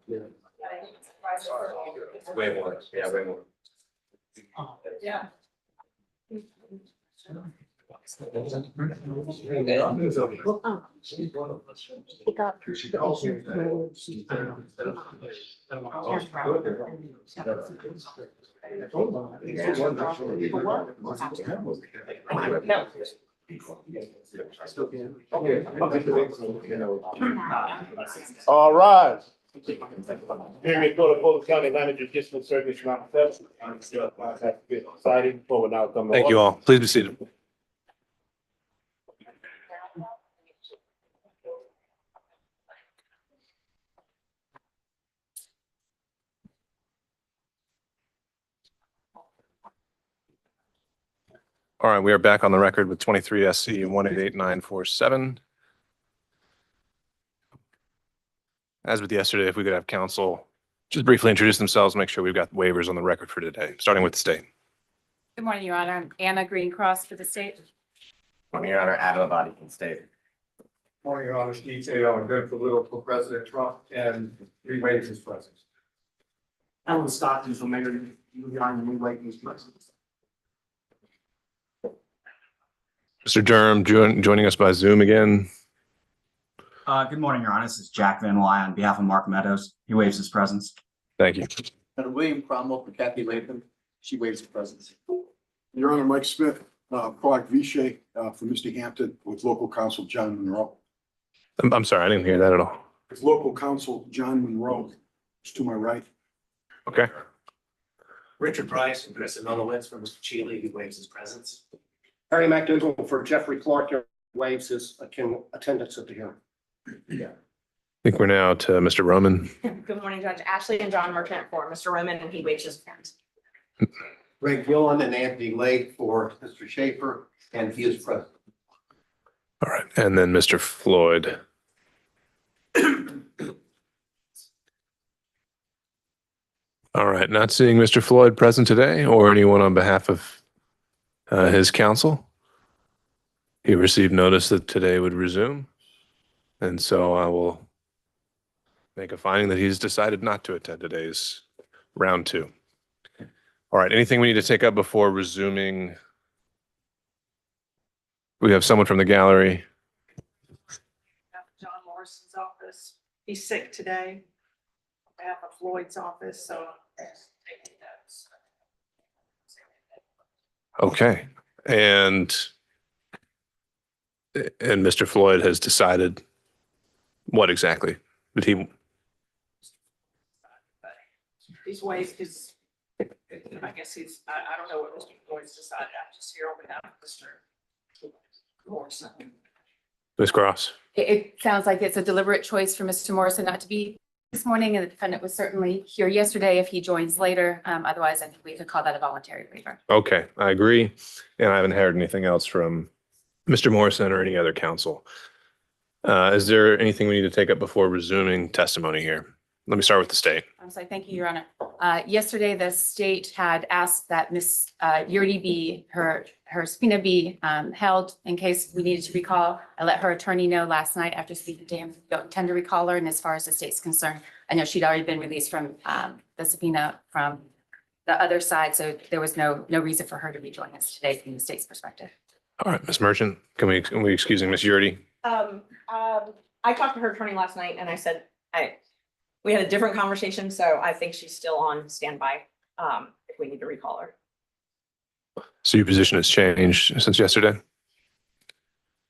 Way more, yeah, way more. Yeah. All right. Here we go to Fulton County Manager, District Service Round 7. Exciting for now. Thank you all. Please be seated. All right, we are back on the record with 23 SC 188947. As with yesterday, if we could have counsel just briefly introduce themselves, make sure we've got waivers on the record for today, starting with the state. Good morning, Your Honor. I'm Anna Greencross for the state. Morning, Your Honor, Adam Abadi from state. Morning, Your Honor, Steve Taylor, I'm good for President Trump and re-waive his presence. Alan Stockton from Mayor Giuliani and re-waive his presence. Mr. Durham joining us by Zoom again. Good morning, Your Honor. This is Jack Van Wy on behalf of Mark Meadows. He waives his presence. Thank you. And William Cromwell for Kathy Latham. She waives her presence. Your Honor, Mike Smith, Prague Vichy, for Mr. Hampton with local counsel John Monroe. I'm sorry, I didn't hear that at all. With local counsel John Monroe, it's to my right. Okay. Richard Price and Chris Anonowitz for Mr. Cheeley, who waives his presence. Harry McDougall for Jeffrey Clark, waives his attendance at the hearing. I think we're now to Mr. Roman. Good morning, Judge. Ashley and John Merchant for Mr. Roman, and he waives his appearance. Greg Gillen and Anthony Lake for Mr. Schaefer, and he is present. All right, and then Mr. Floyd. All right, not seeing Mr. Floyd present today or anyone on behalf of his counsel. He received notice that today would resume. And so I will make a finding that he's decided not to attend today's round 2. All right, anything we need to take up before resuming? We have someone from the gallery. John Morrison's office. He's sick today. On behalf of Floyd's office, so. Okay, and Mr. Floyd has decided what exactly? Did he? He's waived his, I guess I don't know what Mr. Floyd's decided. I'm just here on behalf of Mr. Morrison. Ms. Cross? It sounds like it's a deliberate choice for Mr. Morrison not to be this morning, and the defendant was certainly here yesterday if he joins later. Otherwise, I think we could call that a voluntary waiver. Okay, I agree. And I haven't heard anything else from Mr. Morrison or any other counsel. Is there anything we need to take up before resuming testimony here? Let me start with the state. I'm sorry, thank you, Your Honor. Yesterday, the state had asked that Ms. Yurdi be, her subpoena be held in case we needed to recall. I let her attorney know last night after speaking to him, we don't intend to recall her. And as far as the state's concerned, I know she'd already been released from the subpoena from the other side. So there was no reason for her to rejoin us today from the state's perspective. All right, Ms. Merchant, can we excuse Ms. Yurdi? I talked to her attorney last night and I said, we had a different conversation, so I think she's still on standby, if we need to recall her. So your position has changed since yesterday?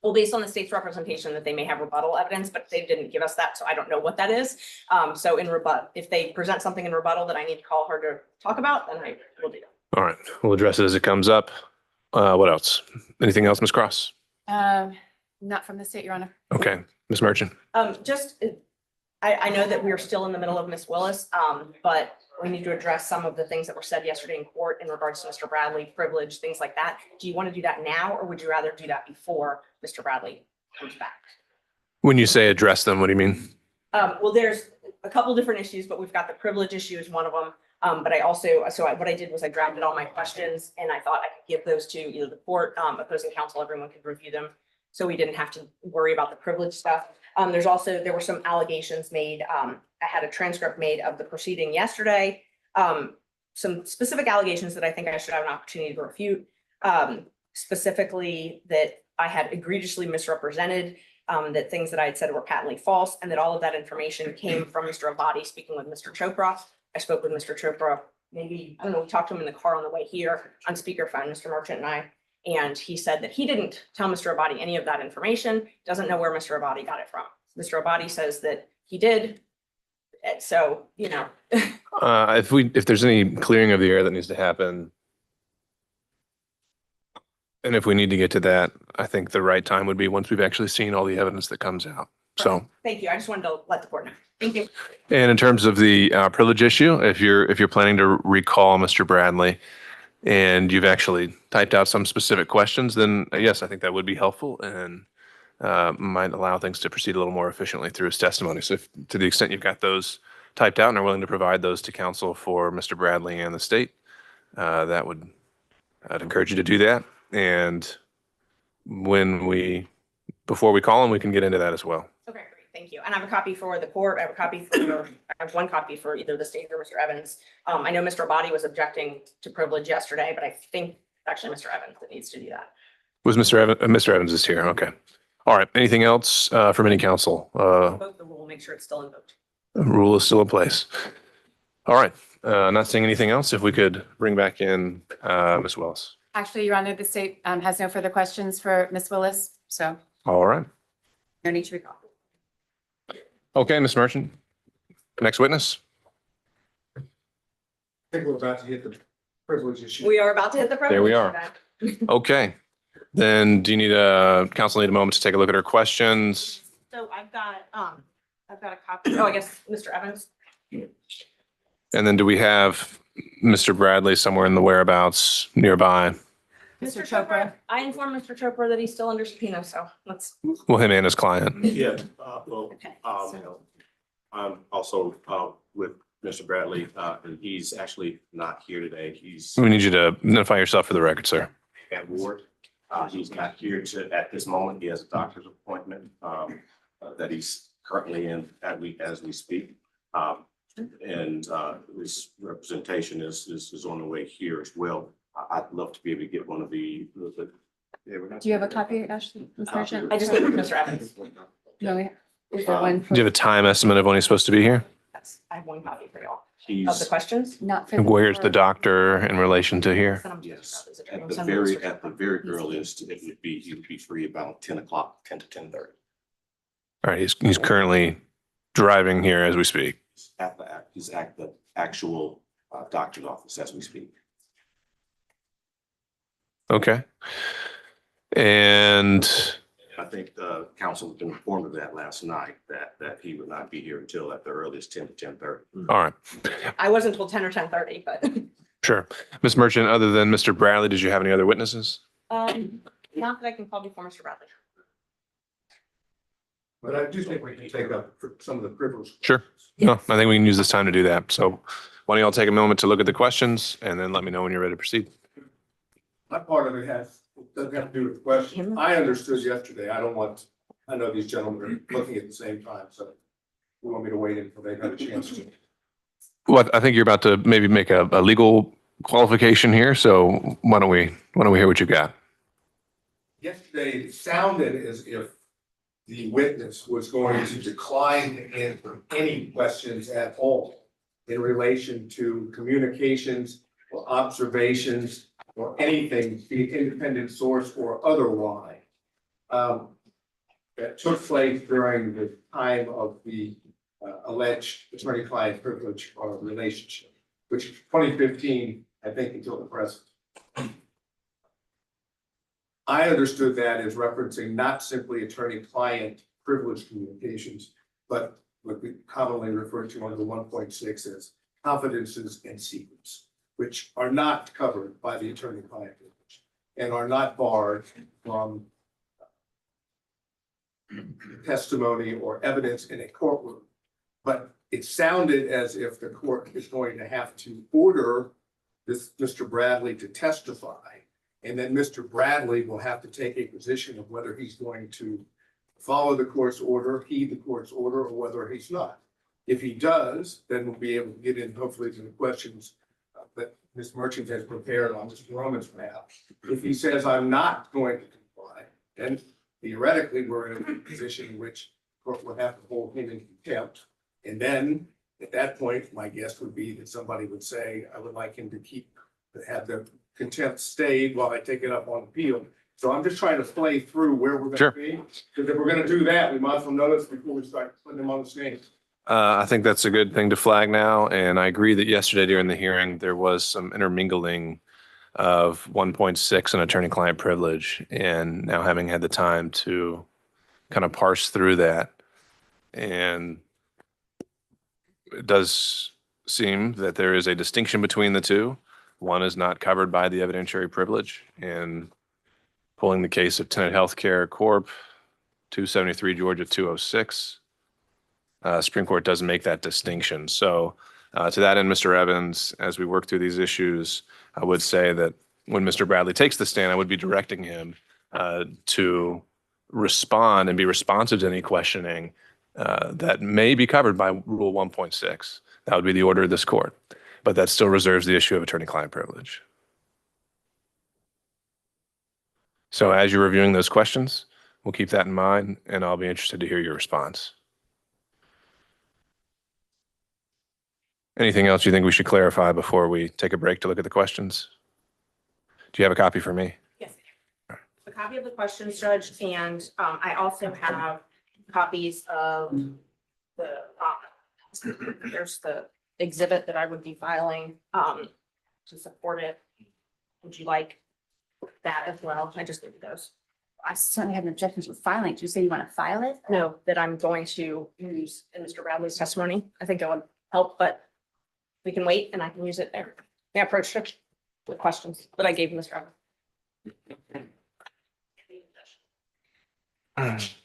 Well, based on the state's representation that they may have rebuttal evidence, but they didn't give us that, so I don't know what that is. So in if they present something in rebuttal that I need to call her to talk about, then I will do that. All right, we'll address it as it comes up. What else? Anything else, Ms. Cross? Not from the state, Your Honor. Okay, Ms. Merchant? I know that we're still in the middle of Miss Willis, but we need to address some of the things that were said yesterday in court in regards to Mr. Bradley, privilege, things like that. Do you want to do that now, or would you rather do that before Mr. Bradley comes back? When you say address them, what do you mean? Well, there's a couple different issues, but we've got the privilege issue is one of them. But I also, what I did was I drafted all my questions and I thought I could give those to either the court, opposing counsel, everyone could review them. So we didn't have to worry about the privilege stuff. There were some allegations made I had a transcript made of the proceeding yesterday. Some specific allegations that I think I should have an opportunity to refute. Specifically that I had egregiously misrepresented, that things that I had said were patently false, and that all of that information came from Mr. Abadi speaking with Mr. Chopra. I spoke with Mr. Chopra, maybe, I don't know, we talked to him in the car on the way here on speakerphone, Mr. Merchant and I, and he said that he didn't tell Mr. Abadi any of that information, doesn't know where Mr. Abadi got it from. Mr. Abadi says that he did. And so, you know. If there's any clearing of the air that needs to happen, and if we need to get to that, I think the right time would be once we've actually seen all the evidence that comes out. So, Thank you. I just wanted to let the board know. Thank you. and in terms of the privilege issue, if you're planning to recall Mr. Bradley and you've actually typed out some specific questions, then yes, I think that would be helpful and might allow things to proceed a little more efficiently through his testimony. So if, to the extent you've got those typed out and are willing to provide those to counsel for Mr. Bradley and the state, I'd encourage you to do that. And before we call him, we can get into that as well. Okay, great. Thank you. And I have a copy for the court. I have a copy for, I have one copy for either the state or Mr. Evans. I know Mr. Abadi was objecting to privilege yesterday, but I think actually Mr. Evans that needs to do that. Was Mr. Evans is here. Okay. All right. Anything else from any counsel? Vote the rule, make sure it's still invoked. Rule is still in place. All right. Not seeing anything else. If we could bring back in Ms. Willis. Actually, Your Honor, the state has no further questions for Ms. Willis, so All right. no need to recall. Okay, Ms. Merchant. Next witness. I think we're about to hit the privilege issue. We are about to hit the. There we are. Okay. Then do you need counsel need a moment to take a look at her questions? So I've got a copy. Oh, I guess Mr. Evans. And then do we have Mr. Bradley somewhere in the whereabouts nearby? Mr. Chopra, I informed Mr. Chopra that he's still under subpoena, so let's. Well, him and his client. Yeah, Okay. I'm also with Mr. Bradley, and he's actually not here today. He's We need you to identify yourself for the record, sir. at ward. He's not here at this moment. He has a doctor's appointment that he's currently in as we speak. And his representation is on the way here as well. I'd love to be able to get one of the. Do you have a copy, Ashley? Ms. Merchant? I just need Mr. Evans. No, is there one? Do you have a time estimate of when he's supposed to be here? Yes, I have one copy for y'all. Of the He's, questions. Not for. And where's the doctor in relation to here? yes, at the very earliest, he would be free about 10 o'clock, 10 to 10:30. All right, he's currently driving here as we speak. He's at the actual doctor's office as we speak. Okay. And I think the council has been informed of that last night, that he would not be here until at the earliest 10 to 10:30. all right, I wasn't told 10 or 10:30, but sure. Ms. Merchant, other than Mr. Bradley, did you have any other witnesses? not that I can call before Mr. Bradley. But I do think we can take up some of the privilege. Sure. No, I think we can use this time to do that. So why don't y'all take a moment to look at the questions and then let me know when you're ready to proceed. My part of it doesn't have to do with the question. I understood yesterday. I know these gentlemen are looking at the same time, so you want me to wait until they've had a chance to. Well, I think you're about to maybe make a legal qualification here. So why don't we hear what you got? Yesterday, it sounded as if the witness was going to decline to answer any questions at all in relation to communications or observations or anything, be it independent source or otherwise, that took place during the time of the alleged attorney-client privilege or relationship, which 2015, I think, until the present. I understood that as referencing not simply attorney-client privilege communications, but what we commonly refer to under 1.6 as confidences and secrets, which are not covered by the attorney-client privilege and are not barred from testimony or evidence in a courtroom. But it sounded as if the court is going to have to order this Mr. Bradley to testify. And then Mr. Bradley will have to take a position of whether he's going to follow the court's order, heed the court's order, or whether he's not. If he does, then we'll be able to get in hopefully to the questions that Ms. Merchant has prepared on Mr. Roman's behalf. If he says, I'm not going to comply, then theoretically, we're in a position in which court would have to hold him in contempt. And then at that point, my guess would be that somebody would say, I would like him to have the contempt stayed while I take it up on appeal. So I'm just trying to play through where we're Sure. going to be. Because if we're going to do that, we might as well notice before we start putting them on the stand. I think that's a good thing to flag now, and I agree that yesterday during the hearing, there was some intermingling of 1.6 and attorney-client privilege, and now having had the time to kind of parse through that, and it does seem that there is a distinction between the two. One is not covered by the evidentiary privilege, and pulling the case of Tenet Healthcare Corp., 273 Georgia 206. Supreme Court doesn't make that distinction. So to that end, Mr. Evans, as we work through these issues, I would say that when Mr. Bradley takes the stand, I would be directing him to respond and be responsive to any questioning that may be covered by Rule 1.6. That would be the order of this court, but that still reserves the issue of attorney-client privilege. So as you're reviewing those questions, we'll keep that in mind, and I'll be interested to hear your response. Anything else you think we should clarify before we take a break to look at the questions? Do you have a copy for me? Yes. A copy of the questions, Judge, and I also have copies of the, there's the exhibit that I would be filing to support it. Would you like that as well? I just need those. I certainly have no objections with filing. Do you say you want to file it? No, that I'm going to use in Mr. Bradley's testimony. I think it would help, but we can wait and I can use it there. Yeah, approach it with questions that I gave Mr. Evans.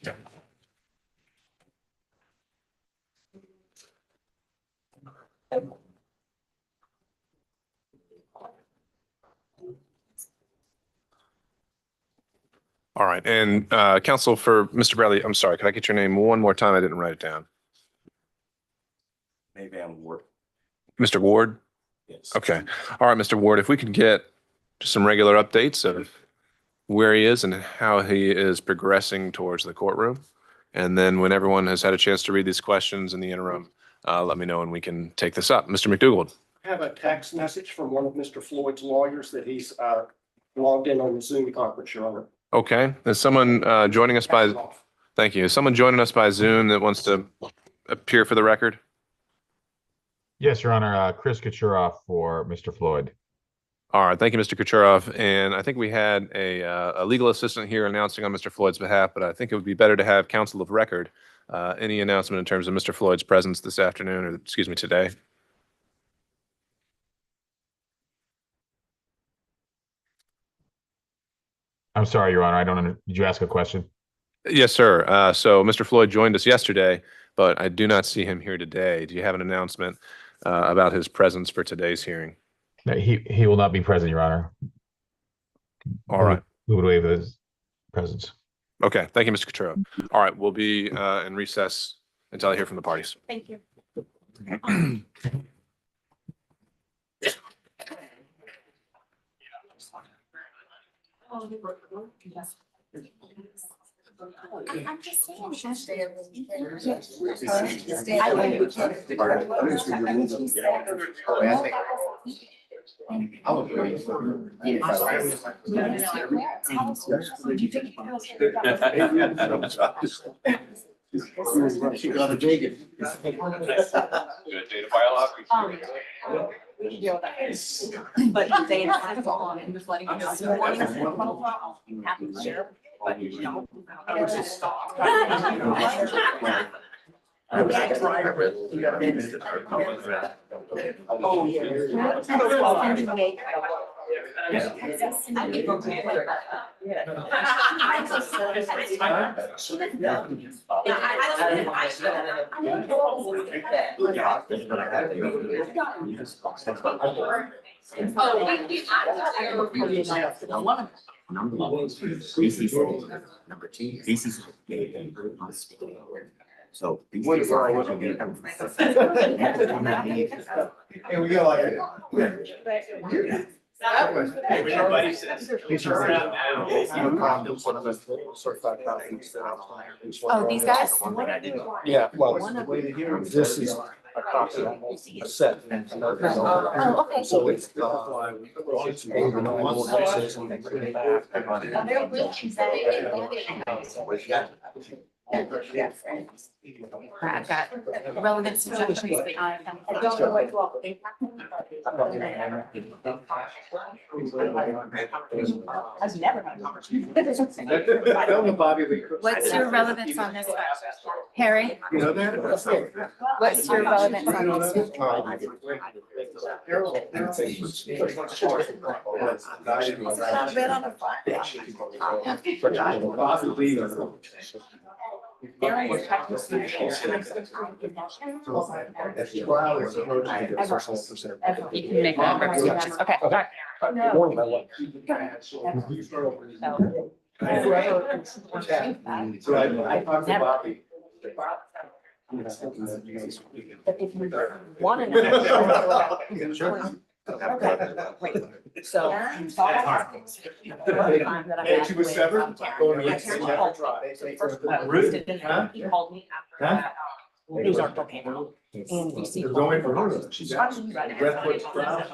All right, and counsel for Mr. Bradley, I'm sorry, could I get your name one more time? I didn't write it down. Maybe I'm Ward. Mr. Ward? Yes. Okay. All right, Mr. Ward, if we could get just some regular updates of where he is and how he is progressing towards the courtroom. And then when everyone has had a chance to read these questions in the interim, let me know and we can take this up. Mr. McDougald. I have a text message from one of Mr. Floyd's lawyers that he's logged in on the Zoom conference, Your Honor. Okay. Is someone joining us by, thank you. Is someone joining us by Zoom that wants to appear for the record? Yes, Your Honor. Chris Kucherov for Mr. Floyd. All right. Thank you, Mr. Kucherov. And I think we had a legal assistant here announcing on Mr. Floyd's behalf, but I think it would be better to have counsel of record. Any announcement in terms of Mr. Floyd's presence this afternoon, or excuse me, today? I'm sorry, Your Honor. I don't did you ask a question? Yes, sir. So Mr. Floyd joined us yesterday, but I do not see him here today. Do you have an announcement about his presence for today's hearing? No, he will not be present, Your Honor. All right. We would waive his presence. Okay. Thank you, Mr. Kucherov. All right. We'll be in recess until I hear from the parties. Thank you. I'm just saying. She got a Vegas. Good data file We can deal with that. But they have on and just letting you know. So morning, I'm happy to share, but you know, I would just stop. Oh, So. And we go Everybody says. Oh, these guys? Yeah, well, this is a copy, a set. Oh, okay. So it's. It's over the ordinances and they bring it back. I've got relevant suggestions. But I don't know what I've never had a conversation. What's your relevance on this one? Harry, You know that? what's your relevance on this one? You can make that representation. Okay, all right. So I talked to Bobby. If you want to know. Okay, wait, so. you thought I had this. The time that I And met she was with, severed? my parents Going called me. So the first one was listed in there. He called me after that news article came out. And you see. It was only for her. She's got. Westwood Sprout.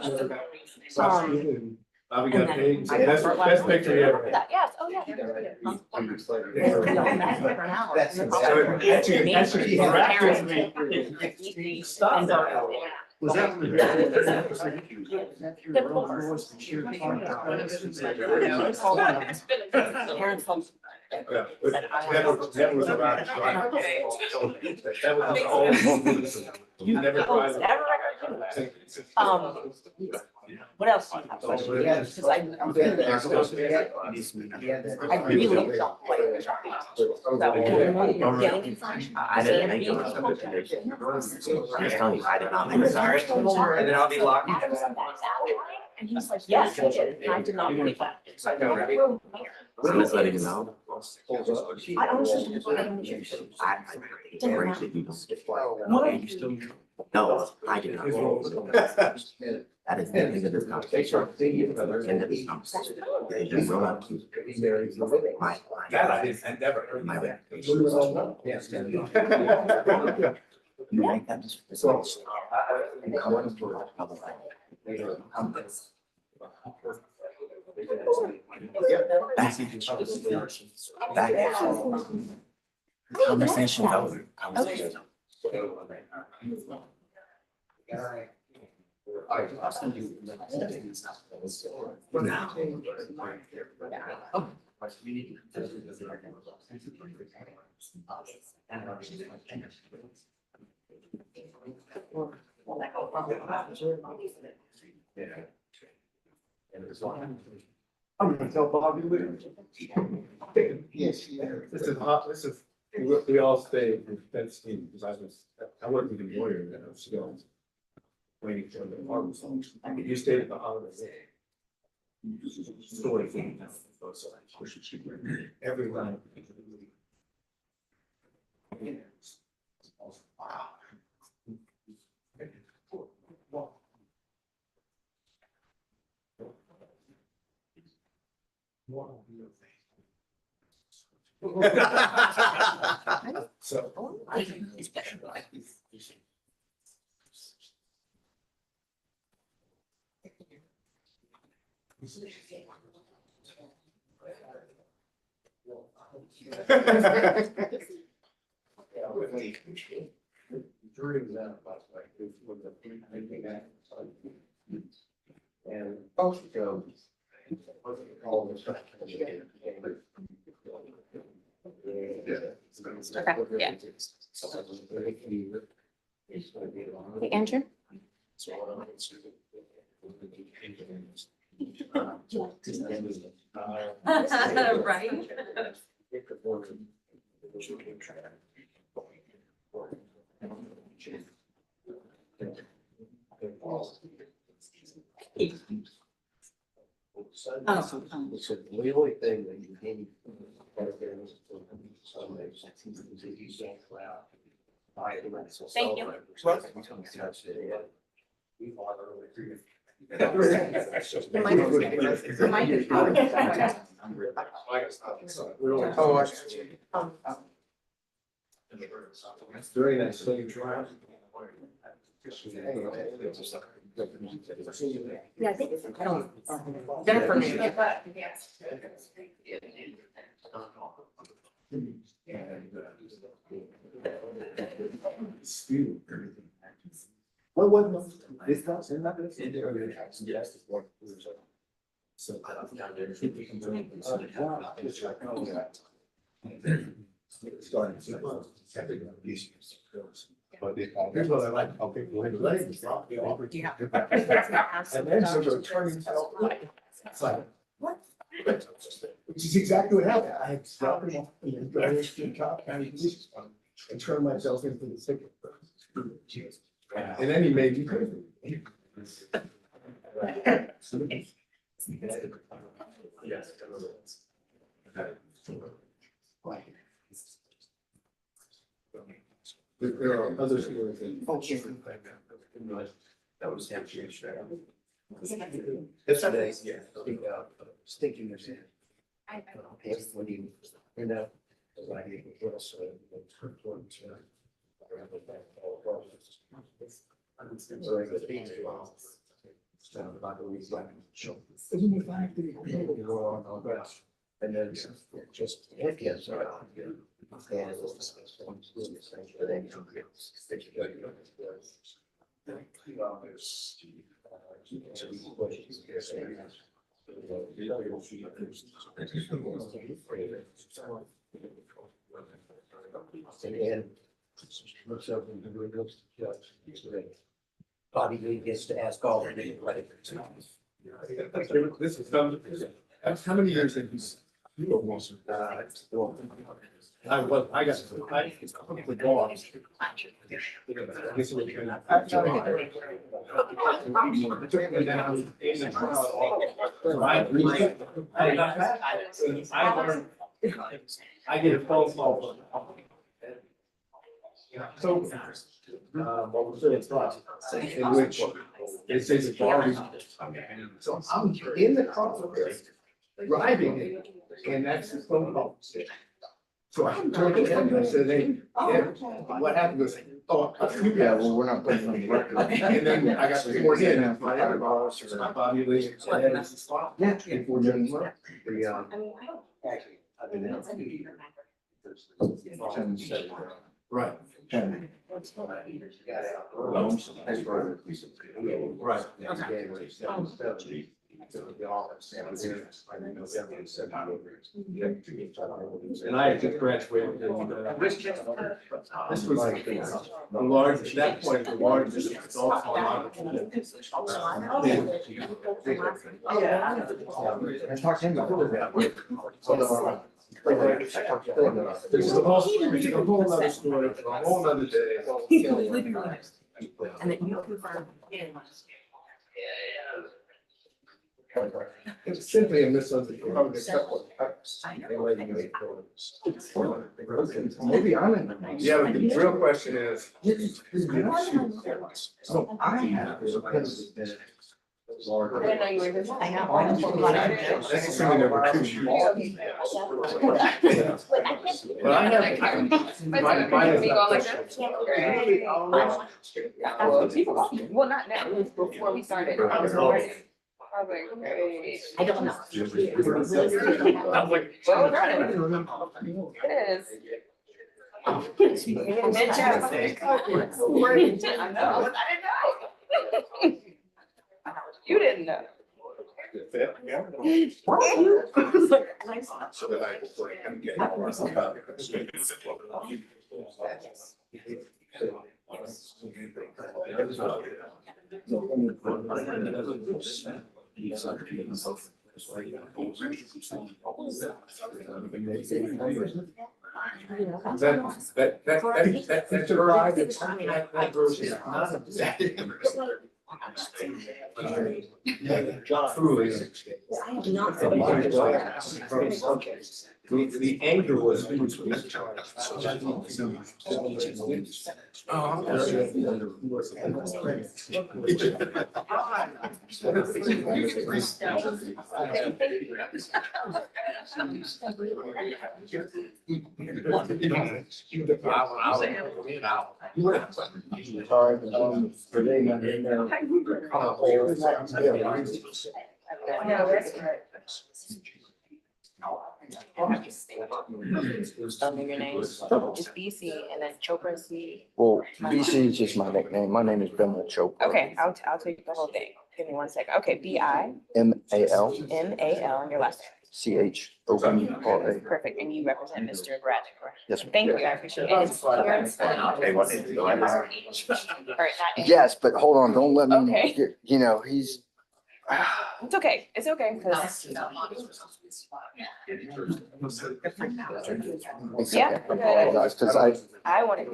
Bobby got paid. Best picture he ever had. Yes, oh, yeah. Was that? Parents home. Yeah, but never was around. That was all. You never tried. What else do you have? Because I really don't like the I didn't make them. I'm just telling you, I did not make them. And then I'll be locked. And he's like, yes, I did. And I did not believe that. So I go, I'm just letting you know. I honestly didn't. No, I did not. That is the end of this conversation. End of this conversation. They just will not keep my. That I never heard. My way. Yes. You make that decision. And come on to a public. Back. Conversation's over. Conversation's over. I'm gonna tell Bobby later. Yes. This is, we all stay with that team, because I worked with a lawyer that I was still waiting for the apartment. You stayed at the holiday. Story thing. Every night. Wow. So. And also. Hey, Andrew? Right? So the only thing that you need. Thank you. During that same trial. Yeah, I think, I don't, Jennifer knew. What was this house in that? Yes. So. Here's what I like. Okay. Do you have? And then so they're turning. It's like, what? Which is exactly what happened. I had stopped him off in the driveway to the cop county police and turned myself into the ticket. And then he made me crazy. Yes. There are other stories. That was yesterday, yeah. Stinking your hand. When you, you know. And then just, yes, Bobby Lee gets to ask all the this is how many years have you almost? I got, it's probably gone. I get a phone call. So, what was it? In which it says it's already. So I'm in the car driving it, and that's the phone call. So I turned to him and I said, hey, yeah, what happened? He goes, oh, yeah, well, we're not putting on the record. And then I got sworn in. My other boss, Bobby Lee, yeah, before doing work. Actually, I've been there. Right. Right. And I had just graduated. This was like the largest, at that point, the largest adult I talked to him about it. This is a whole other story, a whole other day. And that you confirm. It's simply a misunderstanding. Maybe I'm in. Yeah, but the real question is. So I have. I didn't know you were this. I know. That's assuming there were two shoes. But I have. Well, not now, it was before we started. I was like, okay. I don't know. Well, it is. I know. You didn't know. So that I can get. That's a ride. That version is not exactly. Truly. I have not. The anger was. Tell me your name. Just BC and then Chopra C. Well, BC is just my nickname. My name is Bimla Chopra. Okay, I'll take the whole thing. Give me 1 second. Okay, MAL BIMAL and your last name. CHOPRA. Perfect. And you represent Mr. Bradley, correct? Yes, ma'am. Thank you. I appreciate it. And it's here. All right, not. Yes, but hold on, don't let me, Okay. get- you know, he's. It's okay. It's okay. 'Cause- It's Yeah, okay. I good. apologize, because I want to go.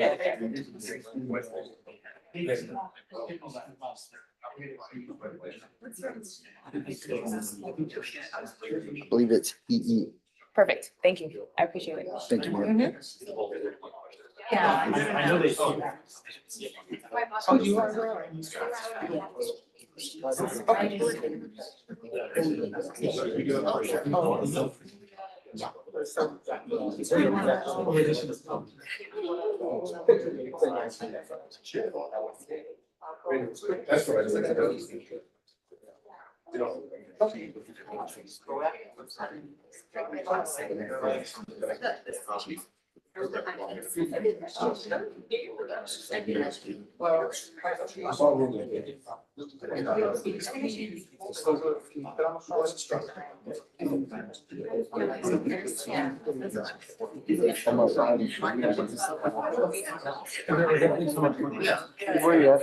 I believe it's EE. Perfect. Thank you. I appreciate it. Thank you, ma'am. Mhm. I know they. Oh, you are. That's what I said. Where you at?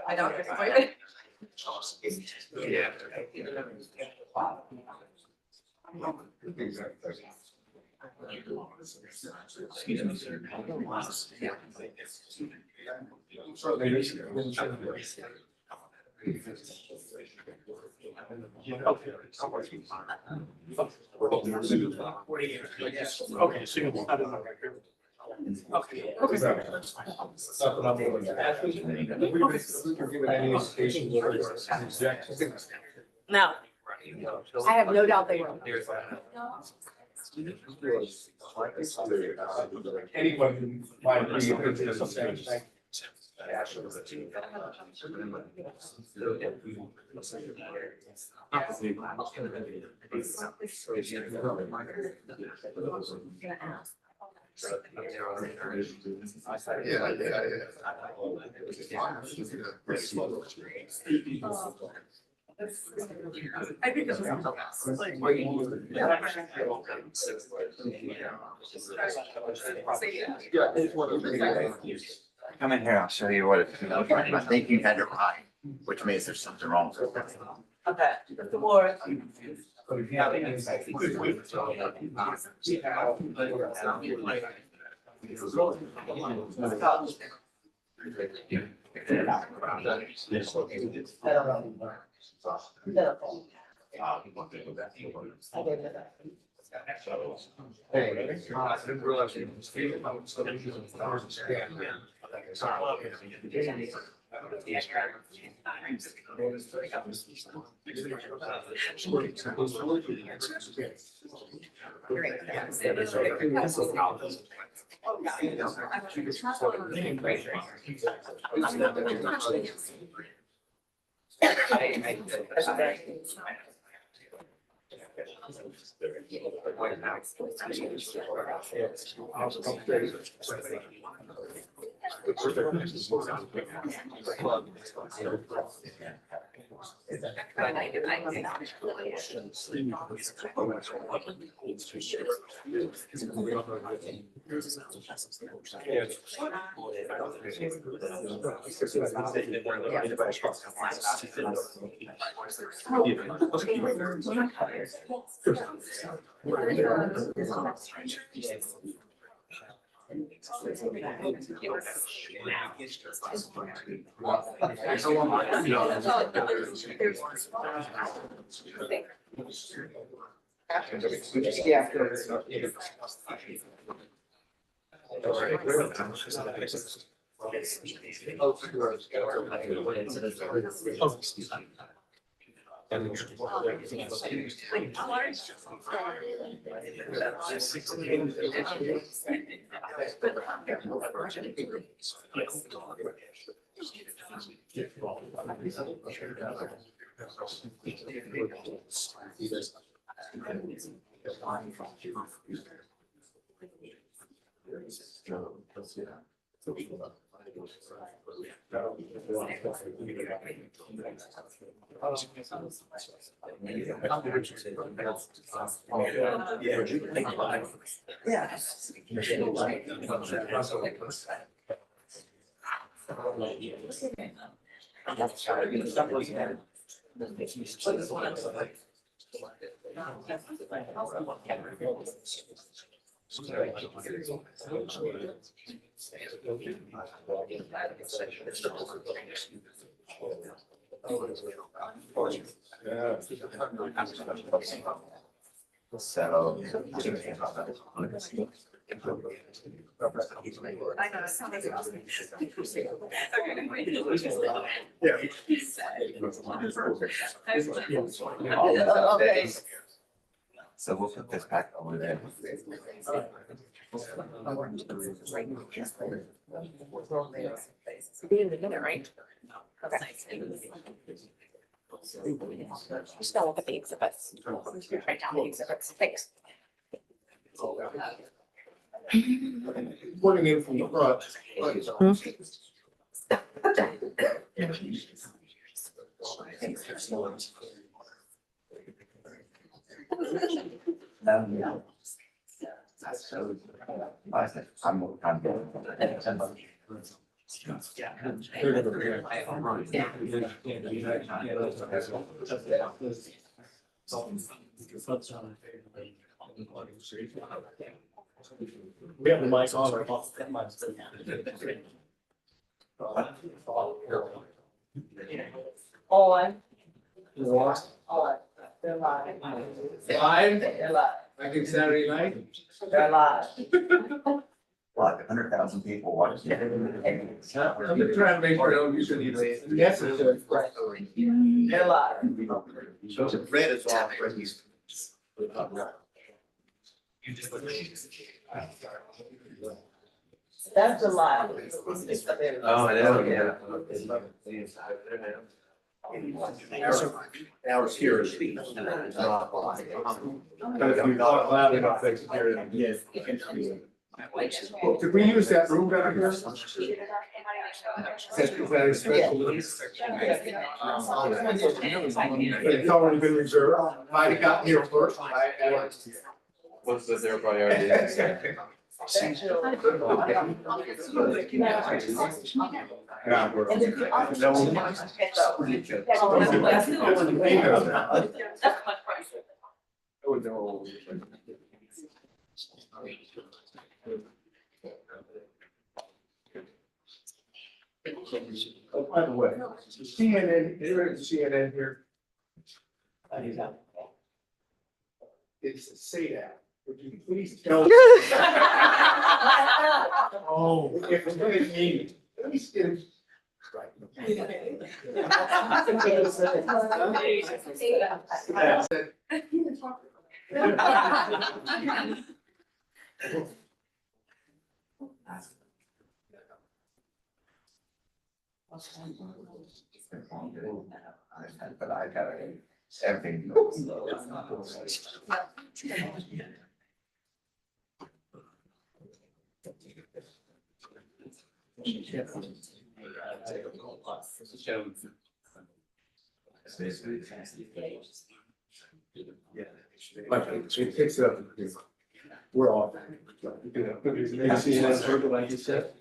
I don't. Yeah. Excuse me, sir. Okay, so you're not on the record. Okay. No, I have no doubt they will. Anyone who might be interested in the same thing. I think it's. Come in here, I'll show you what I think you had it right, which means there's something wrong with it. Okay, the floor. So. So we'll put this back over there. Be in the minute, right? Okay. Just gotta look at the exhibits. Write down the exhibits. Thanks. Putting in from the front. We have the mic on or off? On. On. They're live. Live, They're live. I think Saturday night. They're live. Like 100,000 people watching. I'm just trying to make sure I don't use any necessary. They're live. So the red is off. That's the live. Oh, I know, yeah. Ours here is. But if you talk loud enough, they can hear it. Yes. Did we use that room down here? Is that a special? It's already been reserved. Might have gotten here first. What's the their priority? Oh, by the way, CNN, anybody CNN here? It's say that. Would you please tell? Oh, if it's really needed, please get it. But I got everything. It picks it up. We're off. Maybe see it as verbal, like you said.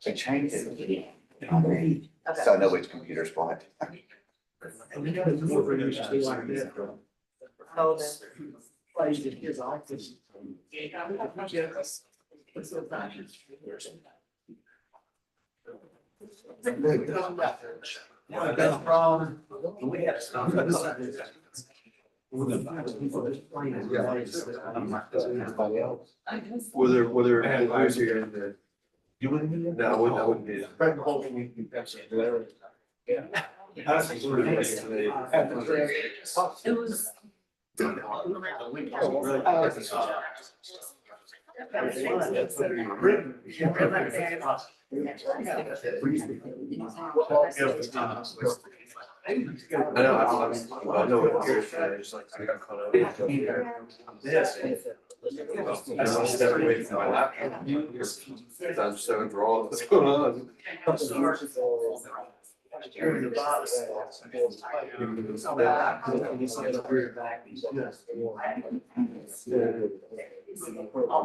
They changed it. So I know which computer's what. Oh, the. I'm so enthralled. What's going on?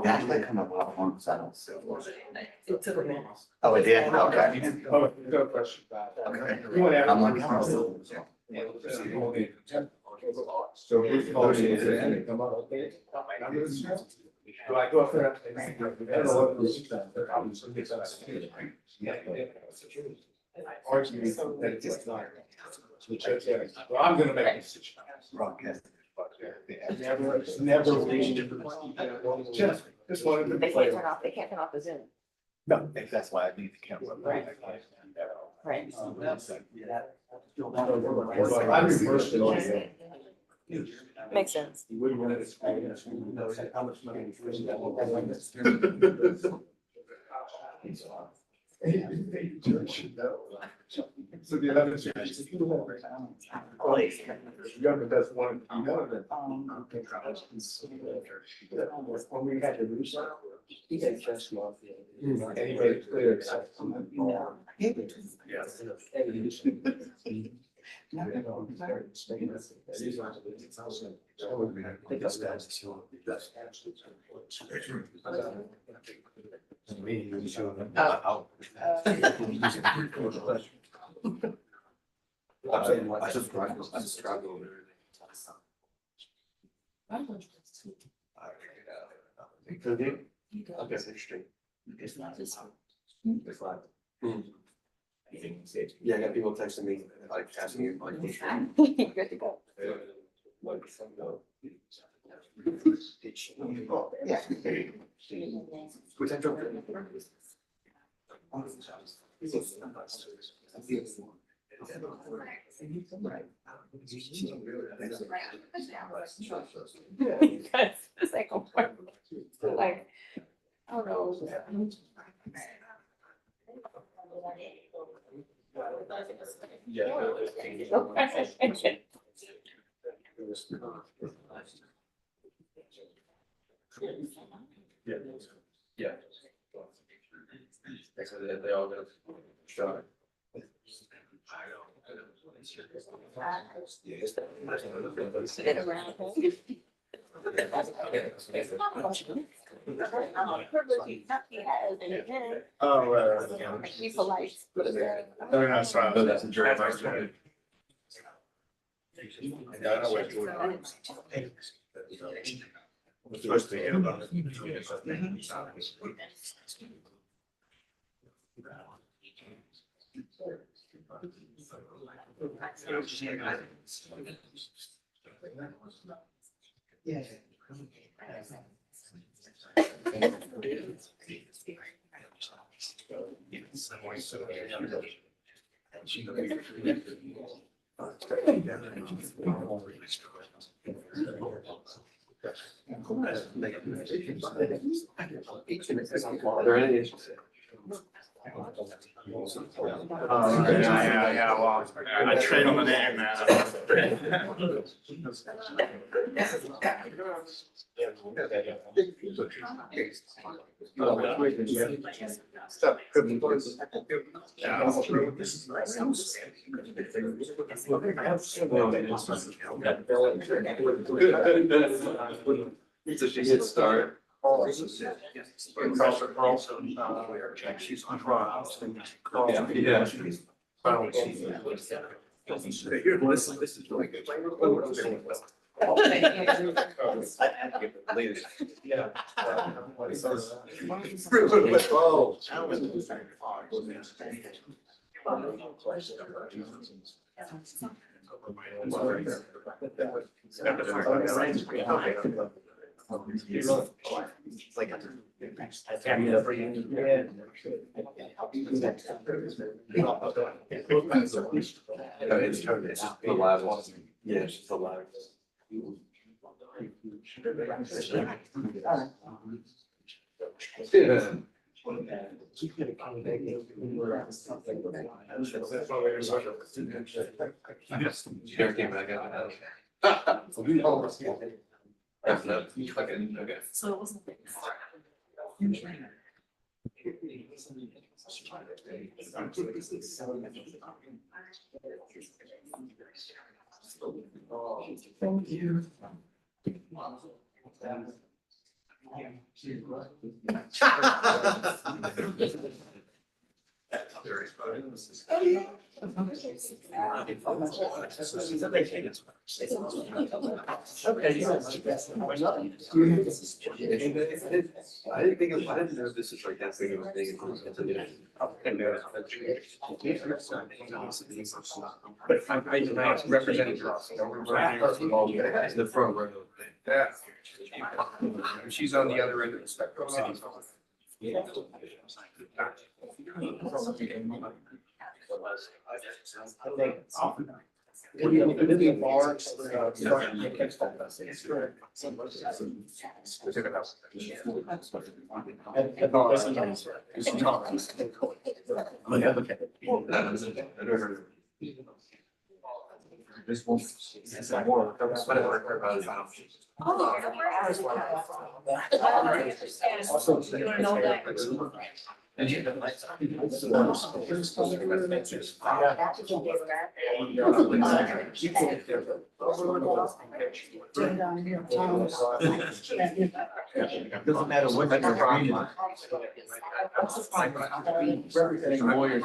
That might come up a lot more, so I don't see. Oh, it did? Okay. Oh, no question. Okay. You want to- I'm like, I'm still- So who's calling it? Come on, okay. Do I go up there? I don't know what was- Arguing that it's not. Well, I'm gonna make a decision. Broadcast. Never, just wanted to. They can't turn off, the Zoom. No, that's why I need the camera. Right. I reversed it. Makes sense. You wouldn't want to. How much money? So the other. Government doesn't want to know that. When we had the research, he had just lost it. And he made it clear. Yes. I just struggle. Okay, it's interesting. It's like. Yeah, I got people texting me, like asking me, like. Good to go. Yeah. Which I don't. Because the second one, like, I don't know. Yeah. They all got shot. Oh, Be polite. very nice. Oh, that's a jury vice. Yeah, I know what you're doing. We're supposed to be in about it. Yeah. Are there any issues? Yeah, well, I trade on the name, man. So she hit start. She's on trial. Here, listen, this is really good. Yeah. It's the live one. Yeah, it's just the live. Yeah. Here came back out. Okay. So it wasn't. Thank you. I didn't know this is like that big of a thing. But I represented the front row. Yeah. She's on the other end of the spectrum. This one. Doesn't matter what you're reading. Representing lawyers.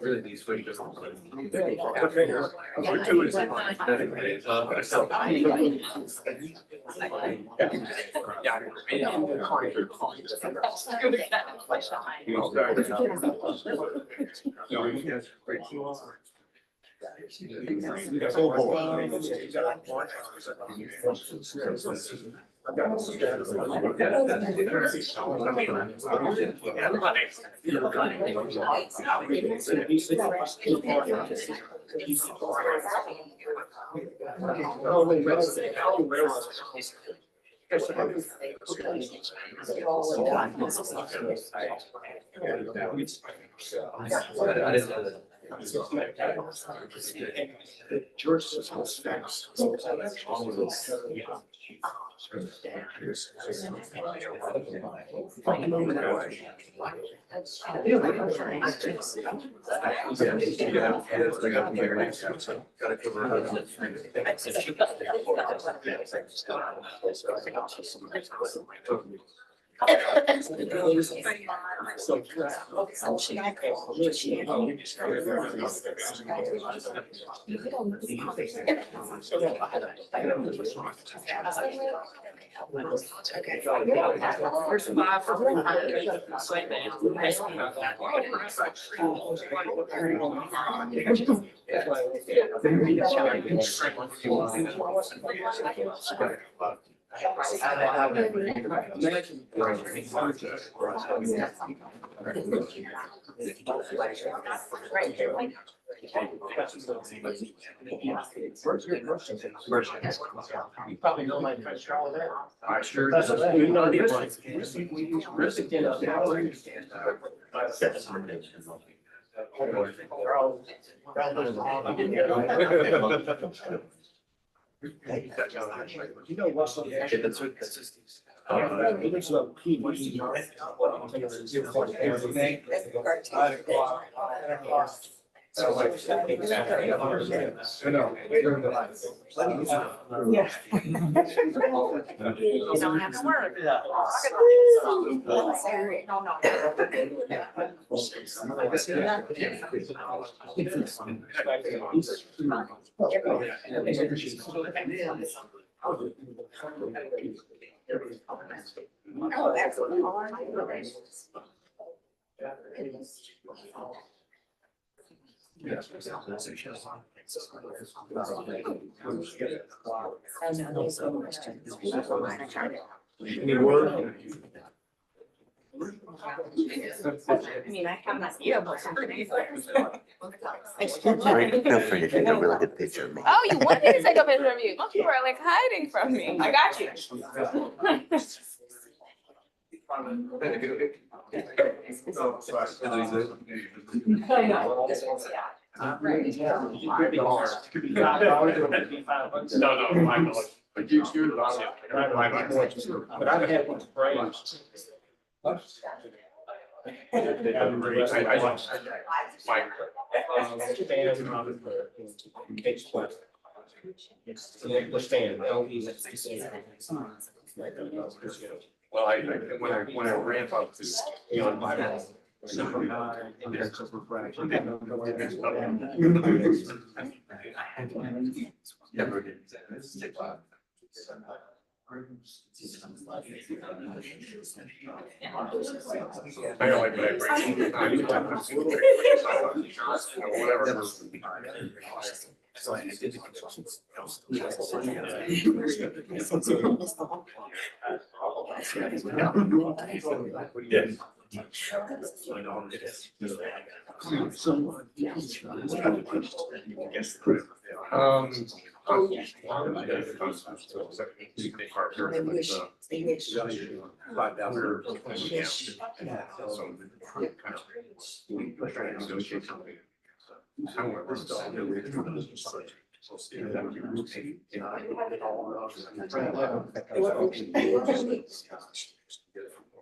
Really these figures. George was fast. You probably know my friend Charlotte there. I sure. You know what's on the action? That's Yeah. You don't have to worry. No, no. Oh, that's all right. Any word? I mean, I have my ear, but. Feel free to take a really good picture of me. Oh, you want me to take a picture of you? Most people are like hiding from me. I got you. No, Michael. But I've had one brains. Well, when I ramp up to, my. I don't like that. Whatever. So I did the Yes.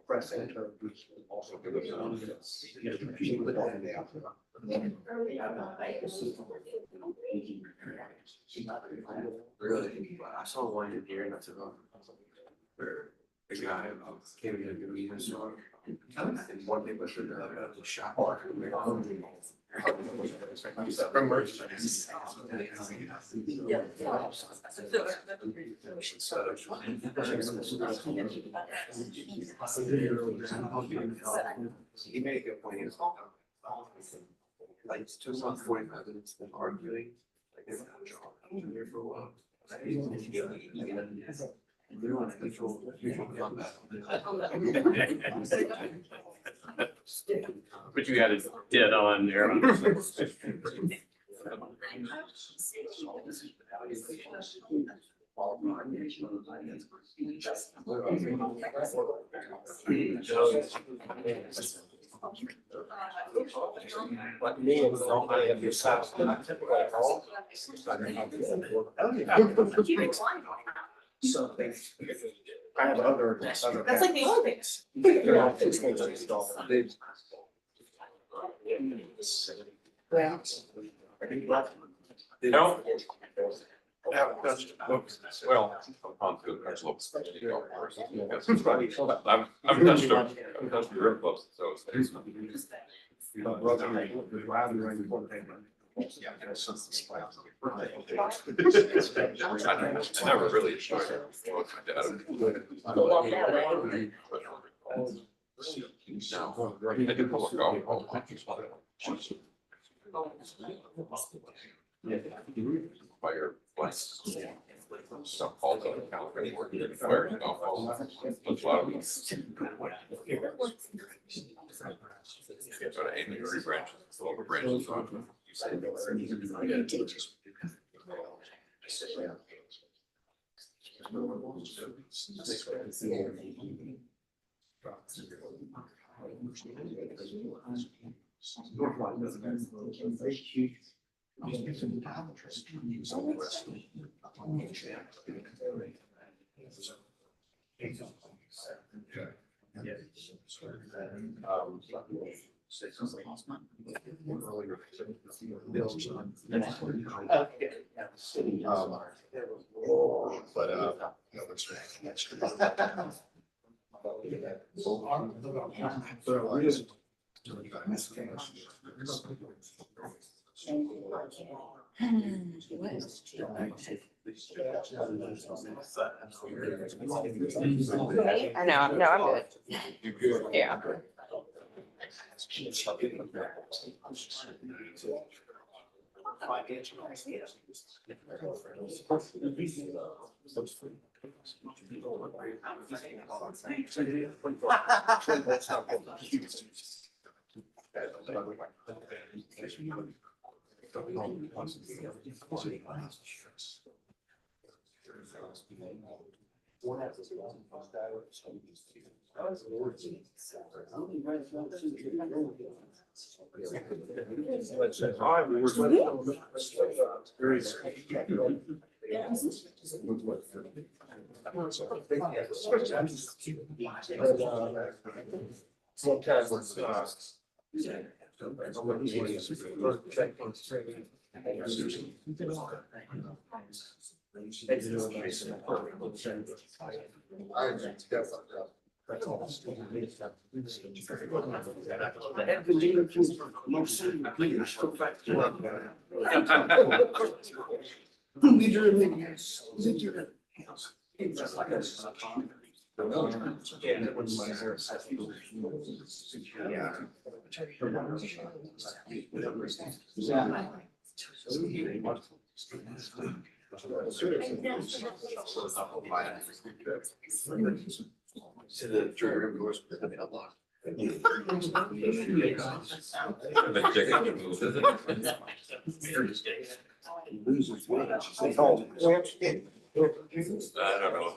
Press enter. Really, I saw one in here not too long where the guy came in and me this song. And one thing was the shop. From merch. He made a good point. He was like 2 months, 45 minutes of arguing. Like they're not job. I'm here for a while. We don't want to control combat. But you had it dead on there. Like me and don't have your size. So I have other. That's like the Olympics. Well. Haven't touched it. Well, on to the next level. I've touched it. I've touched it real close, so it's. I never really enjoyed it. I did look fire blast. Stuff falls on the counter. Fire stuff falls. Looks loud. Sort of aiming every branch, the lower branches on. You say I know, no, I'm good. Yeah. the trigger doors unlocked. I don't know.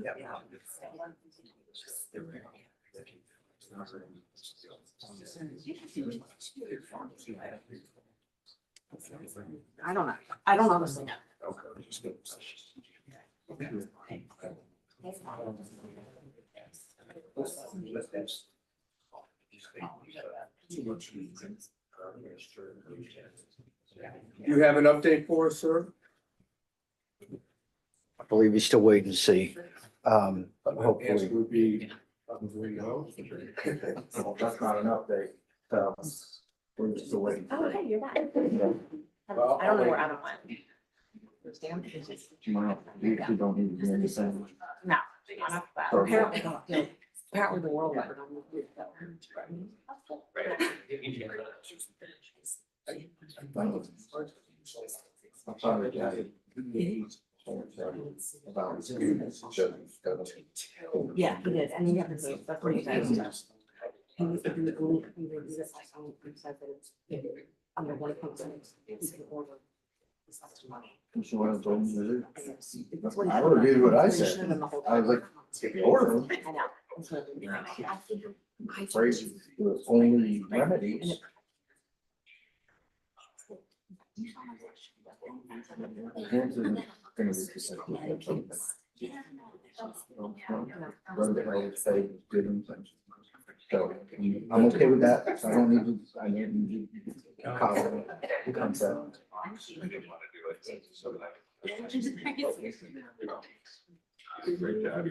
Yeah. I don't know. I don't honestly know. You have an update for us, sir? I believe he's still waiting to see. Answer Hopefully, would be, no. Well, that's not an update. We're just waiting. Oh, okay, you're back. I don't know where Adam went. Tomorrow, you don't need to do anything. No. Apparently the world. I'm sorry, Daddy. About. Yeah, he did, and he got his, that's what he said. Under one consent. So what I told him to do. I would have did what I said. I was like, order them. I know. Phrase the only remedy. So I'm okay with that. I don't need to, I don't need to copy the concept. Great job.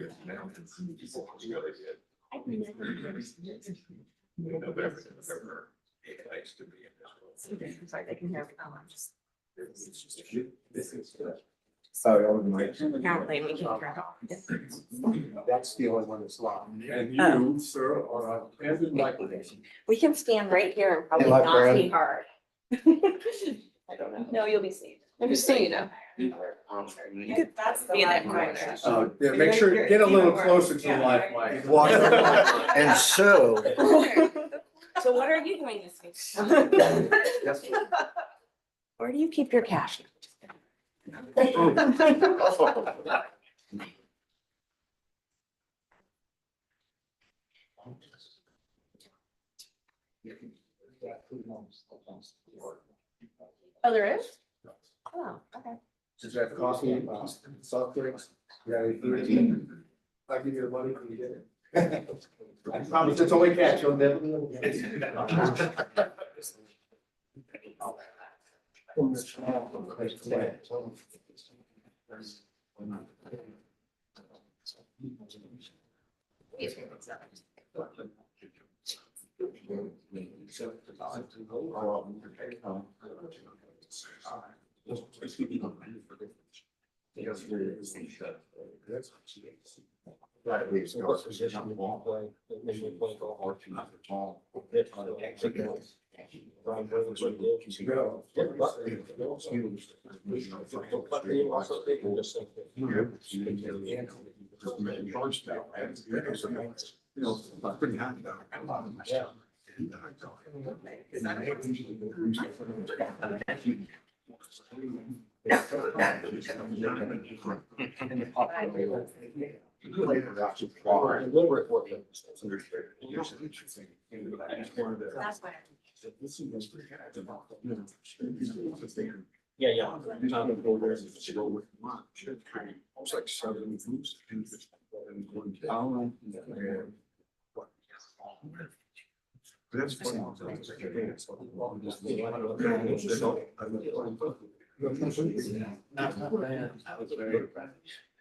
Nice to be in I'm sorry, they can hear me. Sorry, I was like. Apparently we can't hear it. That's the only one that's loud. And you, sir, are on candid microphone. We can stand right here and probably like not be Brad. hard. I don't know. No, you'll be safe. Just so you know. You could be in that corner. Yeah, make sure, get a little closer to the live mic. And so. So what are you doing this week? Where do you keep your cash? Oh, there is? Oh, okay. Does that coffee, soft drinks? Yeah, I'll give you the money when you get it. I promise it's only cash, you'll never. Pretty hot now. Yeah, yeah. It's like 7 foods.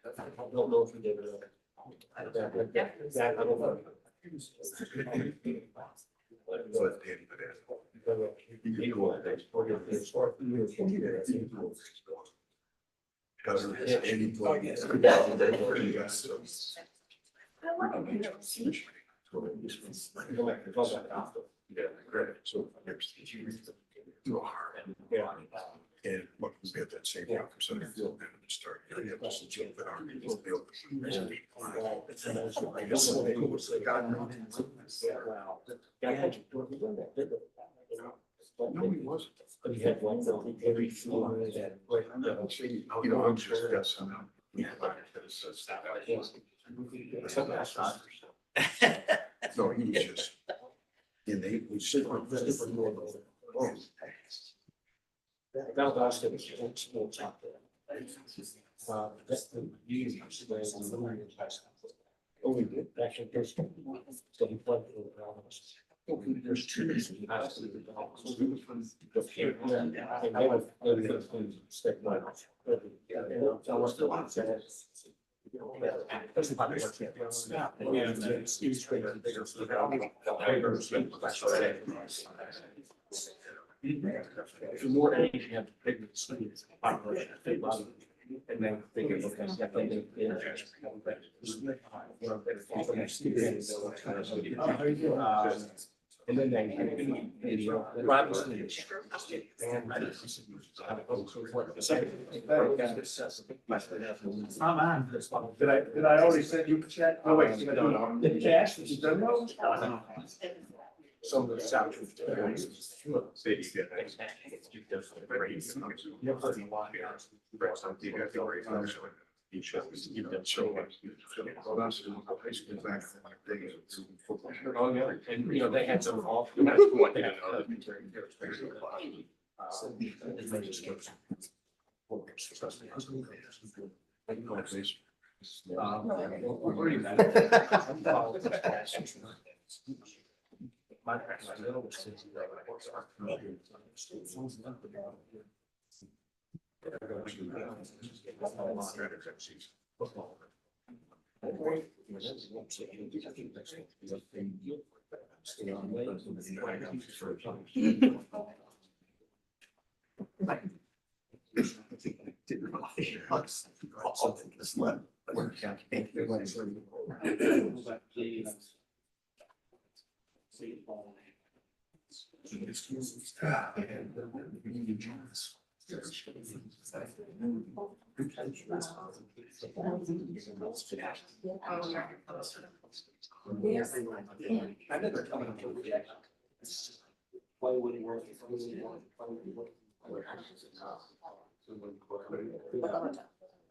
That's funny. I don't know if we did it. I don't know. Doesn't have any place. Yeah, great. So there's. Yeah. And what was at that same percent and start. Yeah, just a joke that our people built. No, he wasn't. But he had one that every floor that. You know, I'm just guessing. No, he was just innately. That was the sports out there. That's the easy. Oh, we did. Actually, there's. So he played for the Browns. There's two reasons he has to do the here. And they would step by. I was still on set. The more age you have to pick the students, population, and then figure, okay, so that they. And then they. Did I already send you a check? Oh, wait. The cash, did you done those? Some of the sound. Oh, yeah, and you know, they had some off.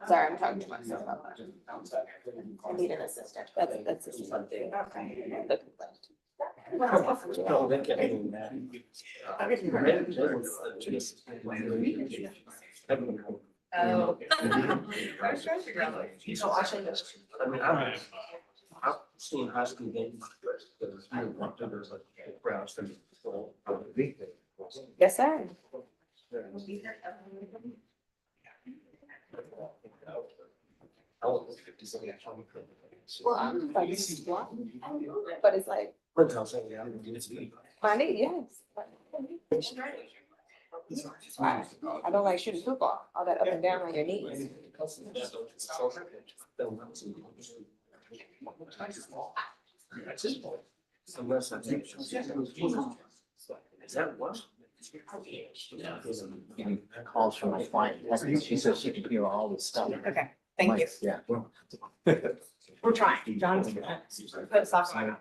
Sorry, I'm talking to myself about that. I need an assistant. That's something. Okay. No, they can't do that. Oh. I was trying to figure out like, oh, I should just. I mean, I've seen high school games. There's like crowds that are big. Yes, sir. Well, I'm like, but it's like, I need, yes. Right. I don't like shooting football, all that up and down on your knees. Unless I think. Is that what? Calls from my client. She says she can hear all this stuff. Okay, thank you. Yeah. We're trying. John's gonna put socks on my mouth.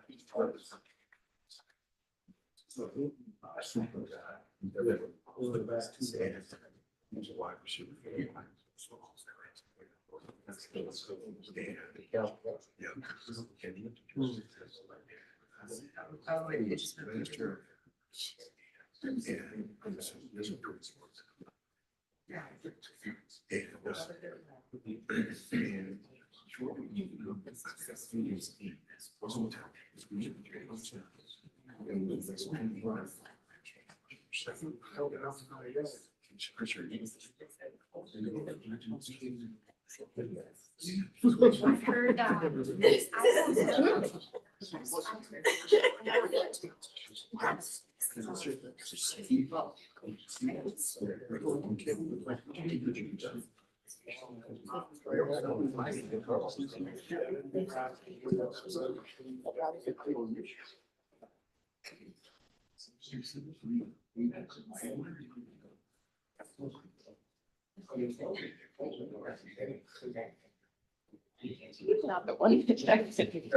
Not the one that checked it.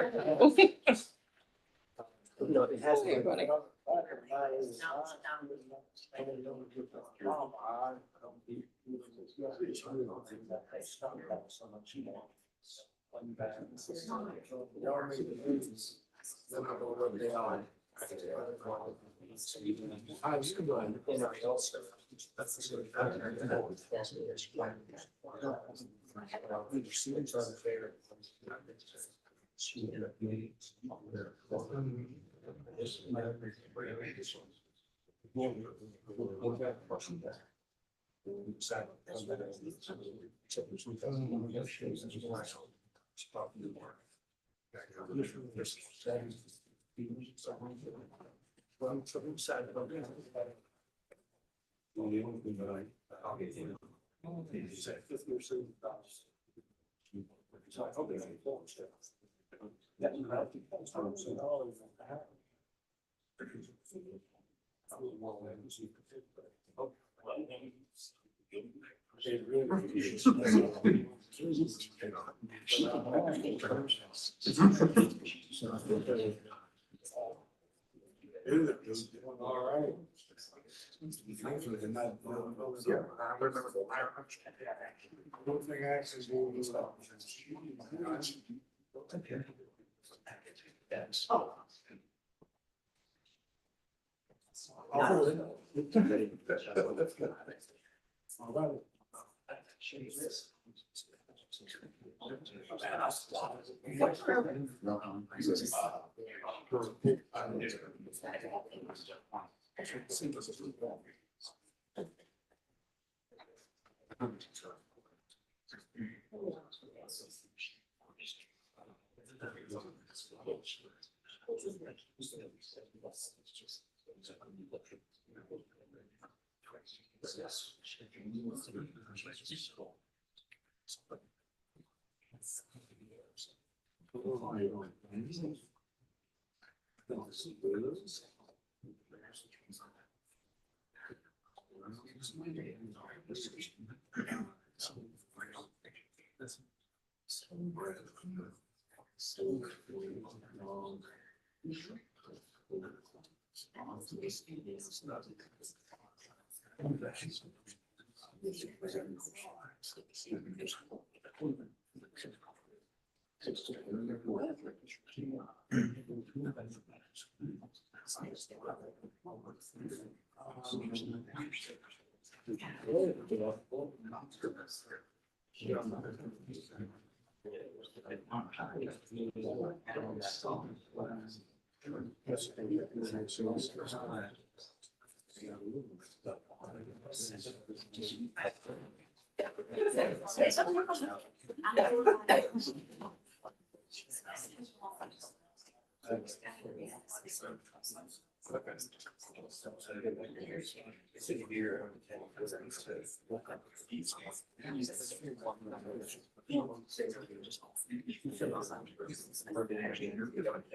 No, it has. All right.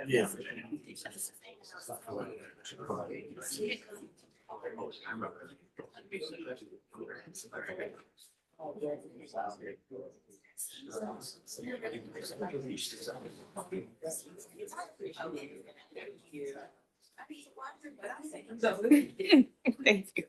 Yeah. Thank you.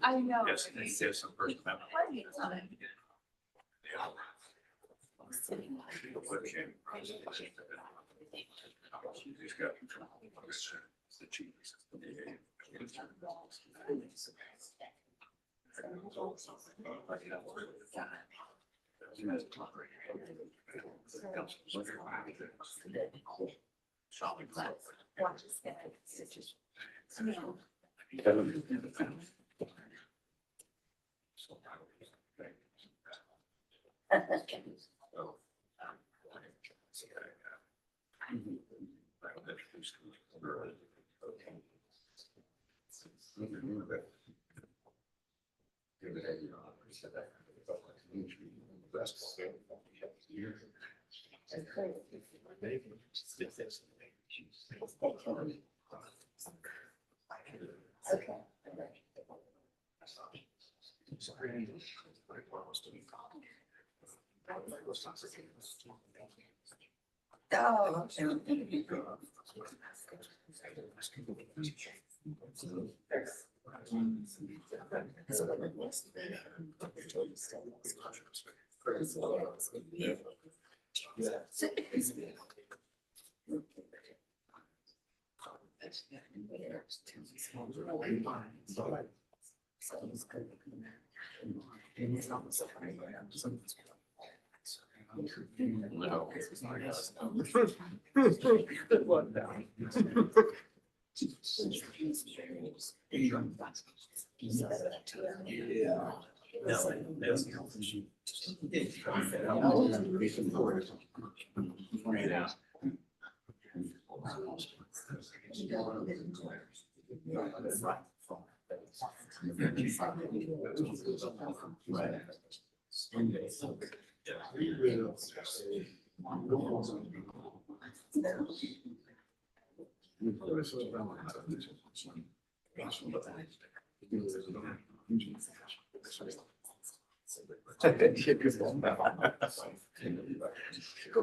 I know. Yes, there's some person.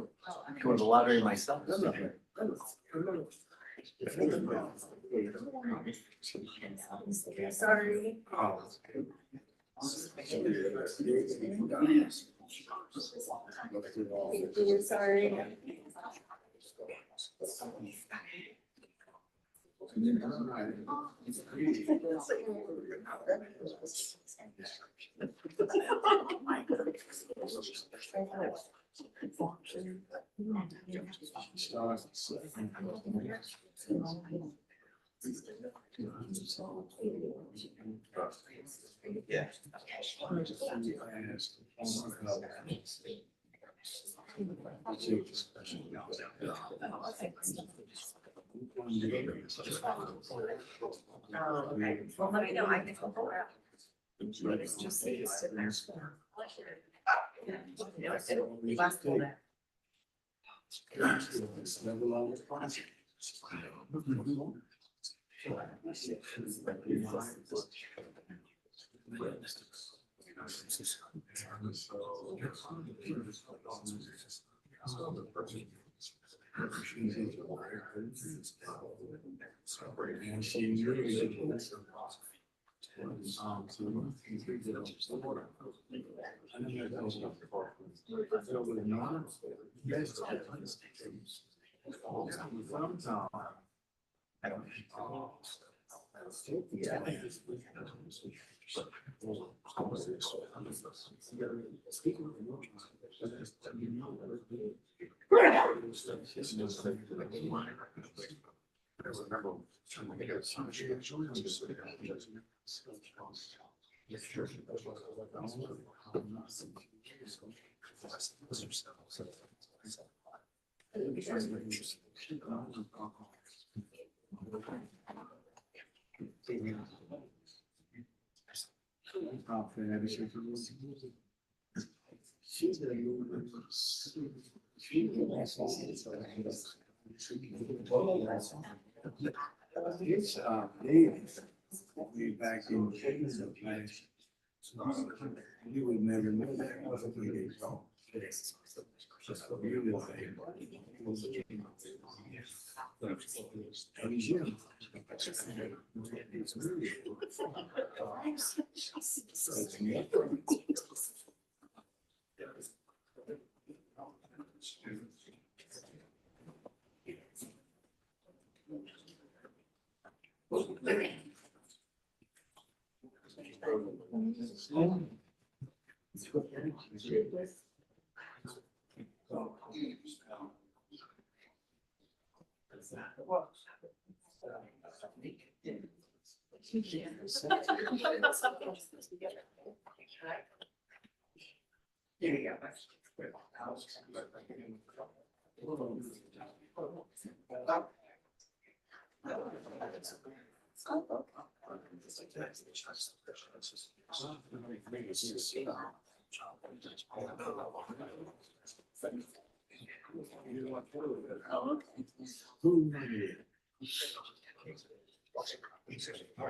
Going to the lottery myself. Sorry. Sorry. Yeah. Well, let me know. I can go around. Just say it's sitting there. Last full day. Back in you would never know that.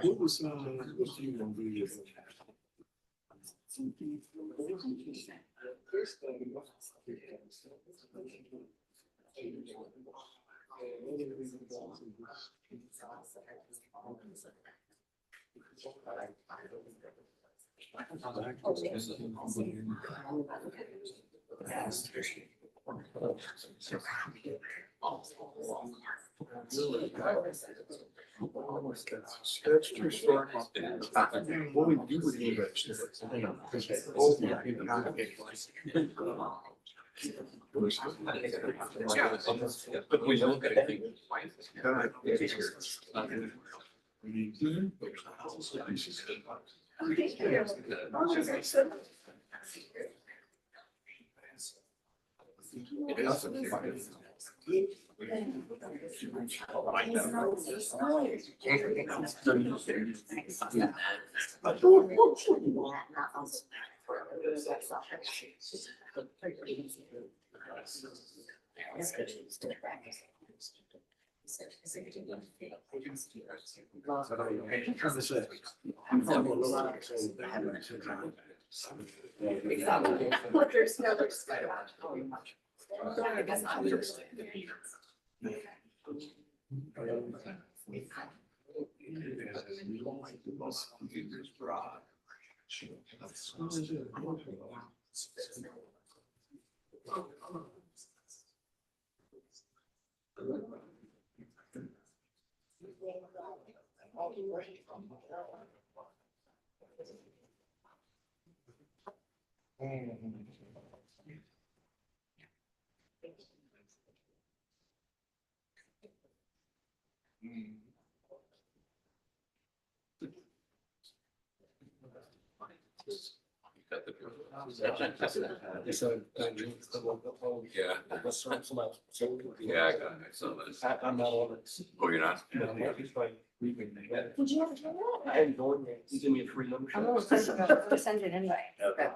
What was, what's the movie? That's true story. What we do with you But we don't get anything. But there's no. Yeah. Yeah, I got it. So I'm not on it. oh, you're not? Did you ever try that? I hadn't gone yet. You give me a free number. I'm gonna send it anyway. Okay.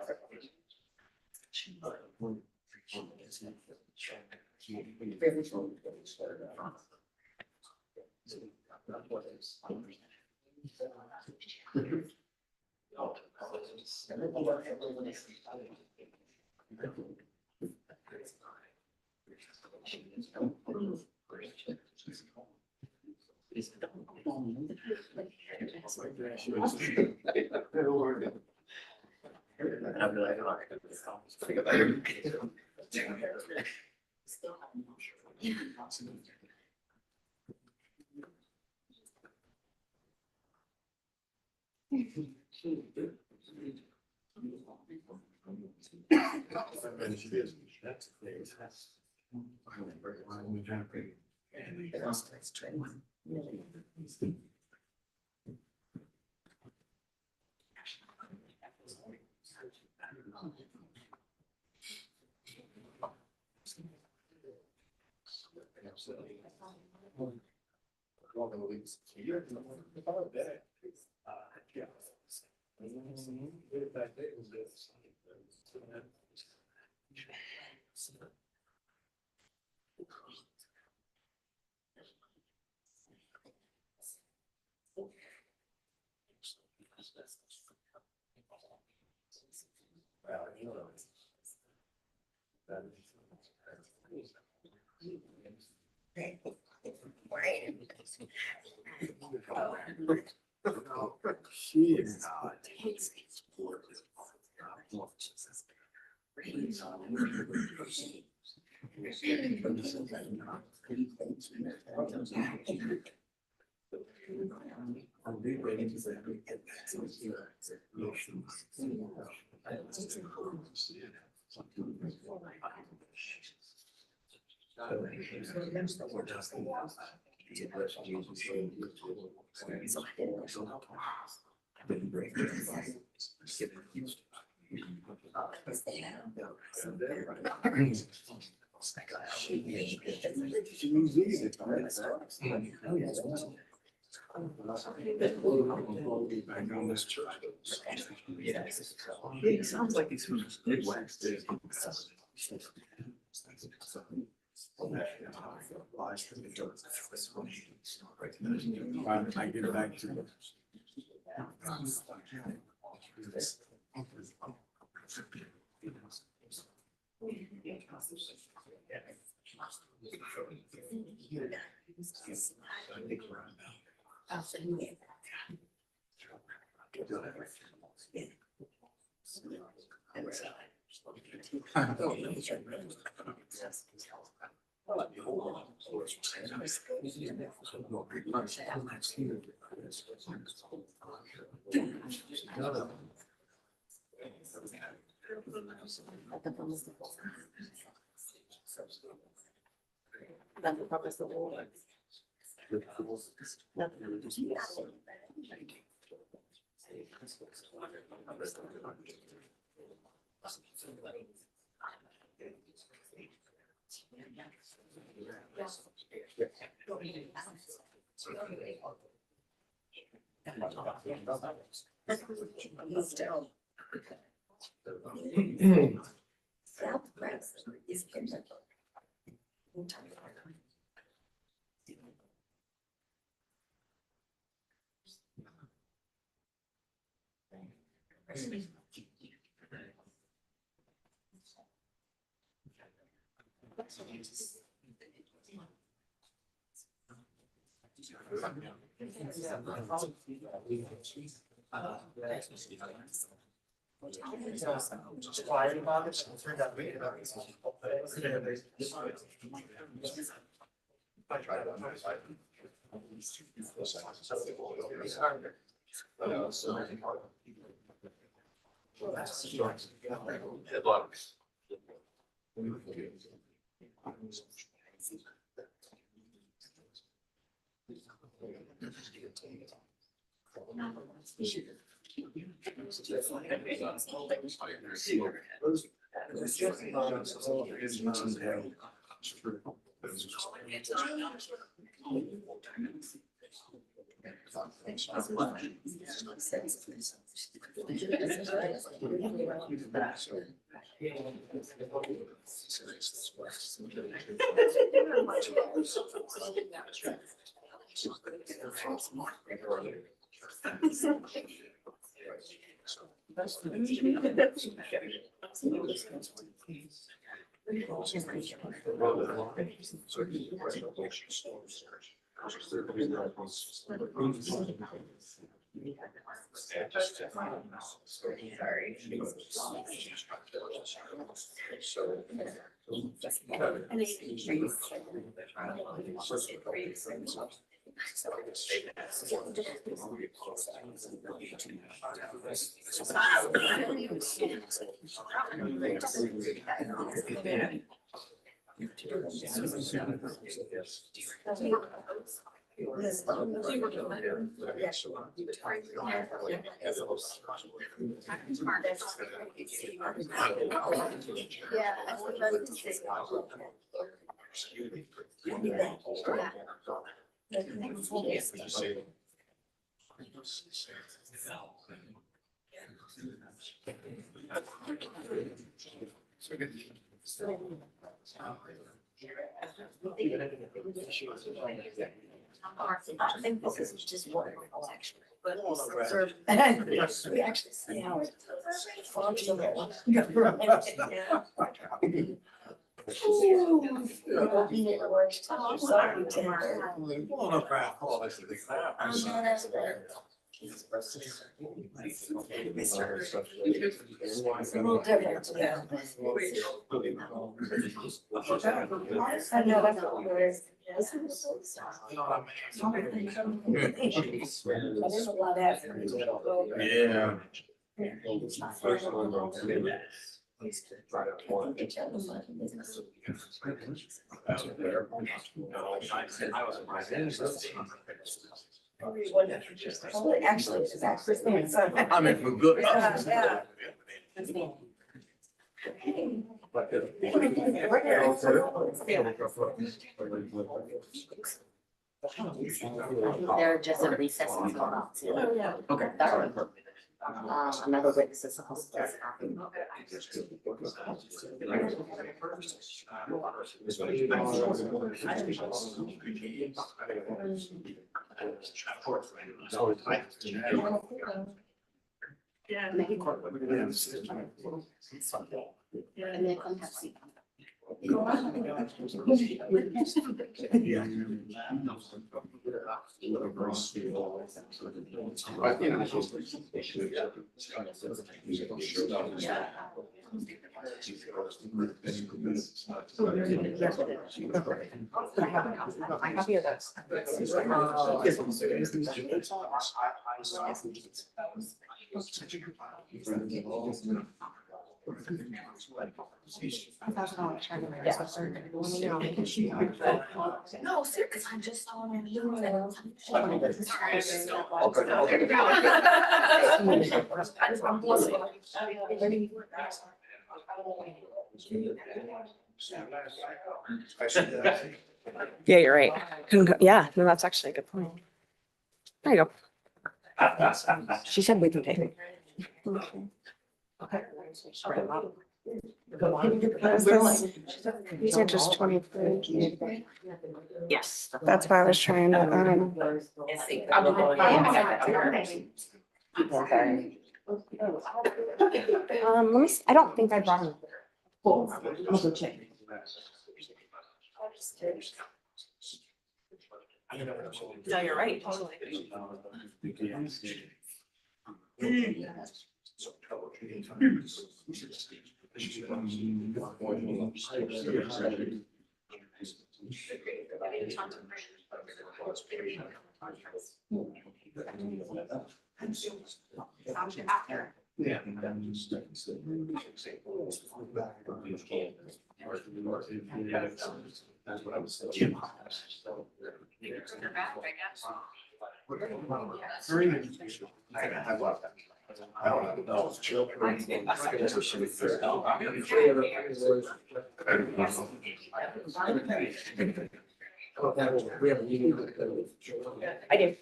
It sounds like he's from the Midwest. I get back to I think this is just wonderful, actually. But we actually see how it functional. It's a little different, yeah. I know that's what we're. There's a lot of effort. Yeah. Actually, it's actually. I mean, for good. Yeah. They're just in recess until about 2. Okay. Another witness is supposed to. Yeah. And then come have a seat. My copy of those. No, sir, because I'm just on an Yeah, you're right. Yeah, no, that's actually a good point. There you go. She said we can take it. These are just 23. Yes. That's why I was trying to, Let me see. I don't think I brought them. Full. I'll go check. No, you're right. Totally. Yeah. That's what I was saying. I don't know. We have a meeting. I did.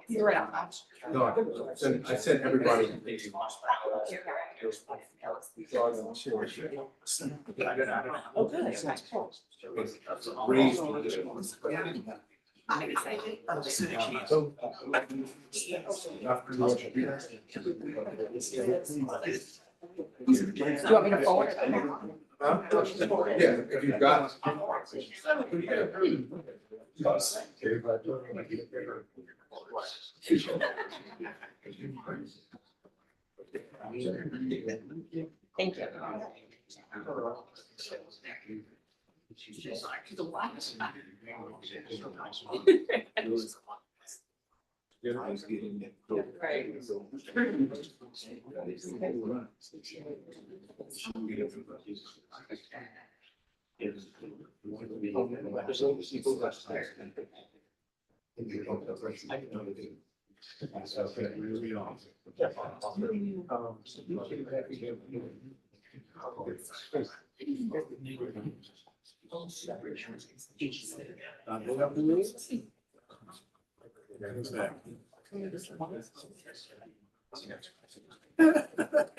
You're right. No, I sent everybody. Oh, good. I'm excited. Do you want me to forward it? Yeah, if you've got. Thank you.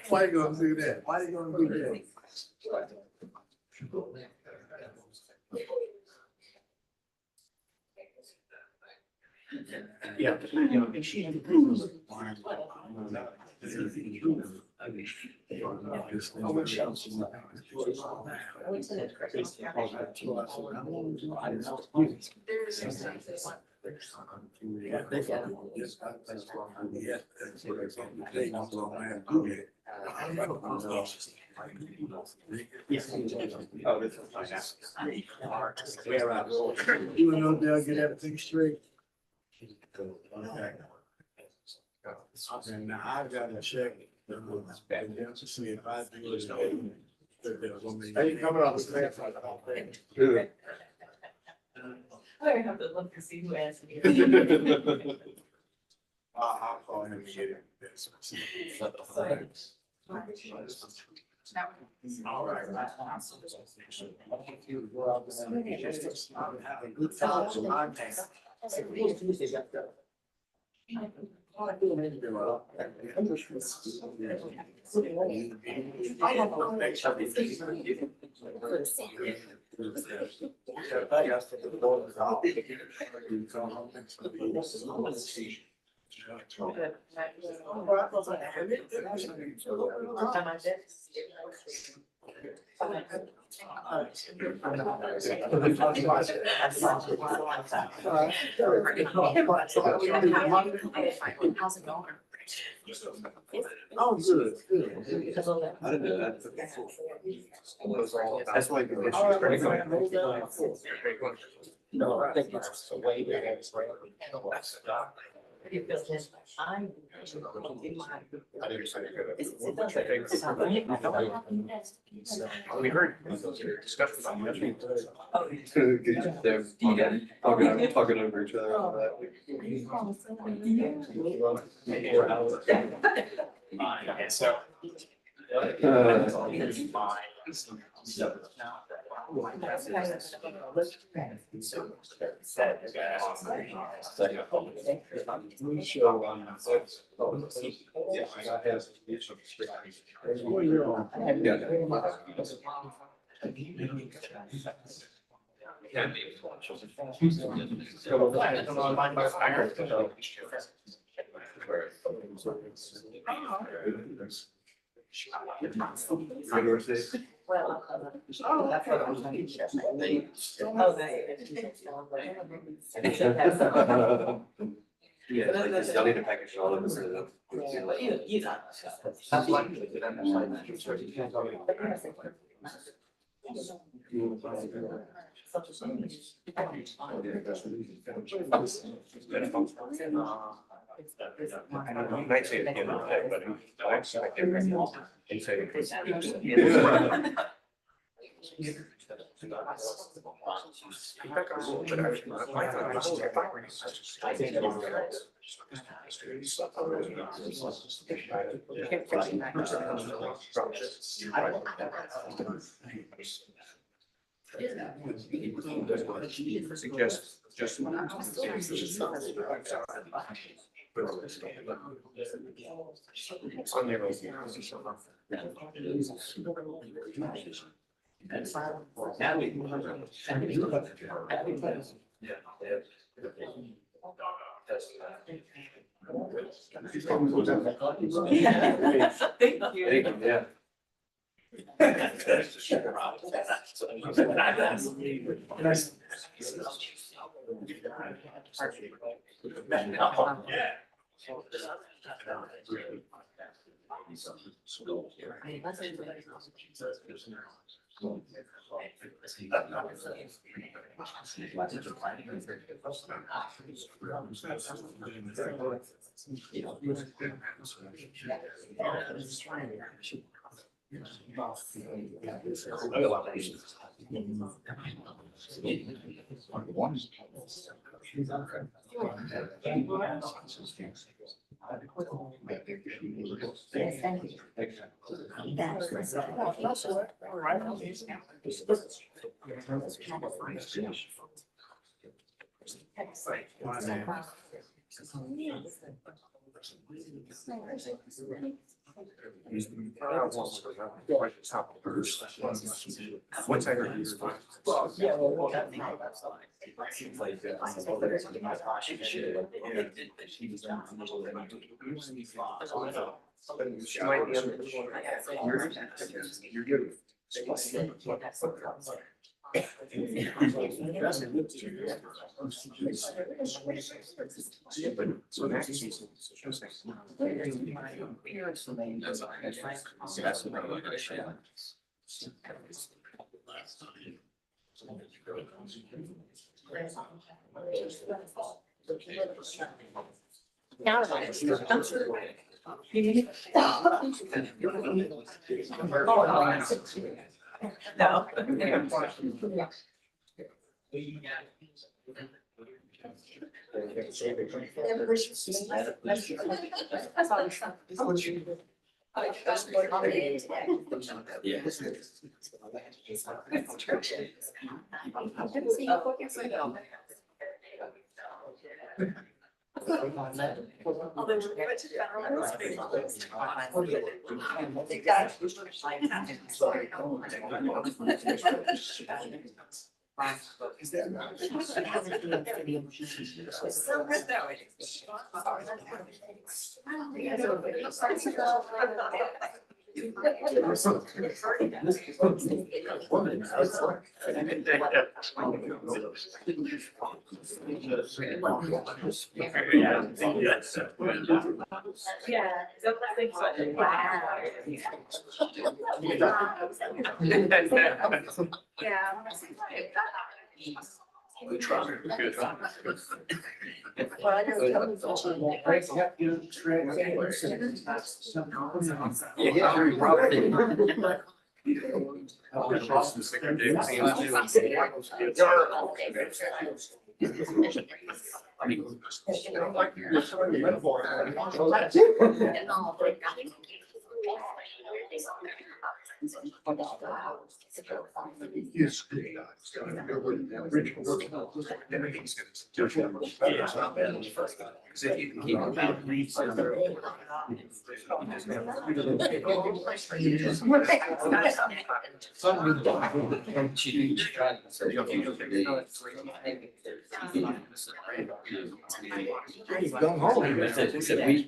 Why you gonna do that? Why you gonna do that? Yeah. Even though they'll get everything straight. And now I've got to check. To see if I do it. Are you coming off the pants? I have to look to see who asked me. How's it going? Oh, good, good. I didn't know that. That's why. No, I think it's the way that it's. I'm. We heard discussion about they're talking over each other on that. So. Yeah, y'all need to package all of this. Might say it again, but I expect everyone to say. Thank you. Yeah. Once I heard these. She might be on you're good. So next. No.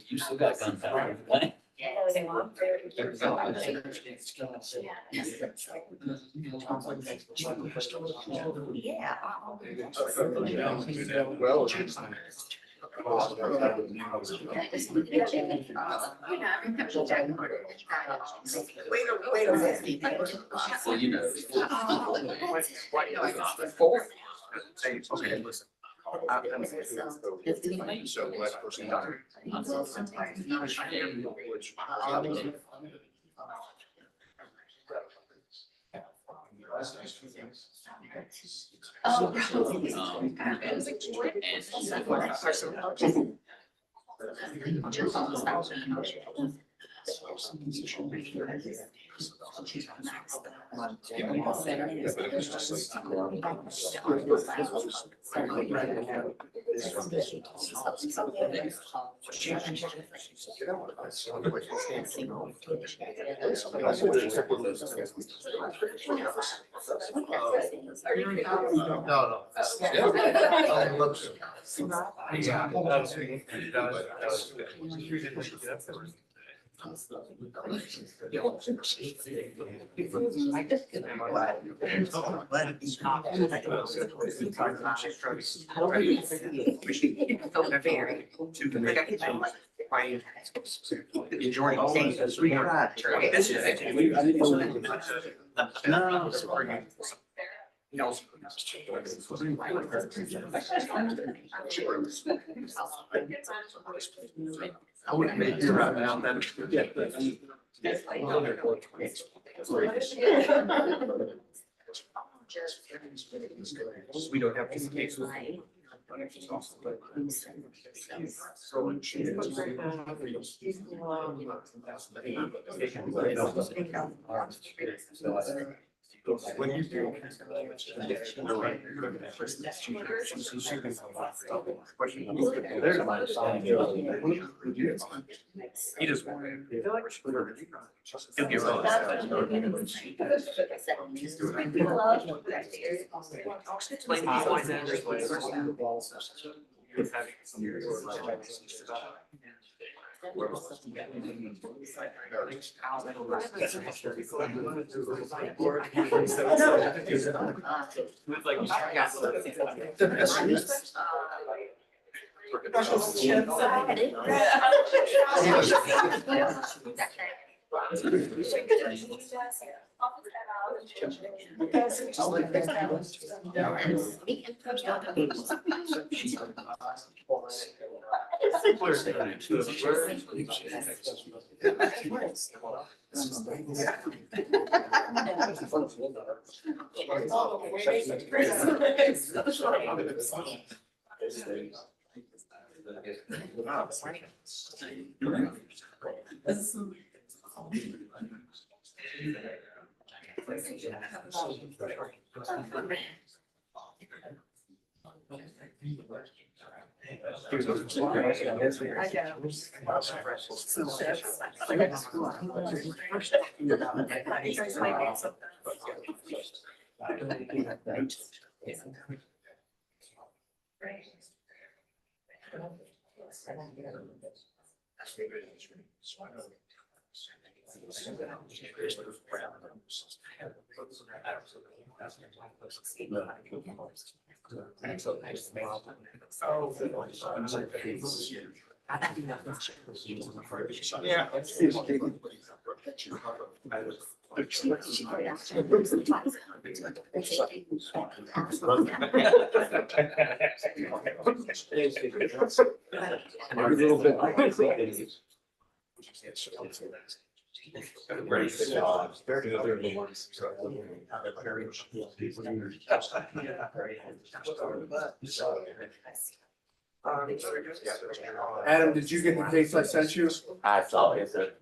You still got gunpowder. Well, you know. Okay, listen. So last person died. Enjoying all of this. I wouldn't make you right now, then. We don't have this case. When you do. He just. Adam, did you get the case I sent you? I saw it, sir.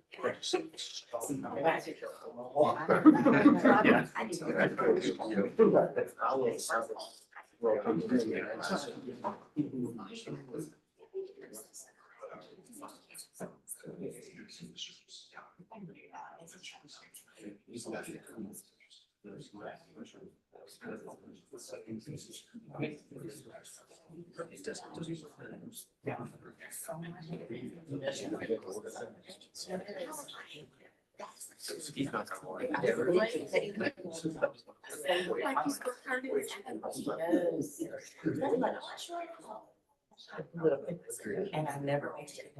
And I never made it.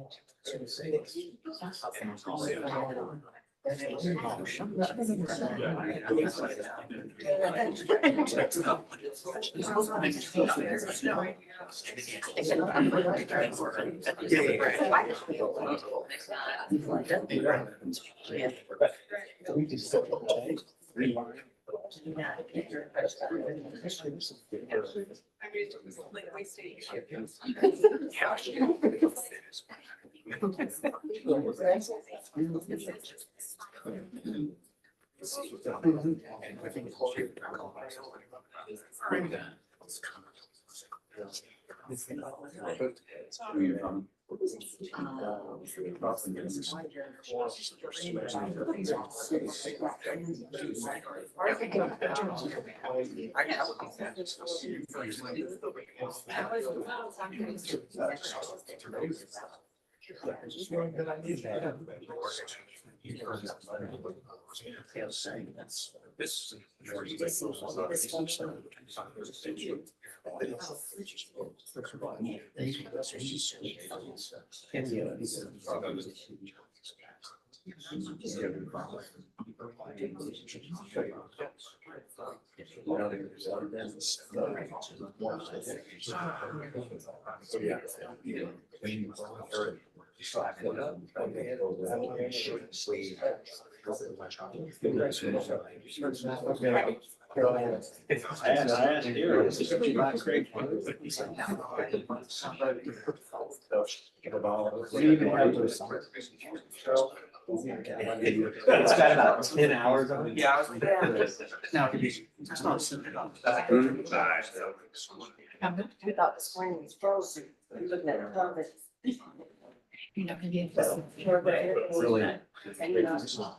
It's got about 10 hours on it. Yeah. Now, We thought the screen was frozen. Looking at the phone. You're not gonna be able to. Really?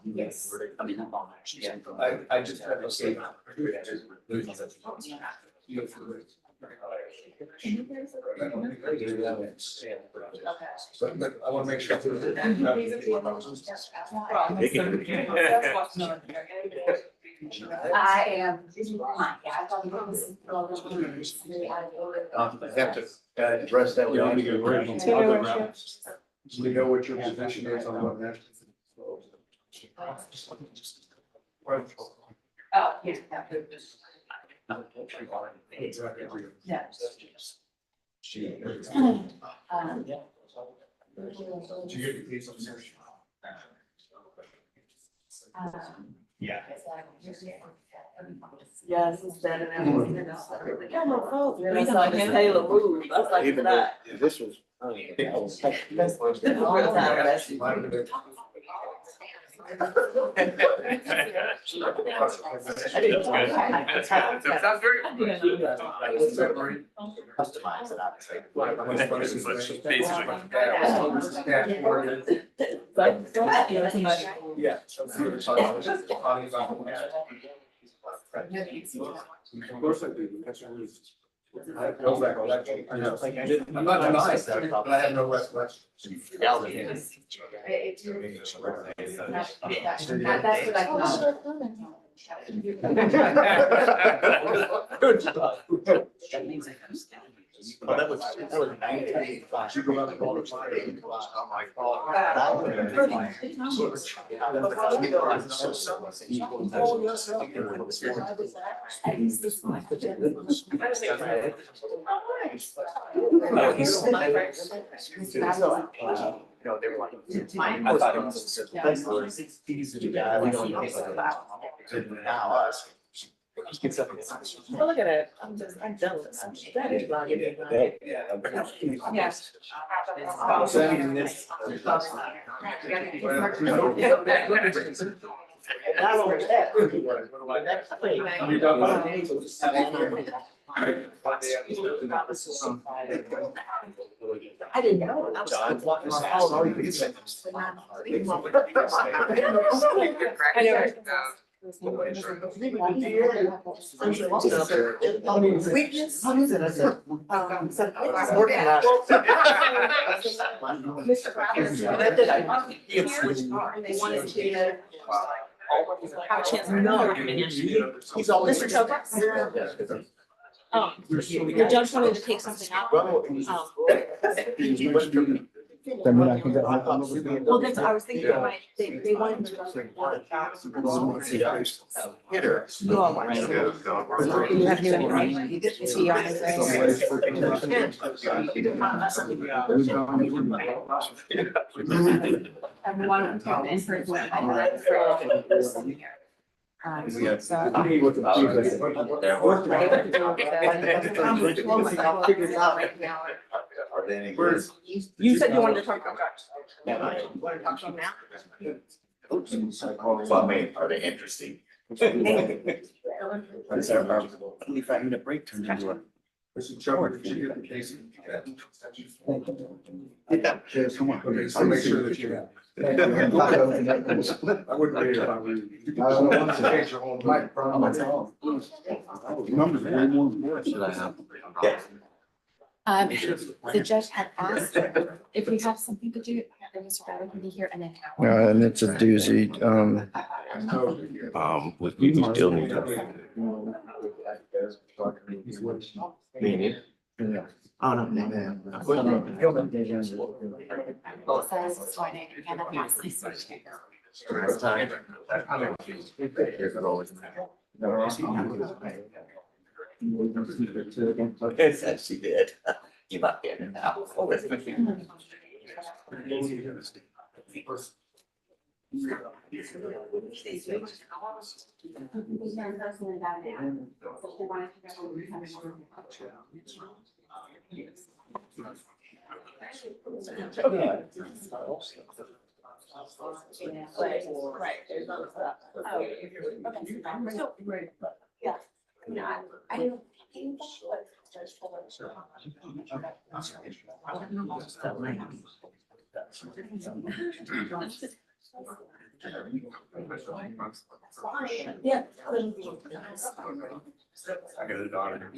Yes. I mean, I just have to say. But I want to make sure. I am. I have to address that. Yeah, with you you. Do you know what your position is on what next? Oh, yeah. Yeah. Did you get the case on search? Yeah. Yes, it's better than everything else. Got no phone. Then I saw Miss Taylor move. I was like, Even that. though this was. Sounds very. Customize it, obviously. Yeah. Of course I do. That's what it is. I go back on that. I know. I'm not denying that, but I have no recollection. That's what I Good job. Well, that was 1985. You go out and call it. You know, they were like, I thought it was easy to get. We don't know about now us. Well, look at it. I'm done with this. That is not getting it. Yes. Not only that. The next thing. I didn't know. I was. I know. Weakness. They wanted to have a chance to know. He's always. Mr. Chopa? The judge wanted to take something out. Well, that's, I was thinking, right, they wanted to. Hitter. You all watch. You have new information. See on his Everyone come in for Are they any good? You said you wanted to talk about drugs. You want to talk about them now? Well, I mean, are they interesting? What is our 25-minute break turned into a? Mr. Chairman, did you get the case? Yeah. Come on. Okay, so make sure that you. I wouldn't read it if I were you. You can change your whole life. Should I have? The judge had asked if we have something to do, then Mr. Ballard can be here and then. And it's a doozy. We still need to. Meaning? Oh, no, man. Both sides this morning and then lastly switching. Yes, she did. You might be in and out. Yeah. No, I don't think yeah. I got a daughter.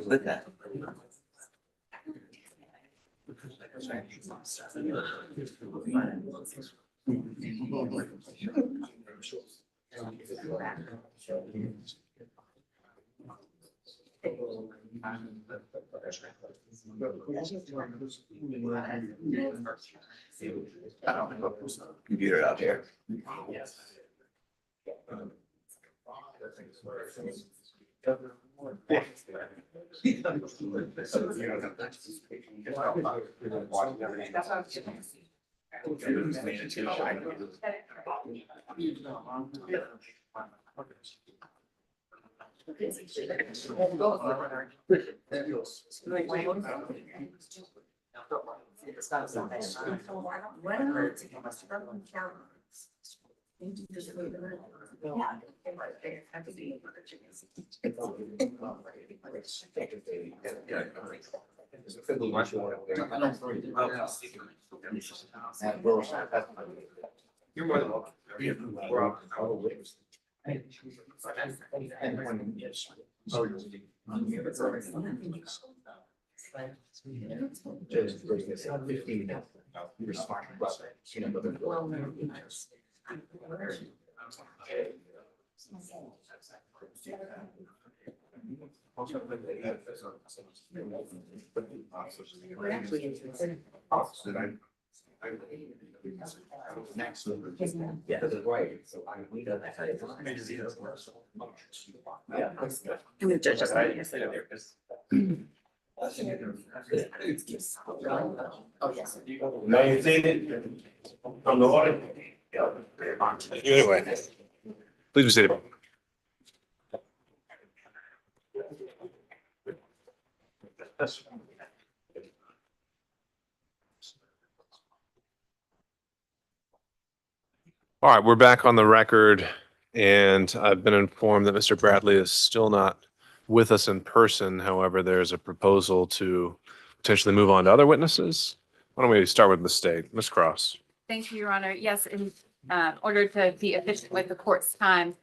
With that. I don't know, there's a computer out here. You're more than welcome. Next. Yeah, that's right. So we don't have. And the judge doesn't need to say Oh, yes. Now you see it from the audit. Anyway, please be seated. All right, we're back on the record, and I've been informed that Mr. Bradley is still not with us in person. However, there's a proposal to potentially move on to other witnesses. Why don't we start with the state? Ms. Cross. Thank you, Your Honor. Yes, in order to be efficient with the court's time,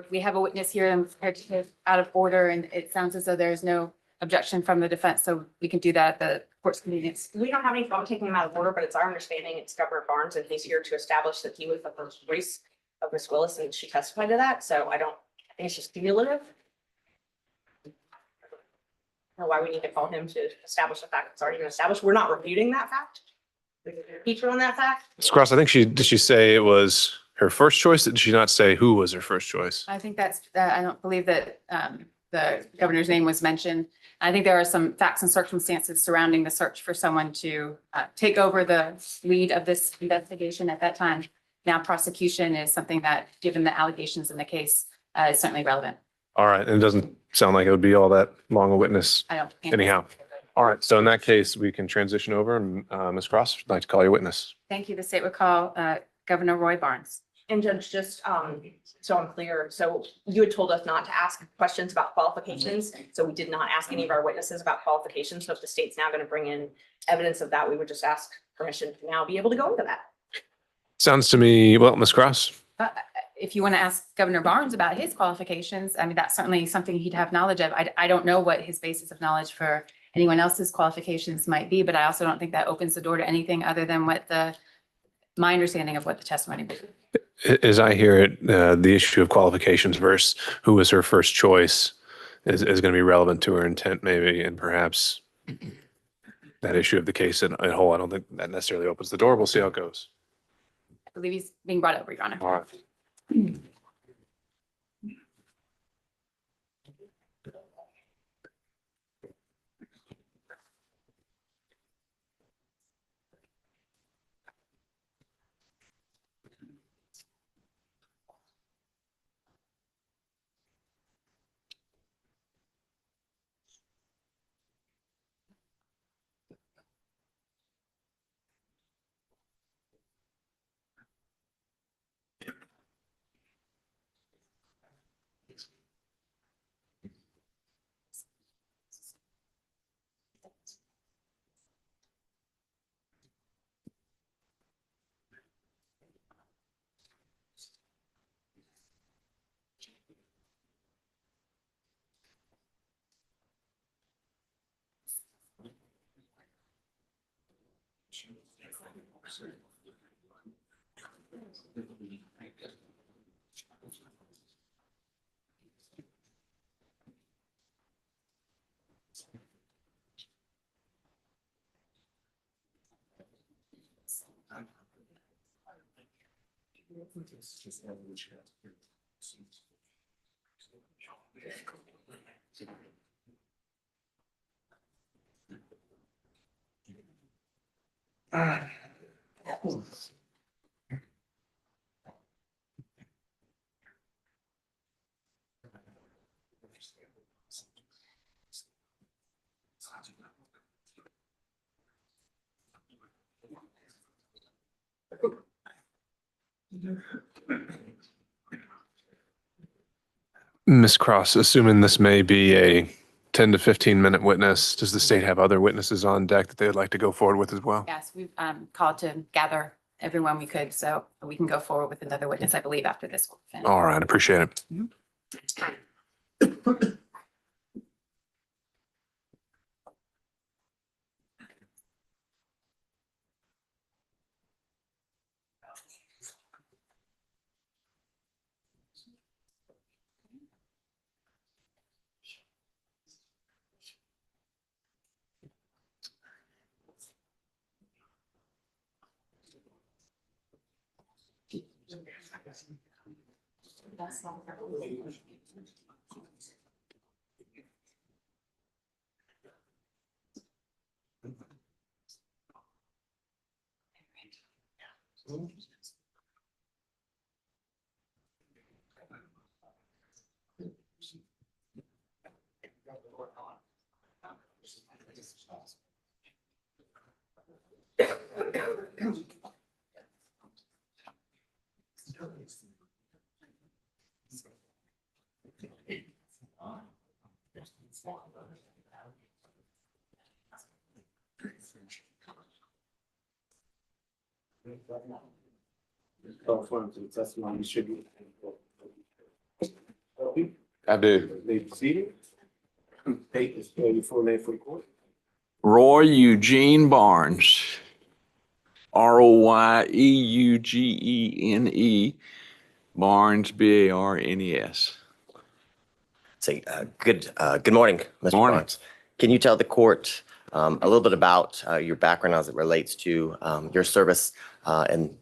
we have a witness here and out of order, and it sounds as though there's no objection from the defense, so we can do that at the court's convenience. We don't have any problem taking him out of order, but it's our understanding it's Governor Barnes, and he's here to establish that he was the first choice of Miss Willis, and she testified to that. So I think it's just cumulative. I don't know why we need to call him to establish a fact that's already been established. We're not refuting that fact. We can impeach her on that fact. Ms. Cross, I think did she say it was her first choice? Did she not say who was her first choice? I think I don't believe that the governor's name was mentioned. I think there are some facts and circumstances surrounding the search for someone to take over the lead of this investigation at that time. Now prosecution is something that, given the allegations in the case, is certainly relevant. All right, and it doesn't sound like it would be all that long a witness I don't. anyhow. All right, so in that case, we can transition over, and Ms. Cross, I'd like to call your witness. Thank you. The state would call Governor Roy Barnes. And Judge, just so I'm clear, so you had told us not to ask questions about qualifications. So we did not ask any of our witnesses about qualifications. So if the state's now going to bring in evidence of that, we would just ask permission to now be able to go into that. Sounds to me, well, Ms. Cross. If you want to ask Governor Barnes about his qualifications, I mean, that's certainly something he'd have knowledge of. I don't know what his basis of knowledge for anyone else's qualifications might be, but I also don't think that opens the door to anything other than what my understanding of what the testimony was. As I hear it, the issue of qualifications versus who was her first choice is going to be relevant to her intent, maybe, and perhaps that issue of the case in whole. I don't think that necessarily opens the door. We'll see how it goes. I believe he's being brought over, Your Honor. All right. Ms. Cross, assuming this may be a 10 to 15-minute witness, does the state have other witnesses on deck that they would like to go forward with as well? Yes, we've called to gather everyone we could, so we can go forward with another witness, I believe, after this. All right, appreciate it. Conform to the testimony you should be. I do. They proceeded. State is your full name for the court. Roy Eugene Barnes, Royeugene, Barnes, Barnes. Say, good morning, Mr. Morning. Barnes. Can you tell the court a little bit about your background as it relates to your service in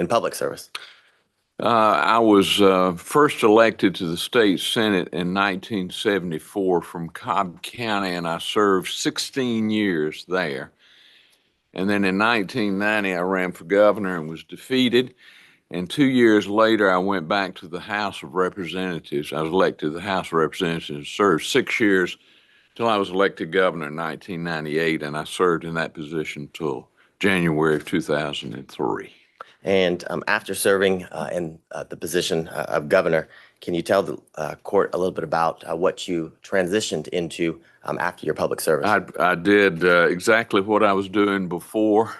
public service? I was first elected to the state senate in 1974 from Cobb County, and I served 16 years there. And then in 1990, I ran for governor and was defeated. And 2 years later, I went back to the House of Representatives. I was elected to the House of Representatives and served 6 years till I was elected governor in 1998, and I served in that position till January of 2003. And after serving in the position of governor, can you tell the court a little bit about what you transitioned into after your public service? I did exactly what I was doing before.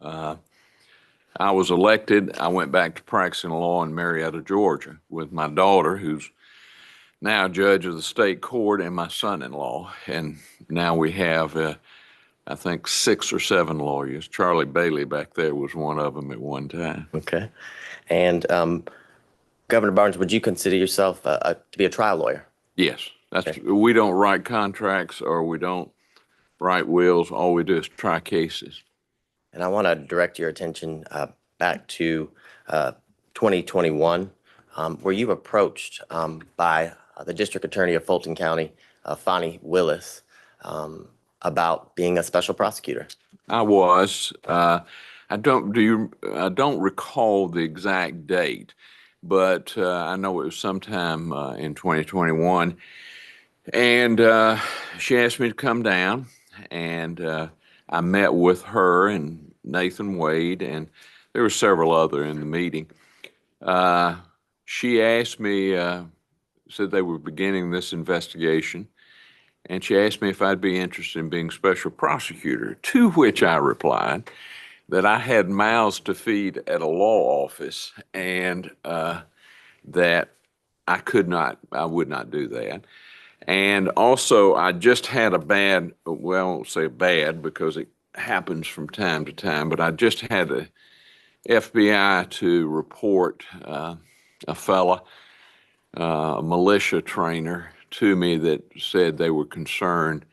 I was elected. I went back to practicing law in Marietta, Georgia, with my daughter, who's now a judge of the state court, and my son-in-law. And now we have, I think, 6 or 7 lawyers. Charlie Bailey back there was one of them at one time. Okay. And Governor Barnes, would you consider yourself to be a trial lawyer? Yes. Okay. We don't write contracts or we don't write wills. All we do is try cases. And I want to direct your attention back to 2021, where you were approached by the district attorney of Fulton County, Fonnie Willis, about being a special prosecutor. I was. I don't recall the exact date, but I know it was sometime in 2021. And she asked me to come down, and I met with her and Nathan Wade, and there were several other in the meeting. She asked me, said they were beginning this investigation, and she asked me if I'd be interested in being special prosecutor, to which I replied that I had mouths to feed at a law office, and that I would not do that. And also, I just had a bad, well, I won't say bad because it happens from time to time, but I just had a FBI to report a fella, a militia trainer, to me that said they were concerned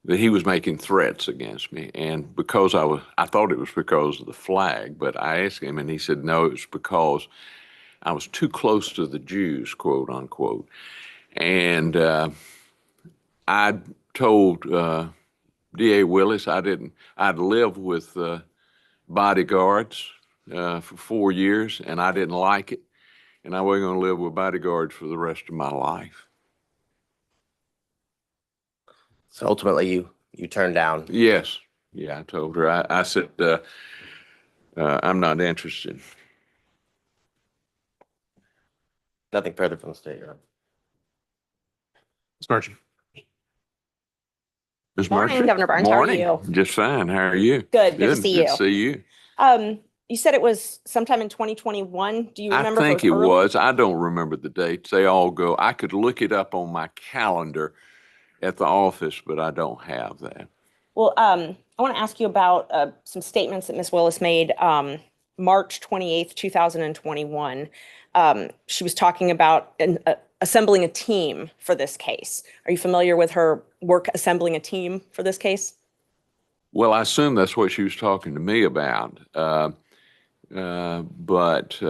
that he was making threats against me. And because I thought it was because of the flag, but I asked him and he said, no, it was because I was too close to the Jews, quote unquote. And I told DA Willis I'd lived with bodyguards for 4 years and I didn't like it. And I wasn't going to live with bodyguards for the rest of my life. So ultimately, you turned down. Yes. Yeah, I told her. I said, I'm not interested. Nothing further from the state, Your Honor. Ms. Merchant. Ms. Morning, Merchant? Governor Burns. How are Morning. you? Just fine. How are you? Good to see Good you. to see you. You said it was sometime in 2021. Do you I remember? if think it early? was. I don't remember the dates. They all go. I could look it up on my calendar at the office, but I don't have that. Well, I want to ask you about some statements that Ms. Willis made March 28th, 2021. She was talking about assembling a team for this case. Are you familiar with her work assembling a team for this case? Well, I assume that's what she was talking to me about. But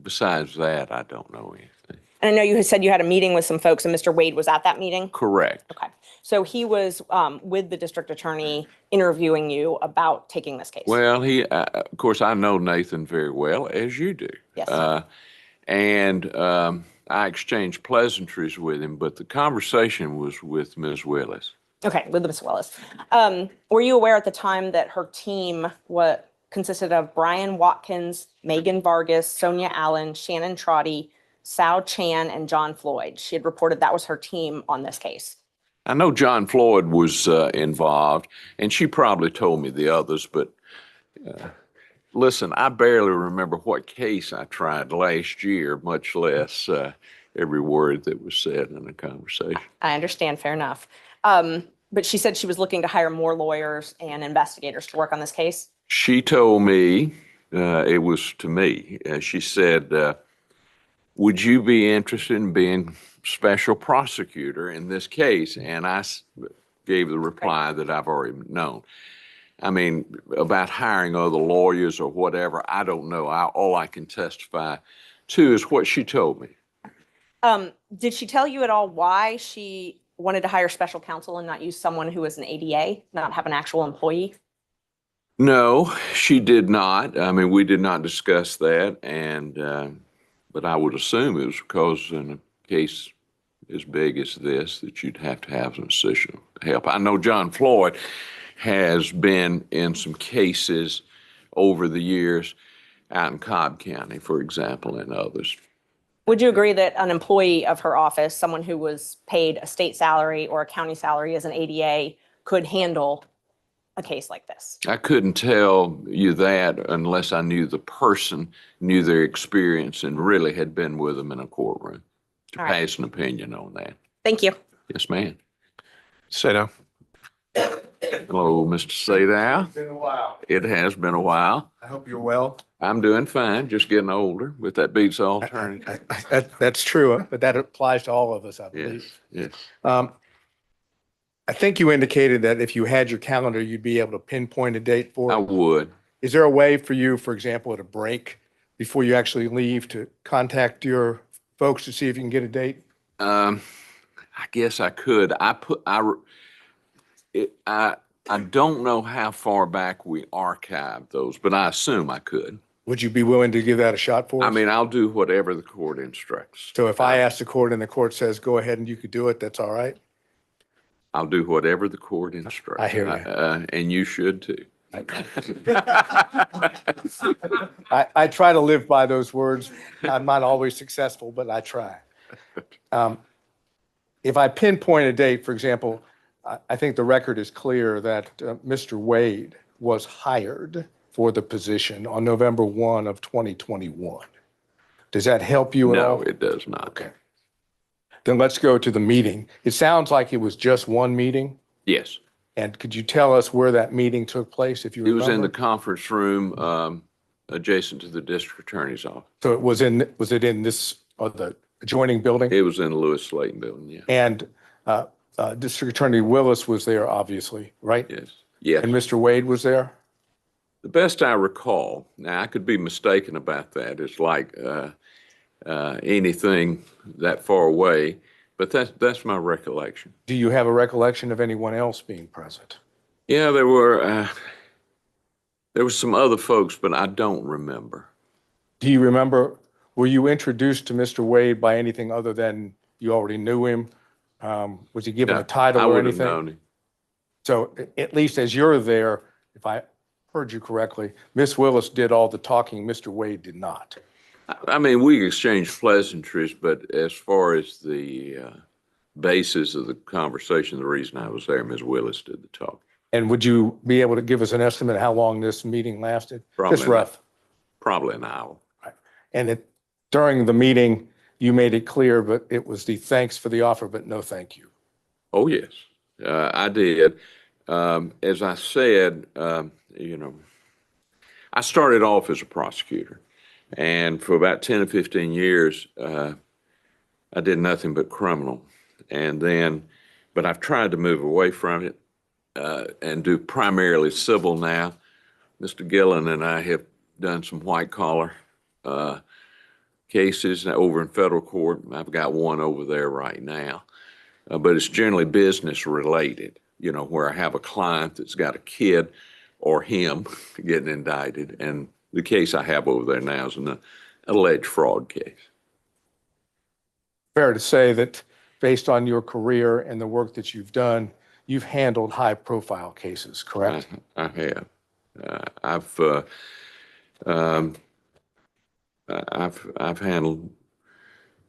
besides that, I don't know anything. And I know you had said you had a meeting with some folks and Mr. Wade was at that meeting? Correct. Okay. So he was with the district attorney interviewing you about taking this case? Well, of course, I know Nathan very well, as you do. Yes. And I exchanged pleasantries with him, but the conversation was with Ms. Willis. Okay, with Ms. Willis. Were you aware at the time that her team consisted of Brian Watkins, Megan Vargas, Sonia Allen, Shannon Trotty, Sal Chan, and John Floyd? She had reported that was her team on this case. I know John Floyd was involved, and she probably told me the others, but listen, I barely remember what case I tried last year, much less every word that was said in the conversation. I understand, fair enough. But she said she was looking to hire more lawyers and investigators to work on this case? She told me, it was to me, she said, would you be interested in being special prosecutor in this case? And I gave the reply that I've already known. I mean, about hiring other lawyers or whatever, I don't know. All I can testify to is what she told me. Did she tell you at all why she wanted to hire special counsel and not use someone who was an ADA, not have an actual employee? No, she did not. I mean, we did not discuss that. And, but I would assume it was because in a case as big as this, that you'd have to have some assistant help. I know John Floyd has been in some cases over the years out in Cobb County, for example, and others. Would you agree that an employee of her office, someone who was paid a state salary or a county salary as an ADA, could handle a case like this? I couldn't tell you that unless I knew the person, knew their experience, and really had been with them in a courtroom to pass an opinion on that. Thank you. Yes, ma'am. Say no. Hello, Mr. Sadow. It's been a while. It has been a while. I hope you're well. I'm doing fine, just getting older, but that beats alternative. That's true, but that applies to all of us, I believe. Yes. I think you indicated that if you had your calendar, you'd be able to pinpoint a date for I it. would. Is there a way for you, for example, at a break before you actually leave to contact your folks to see if you can get a date? I guess I could. I don't know how far back we archived those, but I assume I could. Would you be willing to give that a shot for us? I mean, I'll do whatever the court instructs. So if I ask the court and the court says, go ahead and you could do it, that's all right? I'll do whatever the court instructs. I hear you. And you should too. I try to live by those words. I'm not always successful, but I try. If I pinpoint a date, for example, I think the record is clear that Mr. Wade was hired for the position on November 1 of 2021. Does that help you at all? No, it does not. Okay. Then let's go to the meeting. It sounds like it was just one meeting. Yes. And could you tell us where that meeting took place, if you It remember? was in the conference room adjacent to the district attorney's office. So was it in this, or the adjoining building? It was in the Lewis Slayton building, yeah. And District Attorney Willis was there, obviously, right? Yes. Yes. And Mr. Wade was there? The best I recall, now I could be mistaken about that. It's like anything that far away, but that's my recollection. Do you have a recollection of anyone else being present? Yeah, there were some other folks, but I don't remember. Do you remember, were you introduced to Mr. Wade by anything other than you already knew him? Was he given Yeah, a title I or would have anything? known him. So at least as you're there, if I heard you correctly, Ms. Willis did all the talking, Mr. Wade did not. I mean, we exchanged pleasantries, but as far as the basis of the conversation, the reason I was there, Ms. Willis did the talk. And would you be able to give us an estimate of how long this meeting lasted? Probably Just rough. Probably an hour. And during the meeting, you made it clear, but it was the thanks for the offer, but no thank you. Oh, yes, I did. As I said, I started off as a prosecutor, and for about 10 or 15 years, I did nothing but criminal. And then, but I've tried to move away from it and do primarily civil now. Mr. Gillen and I have done some white collar cases over in federal court. I've got one over there right now, but it's generally business related, where I have a client that's got a kid or him getting indicted. And the case I have over there now is an alleged fraud case. Fair to say that based on your career and the work that you've done, you've handled high profile cases, correct? I have. I've handled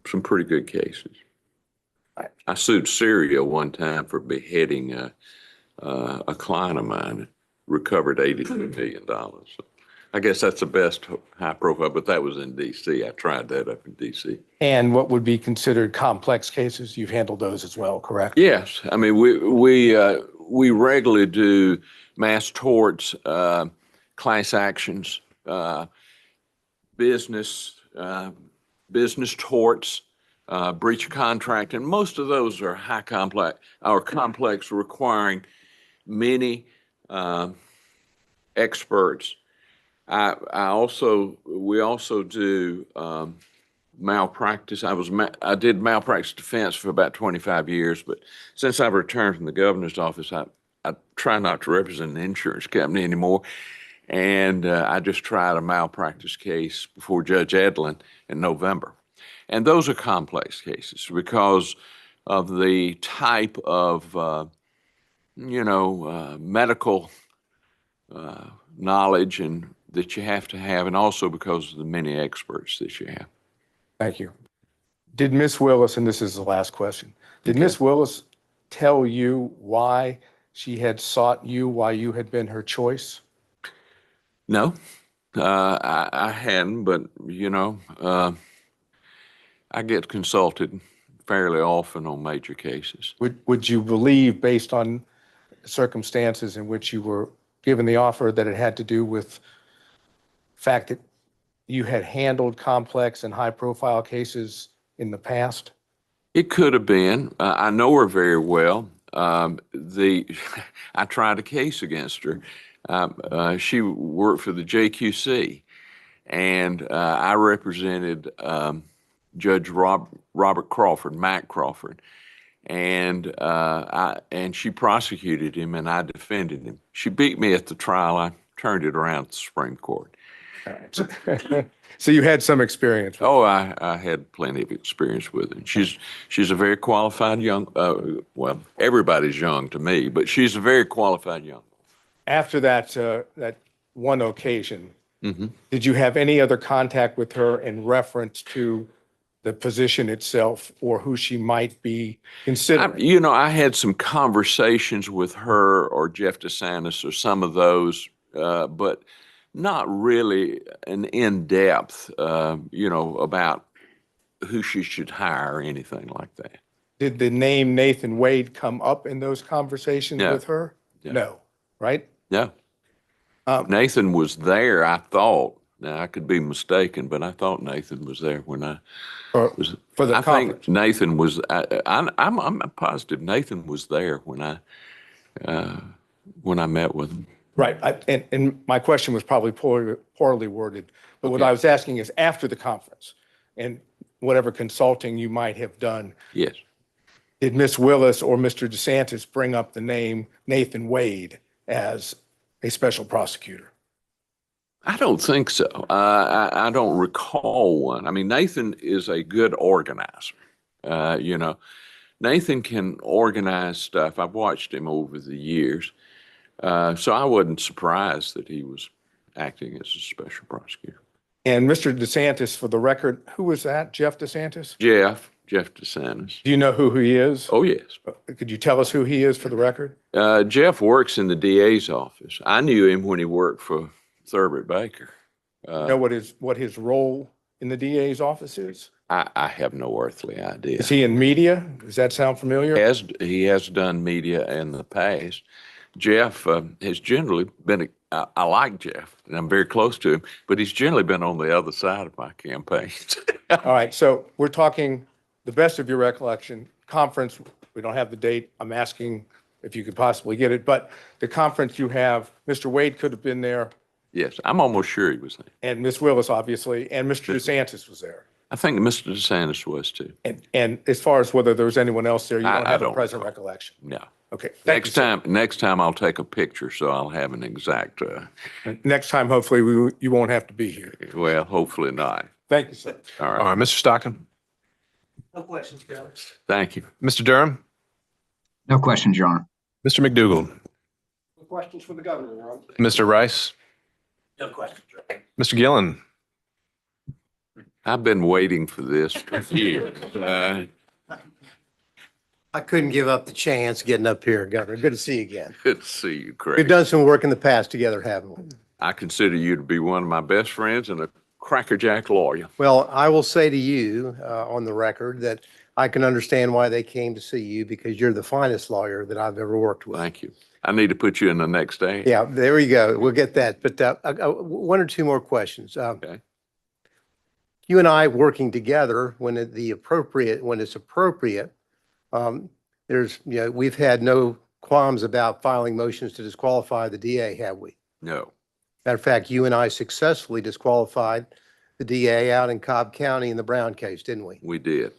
some pretty good cases. I sued Syria one time for beheading a client of mine, recovered $82 million. So I guess that's the best high profile, but that was in D.C. I tried that up in D.C. And what would be considered complex cases, you've handled those as well, correct? Yes. I mean, we regularly do mass torts, class actions, business torts, breach of contract, and most of those are complex, requiring many experts. We also do malpractice. I did malpractice defense for about 25 years, but since I've returned from the governor's office, I try not to represent an insurance company anymore. And I just tried a malpractice case before Judge Edlin in November. And those are complex cases because of the type of, medical knowledge and that you have to have, and also because of the many experts that you have. Thank you. Did Ms. Willis, and this is the last question, did Ms. Willis tell you why she had sought you, why you had been her choice? No, I hadn't, but I get consulted fairly often on major cases. Would you believe, based on circumstances in which you were given the offer, that it had to do with the fact that you had handled complex and high-profile cases in the past? It could have been. I know her very well. I tried a case against her. She worked for the JQC, and I represented Judge Robert Crawford, Matt Crawford, and she prosecuted him, and I defended him. She beat me at the trial. I turned it around at the Supreme Court. So you had some experience with her. I had plenty of experience with her. She's a very qualified young, well, everybody's young to me, but she's a very qualified young. After that one occasion, did you have any other contact with her in reference to the position itself or who she might be considering? I had some conversations with her or Jeff DeSantis or some of those, but not really an in-depth, about who she should hire or anything like that. Did the name Nathan Wade come up in those conversations with her? Yeah. No, right? No. Nathan was there, I thought, Now, I could be mistaken, but I thought Nathan was there when I was. For the I conference. think Nathan was, I'm positive Nathan was there when I met with him. Right. And my question was probably poorly worded, but what Okay. I was asking is after the conference and whatever consulting you might have done, Yes. did Ms. Willis or Mr. DeSantis bring up the name Nathan Wade as a special prosecutor? I don't think so. I don't recall one. I mean, Nathan is a good organizer. You know, Nathan can organize stuff. I've watched him over the years. So I wasn't surprised that he was acting as a special prosecutor. And Mr. DeSantis, for the record, who was that? Jeff DeSantis? Jeff DeSantis. Do you know who he is? Oh, yes. Could you tell us who he is for the record? Jeff works in the DA's office. I knew him when he worked for Thurbert Baker. Know what his role in the DA's office is? I have no earthly idea. Is he in media? Does that sound familiar? He has done media in the past. Jeff has generally been, I like Jeff, and I'm very close to him, but he's generally been on the other side of my campaigns. All right, so we're talking the best of your recollection, conference, we don't have the date, I'm asking if you could possibly get it, but the conference you have, Mr. Wade could have been there, Yes, I'm almost sure he was there. and Ms. Willis, obviously, and Mr. DeSantis was there. I think Mr. DeSantis was too. And as far as whether there was anyone else there, you I don't have a don't present know. recollection? No. Okay. Thank you, sir. Next time I'll take a picture, so I'll have an exact, Next time, hopefully, you won't have to be here. well, hopefully not. Thank you, sir. All All right, right, Mr. Stockton, No questions, Governor. thank you. Mr. Durham, No questions, Your Honor. Mr. McDougall, No questions for the governor, Your Honor. Mr. Rice, No questions, Your Honor. Mr. Gillen. I've been waiting for this for years. I couldn't give up the chance getting up here, Governor. Good to see you again. Good to see you, We've Craig. done some work in the past together, haven't we? I consider you to be one of my best friends and a crackerjack lawyer. Well, I will say to you, on the record, that I can understand why they came to see you because you're the finest lawyer that I've ever worked with. Thank you. I need to put you in the next day. Yeah, there you go. We'll get that. But one or two more questions. Okay. You and I working together when it's appropriate, we've had no qualms about filing motions to disqualify the DA, have we? No. Matter of fact, you and I successfully disqualified the DA out in Cobb County in the Brown case, didn't we? We did.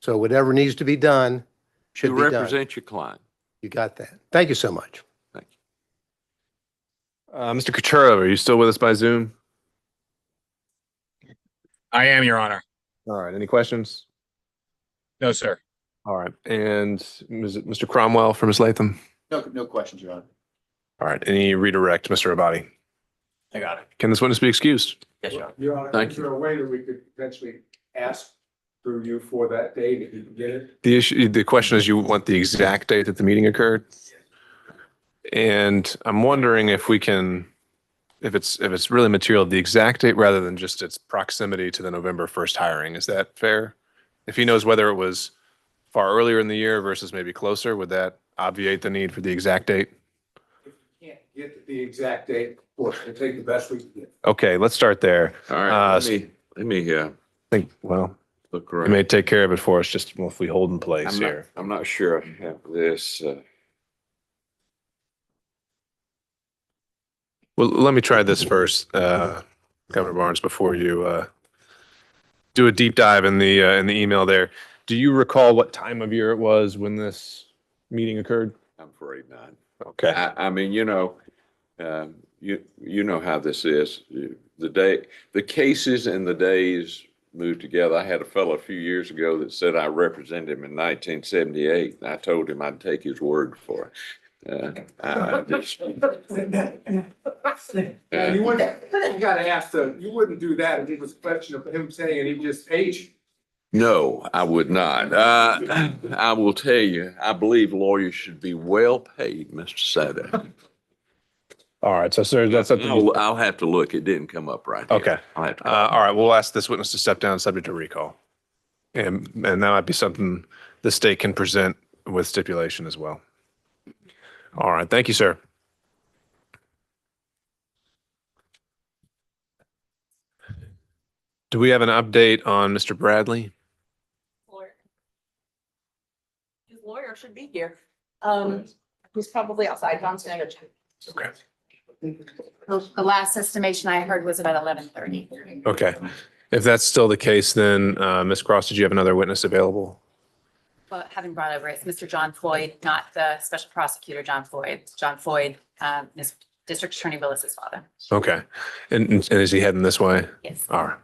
So whatever needs to be done should You be done. represent your client. You got that. Thank you so much. Thank you. Mr. Couture, are you still with us by Zoom? I am, Your Honor. All right, any questions? No, sir. All right, and is it Mr. Cromwell for Ms. Latham? No questions, Your Honor. All right, any redirect, Mr. Abadi? I got it. Can this witness be excused? Yes, Your Honor. Your Honor, Thank is there a way that we could potentially ask through you for that date if you can get it? The question is, you want the exact date that the meeting occurred? And I'm wondering if we can, if it's really material, the exact date rather than just its proximity to the November 1st hiring. Is that fair? If he knows whether it was far earlier in the year versus maybe closer, would that obviate the need for the exact date? If you can't get the exact date, of course, we'll take the best we can get. Okay, let's start there. All right, I let me think, well, look you around. may take care of it for us, just if we hold in place here. I'm not sure I have this. Well, let me try this first, Governor Barnes, before you do a deep dive in the email there. Do you recall what time of year it was when this meeting occurred? I'm afraid not. Okay. I mean, you know how this is. The cases and the days move together. I had a fellow a few years ago that said I represented him in 1978. And I told him I'd take his word for it. You gotta ask you wouldn't do that if it was a question of him saying and he just paid you. No, I would not. I will tell you, I believe lawyers should be well paid, Mr. Sadak. All right, so sir, that's something. I'll have to look. It didn't come up right here. Okay. I'll have to All right, we'll ask this witness to step down subject to recall. And that might be something the state can present with stipulation as well. All right, thank you, sir. Do we have an update on Mr. Bradley? His lawyer should be here. He's probably outside. John's gonna go check. Okay. The last estimation I heard was about 11:30. Okay. If that's still the case, then Ms. Cross, did you have another witness available? Well, having brought over, it's Mr. John Floyd, not the special prosecutor, John Floyd. John Floyd, is District Attorney Willis's father. Okay. And is he heading this way? Yes. All right.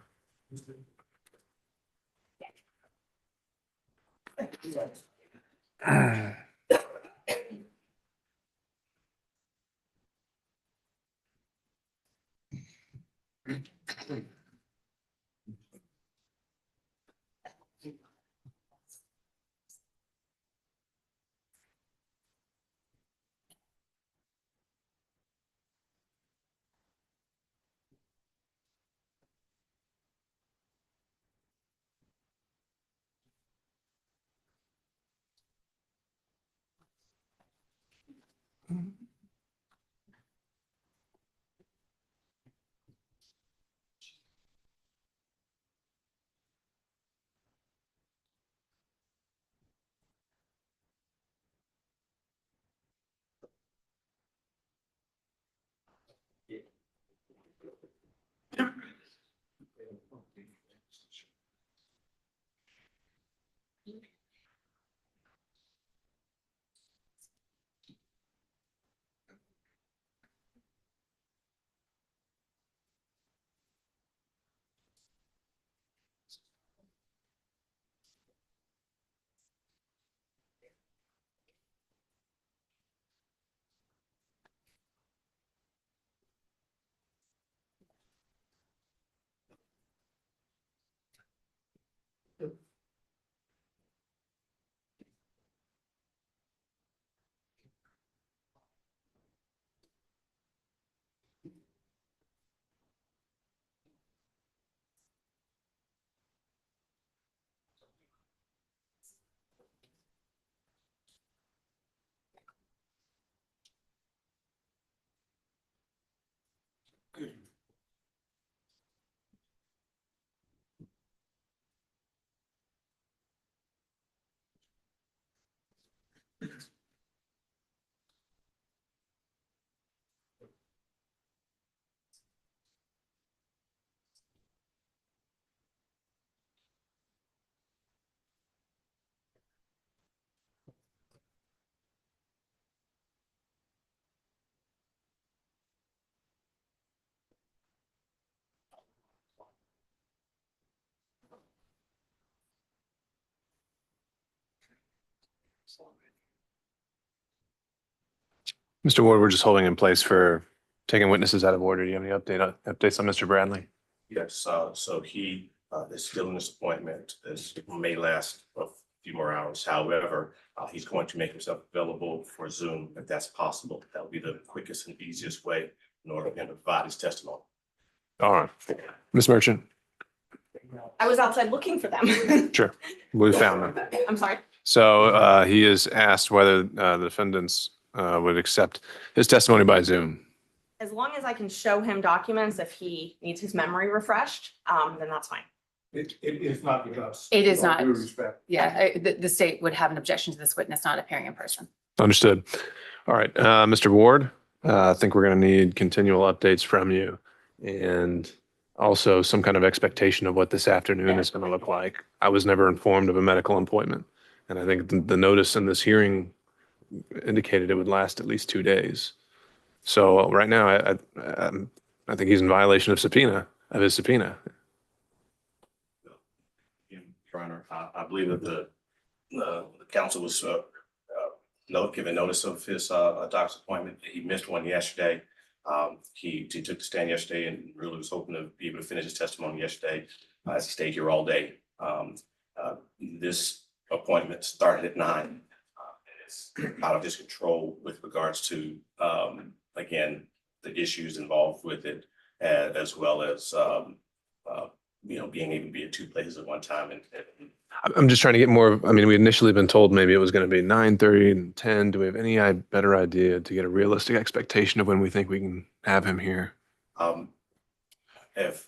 Mr. Ward, we're just holding in place for taking witnesses out of order. Do you have any updates on Mr. Bradley? Yes, so he is still in this appointment. This may last a few more hours. However, he's going to make himself available for Zoom if that's possible. That'll be the quickest and easiest way in order for him to provide his testimony. All right. Ms. Merchant? I was outside looking for them. Sure. We found them. I'm sorry. So he has asked whether the defendants would accept his testimony by Zoom. As long as I can show him documents, if he needs his memory refreshed, then that's fine. It is not with us. It is With all not. due respect. Yeah, the state would have an objection to this witness not appearing in person. Understood. All right, Mr. Ward, I think we're going to need continual updates from you and also some kind of expectation of what this afternoon is going to look like. I was never informed of a medical appointment, and I think the notice in this hearing indicated it would last at least 2 days. So right now, I think he's in violation of his subpoena. Your Honor, I believe that the counsel was given notice of his doctor's appointment. He missed one yesterday. He took the stand yesterday and really was hoping to be able to finish his testimony yesterday as he stayed here all day. This appointment started at 9. It's out of his control with regards to, again, the issues involved with it, as well as, being able to be at 2 places at one time. And I'm just trying to get more. I mean, we initially been told maybe it was going to be 9:30 and 10. Do we have any better idea to get a realistic expectation of when we think we can have him here? if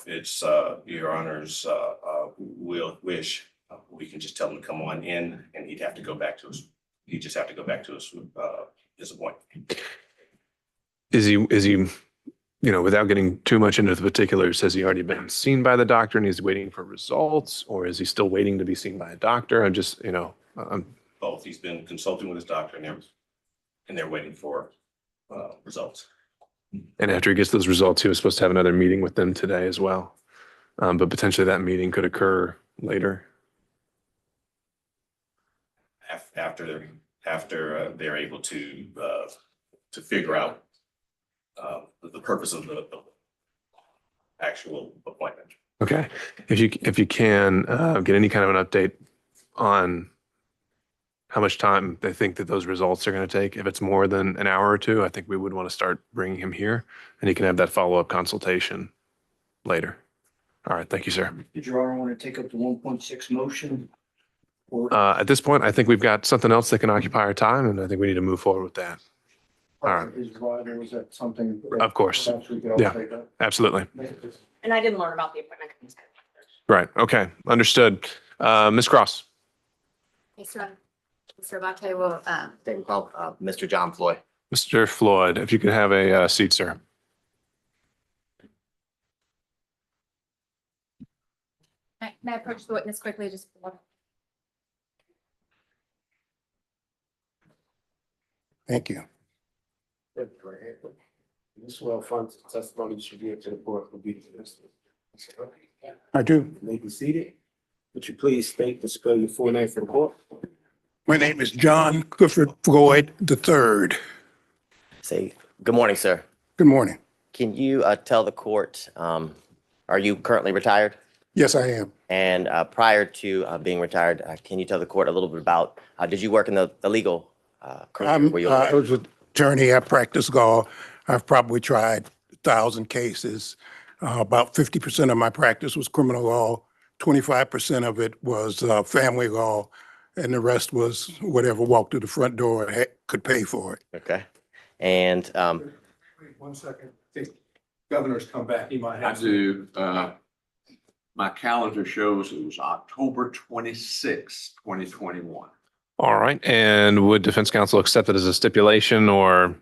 it's, your honors, will wish, we can just tell him to come on in and he'd have to go back to us. He'd just have to go back to us, his appointment. Is he, without getting too much into the particulars, has he already been seen by the doctor and he's waiting for results, or is he still waiting to be seen by a doctor? I'm just, Both. He's been consulting with his doctor and they're waiting for, results. and after he gets those results, he was supposed to have another meeting with them today as well. But potentially that meeting could occur later. After they're able to figure out the purpose of the actual appointment. Okay. If you can get any kind of an update on how much time they think that those results are going to take. If it's more than an hour or two, I think we would want to start bringing him here and he can have that follow-up consultation later. All right. Thank you, sir. Did Your Honor want to take up the 1.6 motion? Or At this point, I think we've got something else that can occupy our time, and I think we need to move forward with that. All right. Is rider, was that something? Of course. Perhaps we could all Yeah. take up? Absolutely. And I didn't learn about the appointment. Right. Okay. Understood. Ms. Cross. Yes, Your Honor. Mr. Abate will, Same call, Mr. John Floyd. Mr. Floyd, if you could have a seat, sir. may I approach the witness quickly? Just Thank you. This well-funded testimony should be to the court will be the next. I do. You may be seated. Would you please state and spell your full name for the court? My name is John Clifford Floyd III. Say, good morning, sir. Good morning. Can you tell the court, are you currently retired? Yes, I am. And prior to being retired, can you tell the court a little bit about, did you work in the legal career? Were you I was an attorney. I practiced law. I've probably tried 1,000 cases. About 50% of my practice was criminal law. 25% of it was family law. And the rest was whatever walked through the front door and could pay for it. Okay. And Wait 1 second. I think governor's come back. He might I have. do. My calendar shows it was October 26, 2021. All right. And would defense counsel accept it as a stipulation, or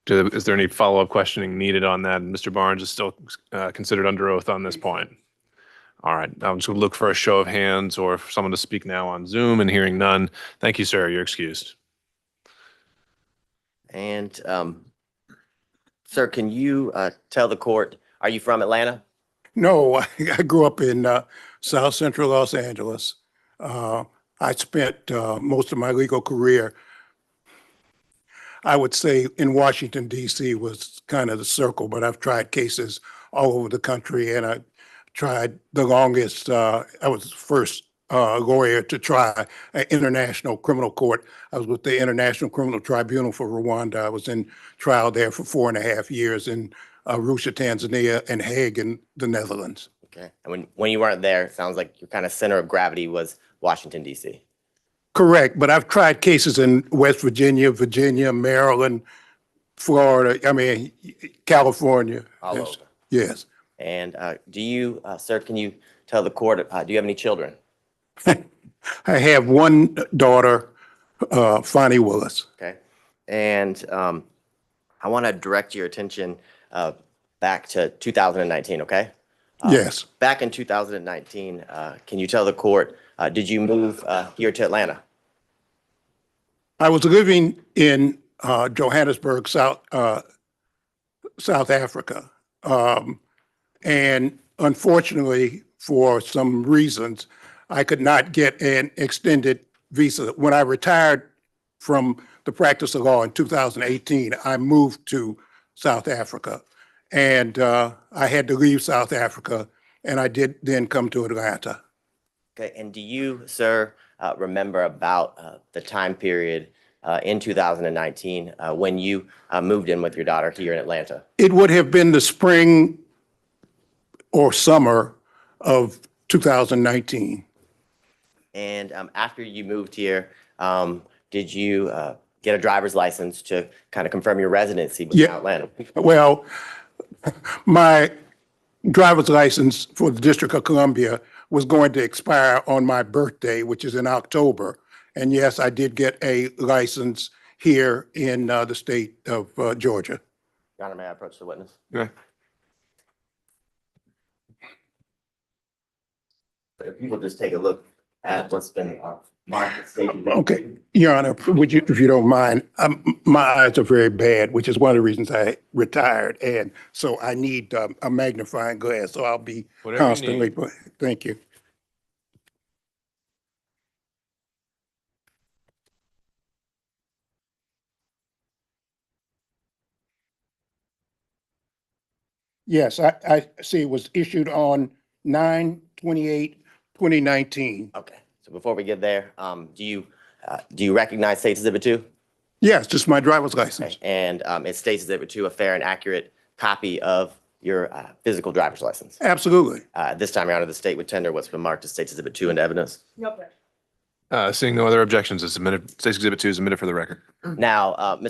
is there any follow-up questioning needed on that? Mr. Barnes is still considered under oath on this point. All right. I'll just look for a show of hands or for someone to speak now on Zoom, and hearing none. Thank you, sir. You're excused. And sir, can you tell the court, are you from Atlanta? No, I grew up in South Central Los Angeles. I spent most of my legal career, I would say, in Washington, D.C. was kind of the circle, but I've tried cases all over the country, and I tried the longest. I was the first lawyer to try an international criminal court. I was with the International Criminal Tribunal for Rwanda. I was in trial there for 4.5 years in Arusha, Tanzania, and Hague in the Netherlands. Okay. And when you weren't there, it sounds like your kind of center of gravity was Washington, D.C. Correct, but I've tried cases in West Virginia, Maryland, Florida, California. All Yes. over. Yes. And do you, sir, can you tell the court, do you have any children? I have one daughter, Fonnie Willis. Okay. And I want to direct your attention back to 2019, okay? Yes. Back in 2019, can you tell the court, did you move here to Atlanta? I was living in Johannesburg, South Africa. And unfortunately, for some reasons, I could not get an extended visa. When I retired from the practice of law in 2018, I moved to South Africa. And I had to leave South Africa, and I did then come to Atlanta. Okay. And do you, sir, remember about the time period in 2019 when you moved in with your daughter here in Atlanta? It would have been the spring or summer of 2019. And after you moved here, did you get a driver's license to kind of confirm your residency in Atlanta? Well, my driver's license for the District of Columbia was going to expire on my birthday, which is in October. And yes, I did get a license here in the state of Georgia. Your Honor, may I approach the witness? Yeah. So if you will just take a look at what's been marked. Okay, Your Honor, would you, if you don't mind, my eyes are very bad, which is one of the reasons I retired. And so I need a magnifying glass, so I'll be Whatever you constantly, thank you. Yes, I see it was issued on 9/28/2019. Okay, so before we get there, do you recognize State's Exhibit 2? Yes, just my driver's license. Okay, and it states Exhibit 2, a fair and accurate copy of your physical driver's license. Absolutely. This time, Your Honor, the state would tender what's been marked as State's Exhibit 2 into evidence. Nope. Seeing no other objections, is submitted. State's Exhibit 2 is submitted for the record. Now,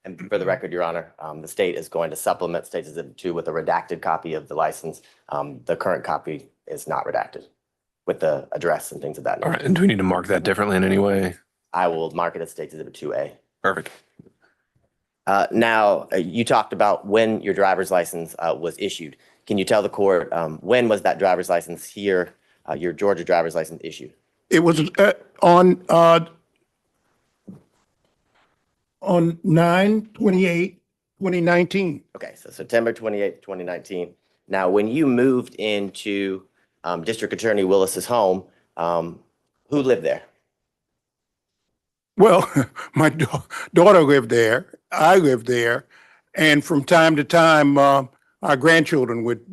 and for the record, Your Honor, the state is going to supplement State's Exhibit 2 with a redacted copy of the license. The current copy is not redacted with the address and things of that nature. All right, and do we need to mark that differently in any way? I will mark it as State's Exhibit 2A. Perfect. Now, you talked about when your driver's license was issued. Can you tell the court when was that driver's license here, your Georgia driver's license issued? It was on 9/28/2019. Okay, so September 28th, 2019. Now, when you moved into District Attorney Willis's home, who lived there? Well, my daughter lived there, I lived there, and from time to time, my grandchildren would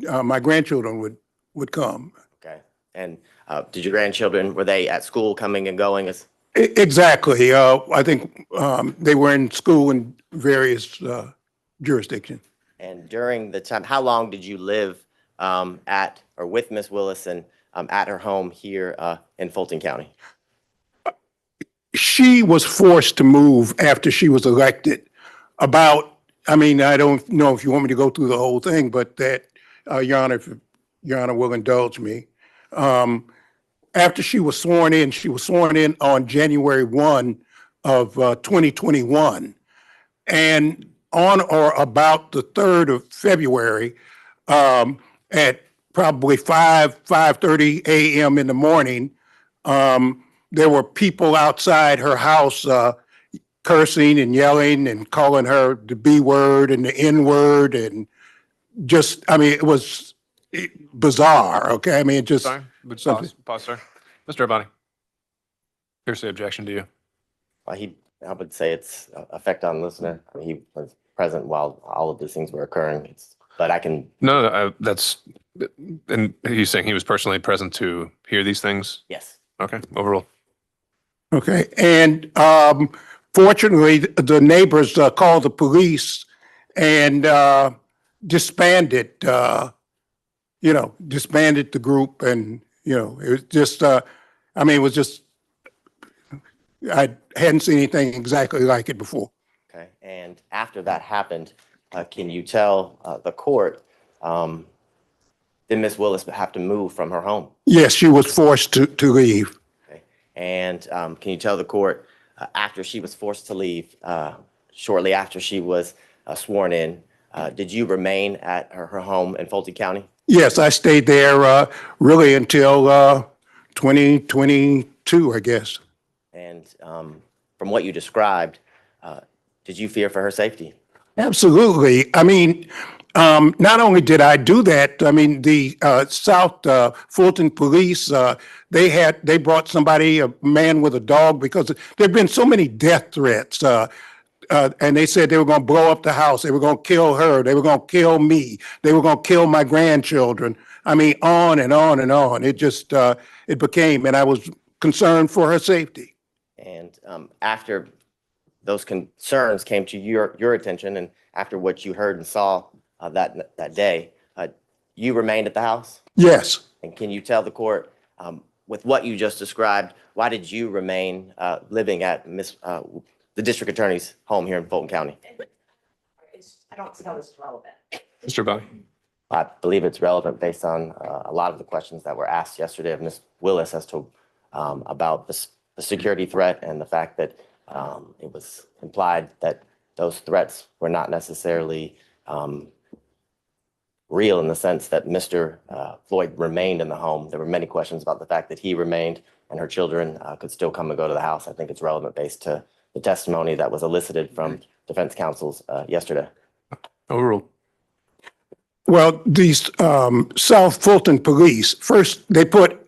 come. Okay, and did your grandchildren, were they at school coming and going as? Exactly. I think they were in school in various jurisdictions. And during the time, how long did you live at or with Miss Willis and at her home here in Fulton County? She was forced to move after she was elected. I don't know if you want me to go through the whole thing, but that, Your Honor, if Your Honor will indulge me. After she was sworn in on January 1 of 2021. And on or about the 3rd of February, at probably 5:30 a.m. in the morning, there were people outside her house cursing and yelling and calling her the B word and the N word and just, it was bizarre, okay? It just. Sorry, pause, sir. Mr. Abadi. Hearsay objection to you. Well, I would say it's effect on listener. He was present while all of these things were occurring. But I can. No, and he's saying he was personally present to hear these things? Yes. Okay, overruled. Okay, and fortunately, the neighbors called the police and disbanded the group, and it was just, it was just, I hadn't seen anything exactly like it before. Okay, and after that happened, can you tell the court, did Miss Willis have to move from her home? Yes, she was forced to leave. Okay, and can you tell the court, after she was forced to leave, shortly after she was sworn in, did you remain at her home in Fulton County? Yes, I stayed there really until 2022, I guess. And from what you described, did you fear for her safety? Absolutely. Not only did I do that, the South Fulton police, they brought somebody, a man with a dog, because there've been so many death threats. And they said they were going to blow up the house. They were going to kill her. They were going to kill me. They were going to kill my grandchildren. On and on and on. It just, it became, and I was concerned for her safety. And after those concerns came to your attention, and after what you heard and saw that day, you remained at the house? Yes. And can you tell the court, with what you just described, why did you remain living at the district attorney's home here in Fulton County? I don't see how this is relevant. Mr. Abadi. I believe it's relevant based on a lot of the questions that were asked yesterday of Ms. Willis as to about the security threat and the fact that it was implied that those threats were not necessarily real in the sense that Mr. Floyd remained in the home. There were many questions about the fact that he remained and her children could still come and go to the house. I think it's relevant based to the testimony that was elicited from defense counsels yesterday. Overruled. Well, these South Fulton police, first, they put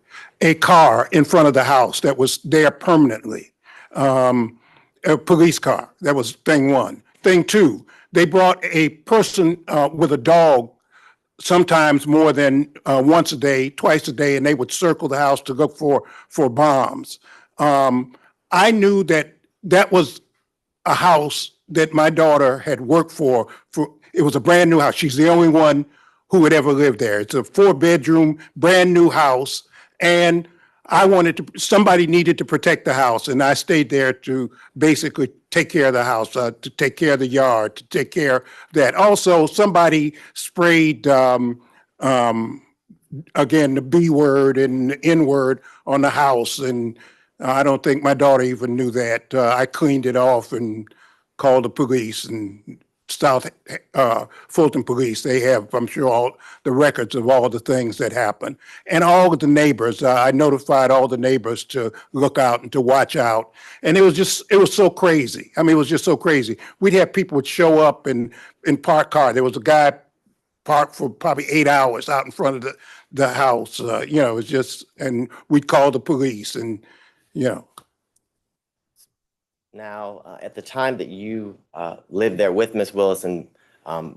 a car in front of the house that was there permanently. A police car. That was thing one. Thing two, they brought a person with a dog sometimes more than once a day, twice a day, and they would circle the house to look for bombs. I knew that that was a house that my daughter had worked for. It was a brand new house. She's the only one who had ever lived there. It's a 4-bedroom, brand new house. And somebody needed to protect the house. And I stayed there to basically take care of the house, to take care of the yard, to take care of that. Also, somebody sprayed, again, the B word and the N word on the house. And I don't think my daughter even knew that. I cleaned it off and called the police, and South Fulton Police. They have, I'm sure, all the records of all the things that happened. And all of the neighbors, I notified all the neighbors to look out and to watch out. And it was so crazy. I mean, it was just so crazy. We'd have people would show up in parked car. There was a guy parked for probably 8 hours out in front of the house. It was just, and we'd call the police and, Now, at the time that you lived there with Ms. Willis, and I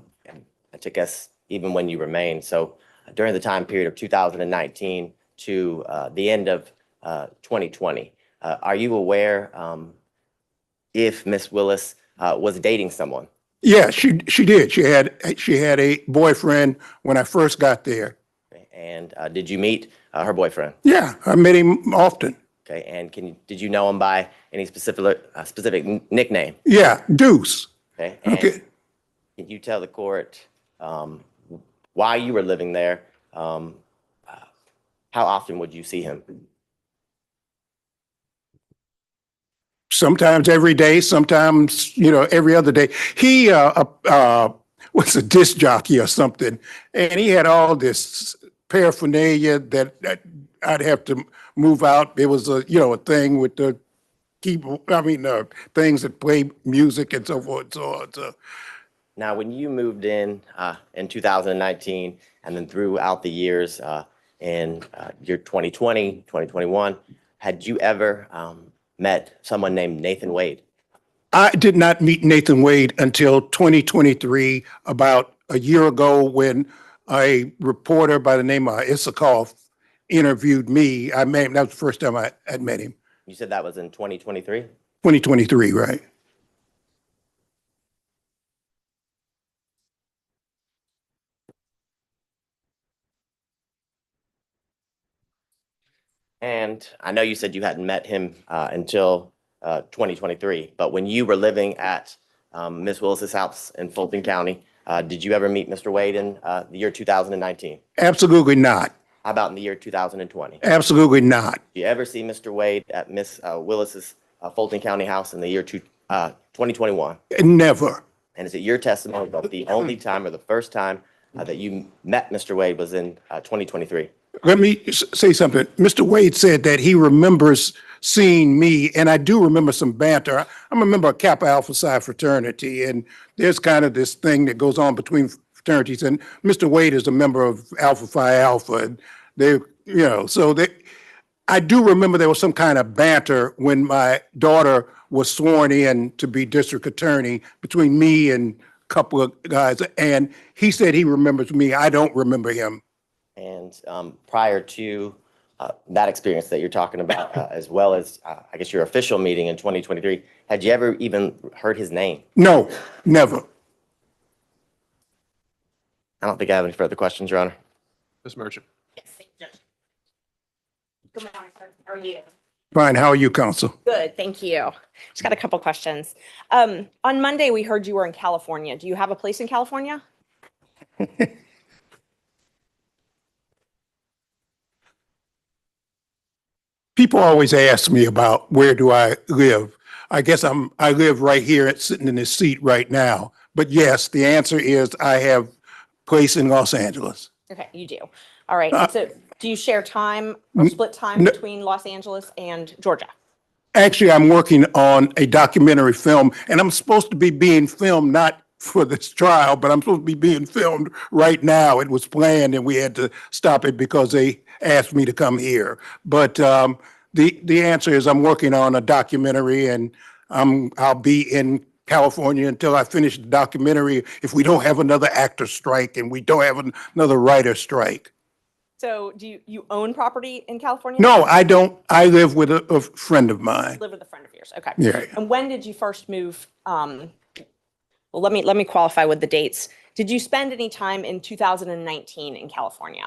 took guess even when you remained, so during the time period of 2019 to the end of 2020, are you aware if Ms. Willis was dating someone? Yeah, she did. She had a boyfriend when I first got there. And did you meet her boyfriend? Yeah, I met him often. Okay, and did you know him by any specific nickname? Yeah, Deuce. Okay. And can you tell the court why you were living there? How often would you see him? Sometimes every day, sometimes, every other day. He was a disc jockey or something, and he had all this paraphernalia that I'd have to move out. It was a thing with the keyboard, things that play music and so forth and so on. So. Now, when you moved in 2019 and then throughout the years in year 2020, 2021, had you ever met someone named Nathan Wade? I did not meet Nathan Wade until 2023, about a year ago, when a reporter by the name of Issakoff interviewed me. That was the first time I had met him. You said that was in 2023? 2023, right. And I know you said you hadn't met him until 2023, but when you were living at Ms. Willis's house in Fulton County, did you ever meet Mr. Wade in the year 2019? Absolutely not. How about in the year 2020? Absolutely not. Did you ever see Mr. Wade at Ms. Willis's Fulton County house in the year 2021? Never. And is it your testimony that the only time or the first time that you met Mr. Wade was in 2023? Let me say something. Mr. Wade said that he remembers seeing me, and I do remember some banter. I'm a member of Kappa Alpha Psi fraternity, and there's kind of this thing that goes on between fraternities. And Mr. Wade is a member of Alpha Phi Alpha, and I do remember there was some kind of banter when my daughter was sworn in to be district attorney between me and a couple of guys, and he said he remembers me. I don't remember him. And prior to that experience that you're talking about, as well as, I guess, your official meeting in 2023, had you ever even heard his name? No, never. I don't think I have any further questions, Your Honor. Ms. Merchant. Yes, thank you, Judge. Good morning, sir. How are you? Fine. How are you, counsel? Good, thank you. Just got a couple questions. On Monday, we heard you were in California. Do you have a place in California? People always ask me about where do I live. I guess I live right here sitting in this seat right now. But yes, the answer is I have place in Los Angeles. Okay, you do. All right. Uh, And so do you share time or split time no. between Los Angeles and Georgia? Actually, I'm working on a documentary film, and I'm supposed to be being filmed not for this trial, but I'm supposed to be being filmed right now. It was planned, and we had to stop it because they asked me to come here. But the answer is I'm working on a documentary, and I'll be in California until I finish the documentary. If we don't have another actor strike and we don't have another writer strike. So do you own property in California? No, I don't. I live with a friend of mine. Live with a friend of yours. Okay. Yeah. And when did you first move? Well, let me qualify with the dates. Did you spend any time in 2019 in California?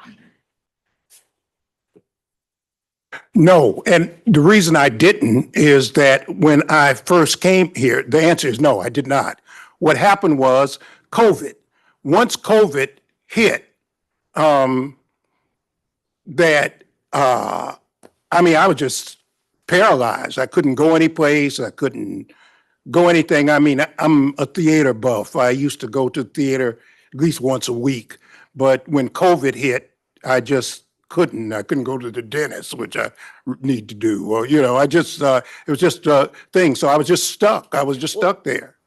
No, and the reason I didn't is that when I first came here, the answer is no, I did not. What happened was COVID. Once COVID hit, I was just paralyzed. I couldn't go anyplace. I couldn't go anything. I mean, I'm a theater buff. I used to go to theater at least once a week. But when COVID hit, I just couldn't. I couldn't go to the dentist, which I need to do. Or, it was just a thing. So I was just stuck. I was just stuck there.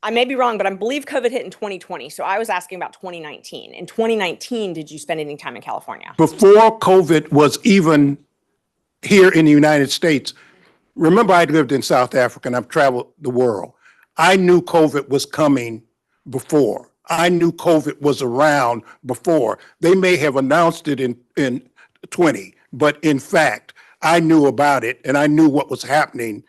I may be wrong, but I believe COVID hit in 2020. So I was asking about 2019. In 2019, did you spend any time in California? Before COVID was even here in the United States, remember I'd lived in South Africa and I've traveled the world. I knew COVID was coming before. I knew COVID was around before. They may have announced it in 20, but in fact, I knew about it and I knew what was happening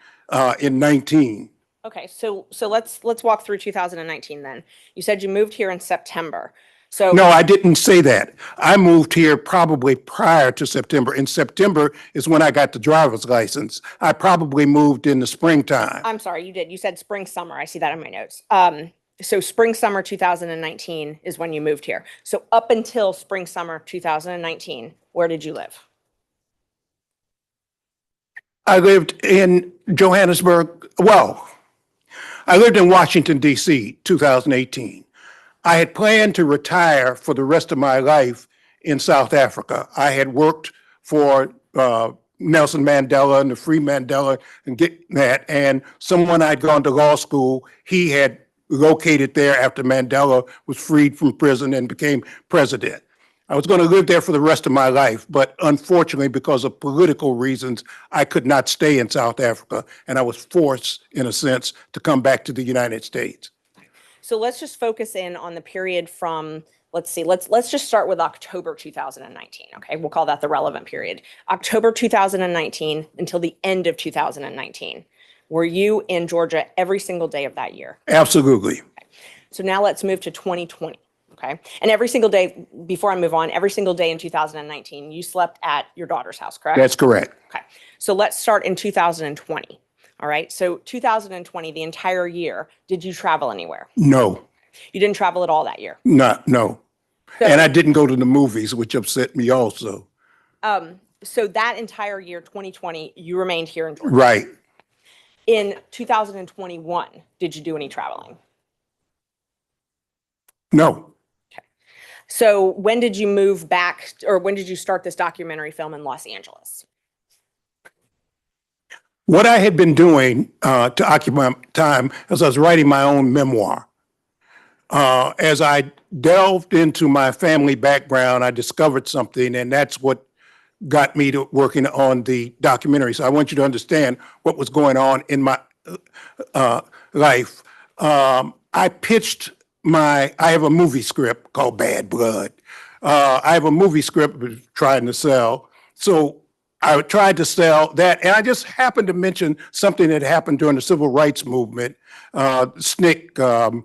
in 19. Okay, so let's walk through 2019 then. You said you moved here in September. So No, I didn't say that. I moved here probably prior to September. In September is when I got the driver's license. I probably moved in the springtime. I'm sorry, you did. You said spring, summer. I see that in my notes. So spring, summer 2019 is when you moved here. So up until spring, summer 2019, where did you live? I lived in Johannesburg. Well, I lived in Washington, D.C., 2018. I had planned to retire for the rest of my life in South Africa. I had worked for Nelson Mandela and the Free Mandela and get that. And someone I'd gone to law school, he had located there after Mandela was freed from prison and became president. I was going to live there for the rest of my life, but unfortunately, because of political reasons, I could not stay in South Africa, and I was forced, in a sense, to come back to the United States. So let's just focus in on the period from, let's just start with October 2019. Okay, we'll call that the relevant period. October 2019 until the end of 2019. Were you in Georgia every single day of that year? Absolutely. Okay. So now let's move to 2020. Okay. And every single day, before I move on, every single day in 2019, you slept at your daughter's house, correct? That's correct. Okay. So let's start in 2020. All right. So 2020, the entire year, did you travel anywhere? No. You didn't travel at all that year? No. So, And I didn't go to the movies, which upset me also. So that entire year, 2020, you remained here in Georgia? Right. In 2021, did you do any traveling? No. So when did you move back, or when did you start this documentary film in Los Angeles? What I had been doing to occupy time as I was writing my own memoir. As I delved into my family background, I discovered something, and that's what got me to working on the documentary. So I want you to understand what was going on in my life. I pitched I have a movie script called Bad Blood. I have a movie script I was trying to sell. So I tried to sell that, and I just happened to mention something that happened during the civil rights movement. SNCC,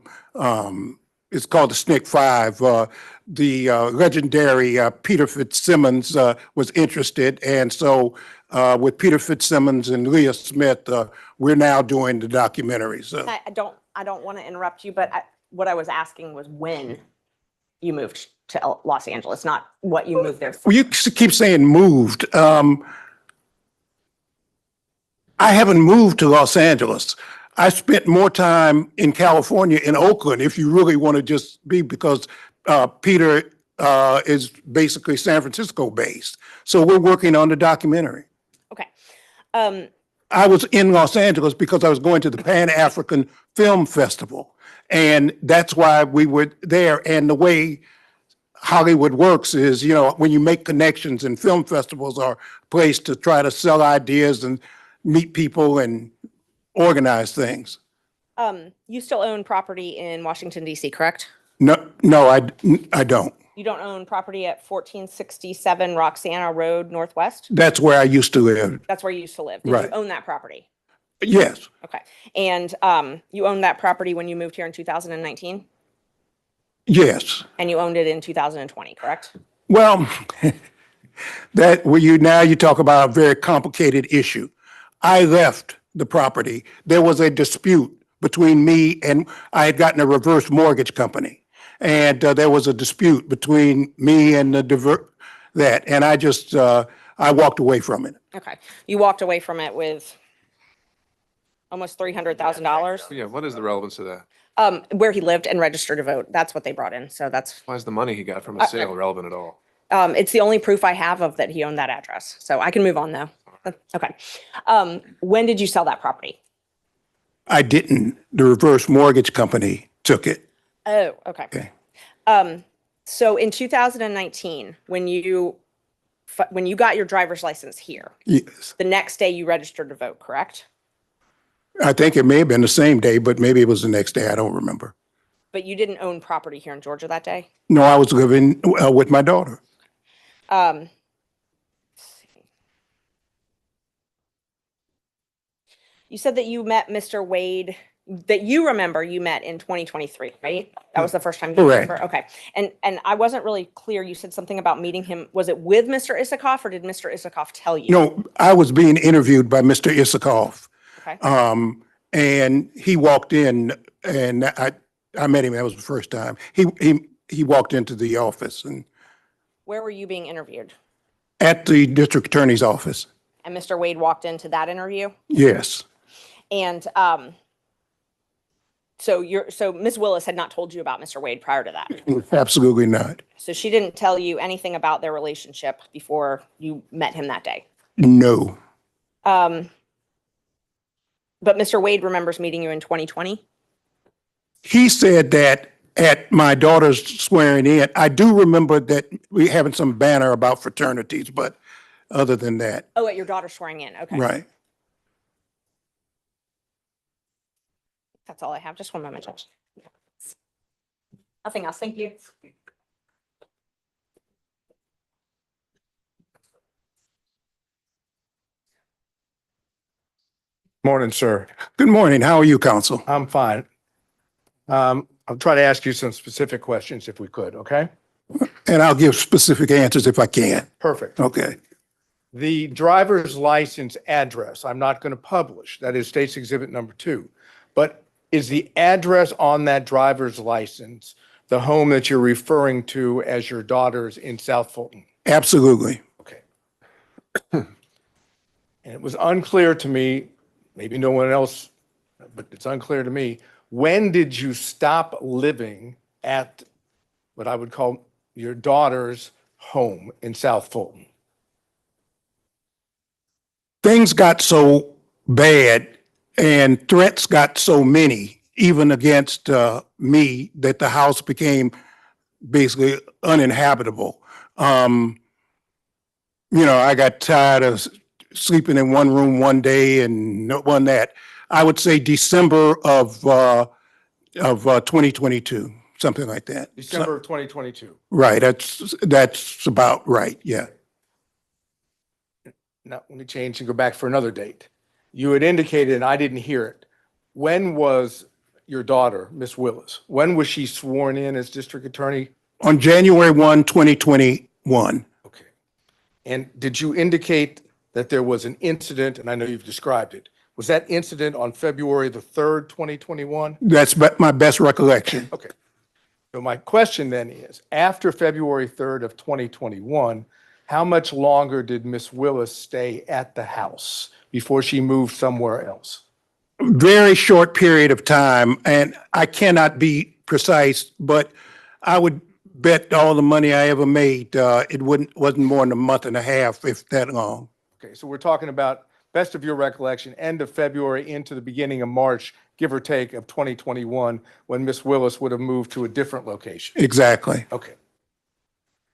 it's called the SNCC 5. The legendary Peter Fitzsimmons was interested, and so with Peter Fitzsimmons and Leah Smith, we're now doing the documentary. So I don't want to interrupt you, but what I was asking was when you moved to Los Angeles, not what you moved there for. Well, you keep saying moved. I haven't moved to Los Angeles. I spent more time in California, in Oakland, if you really want to just be, because Peter is basically San Francisco based. So we're working on the documentary. Okay. I was in Los Angeles because I was going to the Pan-African Film Festival. And that's why we were there. And the way Hollywood works is, you know, when you make connections, and film festivals are a place to try to sell ideas and meet people and organize things. You still own property in Washington DC, correct? No, I don't. You don't own property at 1467 Roxana Road Northwest? That's where I used to live. That's where you used to live. Did Right. you own that property? Yes, Okay. And you owned that property when you moved here in 2019? yes. And you owned it in 2020, correct? Well, now you talk about a very complicated issue. I left the property. There was a dispute between me, and I had gotten a reverse mortgage company. And there was a dispute between me and that. And I just, I walked away from it. Okay. You walked away from it with almost $300,000? Yeah, what is the relevance of that? Where he lived and registered to vote. That's what they brought in. So that's, Why is the money he got from a sale relevant at all? it's the only proof I have of that he owned that address. So I can move on though. Okay. When did you sell that property? I didn't. The reverse mortgage company took it. Oh, okay. Okay. So in 2019, when you got your driver's license here, Yes. the next day you registered to vote, correct? I think it may have been the same day, but maybe it was the next day. I don't remember. But you didn't own property here in Georgia that day? No, I was living with my daughter. Let's see. You said that you met Mr. Wade, that you remember you met in 2023, right? That was the first time you Correct. remember? Okay. And I wasn't really clear. You said something about meeting him. Was it with Mr. Isikoff or did Mr. Isikoff tell you? No, I was being interviewed by Mr. Isikoff. Okay. And he walked in, and I met him. That was the first time. He walked into the office, and Where were you being interviewed? at the district attorney's office. And Mr. Wade walked into that interview? Yes. And so Ms. Willis had not told you about Mr. Wade prior to that. Absolutely not. So she didn't tell you anything about their relationship before you met him that day. No. But Mr. Wade remembers meeting you in 2020? He said that at my daughter's swearing in. I do remember that we having some banner about fraternities, but other than that, Oh, at your daughter swearing in. Okay. right. That's all I have. Just one moment, Judge. Nothing else. Thank you. Morning, sir. Good morning. How are you, counsel? I'm fine. I'll try to ask you some specific questions if we could, okay? And I'll give specific answers if I can. Perfect. Okay. The driver's license address, I'm not going to publish. That is State's Exhibit number 2. But is the address on that driver's license the home that you're referring to as your daughter's in South Fulton? Absolutely. Okay. And it was unclear to me, maybe no one else, but it's unclear to me, when did you stop living at what I would call your daughter's home in South Fulton? Things got so bad and threats got so many, even against me, that the house became basically uninhabitable. I got tired of sleeping in one room one day and one that. I would say December of 2022, something like that. December of 2022. Right. That's about right. Yeah. Now, let me change and go back for another date. You had indicated, and I didn't hear it. When was your daughter, Miss Willis, when was she sworn in as district attorney? On January 1, 2021. Okay. And did you indicate that there was an incident, and I know you've described it, was that incident on February the 3rd, 2021? That's my best recollection. Okay. So my question then is, after February 3rd of 2021, how much longer did Miss Willis stay at the house? before she moved somewhere else? Very short period of time, and I cannot be precise, but I would bet all the money I ever made, it wasn't more than a month and a half, if that long. Okay, so we're talking about, best of your recollection, end of February into the beginning of March, give or take, of 2021, when Miss Willis would have moved to a different location. Exactly. Okay.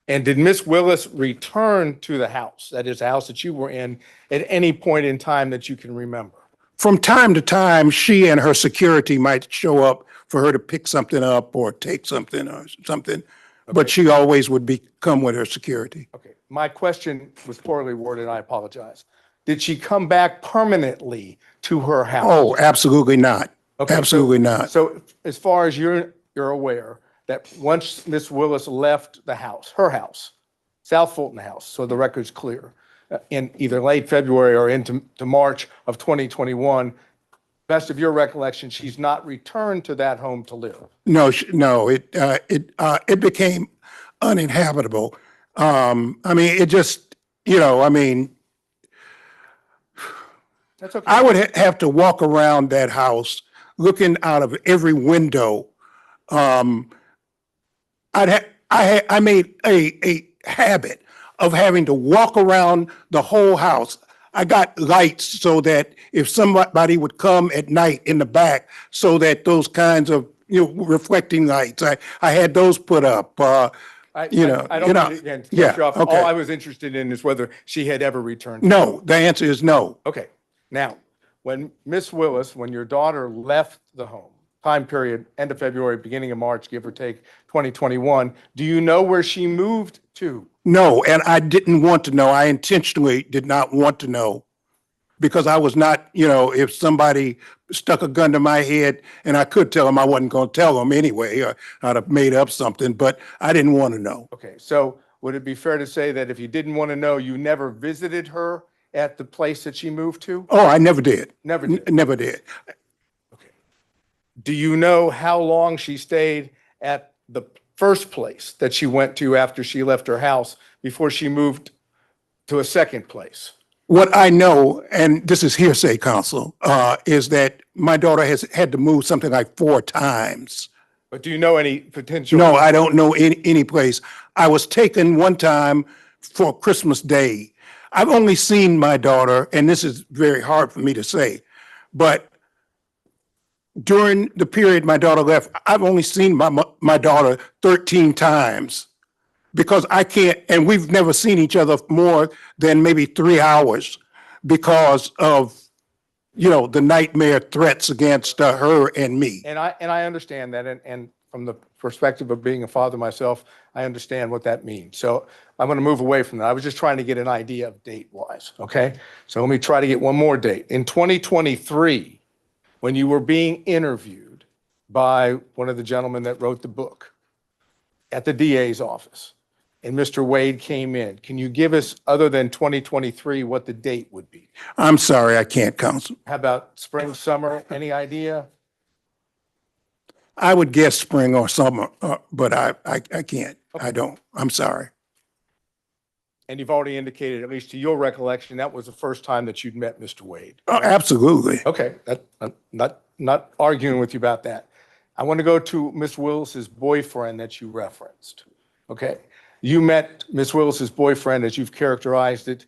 And did Miss Willis return to the house, that is, the house that you were in, at any point in time that you can remember? From time to time, she and her security might show up for her to pick something up or take something or something, but she always would come with her security. Okay, my question was poorly worded, I apologize. Did she come back permanently to her house? Oh, absolutely not. Okay, Absolutely not. So as far as you're aware, that once Miss Willis left the house, her house, South Fulton House, so the record's clear, in either late February or into March of 2021, best of your recollection, she's not returned to that home to live. No, it became uninhabitable. I mean, it just, I mean, That's okay. I would have to walk around that house looking out of every window. I made a habit of having to walk around the whole house. I got lights so that if somebody would come at night in the back, so that those kinds of, reflecting lights, I had those put up. I don't mean to, again, to cut you off. okay. All I was interested in is whether she had ever returned. No, the answer is no. Okay, now, when Miss Willis, when your daughter left the home, time period, end of February, beginning of March, give or take, 2021, do you know where she moved to? No, and I didn't want to know. I intentionally did not want to know because I was not, if somebody stuck a gun to my head and I could tell them, I wasn't going to tell them anyway. I'd have made up something, but I didn't want to know. Okay, so would it be fair to say that if you didn't want to know, you never visited her at the place that she moved to? Oh, I never did. Never did. Never did. Do you know how long she stayed at the first place that she went to after she left her house before she moved to a second place? What I know, and this is hearsay, counsel, is that my daughter has had to move something like 4 times. But do you know any potential? No, I don't know any place. I was taken one time for Christmas Day. I've only seen my daughter, and this is very hard for me to say, but during the period my daughter left, I've only seen my daughter 13 times because I can't, and we've never seen each other more than maybe 3 hours because of, the nightmare threats against her and me. And I understand that, and from the perspective of being a father myself, I understand what that means. So I'm going to move away from that. I was just trying to get an idea of date-wise, okay? So let me try to get one more date. In 2023, when you were being interviewed by one of the gentlemen that wrote the book at the DA's office, and Mr. Wade came in, can you give us, other than 2023, what the date would be? I'm sorry, I can't, counsel. How about spring, summer, any idea? I would guess spring or summer, but I can't. I don't. I'm sorry. And you've already indicated, at least to your recollection, that was the first time that you'd met Mr. Wade. Oh, absolutely. Okay, not arguing with you about that. I want to go to Miss Willis's boyfriend that you referenced. Okay, you met Miss Willis's boyfriend, as you've characterized it,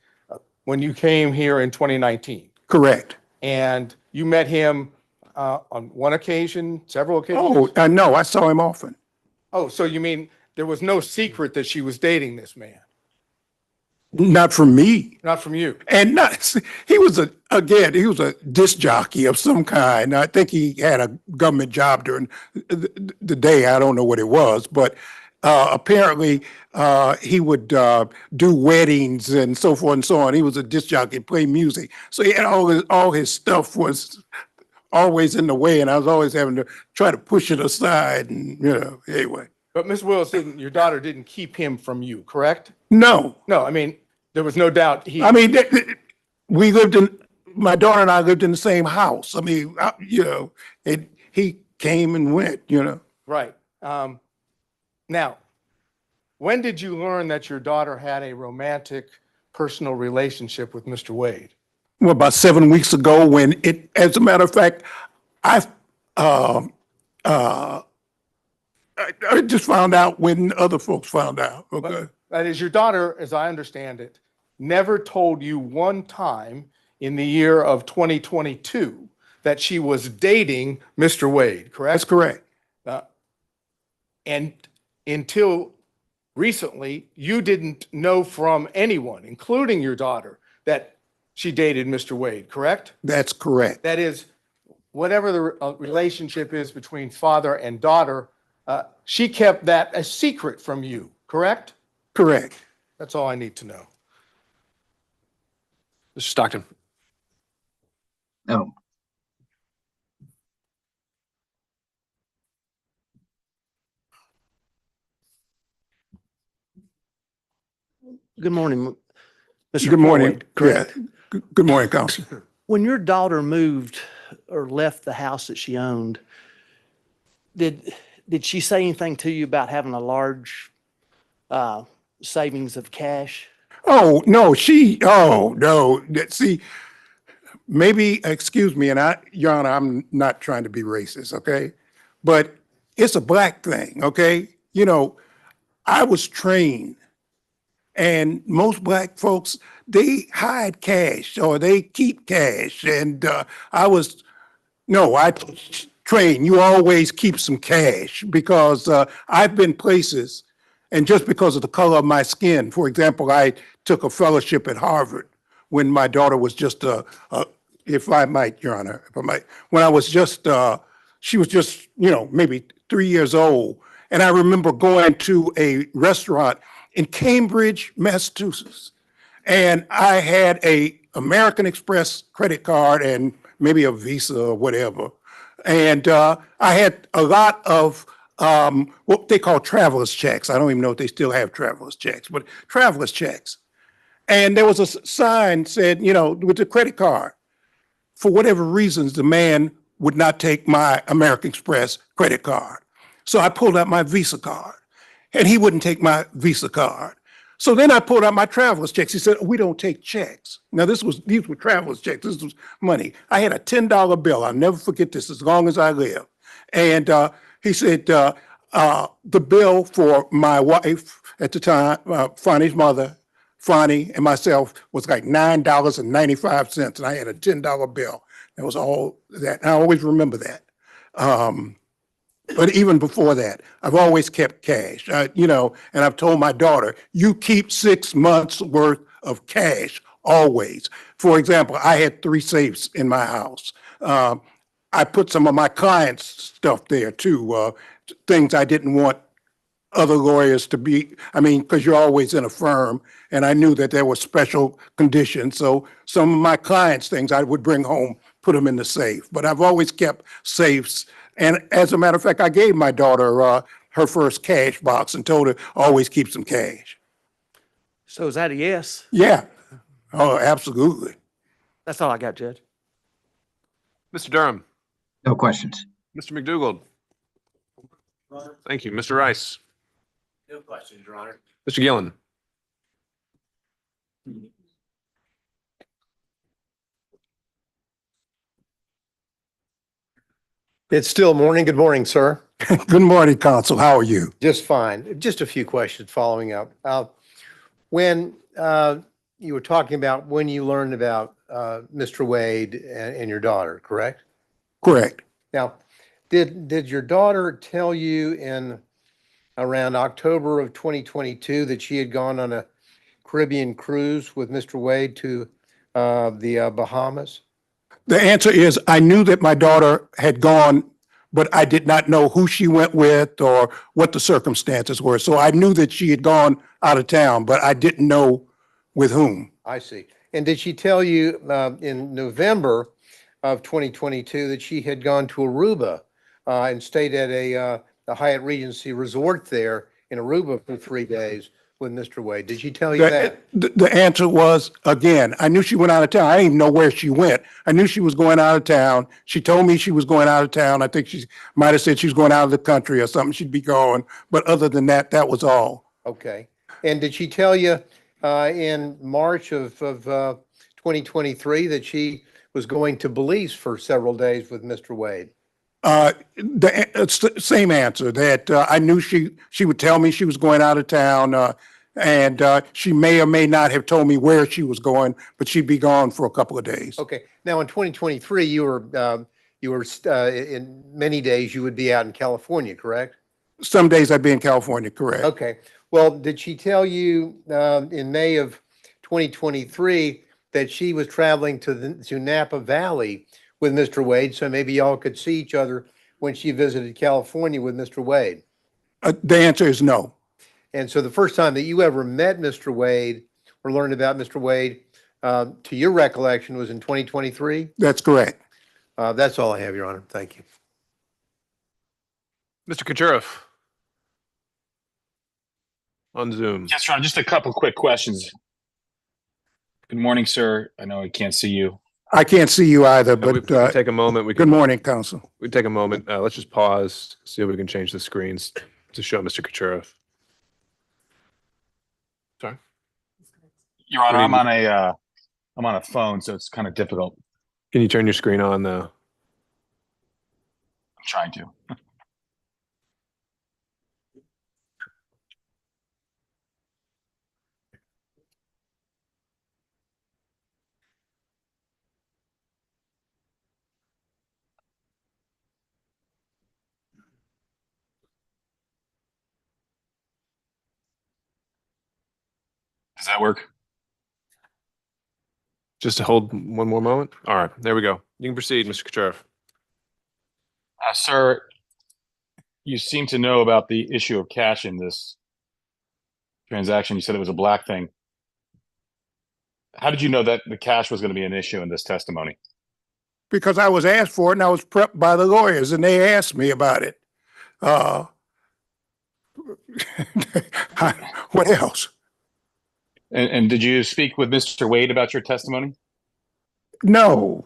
when you came here in 2019. Correct. And you met him on one occasion, several occasions? Oh, no, I saw him often. Oh, so you mean there was no secret that she was dating this man? Not from me. Not from you. And he was a disc jockey of some kind. I think he had a government job during the day. I don't know what it was, but apparently he would do weddings and so forth and so on. He was a disc jockey, play music. So he had all his stuff was always in the way, and I was always having to try to push it aside. And anyway. But Miss Willis your daughter didn't keep him from you, correct? No. No, I mean, there was no doubt my daughter and I lived in the same house. I mean, he came and went, Right. Now, when did you learn that your daughter had a romantic, personal relationship with Mr. Wade? well, about 7 weeks ago when it, as a matter of fact, I, uh, uh, I just found out when other folks found out, okay? That is, your daughter, as I understand it, never told you one time in the year of 2022 that she was dating Mr. Wade, correct? That's correct. And until recently, you didn't know from anyone, including your daughter, that she dated Mr. Wade, correct? That's correct. That is, whatever the relationship is between father and daughter, she kept that a secret from you, correct? Correct. That's all I need to know. Mr. Stockton. No. Good morning, Mr. Good morning. Floyd, correct? Yeah. Good morning, Counsel. When your daughter moved or left the house that she owned, did she say anything to you about having a large savings of cash? Oh, no, no. See, maybe, excuse me, and Your Honor, I'm not trying to be racist, okay? But it's a black thing, okay? You know, I was trained, and most black folks, they hide cash or they keep cash. And I train, you always keep some cash because I've been places, and just because of the color of my skin, for example, I took a fellowship at Harvard when my daughter was just if I might, Your Honor, if I might, when I was just, she was just, maybe 3 years old. And I remember going to a restaurant in Cambridge, Massachusetts. And I had a American Express credit card and maybe a Visa or whatever. And I had a lot of what they call traveler's checks. I don't even know if they still have traveler's checks, but traveler's checks. And there was a sign said, with the credit card. For whatever reasons, the man would not take my American Express credit card. So I pulled out my Visa card, and he wouldn't take my Visa card. So then I pulled out my traveler's checks. He said, we don't take checks. Now, these were traveler's checks. This was money. I had a $10 bill. I'll never forget this as long as I live. And he said, the bill for my wife at the time, Fonnie's mother, Fonnie, and myself was like $9.95, and I had a $10 bill. That was all that. And I always remember that. But even before that, I've always kept cash, and I've told my daughter, you keep 6 months worth of cash always. For example, I had 3 safes in my house. I put some of my clients' stuff there too, things I didn't want other lawyers to be, because you're always in a firm, and I knew that there were special conditions. So some of my clients' things I would bring home, put them in the safe. But I've always kept safes. And as a matter of fact, I gave my daughter her first cash box and told her always keep some cash. So is that a yes? Yeah. Oh, absolutely. That's all I got, Judge. Mr. Durham. No questions. Mr. McDougald. Thank you. Mr. Rice. No questions, Your Honor. Mr. Gillen. It's still morning. Good morning, sir. Good morning, Counsel. How are you? Just fine. Just a few questions following up. When you were talking about when you learned about Mr. Wade and your daughter, correct? Correct. Now, did your daughter tell you in around October of 2022 that she had gone on a Caribbean cruise with Mr. Wade to the Bahamas? The answer is I knew that my daughter had gone, but I did not know who she went with or what the circumstances were. So I knew that she had gone out of town, but I didn't know with whom. I see. And did she tell you in November of 2022 that she had gone to Aruba and stayed at a Hyatt Regency resort there in Aruba for 3 days with Mr. Wade? Did she tell you that? The answer was, again, I knew she went out of town. I didn't even know where she went. I knew she was going out of town. She told me she was going out of town. I think she might have said she was going out of the country or something. She'd be going. But other than that, that was all. Okay. And did she tell you in March of 2023 that she was going to Belize for several days with Mr. Wade? It's the same answer that I knew she would tell me she was going out of town, and she may or may not have told me where she was going, but she'd be gone for a couple of days. Okay. Now, in 2023, you were in many days you would be out in California, correct? Some days I'd be in California, correct? Okay. Well, did she tell you in May of 2023 that she was traveling to Napa Valley with Mr. Wade, so maybe y'all could see each other when she visited California with Mr. Wade? The answer is no. And so the first time that you ever met Mr. Wade or learned about Mr. Wade, to your recollection, was in 2023? That's correct. That's all I have, Your Honor. Thank you. Mr. Kucherov. On Zoom. Yes, Ron, just a couple quick questions. Good morning, sir. I know I can't see you. I can't see you either, We but can take a moment. good morning, counsel. We take a moment. Let's just pause, see if we can change the screens to show Mr. Kucherov. Sorry. Your Honor, What do you I'm on a phone, so it's kind of difficult. Can you turn your screen on though? I'm trying to. Does that work? Just to hold one more moment. All right, there we go. You can proceed, Mr. Kucherov. Sir, you seem to know about the issue of cash in this transaction. You said it was a black thing. How did you know that the cash was going to be an issue in this testimony? Because I was asked for it and I was prepped by the lawyers and they asked me about it. What else? And did you speak with Mr. Wade about your testimony? No.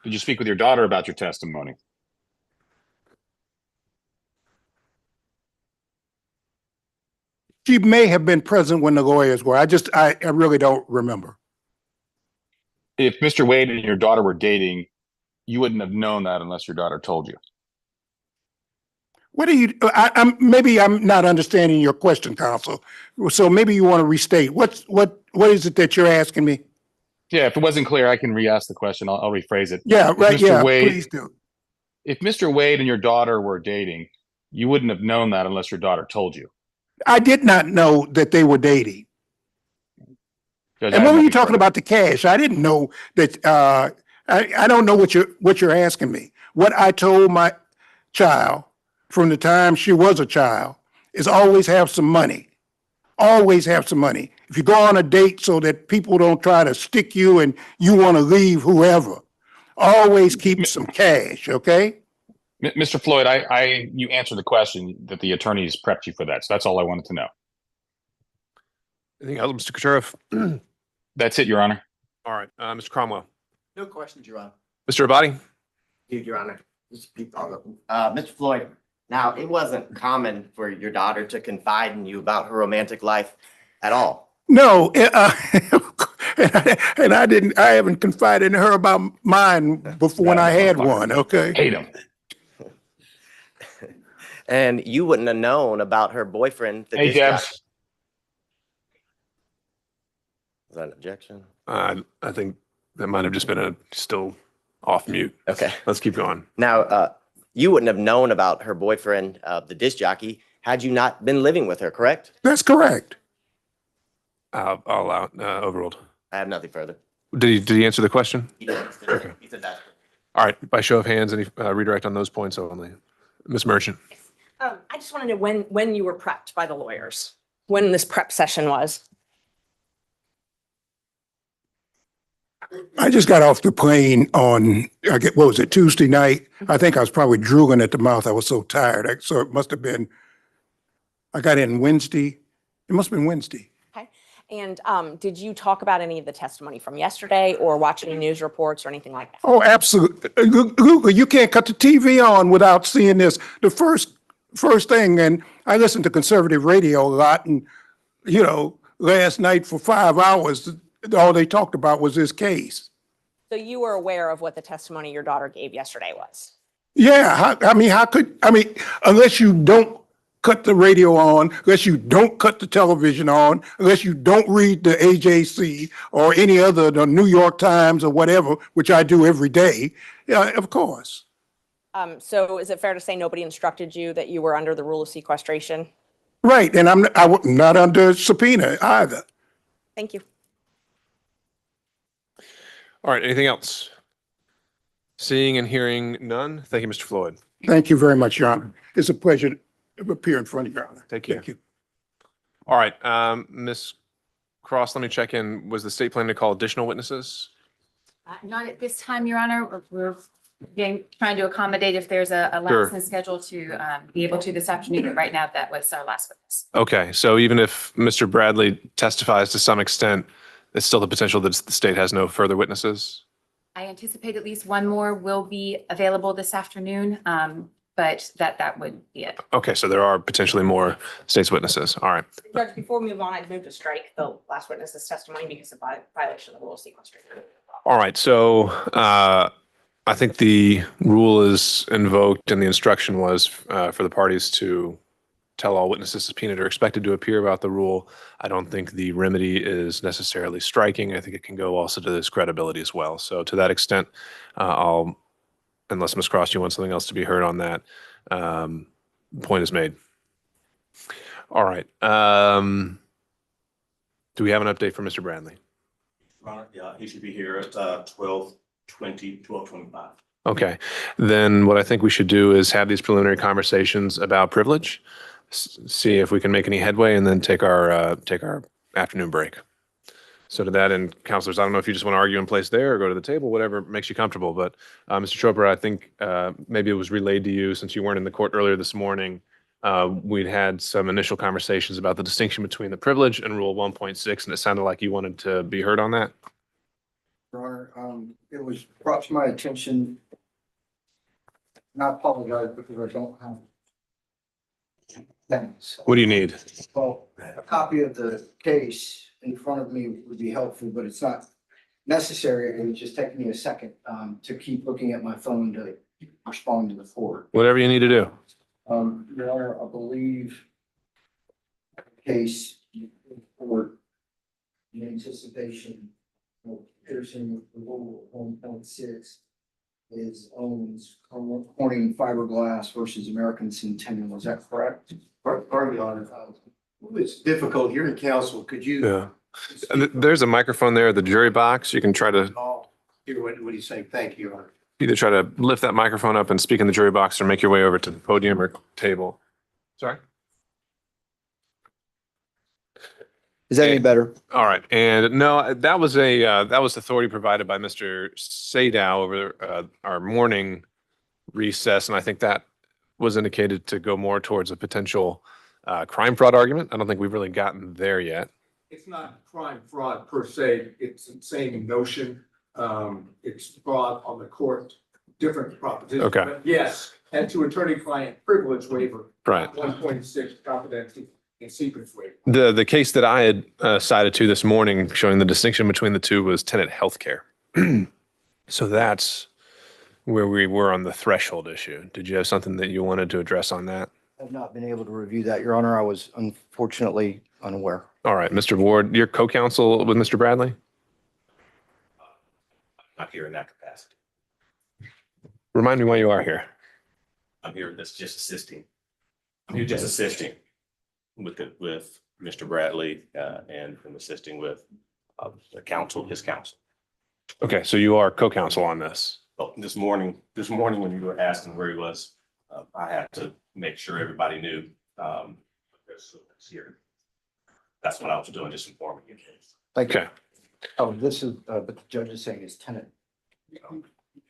Did you speak with your daughter about your testimony? She may have been present when the lawyers were. I really don't remember. If Mr. Wade and your daughter were dating, you wouldn't have known that unless your daughter told you. What are you, maybe I'm not understanding your question, counsel. So maybe you want to restate. What is it that you're asking me? Yeah, if it wasn't clear, I can re-ask the question. I'll rephrase it. Yeah, right. Yeah, Wade, please do. If Mr. Wade and your daughter were dating, you wouldn't have known that unless your daughter told you. I did not know that they were dating. Judge, And when were you talking about the cash? I didn't know that. I don't know what you're asking me. What I told my child from the time she was a child is always have some money. Always have some money. If you go on a date so that people don't try to stick you and you want to leave whoever, always keep some cash, okay? Mr. Floyd, you answered the question that the attorneys prepped you for that. So that's all I wanted to know. Anything else, Mr. Kucherov? That's it, Your Honor. All right, Mr. Cromwell. No questions, Your Honor. Mr. Abadi? Your Honor. Mr. Floyd, now it wasn't common for your daughter to confide in you about her romantic life at all. No, and I haven't confided in her about mine before when I had one, okay? Hate him. And you wouldn't have known about her boyfriend. Hey, Debs. Is that an objection? I think that might have just been still off mute. Okay. Let's keep going. Now, you wouldn't have known about her boyfriend, the disc jockey, had you not been living with her, correct? That's correct. I'll allow overruled. I have nothing further. Did he answer the question? He did. Okay. He said that. All right. By show of hands, any redirect on those points only? Ms. Merchant. I just want to know when you were prepped by the lawyers, when this prep session was. I just got off the plane on, what was it, Tuesday night? I think I was probably drooling at the mouth. I was so tired. So it must have been, I got in Wednesday. It must have been Wednesday. Okay. And did you talk about any of the testimony from yesterday or watch any news reports or anything like that? Oh, absolutely. You can't cut the TV on without seeing this. The first thing, and I listen to conservative radio a lot, and, last night for 5 hours, all they talked about was this case. So you were aware of what the testimony your daughter gave yesterday was? Yeah, unless you don't cut the radio on, unless you don't cut the television on, unless you don't read the AJC or any other, the New York Times or whatever, which I do every day, yeah, of course. So is it fair to say nobody instructed you that you were under the rule of sequestration? Right, and I'm not under subpoena either. Thank you. All right, anything else? Seeing and hearing none, thank you, Mr. Floyd. Thank you very much, Your Honor. It's a pleasure to appear in front of Your Honor. Thank you. Thank you. All right, Ms. Cross, let me check in. Was the state planning to call additional witnesses? Not at this time, Your Honor. We're trying to accommodate if there's a Sure. lapse in schedule to be able to this afternoon. But right now, that was our last witness. Okay, so even if Mr. Bradley testifies to some extent, it's still the potential that the state has no further witnesses? I anticipate at least one more will be available this afternoon, but that would be it. Okay, so there are potentially more state's witnesses. All right. Judge, before we move on, I'd move to strike the last witness's testimony because of violation of the rule of sequestration. All right, so I think the rule is invoked and the instruction was for the parties to tell all witnesses subpoenaed or expected to appear about the rule. I don't think the remedy is necessarily striking. I think it can go also to this credibility as well. So to that extent, unless Ms. Cross, you want something else to be heard on that, point is made. All right. Do we have an update from Mr. Bradley? Yeah, he should be here at 12:25. Okay, then what I think we should do is have these preliminary conversations about privilege, see if we can make any headway, and then take our afternoon break. So to that end, counselors, I don't know if you just want to argue in place there or go to the table, whatever makes you comfortable. But Mr. Chopra, I think maybe it was relayed to you since you weren't in the court earlier this morning. We'd had some initial conversations about the distinction between the privilege and Rule 1.6, and it sounded like you wanted to be heard on that. Your Honor, it was brought to my attention, and I apologize because I don't have things. What do you need? Well, a copy of the case in front of me would be helpful, but it's not necessary. It would just take me a second to keep looking at my phone to respond to the court. Whatever you need to do. Your Honor, I believe the case for in anticipation of piercing the rule 1.6 is owns Corning Fiberglass versus American Centennial. Is that correct? Pardon me, Your Honor. It's difficult here in council. Could you? Yeah. And there's a microphone there at the jury box. You can try to Hear what he's saying. Thank you, Your Honor. either try to lift that microphone up and speak in the jury box or make your way over to the podium or table. Sorry? Is that any better? All right. And no, that was authority provided by Mr. Sadow over our morning recess. And I think that was indicated to go more towards a potential crime fraud argument. I don't think we've really gotten there yet. It's not crime fraud per se. It's the same notion. It's fraud on the court, different proposition. Okay. But yes, and to attorney-client privilege waiver. Right. 1.6 confidential and secrets waiver. The case that I had cited to this morning showing the distinction between the two was Tenet Healthcare. So that's where we were on the threshold issue. Did you have something that you wanted to address on that? I've not been able to review that, Your Honor. I was unfortunately unaware. All right, Mr. Ward, your co-counsel with Mr. Bradley? I'm here in that capacity. Remind me why you are here. I'm here just assisting. I'm here just assisting with Mr. Bradley and I'm assisting with the counsel, his counsel. Okay, so you are co-counsel on this. Well, this morning when you were asking where he was, I had to make sure everybody knew. Here. That's what I was doing, just informing you. Okay. Oh, this is, but the judge is saying it's Tenet.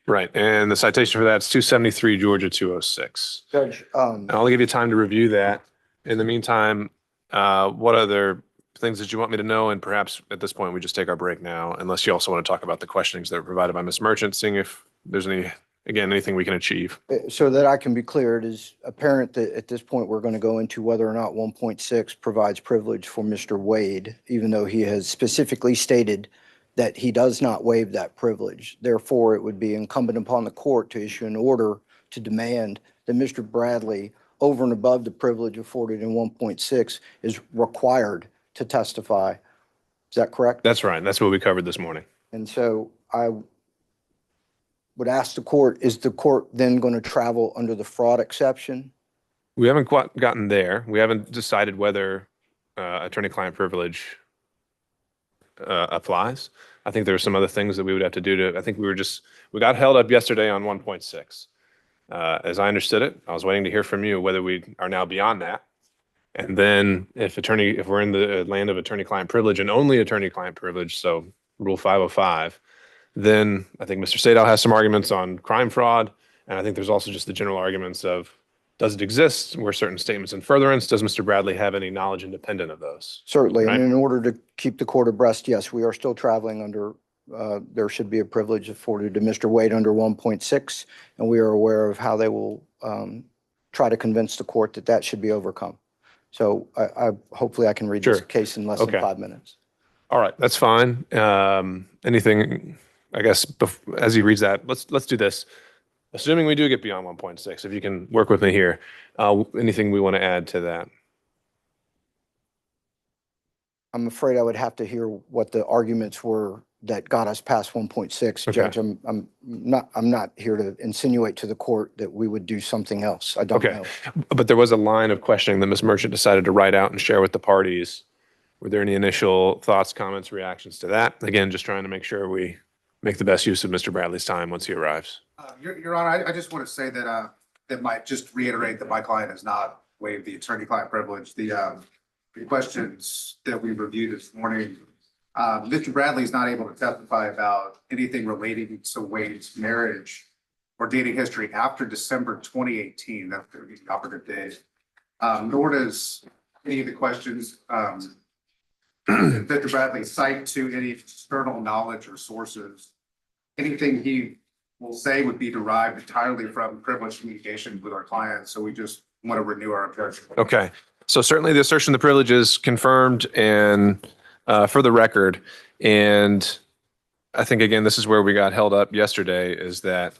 Right, and the citation for that is 273 Georgia 206. Judge, And I'll give you time to review that. In the meantime, what other things that you want me to know? And perhaps at this point, we just take our break now, unless you also want to talk about the questionings that were provided by Ms. Merchant, seeing if there's anything we can achieve. so that I can be clear, it is apparent that at this point, we're going to go into whether or not 1.6 provides privilege for Mr. Wade, even though he has specifically stated that he does not waive that privilege. Therefore, it would be incumbent upon the court to issue an order to demand that Mr. Bradley, over and above the privilege afforded in 1.6, is required to testify. Is that correct? That's right. That's what we covered this morning. And so I would ask the court, is the court then going to travel under the fraud exception? We haven't quite gotten there. We haven't decided whether attorney-client privilege applies. I think there are some other things that we would have to do to, I think we got held up yesterday on 1.6. As I understood it, I was waiting to hear from you whether we are now beyond that. And then if we're in the land of attorney-client privilege and only attorney-client privilege, so Rule 505, then I think Mr. Sadell has some arguments on crime fraud. And I think there's also just the general arguments of, does it exist? Were certain statements in furtherance? Does Mr. Bradley have any knowledge independent of those? Certainly. Right? And in order to keep the court abreast, yes, we are still traveling under, there should be a privilege afforded to Mr. Wade under 1.6. And we are aware of how they will try to convince the court that that should be overcome. So hopefully I can read this Sure. case in less Okay. than 5 minutes. All right, that's fine. Anything, I guess, as he reads that, let's do this. Assuming we do get beyond 1.6, if you can work with me here, anything we want to add to that? I'm afraid I would have to hear what the arguments were that got us past 1.6. Okay. Judge, I'm not here to insinuate to the court that we would do something else. I don't Okay. know. But there was a line of questioning that Ms. Merchant decided to write out and share with the parties. Were there any initial thoughts, comments, reactions to that? Again, just trying to make sure we make the best use of Mr. Bradley's time once he arrives. Your Honor, I just want to say that, that might just reiterate that my client has not waived the attorney-client privilege. The questions that we reviewed this morning, Mr. Bradley is not able to testify about anything relating to Wade's marriage or dating history after December 2018. That's going to be the operative date. Nor does any of the questions Mr. Bradley cite to any external knowledge or sources. Anything he will say would be derived entirely from privileged communication with our clients. So we just want to renew our objection. Okay. So certainly the assertion of the privilege is confirmed and for the record. And I think, again, this is where we got held up yesterday is that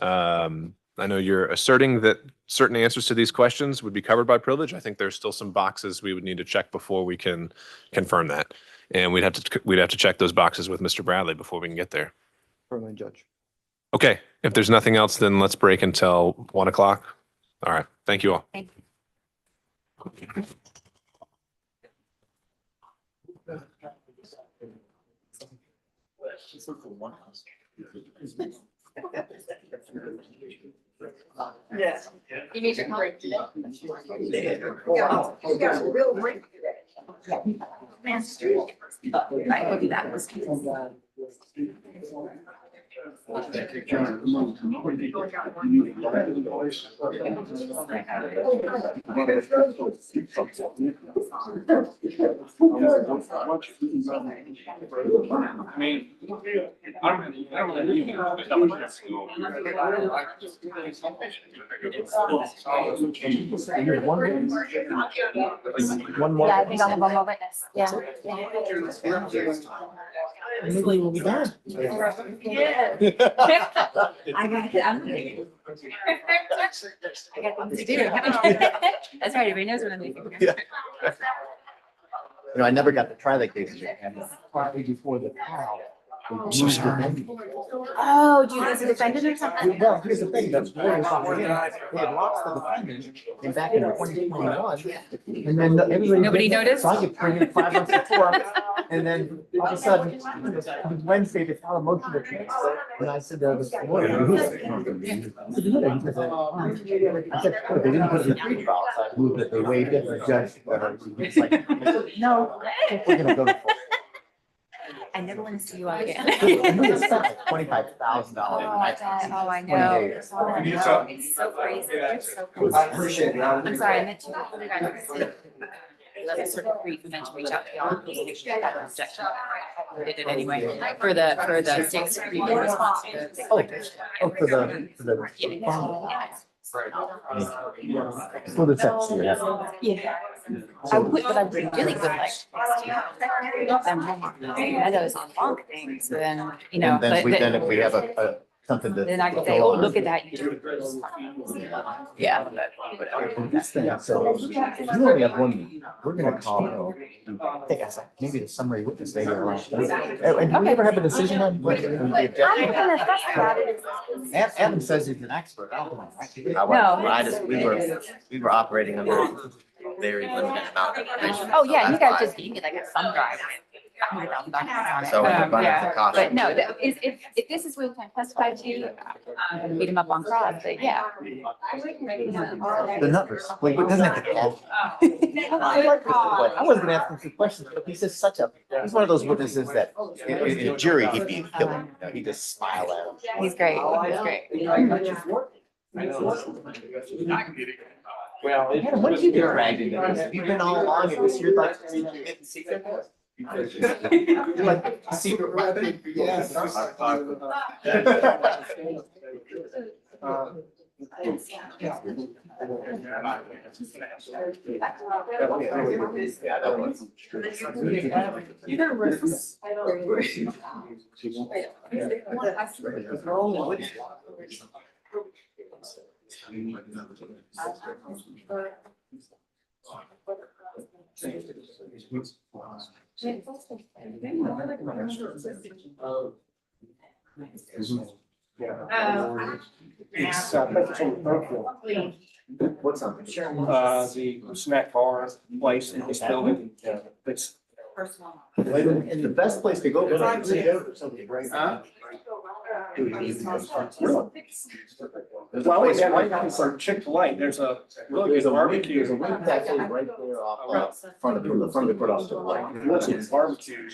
I know you're asserting that certain answers to these questions would be covered by privilege. I think there's still some boxes we would need to check before we can confirm that. And we'd have to check those boxes with Mr. Bradley before we can get there. Certainly, Judge. Okay. If there's nothing else, then let's break until 1 o'clock. All right. Thank you all. Thank you. Yeah. You need your break today. You got a real break today. I will do that. One more. Yeah, I think I'll have one more witness. Yeah. Maybe we'll be done. I got it. I got things to do. That's right. Everybody knows what I'm doing. You know, I never got to try that case. Partly before the trial. Oh, do you guys a defendant or something? Well, here's the thing, that's what they had lost the defendant in back in 2021. And then everybody. Nobody noticed? So I get printed 5 months before, and then all of a sudden, it was Wednesday, they filed a motion to transfer. And I said, this lawyer, who's it? I said, "No." He said, I said, "Oh, they didn't put it in the pre-trial, so I moved it, they waived it, the judge, whatever." It's like, no, we're gonna go to court. I never want to see you all again. $25,000. Oh, I know. It's so crazy. It's so crazy. I appreciate it. I'm sorry, I meant to. Let us sort of brief and then to reach out to y'all. Objection. We did it anyway for the state's review response. For the text, yeah. Yeah. I would, but I really would like to get them Meadows on long things, then, you know, And then but then if we have something to. then I could say, oh, look at that. You did this. Yeah. but whatever. This thing, so if you only have one meeting, we're gonna call, I think I said, maybe the summary witness later on. And do we ever have a decision on? What the objection? I'm gonna fuss about it. Adam says he's an expert. I don't know. We were operating under very limited amount of information. Oh, so yeah, you that's guys why- just gave me like a thumb drive. $100,000 on it. So we're running Yeah, the cost. but no, if this is what we can testify to, I'm beat him up on cross, but yeah. The numbers, wait, what doesn't it get? I wasn't gonna ask him some questions, but he's just he's one of those witnesses that in a jury, he'd be a killer. You know, he'd just smile at him. He's great, he's great. Well, Adam, when did you get dragged into this? Have you been all along in this? You're like hidden secret? You're like a secret weapon? Yes. It's, What's on? the snack bar place in this building. It's. And the best place to go. Well, we have right now for Chick-fil-A, there's a really good barbecue. There's a wing cafe right there off, front of the courthouse. It's barbecue,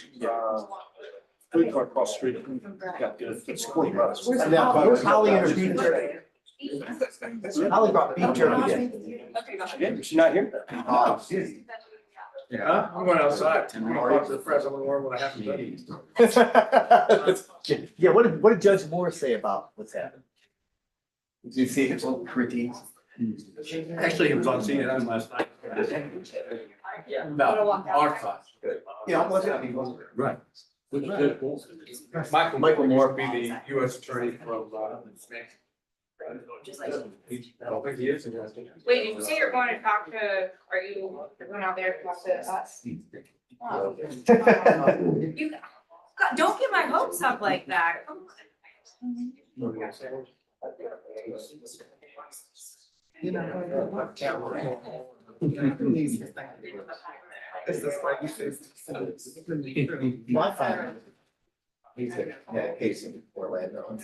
food court across the street. Got good, it's cool. And now, where's Holly and her beef jerky? Holly brought beef jerky in. Yeah, she's not here. Yeah, I went outside. I'm gonna talk to the press, I'm gonna learn what I have to do. Yeah, what did Judge Moore say about what's happened? Did you see his little critiques? Actually, he was on CNN last night. About our thoughts. Yeah, what's happening? Right. Michael Moore be the U.S. attorney from, I don't think he is. Wait, did you say you're going to talk to, you're going out there to talk to us? Oh. You, God, don't get my hopes up like that. My family. He's a case in Orlando.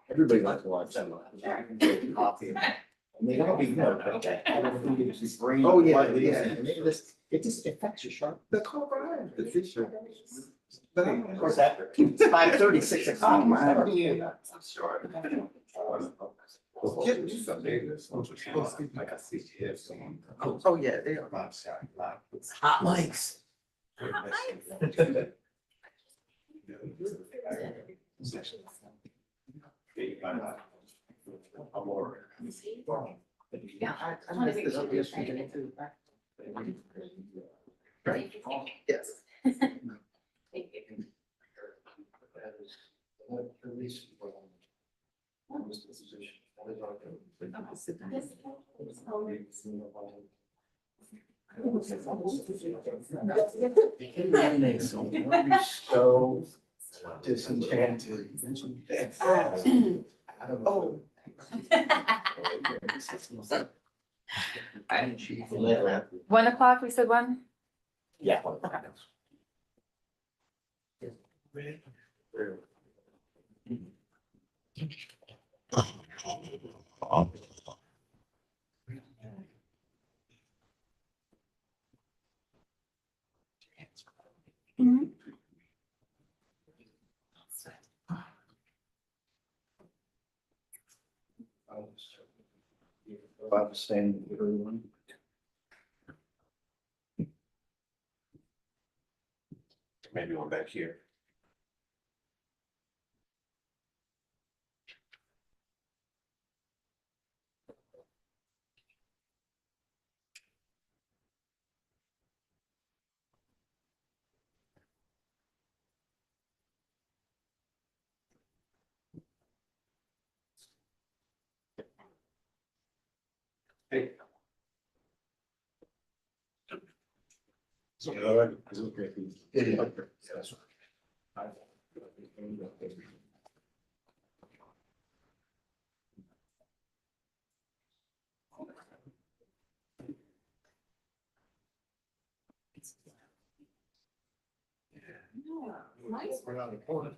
Everybody likes to watch them. Coffee. And they don't be, you know, oh, yeah, it just affects your sharp. The color, the picture. Of course, after it's 5:30, 6 o'clock. I'm sure. Oh, yeah, they are. Hot mics. Yeah, I want to make sure you're trying to get through. Right. Yes. Thank you. So disenchanted. Oh. 1 o'clock, we said 1? Yeah. About the same, everyone. Maybe one back here. Hey. Around the corner.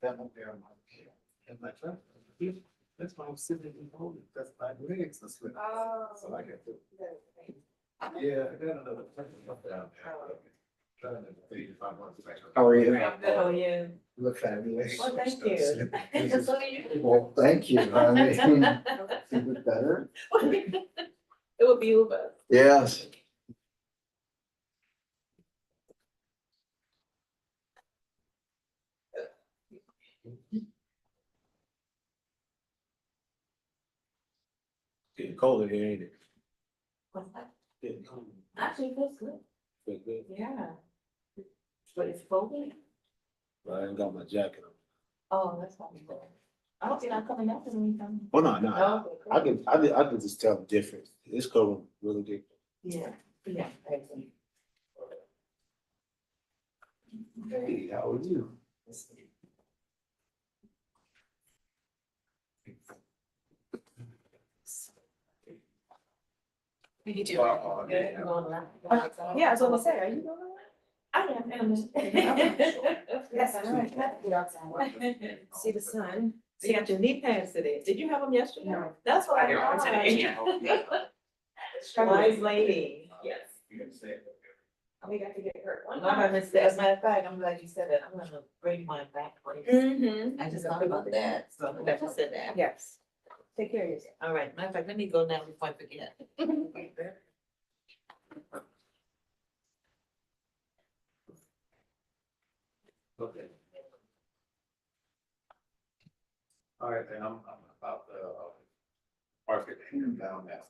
That won't be on my truck. That's why I'm sitting and holding, that's my legs are slipping. So I got to. Yeah, I got another. Up down there. Trying to see if I want to. How are you? I'm good, how are you? You look fabulous. Well, thank you. So do you. Well, thank you. I mean, you look better. It would be you, but. Yes. Getting colder here, ain't it? What's that? Getting colder. Actually, it feels good. Feel good? Yeah. But it's foggy. I ain't got my jacket on. Oh, that's probably good. I don't see that coming up in anything. Well, no, Oh, I can just tell the difference. This color really different. yeah, yeah, excellent. Hey, how are you? You too. Good. You going around? Yeah, I was gonna say, are you going around? I am. Yes, I'm right. See the sun. So you got your knee pads today. Did you have them yesterday? No. That's what I got today. Wise lady. Yes. We got to get hurt. As a matter of fact, I'm glad you said that. I'm gonna bring mine back for you. I just thought about that. So I just said that. Yes. Take care of yourself. All right. Matter of fact, let me go now before I forget. Okay. All right, then I'm about the market down now.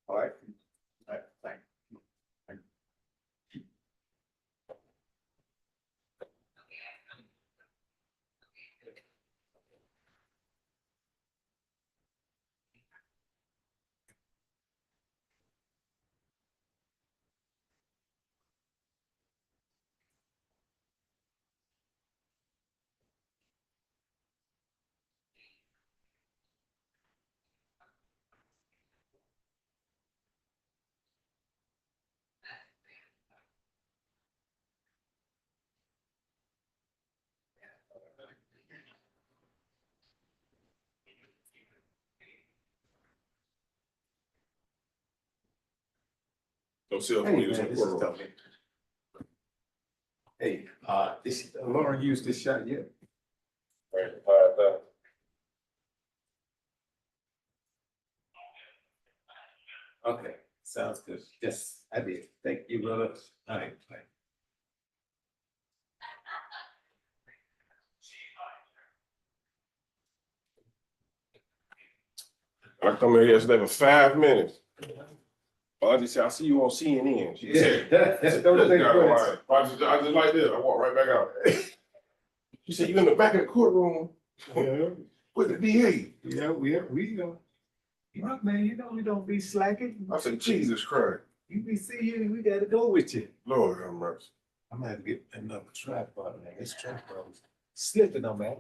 All right. All right, thank you. Don't see Hey, man, this is tough. Hey, this, Lauren used this shot yet? Okay, sounds good. Yes, I did. Thank you, brother. All right, bye. I come here yesterday for 5 minutes. I just said, I see you on CNN. She said, Don't think "All about right." I just like this. I walk right back out. She said, you in the back of the courtroom it. with the DA. Yeah, we look, man, you know, we don't be slacking. I said, Jesus Christ. You be seeing, we gotta go with you. Lord have mercy. I'm gonna have to get another tripod, man. This tripod was slipping on me.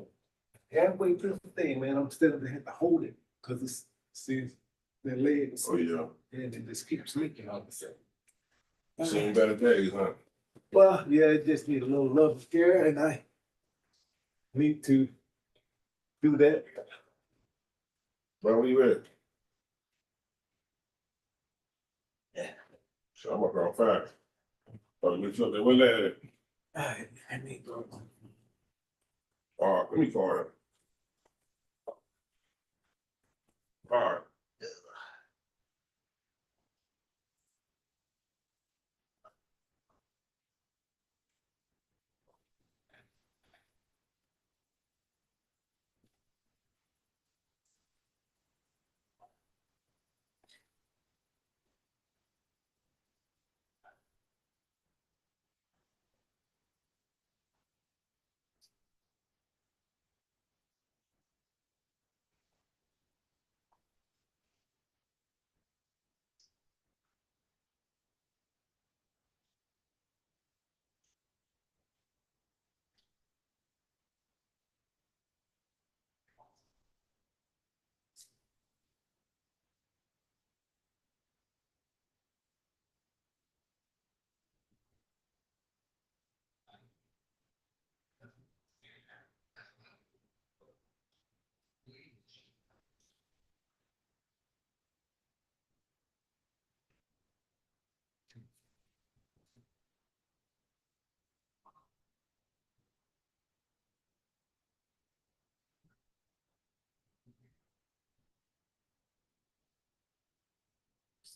Halfway through the thing, man, I'm still gonna have to hold it, cause it's, see, the legs. Oh, yeah. And it just keeps leaking all of a sudden. Seen better days, huh? Well, yeah, it just need a little love care, and I need to do that. Where you at? So I'm up around 5. Oh, you took that. Where that at? I need to. All right, let me call her. All right.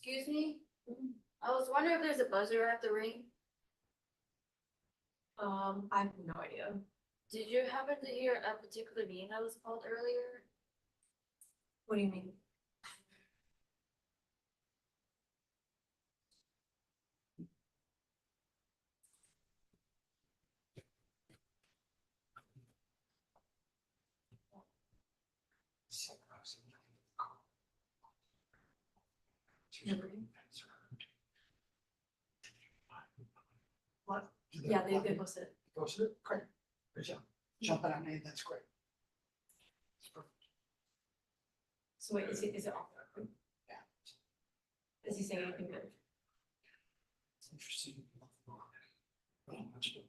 Excuse me? I was wondering if there's a buzzer at the ring. I have no idea. Did you happen to hear a particular meeting that was called earlier? What do you mean? What? Yeah, they posted it. Posted it? Great. Good job. Jumping on me, that's great. So wait, is it off? Yeah. Is he saying anything good? It's interesting.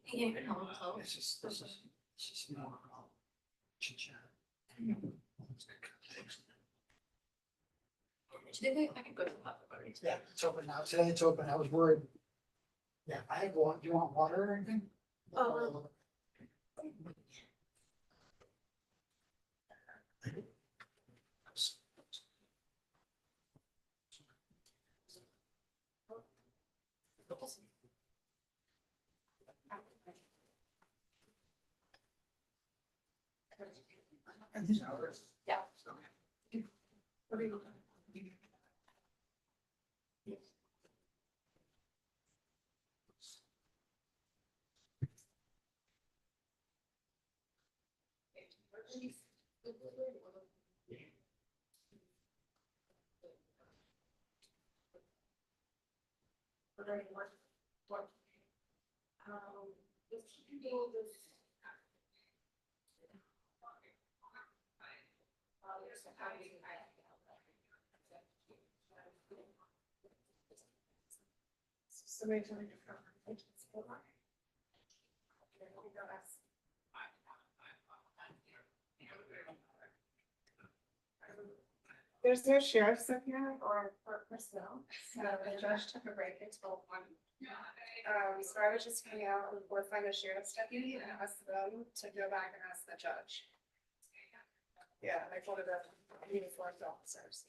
He gave it home close. This is more chit chat. Do you think I could go to the public already? Yeah, it's open now. Today it's open. I was worried. Yeah, I have one. Do you want water or anything? Oh, yeah. There's no sheriffs up here or personnel, so the judge took a break until 1. So I was just hanging out with find a sheriff's deputy and asked them to go back and ask the judge. Yeah, I told her that uniformed officers.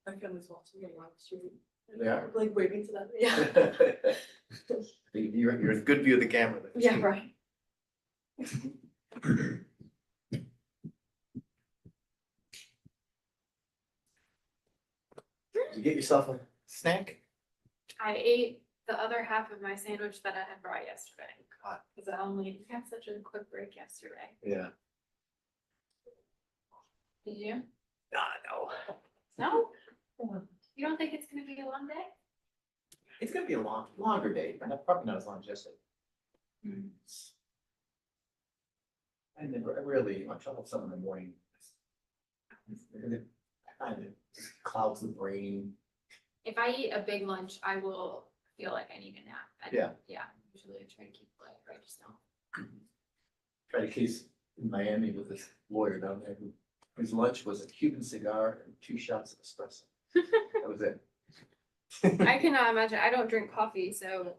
My family's watching me on the street. Yeah. Like waving to them, yeah. You're in good view of the camera. there. Yeah, right. Did you get yourself a snack? I ate the other half of my sandwich that I had brought yesterday. God. Because I only had such a quick break yesterday. Yeah. Did you? No. No? You don't think it's gonna be a long day? It's gonna be a longer day, but probably not as long as yesterday. And then really, I trouble some in the morning. It kind of clouds the brain. If I eat a big lunch, I will feel like I need a nap. Yeah. Yeah, usually I try to keep it light, right just now. Tried a case in Miami with this lawyer down there whose lunch was a Cuban cigar and 2 shots of espresso. That was it. I cannot imagine, I don't drink coffee, so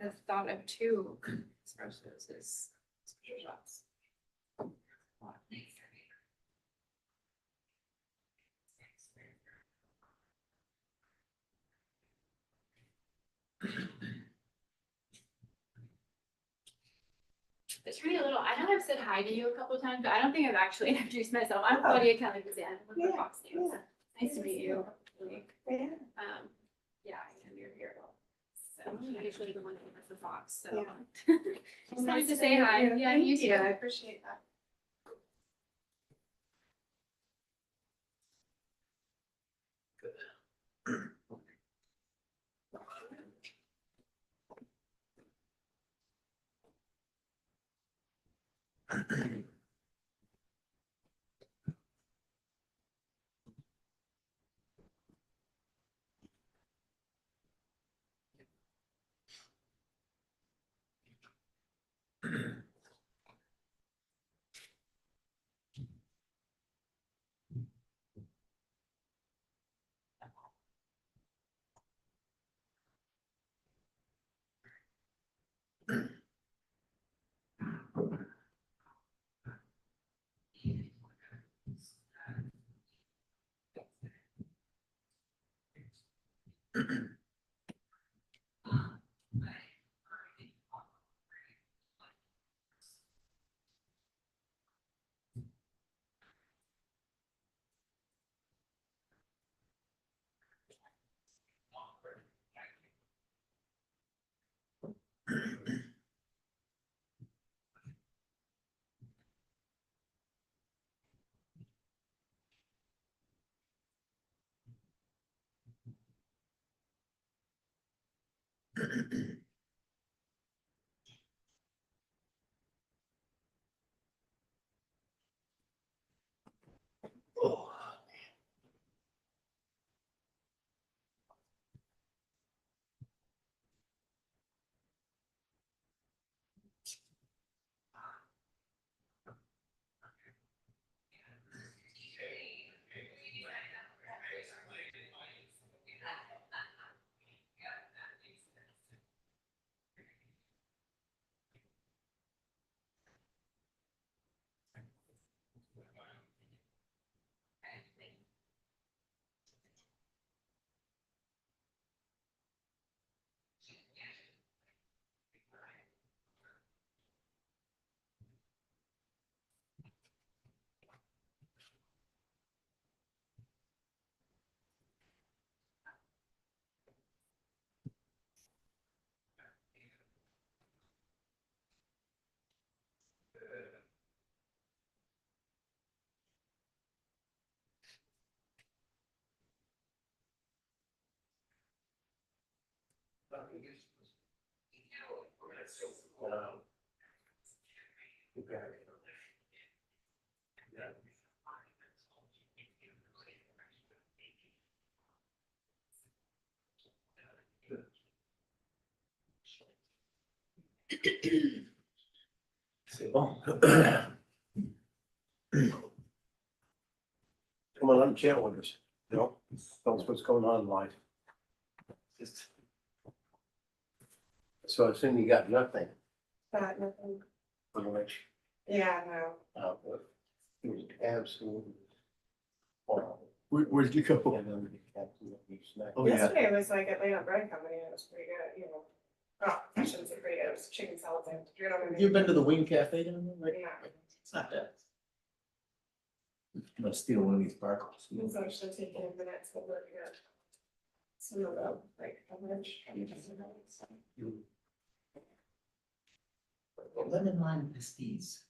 the thought of 2 espressos is special shots. Attorney Little, I know I've said hi to you a couple of times, but I don't think I've actually introduced myself. I'm Claudia Kelly Bazan with the Fox News. Nice to meet you. Yeah, I know you're here. So I'm usually the one who has the Fox, so. Just wanted to say hi. Yeah, you too. I appreciate that. Come on, let me chat with us. You know, tell us what's going on in life. So I assume you got nothing But nothing, for the next, yeah, no. it was absolutely. horrible. Where did you go? Oh, yeah. Yesterday was like Atlanta Bread Company, and it was pretty good, you know. Oh, I shouldn't say pretty good, it was chicken salad, and you know what I mean? You've been to the Wing Cafe down there? Like, Yeah. it's not bad. I'm gonna steal one of these sparkles. It's actually taking a minute to work here. Some of the, like, coverage. Lemon lime pasties.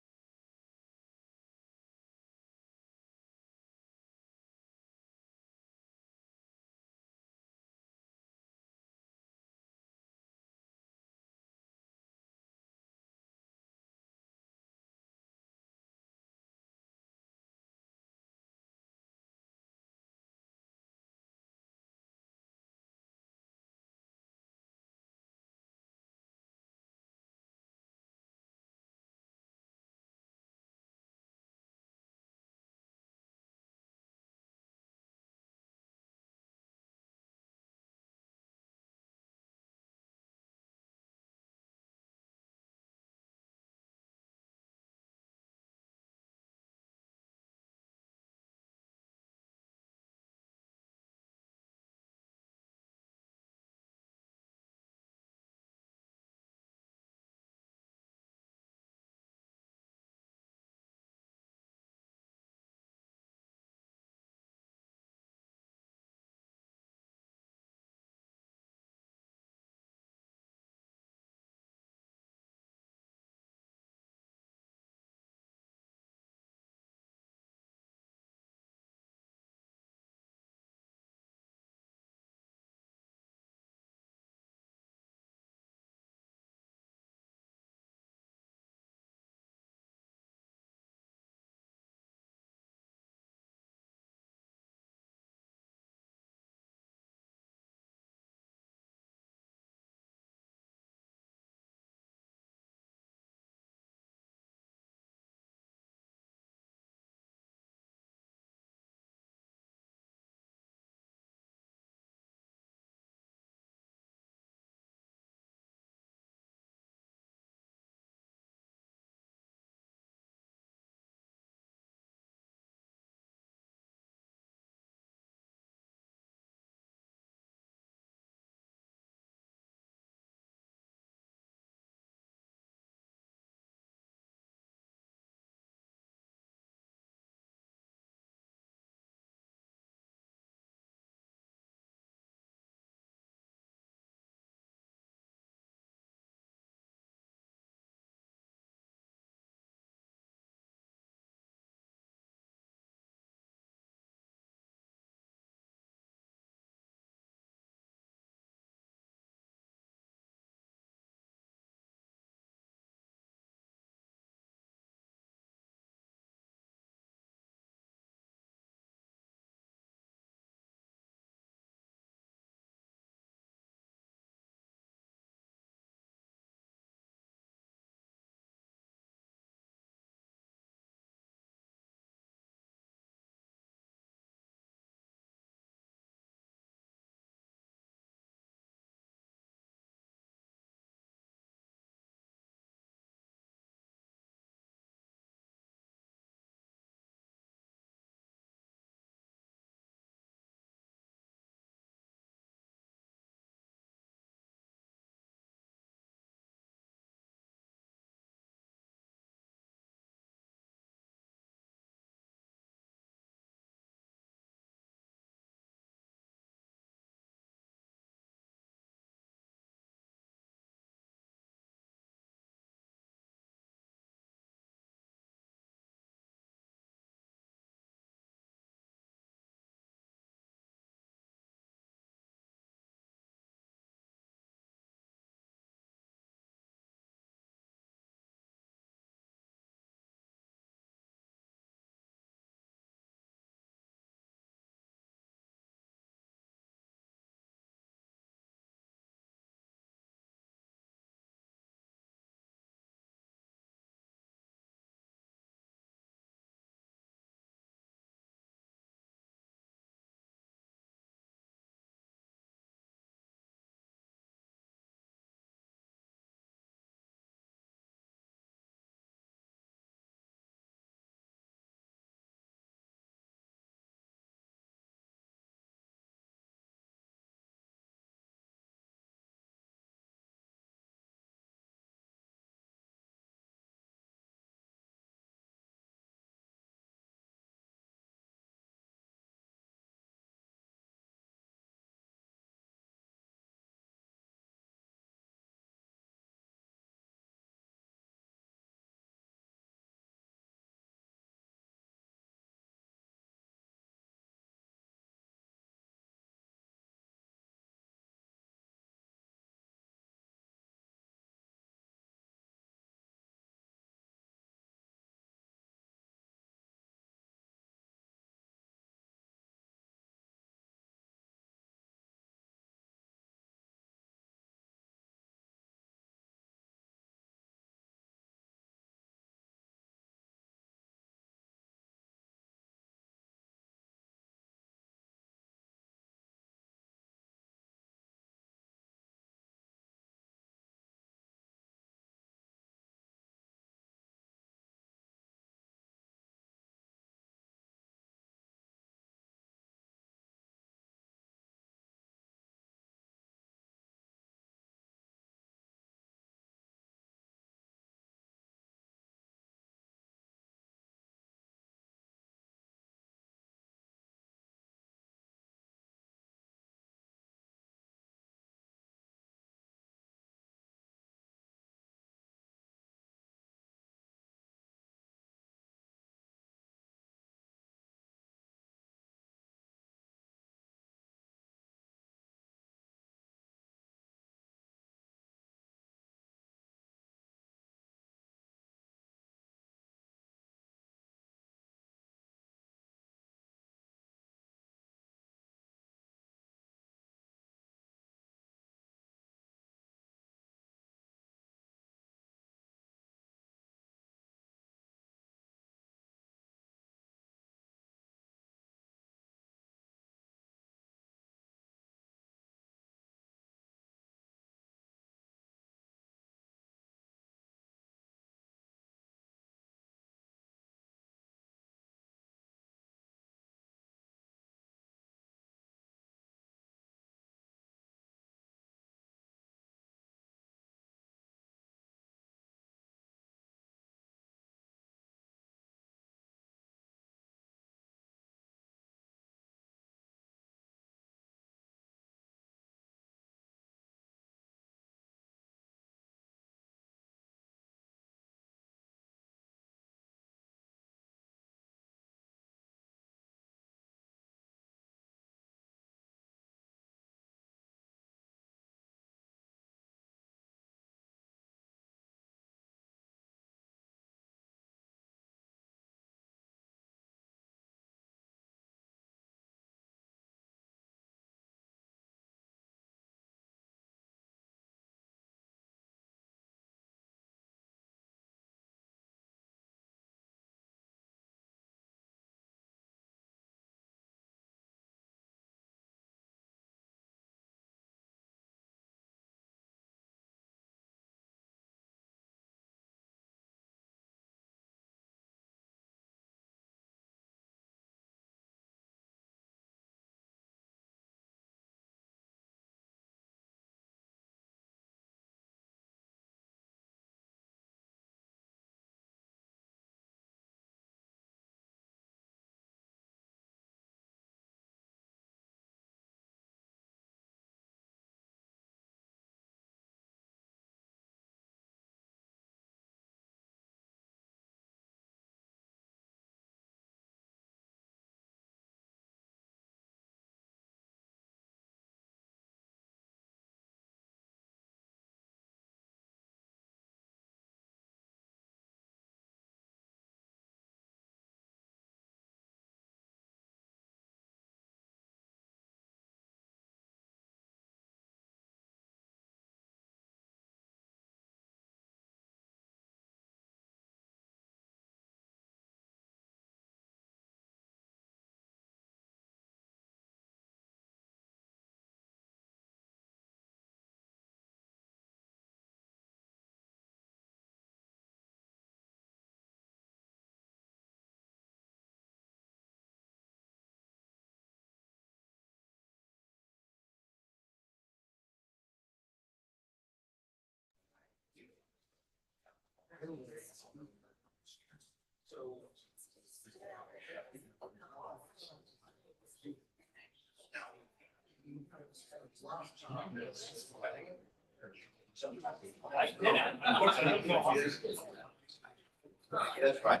That's right.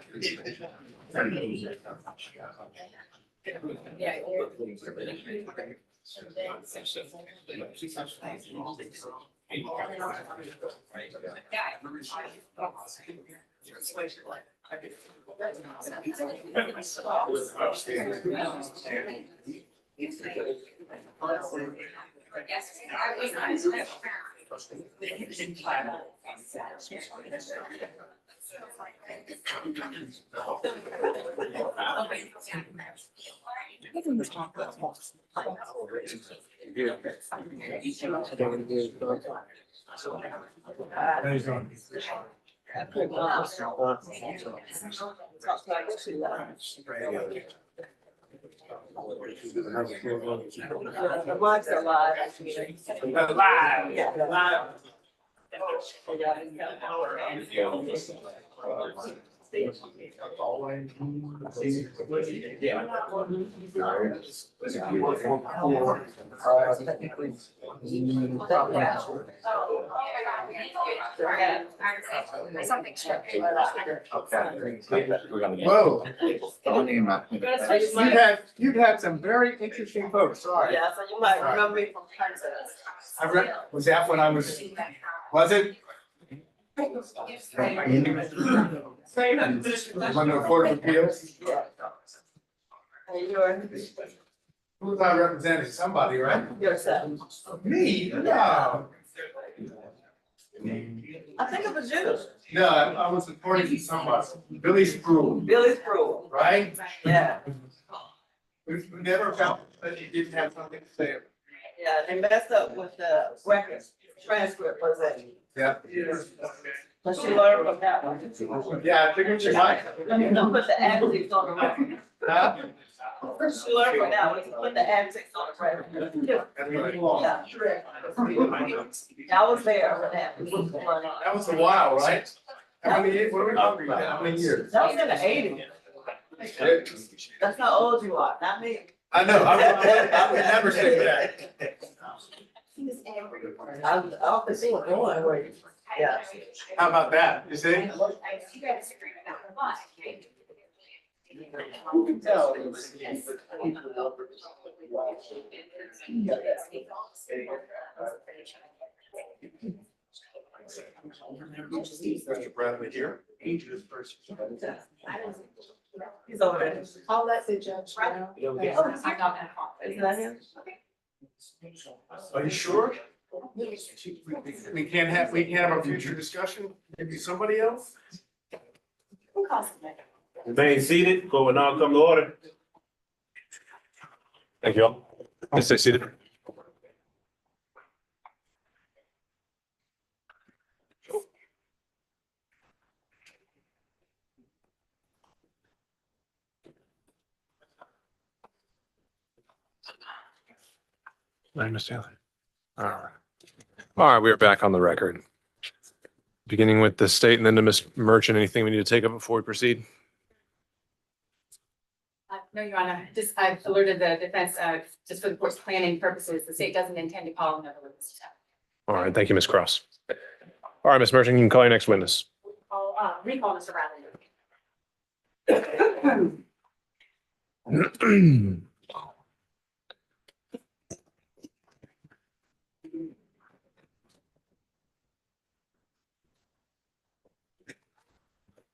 The lives are live. Live, yeah, live. Something struck. Whoa. You've had some very interesting folks, sorry. Yeah, so you might remember me from Kansas. Was that when I was it? On the Court of Appeals? And you're Who was I representing? Somebody, right? yourself. Me? No. I think it was you. No, I was supporting somebody. Billy Spruill, Billy Spruill. right? Yeah, We never felt that you didn't have something to say. yeah, they messed up with the record transcript, was it? Yeah. But she learned from that one. Yeah, I figured you might. Don't put the antics on the record. Huh? She learned from that one, put the antics on the record. Yeah. I was there when that was going on. That was a while, right? How many years? What are we talking about? How many years? That was in the eighties. That's how old you are, not me. I know, I would never say that. I'm off the scene, boy. Yeah. How about that? You see? You can tell. Mr. Bradley here. He's over there. I'll let the judge know. Isn't that him? Are you sure? We can't have a future discussion? Maybe somebody else? Remain seated, court will now come to order. Thank you all. Please stay seated. Miss Taylor. All right. All right, we are back on the record. Beginning with the state and then to Ms. Merchant, anything we need to take up before we proceed? No, Your Honor, just I've alerted the defense, just for the court's planning purposes, the state doesn't intend to call another witness. All right, thank you, Ms. Cross. All right, Ms. Merchant, you can call your next witness. I'll recall Mr. Bradley.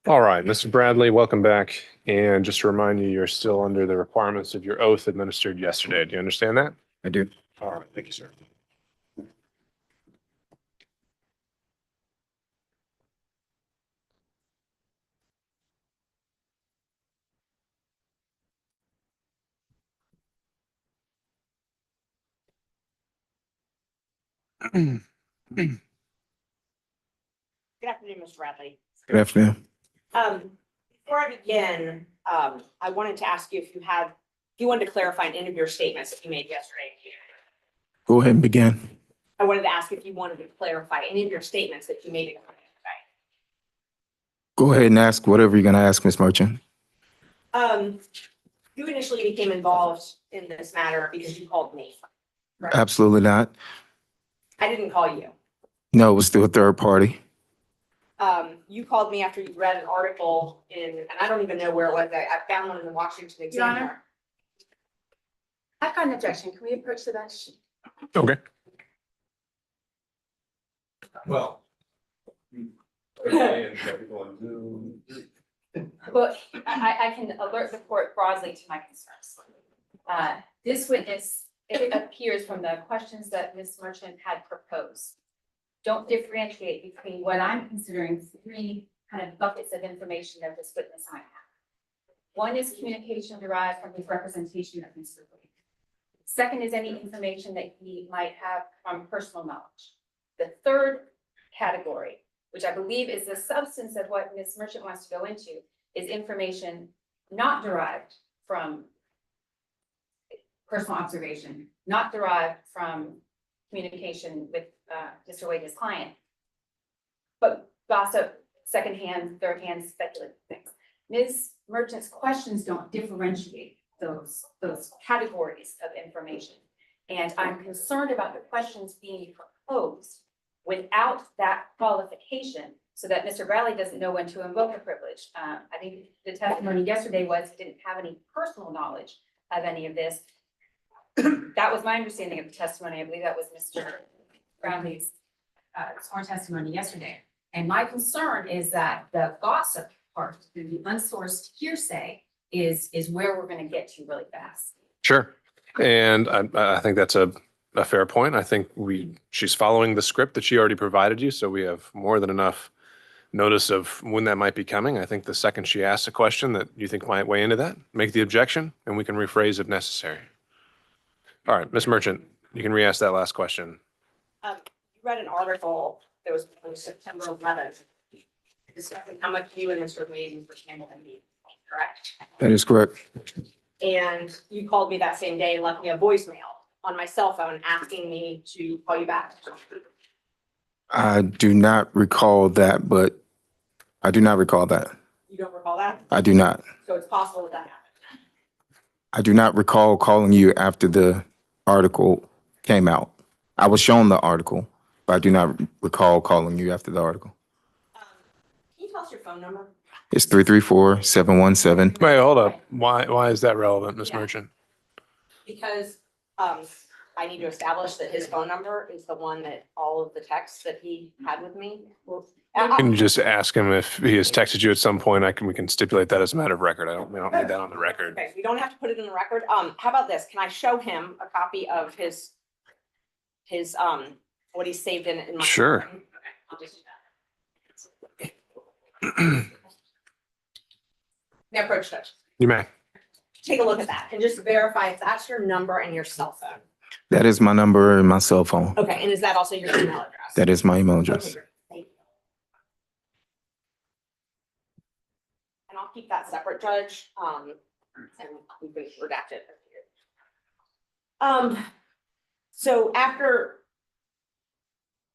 All right, Mr. Bradley, welcome back. And just to remind you, you're still under the requirements of your oath administered yesterday. Do you understand that? I do. All right, thank you, sir. Good afternoon, Mr. Bradley. Good afternoon. Before I begin, I wanted to ask you if you wanted to clarify any of your statements that you made yesterday. Go ahead and begin. I wanted to ask if you wanted to clarify any of your statements that you made. Go ahead and ask whatever you're gonna ask, Ms. Merchant. You initially became involved in this matter because you called me. correct? Absolutely not. I didn't call you. No, it was through a third party. You called me after you read an article and I don't even know where it was. I found one in the Washington Examiner. I've got an objection. Can we approach the bench? Okay. Well. Well, I can alert the court broadly to my concerns. This witness, it appears from the questions that Ms. Merchant had proposed, don't differentiate between what I'm considering three kind of buckets of information that this witness might have. One is communication derived from his representation of Mr. Wade. Second is any information that he might have from personal knowledge. The third category, which I believe is the substance of what Ms. Merchant wants to go into, is information not derived from personal observation, not derived from communication with Mr. Wade, his client, but gossip, secondhand, third-hand, speculative things. Ms. Merchant's questions don't differentiate those categories of information. And I'm concerned about the questions being proposed without that qualification so that Mr. Bradley doesn't know when to invoke a privilege. I think the testimony yesterday was he didn't have any personal knowledge of any of this. That was my understanding of the testimony. I believe that was Mr. Bradley's sworn testimony yesterday. And my concern is that the gossip part, the unsourced hearsay is where we're going to get to really fast. Sure. And I think that's a fair point. I think she's following the script that she already provided you. So we have more than enough notice of when that might be coming. I think the second she asks a question that you think might weigh into that, make the objection and we can rephrase if necessary. All right, Ms. Merchant, you can re-ask that last question. You read an article that was on September 11th discussing how much you and Mr. Wade were handling me, correct? That is correct. And you called me that same day and left me a voicemail on my cell phone asking me to call you back. I do not recall that, but I do not recall that. You don't recall that? I do not. So it's possible that happened. I do not recall calling you after the article came out. I was shown the article, but I do not recall calling you after the article. Can you tell us your phone number? It's 334-717. Wait, hold up. Why is that relevant, Ms. Merchant? Because I need to establish that his phone number is the one that all of the texts that he had with me. Can you just ask him if he has texted you at some point? We can stipulate that as a matter of record. We don't need that on the record. Okay, we don't have to put it in the record. How about this? Can I show him a copy of his what he saved in my? Sure. Okay, I'll just do that. May I approach Judge? You may. Take a look at that and just verify if that's your number and your cell phone. That is my number and my cell phone. Okay, and is that also your email address? That is my email Okay, address. great. Thank you. And I'll keep that separate, Judge, and we can redact it. So after,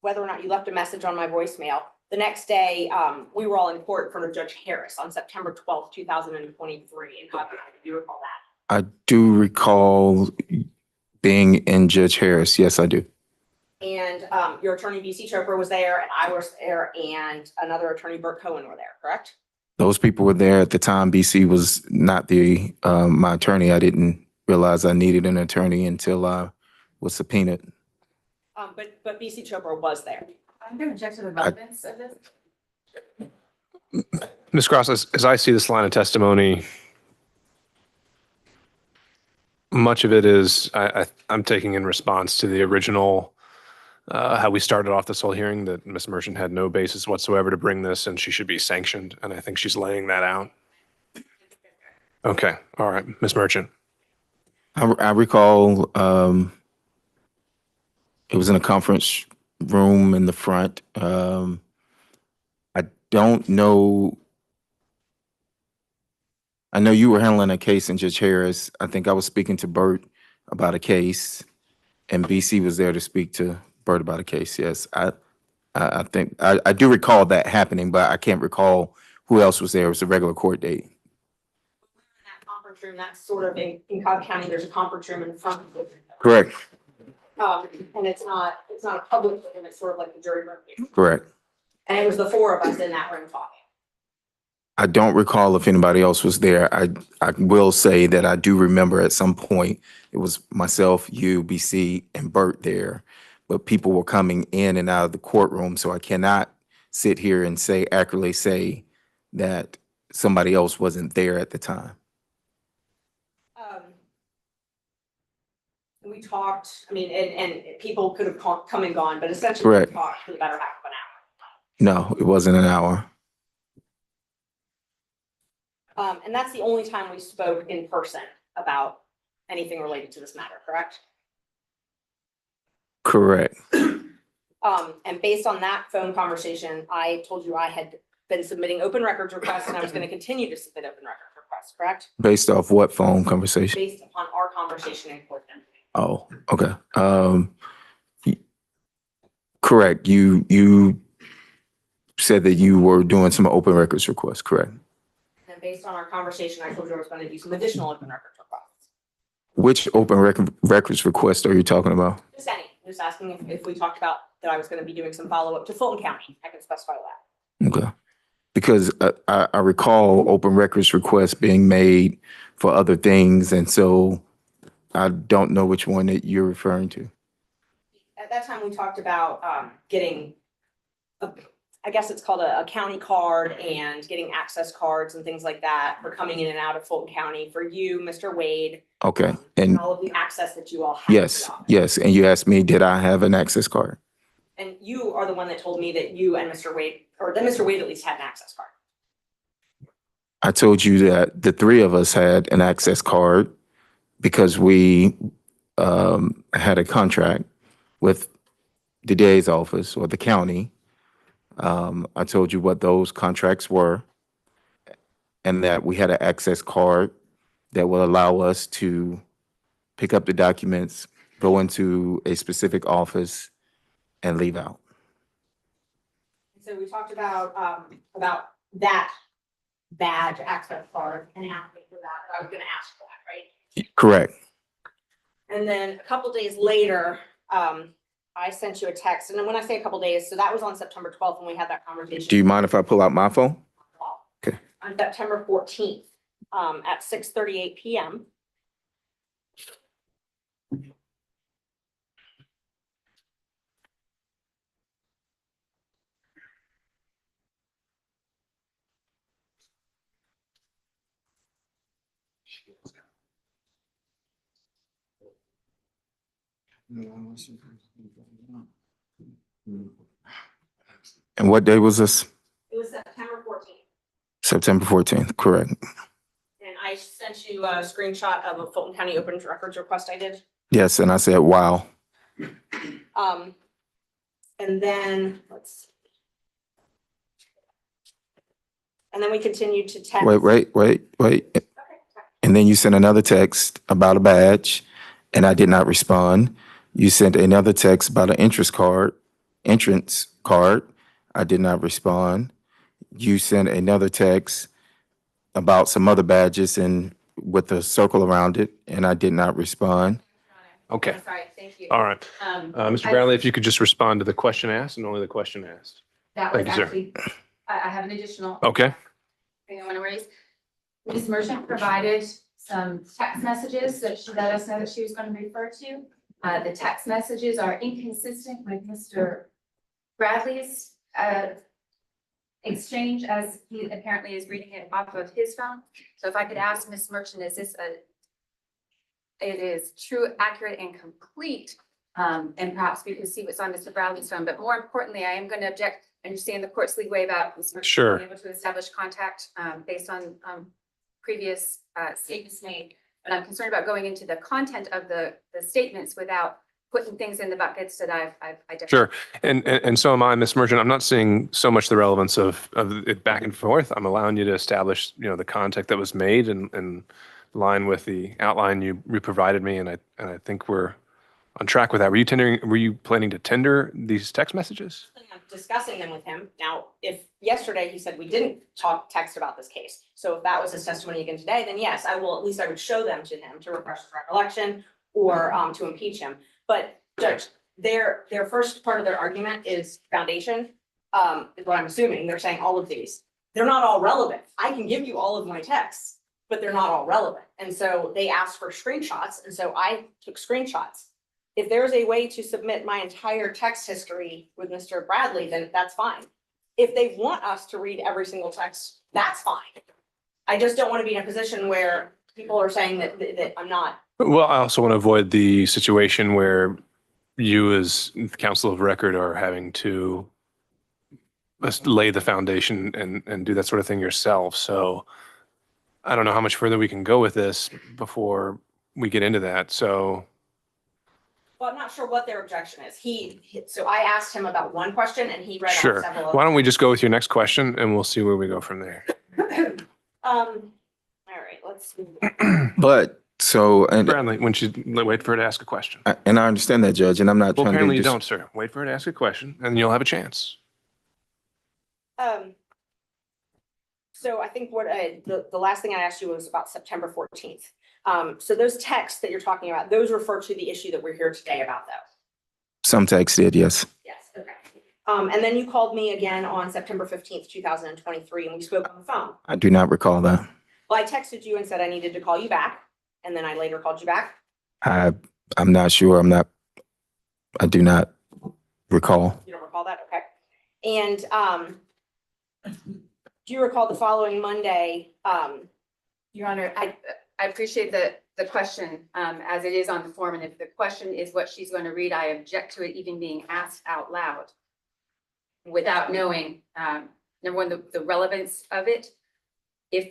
whether or not you left a message on my voicemail, the next day, we were all in court in front of Judge Harris on September 12th, 2023. And how do you recall that? I do recall being in Judge Harris. Yes, I do. And your attorney, BC Chopra, was there, and I was there, and another attorney, Burt Cohen, were there, correct? Those people were there at the time. BC was not my attorney. I didn't realize I needed an attorney until I was subpoenaed. But BC Chopra was there. I'm going to object to the relevance of this. Ms. Cross, as I see this line of testimony, much of it is I'm taking in response to the original, how we started off this whole hearing, that Ms. Merchant had no basis whatsoever to bring this and she should be sanctioned. And I think she's laying that out. Okay. All right. Ms. Merchant. I recall it was in a conference room in the front. I don't know. I know you were handling a case in Judge Harris. I think I was speaking to Burt about a case, and BC was there to speak to Burt about a case. Yes, I think I do recall that happening, but I can't recall Who else was there? It was a regular court date. That conference room, that's sort of in Cobb County, there's a conference room in front of it. Correct. And it's not a public room, it's sort of like the jury room. Correct. And it was the four of us in that room talking. I don't recall if anybody else was there. I will say that I do remember at some point, it was myself, you, BC, and Bert there, but people were coming in and out of the courtroom, so I cannot sit here and accurately say that somebody else wasn't there at the time. We talked, I mean, and people could have come and gone, but essentially we Correct. talked for the better half of an No, it wasn't an hour. hour. And that's the only time we spoke in person about anything related to this matter, correct? Correct. And based on that phone conversation, I told you I had been submitting open records requests and I was going to continue to submit open records requests, correct? Based off what phone conversation? Based upon our conversation in court then. Oh, okay. Correct. You said that you were doing some open records requests, correct? And based on our conversation, I told you I was going to do some additional open records requests. Which open records request are you talking about? Just any, just asking if we talked about that I was going to be doing some follow-up to Fulton County. I can specify that. Okay. Because I recall open records requests being made for other things, and so I don't know which one that you're referring to. At that time, we talked about getting, I guess it's called a county card and getting access cards and things like that for coming in and out of Fulton County for you, Mr. Wade. Okay. And And all of the access that you all have. yes, yes. And you asked me, did I have an access card? And you are the one that told me that you and Mr. Wade, or that Mr. Wade at least had an access card. I told you that the three of us had an access card because we had a contract with the DA's office or the county. I told you what those contracts were and that we had an access card that will allow us to pick up the documents, go into a specific office, and leave out. So we talked about that badge access card and asking for that. I was gonna ask for that, right? Correct. And then a couple days later, I sent you a text. And then when I say a couple days, so that was on September 12th when we had that conversation. Do you mind if I pull out my phone? Okay. On September 14th, at 6:38 PM. And what day was this? It was September 14th. September 14th, correct. And I sent you a screenshot of a Fulton County open records request I did. Yes, and I said, wow. And then, let's see. And then we continued to text. Wait. And then you sent another text about a badge, and I did not respond. You sent another text about an entrance card. I did not respond. You sent another text about some other badges and with a circle around it, and I did not respond. Okay. Sorry, thank you. All right. Mr. Bradley, if you could just respond to the question asked and only the question asked. That was Thank you, sir. actually, I have an additional Okay. thing I want to raise. Ms. Merchant provided some text messages that she let us know that she was going to refer to. The text messages are inconsistent with Mr. Bradley's exchange as he apparently is reading it off of his phone. So if I could ask Ms. Merchant, is this it is true, accurate, and complete? And perhaps we can see what's on Mr. Bradley's phone. But more importantly, I am going to object. I understand the court's leeway about Ms. Merchant Sure. being able to establish contact based on previous statements made. But I'm concerned about going into the content of the statements without putting things in the buckets that I've identified. Sure. And so am I, Ms. Merchant. I'm not seeing so much the relevance of it back and forth. I'm allowing you to establish, the contact that was made and line with the outline you provided me. And I think we're track with that. Were you planning to tender these text messages? I'm discussing them with him. Now, if yesterday he said we didn't text about this case, so if that was his testimony again today, then yes, I would show them to him to refresh his recollection or to impeach him. But Judge, their first part of their argument is foundation, is what I'm assuming. They're saying all of these. They're not all relevant. I can give you all of my texts, but they're not all relevant. And so they asked for screenshots, and so I took screenshots. If there's a way to submit my entire text history with Mr. Bradley, then that's fine. If they want us to read every single text, that's fine. I just don't want to be in a position where people are saying that I'm not. Well, I also want to avoid the situation where you as the counsel of record are having to lay the foundation and do that sort of thing yourself. So I don't know how much further we can go with this before we get into that. So Well, I'm not sure what their objection is. So I asked him about one question and he read off sure. several. Why don't we just go with your next question and we'll see where we go from there. All right, let's see. But so, and Bradley, when she wait for her to ask a question. I understand that, Judge, and I'm not Well, trying to apparently be you don't, sir. Wait for her to ask a question and you'll have a chance. So I think what the last thing I asked you was about September 14th. So those texts that you're talking about, those refer to the issue that we're here today about though. Some text did, yes. Yes, okay. And then you called me again on September 15th, 2023, and we spoke on the phone. I do not recall that. Well, I texted you and said I needed to call you back, and then I later called you back. I'm not sure. I do not recall. You don't recall that? Okay. And do you recall the following Monday? Your Honor, I appreciate the question as it is on the form. And if the question is what she's going to read, I object to it even being asked out loud without knowing, number one, the relevance of it. If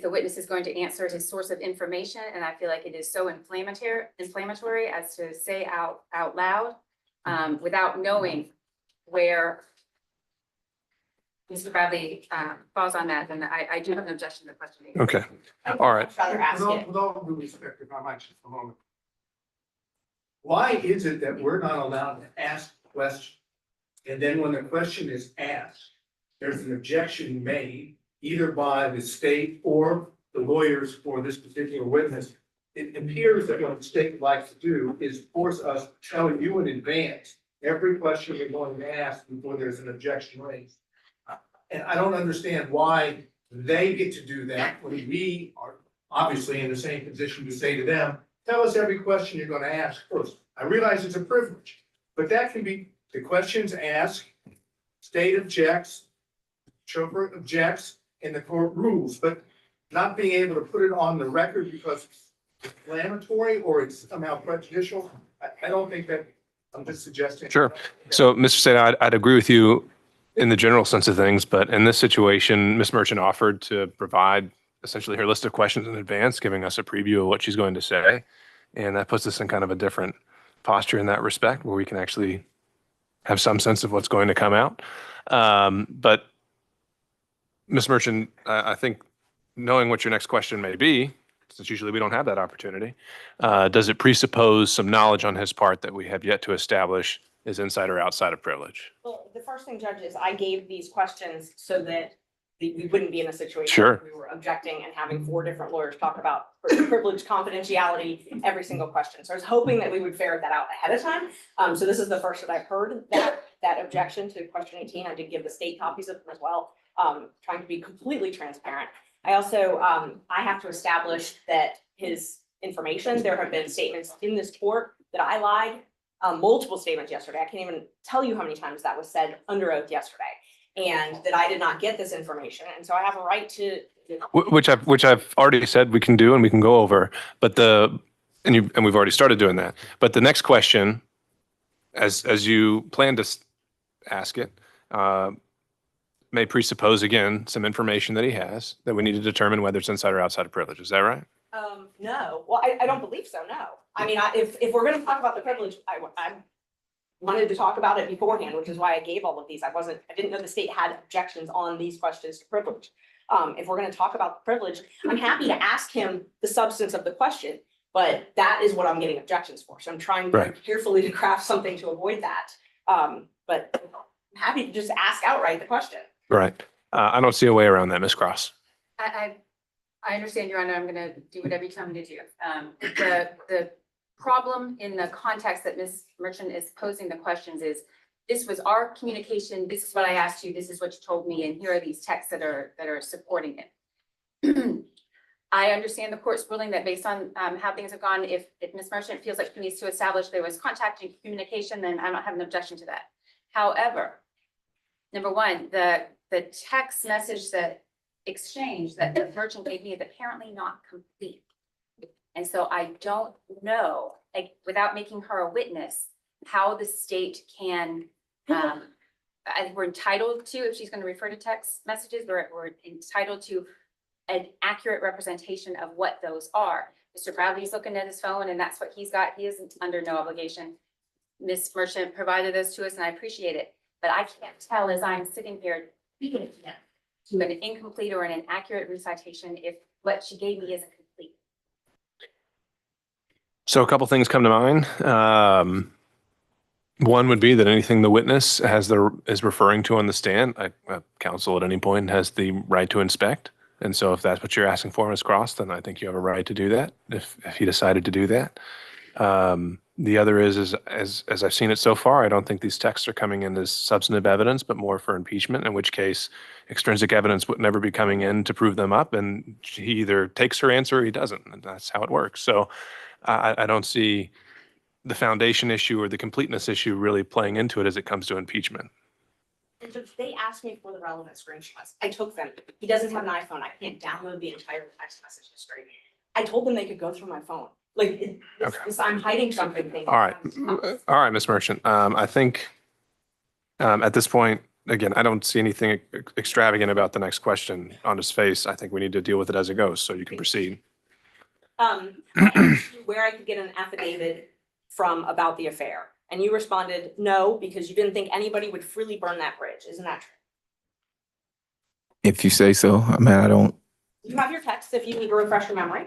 the witness is going to answer his source of information, and I feel like it is so inflammatory as to say out loud without knowing where Mr. Bradley falls on that, then I do have an objection to the question. Okay. All right. With all due respect, if I might just a moment. Why is it that we're not allowed to ask questions? And then when the question is asked, there's an objection made either by the state or the lawyers for this particular witness. It appears that what the state likes to do is force us to tell you in advance every question we're going to ask before there's an objection raised. And I don't understand why they get to do that when we are obviously in the same position to say to them, tell us every question you're going to ask first. I realize it's a privilege, but that can be the questions asked, state objects, chauffeur objects, and the court rules, but not being able to put it on the record because it's inflammatory or it's somehow prejudicial. I don't think that, I'm just suggesting. Sure. So, Mr. State, I'd agree with you in the general sense of things, but in this situation, Ms. Merchant offered to provide essentially her list of questions in advance, giving us a preview of what she's going to say. And that puts us in kind of a different posture in that respect, where we can actually have some sense of what's going to come out. But Ms. Merchant, I think knowing what your next question may be, since usually we don't have that opportunity, does it presuppose some knowledge on his part that we have yet to establish is inside or outside of privilege? Well, the first thing, Judge, is I gave these questions so that we wouldn't be in a situation Sure. where we were objecting and having 4 different lawyers talk about privilege, confidentiality, every single question. So I was hoping that we would ferret that out ahead of time. So this is the first that I've heard that objection to question 18. I did give the state copies of them as well, trying to be completely transparent. I also, I have to establish that his information, there have been statements in this court that I lied, multiple statements yesterday. I can't even tell you how many times that was said under oath yesterday, and that I did not get this information. And so I have a right to. Which I've already said we can do and we can go over, but and we've already started doing that. But the next question, as you plan to ask it, may presuppose again some information that he has that we need to determine whether it's inside or outside of privilege. Is that right? No. Well, I don't believe so. No. I mean, if we're going to talk about the privilege, I wanted to talk about it beforehand, which is why I gave all of these. I didn't know the state had objections on these questions to privilege. If we're going to talk about the privilege, I'm happy to ask him the substance of the question. But that is what I'm getting objections for. So I'm trying very Right. carefully to craft something to avoid that. But I'm happy to just ask outright the question. Right. I don't see a way around that, Ms. Cross. I understand, Your Honor. I'm going to do whatever you tell me to do. The problem in the context that Ms. Merchant is posing the questions is, this was our communication, this is what I asked you, this is what you told me, and here are these texts that are supporting it. I understand the court's ruling that based on how things have gone, if Ms. Merchant feels like she needs to establish there was contact and communication, then I don't have an objection to that. However, number one, the text message that exchange that the merchant gave me is apparently not complete. And so I don't know, like, without making her a witness, how the state can, I think we're entitled to, if she's going to refer to text messages, we're entitled to an accurate representation of what those are. Mr. Bradley's looking at his phone and that's what he's got. He isn't under no obligation. Ms. Merchant provided those to us and I appreciate it, but I can't tell as I'm sitting here speaking to an incomplete or an inaccurate recitation if what she gave me isn't complete. So a couple things come to mind. One would be that anything the witness is referring to on the stand, counsel at any point has the right to inspect. And so if that's what you're asking for, Ms. Cross, then I think you have a right to do that if he decided to do that. The other is as I've seen it so far, I don't think these texts are coming in as substantive evidence, but more for impeachment, in which case extrinsic evidence would never be coming in to prove them up. And he either takes her answer or he doesn't. And that's how it works. So I don't see the foundation issue or the completeness issue really playing into it as it comes to impeachment. And so they asked me for the relevant screenshots. I took them. He doesn't have an iPhone. I can't download the entire text message history. I told them they could go through my phone. Like, I'm hiding something. All right. All right, Ms. Merchant. I think at this point, again, I don't see anything extravagant about the next question on his face. I think we need to deal with it as it goes, so you can proceed. I asked you where I could get an affidavit from about the affair. And you responded, no, because you didn't think anybody would freely burn that bridge. Isn't that true? If you say so. I mean, I don't. You have your text if you need to refresh your memory.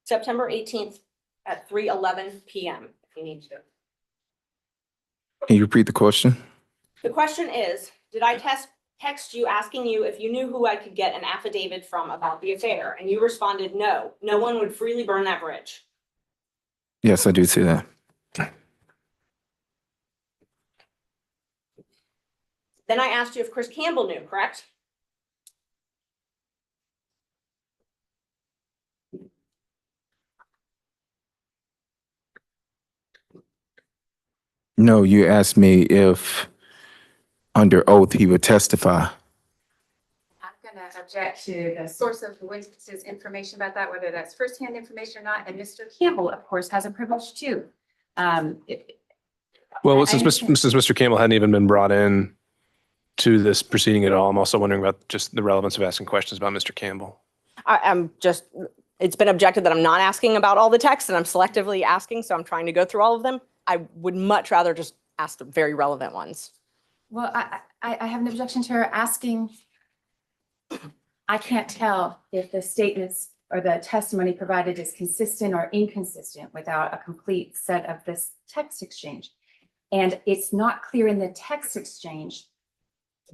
September 18th at 3:11 p.m. if you need to. Can you repeat the question? The question is, did I text you asking you if you knew who I could get an affidavit from about the affair? And you responded, no, no one would freely burn that bridge. Yes, I do see that. Then I asked you if Chris Campbell knew, correct? No, you asked me if under oath he would testify. I'm going to object to the source of the witness's information about that, whether that's firsthand information or not. And Mr. Campbell, of course, has a privilege too. Well, since Mr. Campbell hadn't even been brought in to this proceeding at all, I'm also wondering about just the relevance of asking questions about Mr. Campbell. It's been objected that I'm not asking about all the texts and I'm selectively asking, so I'm trying to go through all of them. I would much rather just ask the very relevant ones. Well, I have an objection to her asking. I can't tell if the statements or the testimony provided is consistent or inconsistent without a complete set of this text exchange. And it's not clear in the text exchange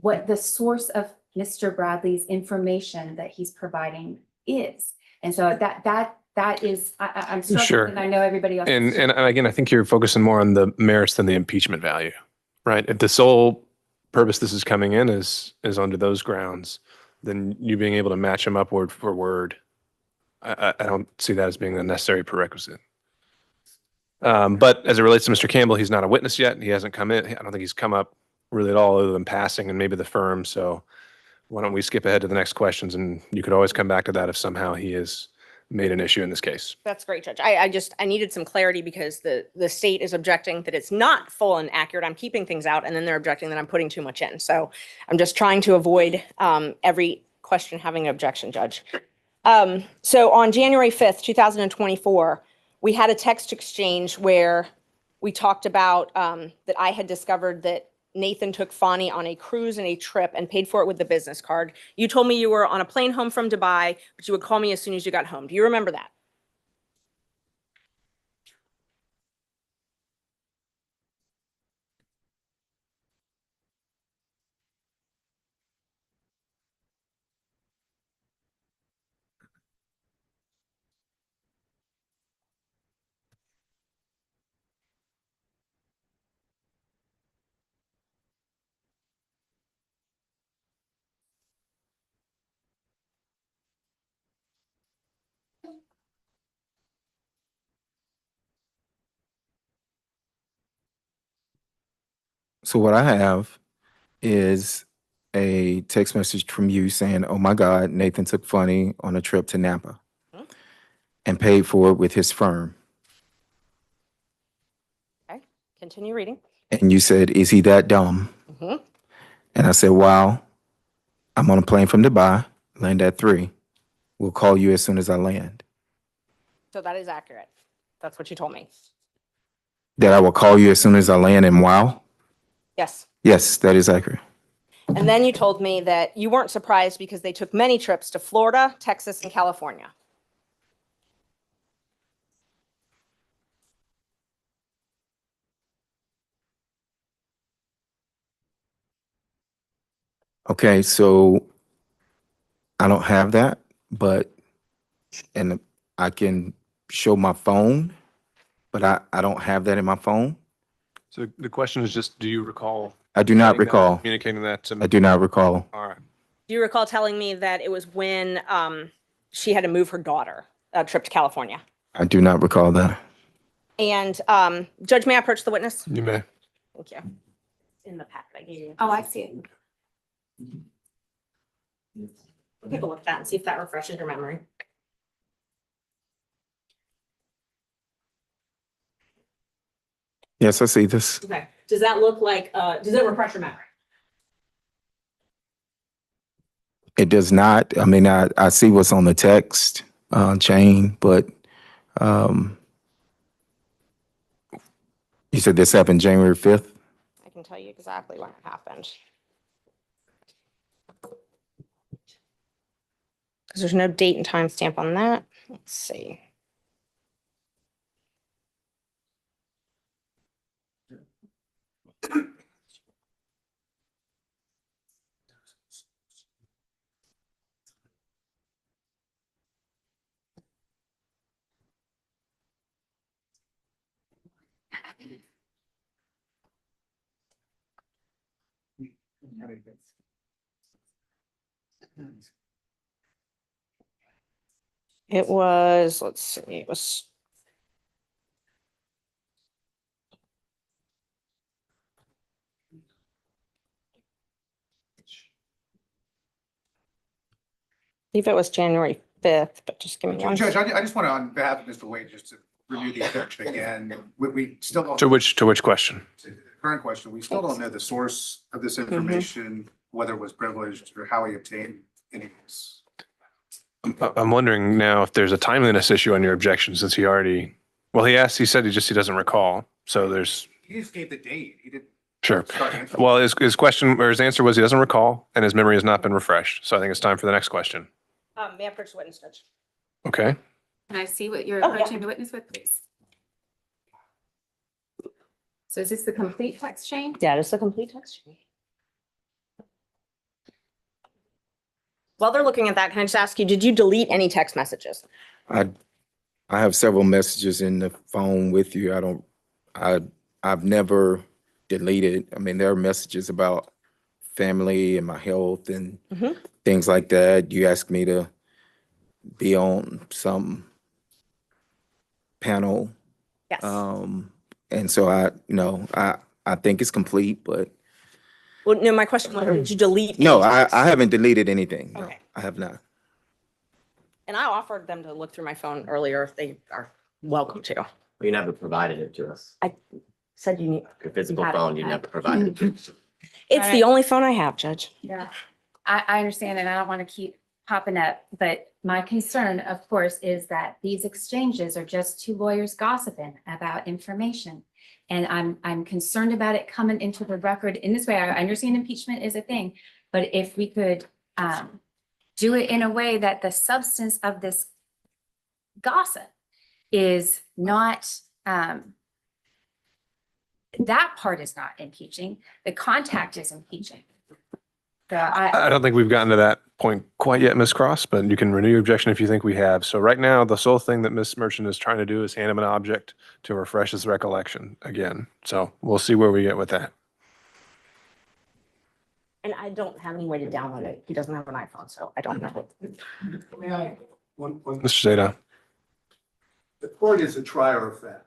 what the source of Mr. Bradley's information that he's providing is. And so that is, I'm struggling, Sure. and I know everybody else. And again, I think you're focusing more on the merits than the impeachment value, right? If the sole purpose this is coming in is under those grounds, then you being able to match them up word for word, I don't see that as being a necessary prerequisite. But as it relates to Mr. Campbell, he's not a witness yet. He hasn't come in. I don't think he's come up really at all other than passing and maybe the firm. So why don't we skip ahead to the next questions, and you could always come back to that if somehow he is made an issue in this case. That's great, Judge. I needed some clarity because the state is objecting that it's not full and accurate. I'm keeping things out, and then they're objecting that I'm putting too much in. So I'm just trying to avoid every question having an objection, Judge. So on January 5th, 2024, we had a text exchange where we talked about that I had discovered that Nathan took Fani on a cruise and a trip and paid for it with the business card. You told me you were on a plane home from Dubai, but you would call me as soon as you got home. Do you remember that? So what I have is a text message from you saying, "Oh my God, Nathan took Funny on a trip to Napa and paid for it with his firm." Okay, continue reading. And you said, "Is he that dumb?" Mhm. And I said, "Wow, I'm on a plane from Dubai, land at 3. We'll call you as soon as I land." So that is accurate. That's what you told me. That I will call you as soon as I land, and wow? Yes. Yes, that is accurate. And then you told me that you weren't surprised because they took many trips to Florida, Texas, and California. Okay, so I don't have that, but, and I can show my phone, but I don't have that in my phone. So the question is just, do you recall? I do not saying that, recall. communicating that to me? I do not recall. All right. Do you recall telling me that it was when she had to move her daughter, a trip to California? I do not recall that. And Judge, may I approach the witness? You may. Thank you. In the packet I gave you. Oh, I see it. Take a look at that and see if that refreshes your memory. Yes, I see this. Okay. Does that look like, does it refresh your memory? It does not. I mean, I see what's on the text chain, but you said this happened January 5th? I can tell you exactly when it happened. Because there's no date and time stamp on that. Let's see. It was, let's see, it was. I believe it was January 5th, but just give me one. Judge, I just want to, on behalf of Mr. Wade, just to review the objection again. We still don't. To which question? The current question, we still don't know the source of this information, whether it was privileged or how he obtained any of this. I'm wondering now if there's a timeliness issue on your objection since he already, well, he said he doesn't recall. So there's. He just gave the date. He didn't. Sure. Well, his question or his answer was he doesn't recall and his memory has not been refreshed. So I think it's time for the next question. May I approach the witness, Judge? Okay. Can I see what you're Oh, yeah. approaching the witness with, please? So is this the complete text chain? Yeah, it's the complete text chain. While they're looking at that, can I just ask you, did you delete any text messages? I have several messages in the phone with you. I've never deleted. I mean, there are messages about family and my health and things like that. You asked me to be on some panel. Yes. And so I think it's complete, but Well, no, my question was, did you delete? no, any text? I haven't deleted anything. No, Okay. I have not. And I offered them to look through my phone earlier if they are welcome to. You never provided it to us. I said you need. Your physical had it, phone, you had never provided it to us. It's All the right. only phone I have, Judge. Yeah, I understand and I don't want to keep popping up, but my concern, of course, is that these exchanges are just two lawyers gossiping about information. And I'm concerned about it coming into the record in this way. I understand impeachment is a thing, but if we could do it in a way that the substance of this gossip is not, that part is not impeaching, the contact is impeaching. So I don't think we've gotten to that point quite yet, Ms. Cross, but you can renew your objection if you think we have. So right now, the sole thing that Ms. Merchant is trying to do is hand him an object to refresh his recollection again. So we'll see where we get with that. And I don't have any way to download it. He doesn't have an iPhone, so I don't know. May I, Mr. Zeta. the court is a trier of fact.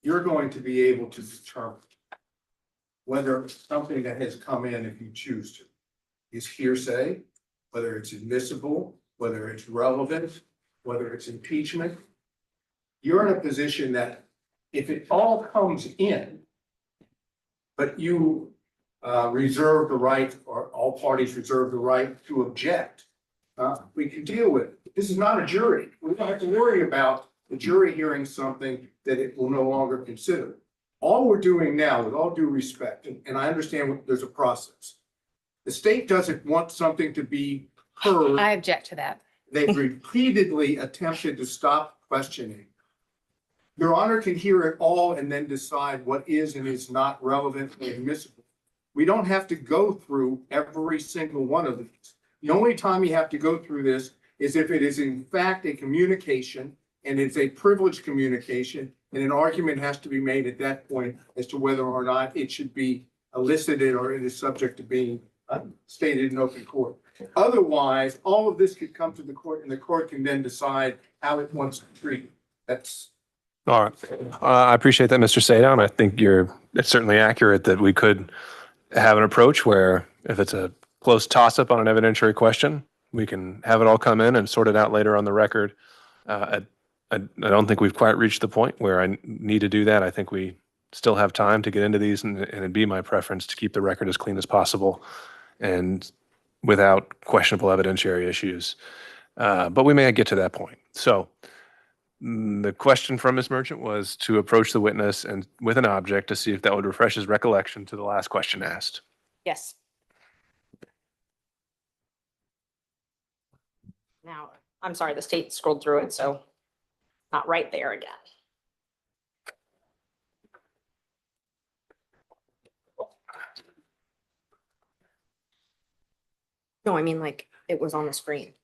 You're going to be able to determine whether something that has come in, if you choose to, is hearsay, whether it's admissible, whether it's relevant, whether it's impeachment. You're in a position that if it all comes in, but you reserve the right, or all parties reserve the right to object, we can deal with it. This is not a jury. We don't have to worry about the jury hearing something that it will no longer consider. All we're doing now, with all due respect, and I understand there's a process. The state doesn't want something to be heard. I object to that. They've repeatedly attempted to stop questioning. Your Honor can hear it all and then decide what is and is not relevant and admissible. We don't have to go through every single one of these. The only time you have to go through this is if it is in fact a communication and it's a privileged communication, and an argument has to be made at that point as to whether or not it should be elicited or it is subject to being stated in open court. Otherwise, all of this could come to the court and the court can then decide how it wants to treat it. That's All right. I appreciate that, Mr. Sadown. I think it's certainly accurate that we could have an approach where if it's a close toss-up on an evidentiary question, we can have it all come in and sort it out later on the record. I don't think we've quite reached the point where I need to do that. I think we still have time to get into these, and it'd be my preference to keep the record as clean as possible and without questionable evidentiary issues. But we may get to that point. So the question from Ms. Merchant was to approach the witness and with an object to see if that would refresh his recollection to the last question asked. Yes. Now, I'm sorry, the state scrolled through it, so not right there again. No, I mean, like, it was on the screen.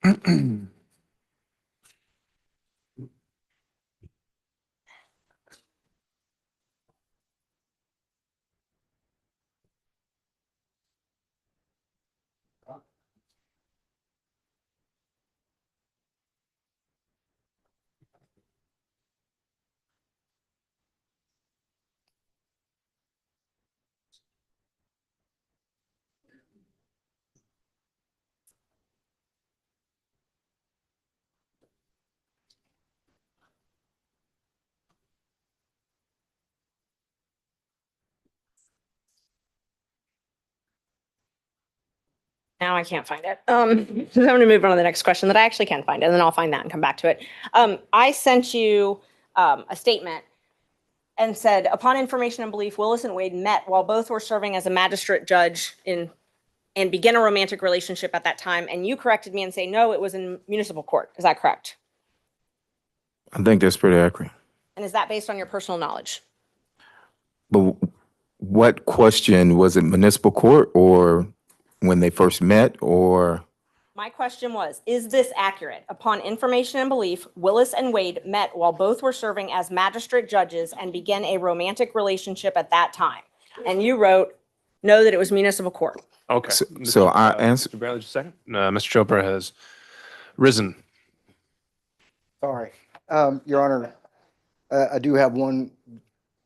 Now I can't find it. So I'm going to move on to the next question that I actually can find, and then I'll find that and come back to it. I sent you a statement and said, upon information and belief, Willis and Wade met while both were serving as a magistrate judge and began a romantic relationship at that time. And you corrected me and say, no, it was in municipal court. Is that correct? I think that's pretty accurate. And is that based on your personal knowledge? But what question, was it municipal court or when they first met, or? My question was, is this accurate? Upon information and belief, Willis and Wade met while both were serving as magistrate judges and began a romantic relationship at that time. And you wrote, no, that it was municipal court. Okay. So I answered. Mr. Bradley, just a second. Mr. Chopra has risen. Sorry. Your Honor, I do have one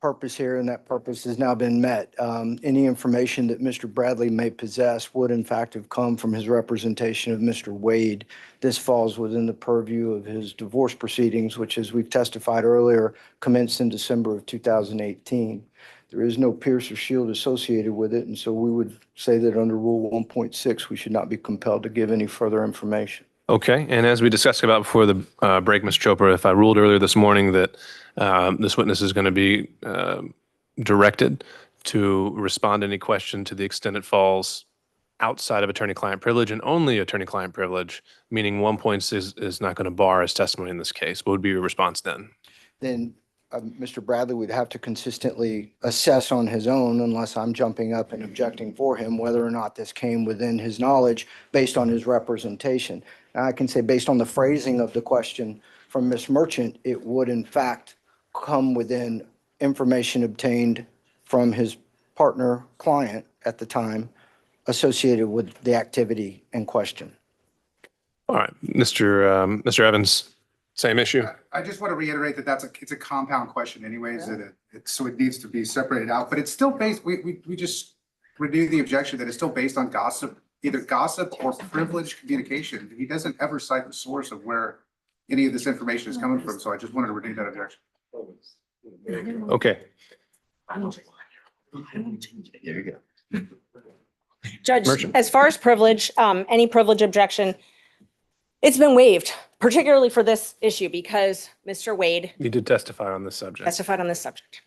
purpose here, and that purpose has now been met. Any information that Mr. Bradley may possess would in fact have come from his representation of Mr. Wade. This falls within the purview of his divorce proceedings, which, as we've testified earlier, commenced in December of 2018. There is no pierce or shield associated with it, and so we would say that under Rule 1.6, we should not be compelled to give any further information. Okay, and as we discussed about before the break, Ms. Chopra, if I ruled earlier this morning that this witness is going to be directed to respond to any question to the extent it falls outside of attorney-client privilege and only attorney-client privilege, meaning 1.6 is not going to bar his testimony in this case, what would be your response then? Then Mr. Bradley would have to consistently assess on his own, unless I'm jumping up and objecting for him, whether or not this came within his knowledge based on his representation. And I can say, based on the phrasing of the question from Ms. Merchant, it would in fact come within information obtained from his partner client at the time associated with the activity in question. All right, Mr. Evans, same issue? I just want to reiterate that it's a compound question anyways, that so it needs to be separated out, but it's still based, we just renew the objection that it's still based on gossip, either gossip or privileged communication. He doesn't ever cite the source of where any of this information is coming from, so I just wanted to renew that objection. Okay. There you go. Judge, Merchant. as far as privilege, any privilege objection, it's been waived, particularly for this issue because Mr. Wade You did testify on this subject. testified on this subject.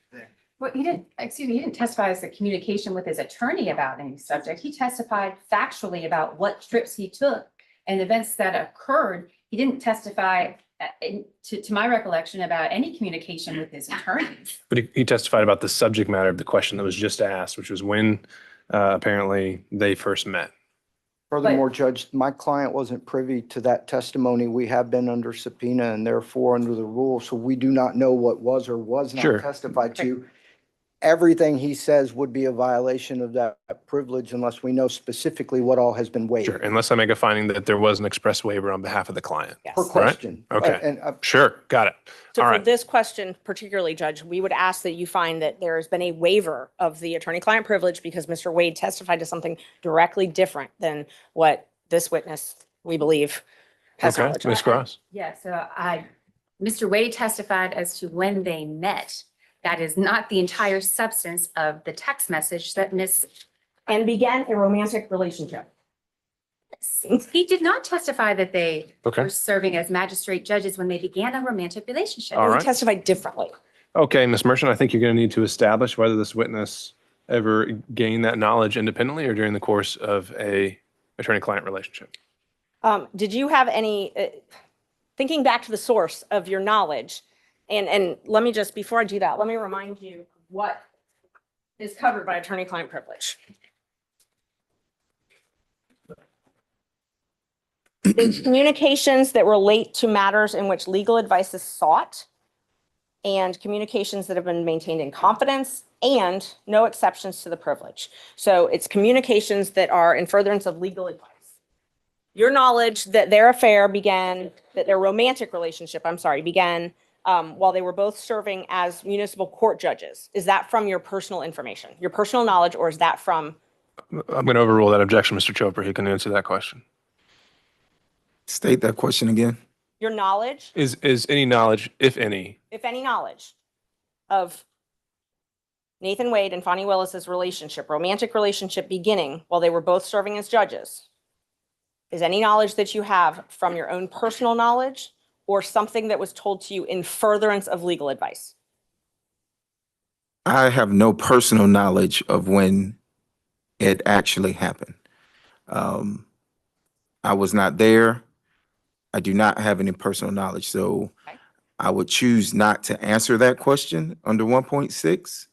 Well, he didn't testify as a communication with his attorney about any subject. He testified factually about what trips he took and events that occurred. He didn't testify, to my recollection, about any communication with his attorneys. But he testified about the subject matter of the question that was just asked, which was when apparently they first met. Furthermore, Judge, my client wasn't privy to that testimony. We have been under subpoena and therefore under the rules, so we do not know what was or was not Sure. testified to. Everything he says would be a violation of that privilege unless we know specifically what all has been waived. Sure, unless I make a finding that there was an express waiver on behalf of the client. Yes. Per question. Okay. And Sure, got it. So All for right. this question particularly, Judge, we would ask that you find that there has been a waiver of the attorney-client privilege because Mr. Wade testified to something directly different than what this witness, we believe, has Okay, knowledge Ms. of. Cross. Yeah, so Mr. Wade testified as to when they met. That is not the entire substance of the text message that Ms. And began a romantic relationship. He did not testify that they Okay. were serving as magistrate judges when they began a romantic relationship. All He right. testified differently. Okay, Ms. Merchant, I think you're going to need to establish whether this witness ever gained that knowledge independently or during the course of a attorney-client relationship. Did you have any, thinking back to the source of your knowledge, and let me just, before I do that, let me remind you what is covered by attorney-client privilege. It's communications that relate to matters in which legal advice is sought and communications that have been maintained in confidence and no exceptions to the privilege. So it's communications that are in furtherance of legal advice. Your knowledge that their affair began, that their romantic relationship, began while they were both serving as municipal court judges. Is that from your personal information, your personal knowledge, or is that from? I'm going to overrule that objection, Mr. Chopra. He can answer that question. State that question again. Your knowledge, Is any knowledge, if any, if any knowledge, of Nathan Wade and Fonnie Willis's relationship, romantic relationship beginning while they were both serving as judges, is any knowledge that you have from your own personal knowledge or something that was told to you in furtherance of legal advice? I have no personal knowledge of when it actually happened. I was not there. I do not have any personal knowledge, so Okay. I would choose not to answer that question under 1.6.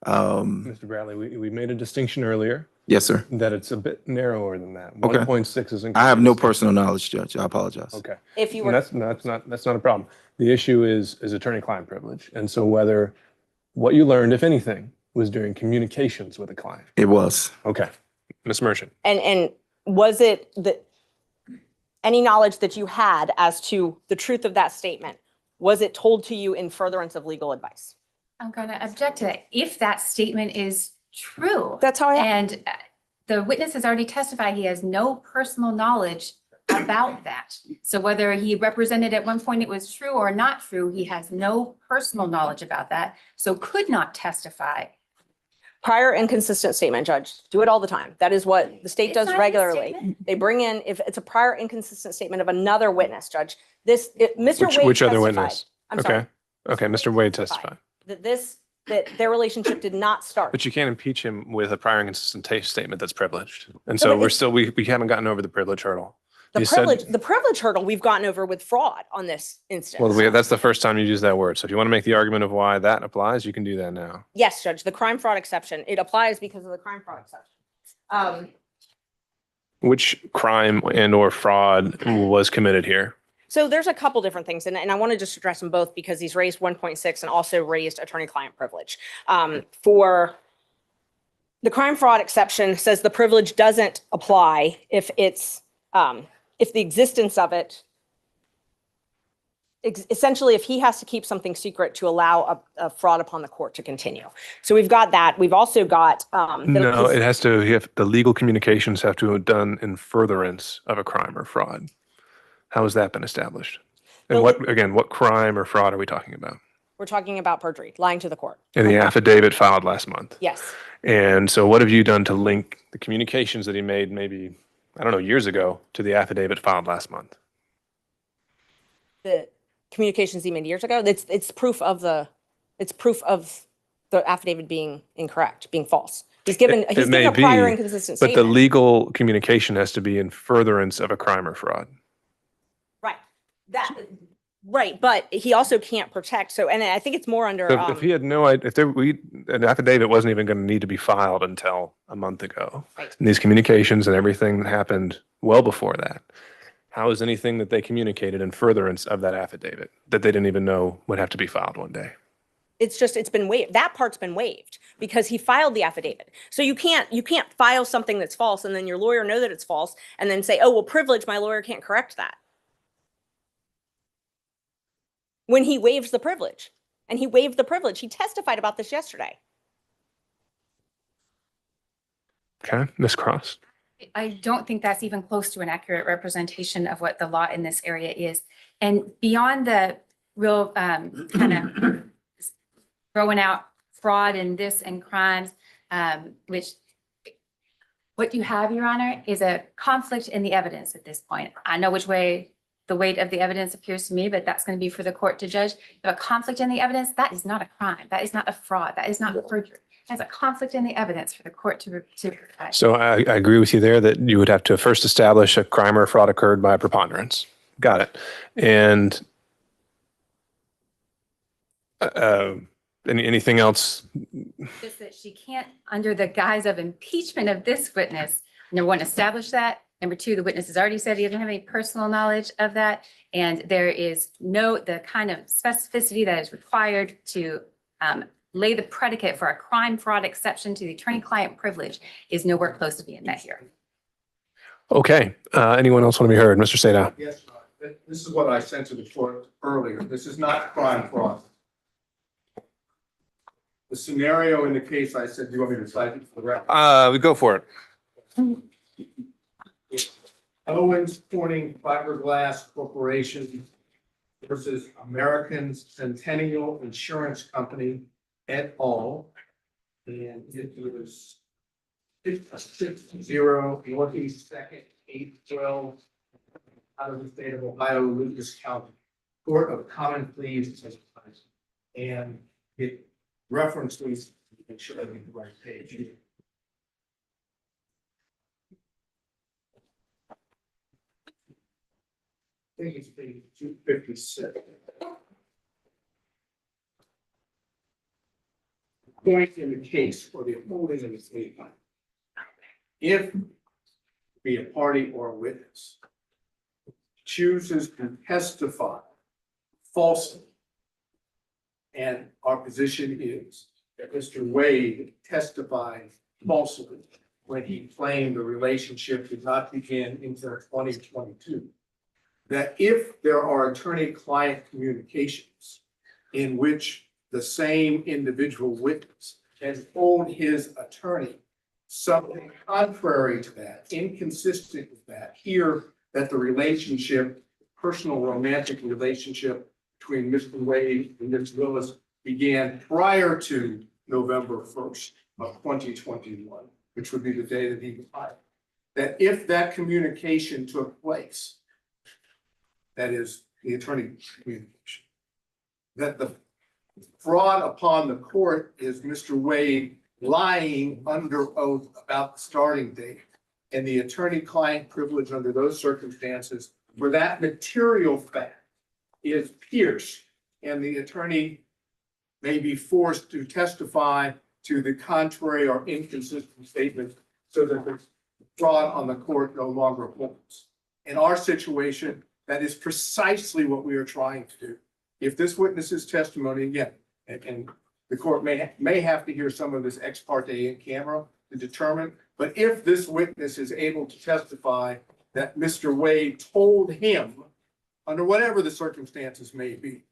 Mr. Bradley, we made a distinction earlier Yes, sir. that it's a bit narrower than that. Okay. 1.6 is. I have no personal knowledge, Judge. I apologize. Okay. If you And were, that's not a problem. The issue is attorney-client privilege. And so whether what you learned, if anything, was during communications with a client. It was. Okay. Ms. Merchant. and was it the, any knowledge that you had as to the truth of that statement, was it told to you in furtherance of legal advice? I'm going to object to that. If that statement is true. That's how I. And the witness has already testified he has no personal knowledge about that. So whether he represented at one point it was true or not true, he has no personal knowledge about that. So could not testify Prior inconsistent statement, Judge. Do it all the time. That is what the state It's does not a regularly. statement. They bring in, if it's a prior inconsistent statement of another witness, Judge, Mr. Wade Which other testified. witness? I'm sorry. Okay. Okay, Mr. Wade testified. That their relationship did not start. But you can't impeach him with a prior inconsistent statement that's privileged. And No, so but we're it's- still, we haven't gotten over the privilege hurdle. The You said- privilege hurdle we've gotten over with fraud on this instance. Well, that's the first time you use that word. So if you want to make the argument of why that applies, you can do that now. Yes, Judge, the crime fraud exception, it applies because of the crime fraud exception. Which crime and or fraud was committed here? So there's a couple different things, and I want to just address them both because he's raised 1.6 and also raised attorney-client privilege. For the crime fraud exception says the privilege doesn't apply if it's, if the existence of it, essentially if he has to keep something secret to allow a fraud upon the court to continue. So we've got that. We've also got. No, it has to, the legal communications have to have done in furtherance of a crime or fraud. How has that been established? And what crime or fraud are we talking about? We're talking about perjury, lying to the court. In the affidavit filed last month. Yes. And so what have you done to link the communications that he made maybe, I don't know, years ago to the affidavit filed last month? The communications he made years ago, it's proof of the affidavit being incorrect, being false. He's given a prior inconsistent but statement. the legal communication has to be in furtherance of a crime or fraud. Right, but he also can't protect. So, and I think it's more under. So if he had no idea, an affidavit wasn't even going to need to be filed until a month ago. Right. And these communications and everything happened well before that. How is anything that they communicated in furtherance of that affidavit that they didn't even know would have to be filed one day? It's been waived. That part's been waived because he filed the affidavit. So you can't file something that's false and then your lawyer know that it's false and then say, oh, well, privilege, my lawyer can't correct that. When he waives the privilege, and he waived the privilege, he testified about this yesterday. Okay, Ms. Cross. I don't think that's even close to an accurate representation of what the law in this area is. And beyond the real kind of throwing out fraud and this and crimes, which what you have, Your Honor, is a conflict in the evidence at this point. I know which way the weight of the evidence appears to me, but that's going to be for the court to judge. If a conflict in the evidence, that is not a crime. That is not a fraud. That is not perjury. That's a conflict in the evidence for the court to. So I agree with you there that you would have to first establish a crime or fraud occurred by preponderance. Got it. And anything else? Just that she can't, under the guise of impeachment of this witness, number one, establish that. Number two, the witness has already said he doesn't have any personal knowledge of that. And there is the kind of specificity that is required to lay the predicate for a crime fraud exception to the attorney-client privilege is nowhere close to being met here. Okay. Anyone else want to be heard? Mr. Sadow. Yes, this is what I sent to the court earlier. This is not crime fraud. The scenario in the case I said, do you want me to cite it for the record? We go for it. Owens Corning Fiberglass Corporation versus American Centennial Insurance Company et al. And it was 660 Northeast 2nd 812 out of the state of Ohio, Lucas County, Court of Common Pleas. And it references, make sure I get the right page. I think it's page 256. Point in the case for the holding of the statement. If be a party or a witness chooses to testify falsely, and our position is that Mr. Wade testified falsely when he claimed the relationship did not begin until 2022. That if there are attorney-client communications in which the same individual witness has told his attorney something contrary to that, inconsistent with that, here that the relationship, personal romantic relationship between Mr. Wade and Ms. Willis began prior to November 1st, of 2021, which would be the day that he was hired, that if that communication took place, that is the attorney communication, that the fraud upon the court is Mr. Wade lying under oath about the starting date, and the attorney-client privilege under those circumstances for that material fact is pierced, and the attorney may be forced to testify to the contrary or inconsistent statement so that the fraud on the court no longer holds. In our situation, that is precisely what we are trying to do. If this witness's testimony, again, and the court may have to hear some of this ex parte in camera to determine, but if this witness is able to testify that Mr. Wade told him, under whatever the circumstances may be,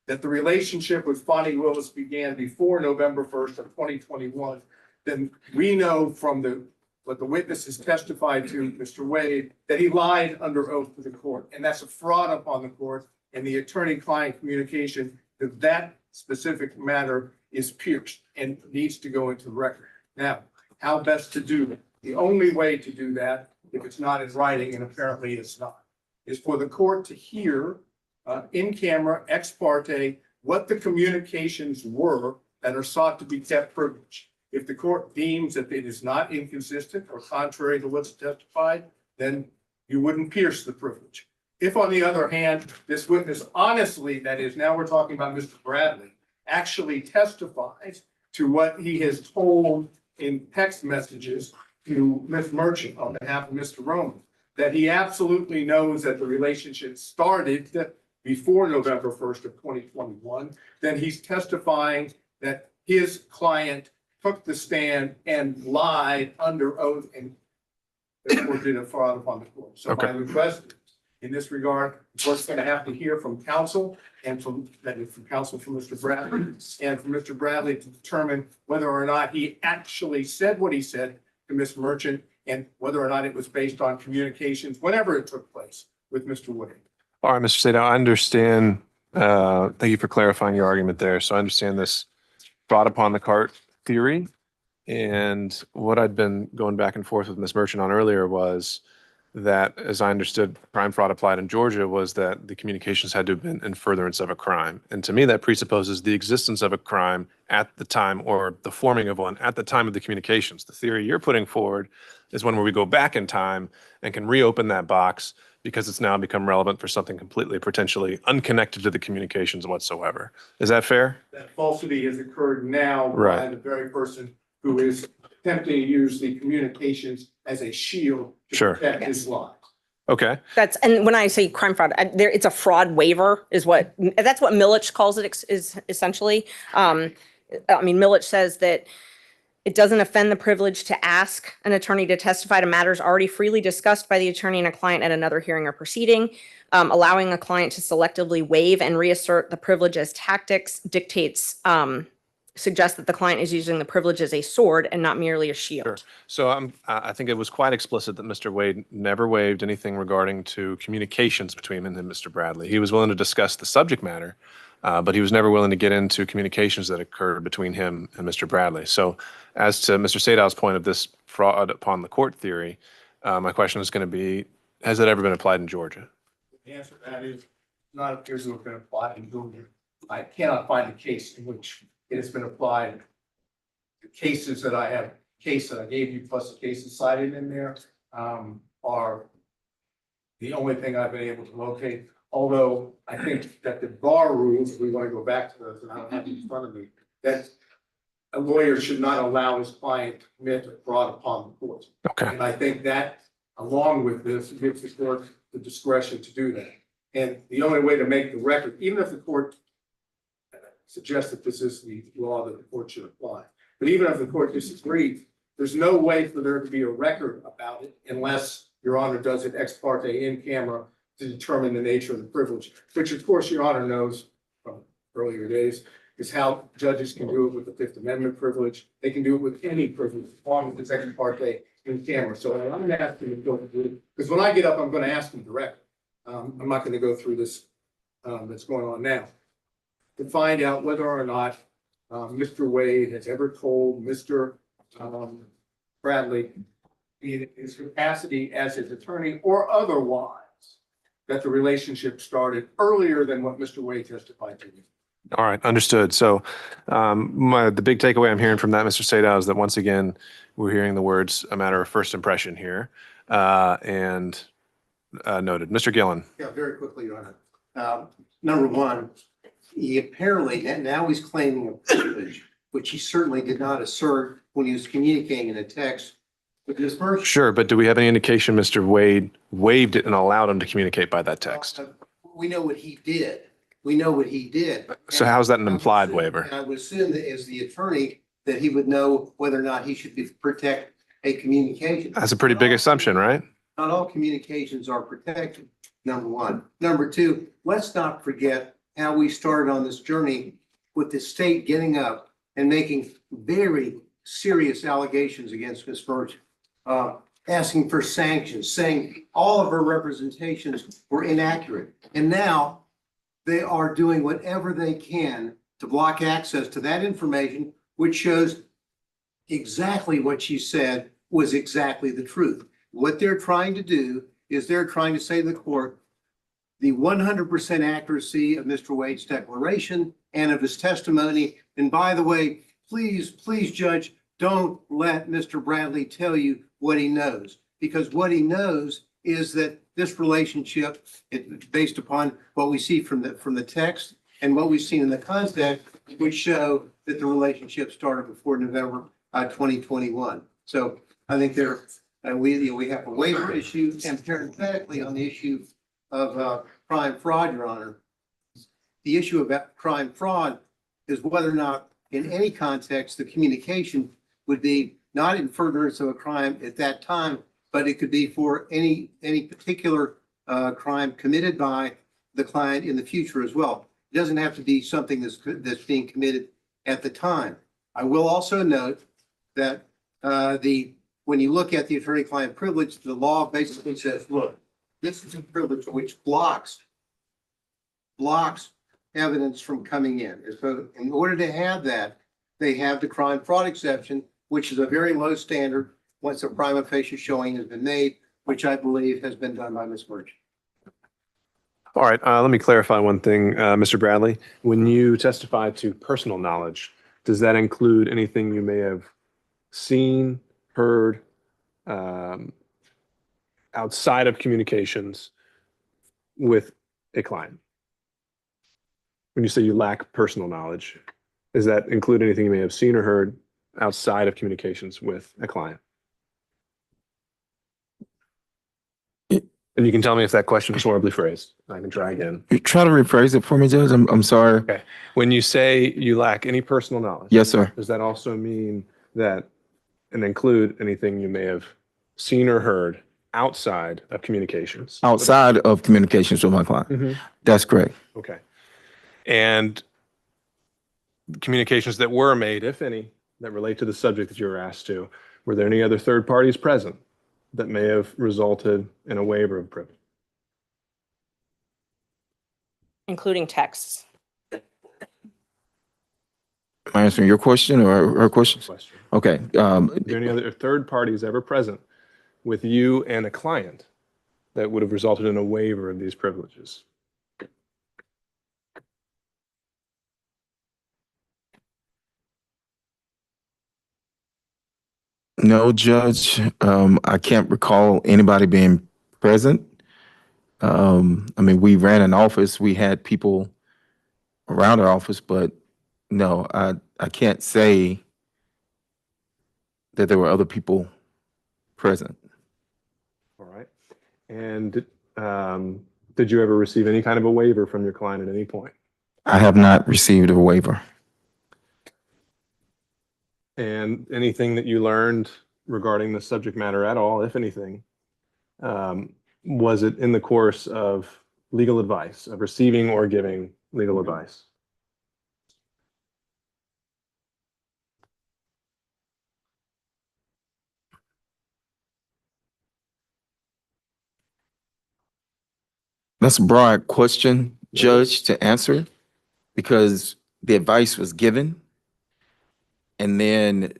that the relationship with Fonnie Willis began before November 1st of 2021, then we know from what the witness has testified to Mr. Wade that he lied under oath to the court, and that's a fraud upon the court, and the attorney-client communication that specific matter is pierced and needs to go into the record. Now, how best to do that? The only way to do that, if it's not in writing, and apparently it's not, is for the court to hear in camera, ex parte, what the communications were that are sought to be kept privileged. If the court deems that it is not inconsistent or contrary to what's testified, then you wouldn't pierce the privilege. If, on the other hand, this witness honestly, that is, now we're talking about Mr. Bradley, actually testifies to what he has told in text messages to Ms. Merchant on behalf of Mr. Roman, that he absolutely knows that the relationship started before November 1st of 2021, then he's testifying that his client took the stand and lied under oath and therefore did a fraud upon the court. So my request in this regard, the court's going to have to hear from counsel and from counsel from Mr. Bradley and from Mr. Bradley to determine whether or not he actually said what he said to Ms. Merchant and whether or not it was based on communications, whenever it took place with Mr. Woody. All right, Mr. Sato, I understand. Thank you for clarifying your argument there. So I understand this fraud upon the cart theory. And what I'd been going back and forth with Ms. Merchant on earlier was that, as I understood, crime fraud applied in Georgia was that the communications had to have been in furtherance of a crime. And to me, that presupposes the existence of a crime at the time, or the forming of one at the time of the communications. The theory you're putting forward is one where we go back in time and can reopen that box because it's now become relevant for something completely potentially unconnected to the communications whatsoever. Is that fair? That falsity has occurred now by Right. the very person who is attempting to use the communications as a shield to Sure. protect his life. Okay. And when I say crime fraud, it's a fraud waiver that's what Milich calls it is essentially. Milich says that it doesn't offend the privilege to ask an attorney to testify to matters already freely discussed by the attorney and a client at another hearing or proceeding. Allowing a client to selectively waive and reassert the privilege as tactics suggests that the client is using the privilege as a sword and not merely a shield. Sure. So I think it was quite explicit that Mr. Wade never waived anything regarding to communications between him and Mr. Bradley. He was willing to discuss the subject matter, but he was never willing to get into communications that occurred between him and Mr. Bradley. So as to Mr. Sadow's point of this fraud upon the court theory, my question is going to be, has that ever been applied in Georgia? The answer to that is not appears to have been applied in Georgia. I cannot find a case in which it has been applied. The cases that I have, case that I gave you plus the cases cited in there are the only thing I've been able to locate. Although I think that the bar rules, if we want to go back to those, and I don't have them in front of me, that a lawyer should not allow his client to commit a fraud upon the court. Okay. And I think that, along with this, gives the court the discretion to do that. And the only way to make the record, even if the court suggests that this is the law that the court should apply, but even if the court disagrees, there's no way for there to be a record about it unless Your Honor does it ex parte in camera to determine the nature of the privilege, which of course Your Honor knows from earlier days is how judges can do it with the Fifth Amendment privilege. They can do it with any privilege as long as it's ex parte in camera. So I'm going to ask him to go through, because when I get up, I'm going to ask him directly. I'm not going to go through this that's going on now, to find out whether or not Mr. Wade has ever told Mr. Bradley in his capacity as his attorney or otherwise, that the relationship started earlier than what Mr. Wade testified to. All right, understood. So the big takeaway I'm hearing from that, Mr. Sadow, is that once again, we're hearing the words a matter of first impression here, and noted. Mr. Gillen. Yeah, very quickly, Your Honor. Number one, he apparently, now he's claiming a privilege, which he certainly did not assert when he was communicating in a text with his first. Sure, but do we have any indication Mr. Wade waived it and allowed him to communicate by that text? We know what he did. We know what he did. So how's that an implied waiver? And I would assume that as the attorney, that he would know whether or not he should protect a communication. That's a pretty big assumption, right? Not all communications are protected, number one. Number two, let's not forget how we started on this journey with the state getting up and making very serious allegations against Ms. Birch, asking for sanctions, saying all of her representations were inaccurate. And now they are doing whatever they can to block access to that information, which shows exactly what she said was exactly the truth. What they're trying to do is they're trying to say to the court, the 100% accuracy of Mr. Wade's declaration and of his testimony. And by the way, please, Judge, don't let Mr. Bradley tell you what he knows, because what he knows is that this relationship, based upon what we see from the text and what we've seen in the context, would show that the relationship started before November 2021. So I think we have a waiver issue, and parenthetically on the issue of crime fraud, Your Honor. The issue about crime fraud is whether or not in any context the communication would be not in furtherance of a crime at that time, but it could be for any particular crime committed by the client in the future as well. It doesn't have to be something that's being committed at the time. I will also note that when you look at the attorney-client privilege, the law basically says, look, this is a privilege which blocks evidence from coming in. So in order to have that, they have the crime fraud exception, which is a very low standard once a prima facie showing has been made, which I believe has been done by Ms. Birch. All right, let me clarify one thing, Mr. Bradley. When you testify to personal knowledge, does that include anything you may have seen, heard, outside of communications with a client? When you say you lack personal knowledge, does that include anything you may have seen or heard outside of communications with a client? And you can tell me if that question is horribly phrased. I can try again. You try to rephrase it for me, Judge. I'm sorry. Okay. When you say you lack any personal knowledge, Yes, sir. does that also mean that and include anything you may have seen or heard outside of communications? Outside of communications with my client. Mhm. That's correct. Okay. And communications that were made, if any, that relate to the subject that you were asked to, were there any other third parties present that may have resulted in a waiver of privilege? Including texts. Am I answering your question or her question? Okay. Are there any other third parties ever present with you and a client that would have resulted in a waiver of these privileges? No, Judge. I can't recall anybody being present. I mean, we ran an office. We had people around our office, but no, I can't say that there were other people present. All right. And did you ever receive any kind of a waiver from your client at any point? I have not received a waiver. And anything that you learned regarding the subject matter at all, if anything, was it in the course of legal advice, of receiving or giving legal advice? That's a broad question, Judge, to answer, because the advice was given and then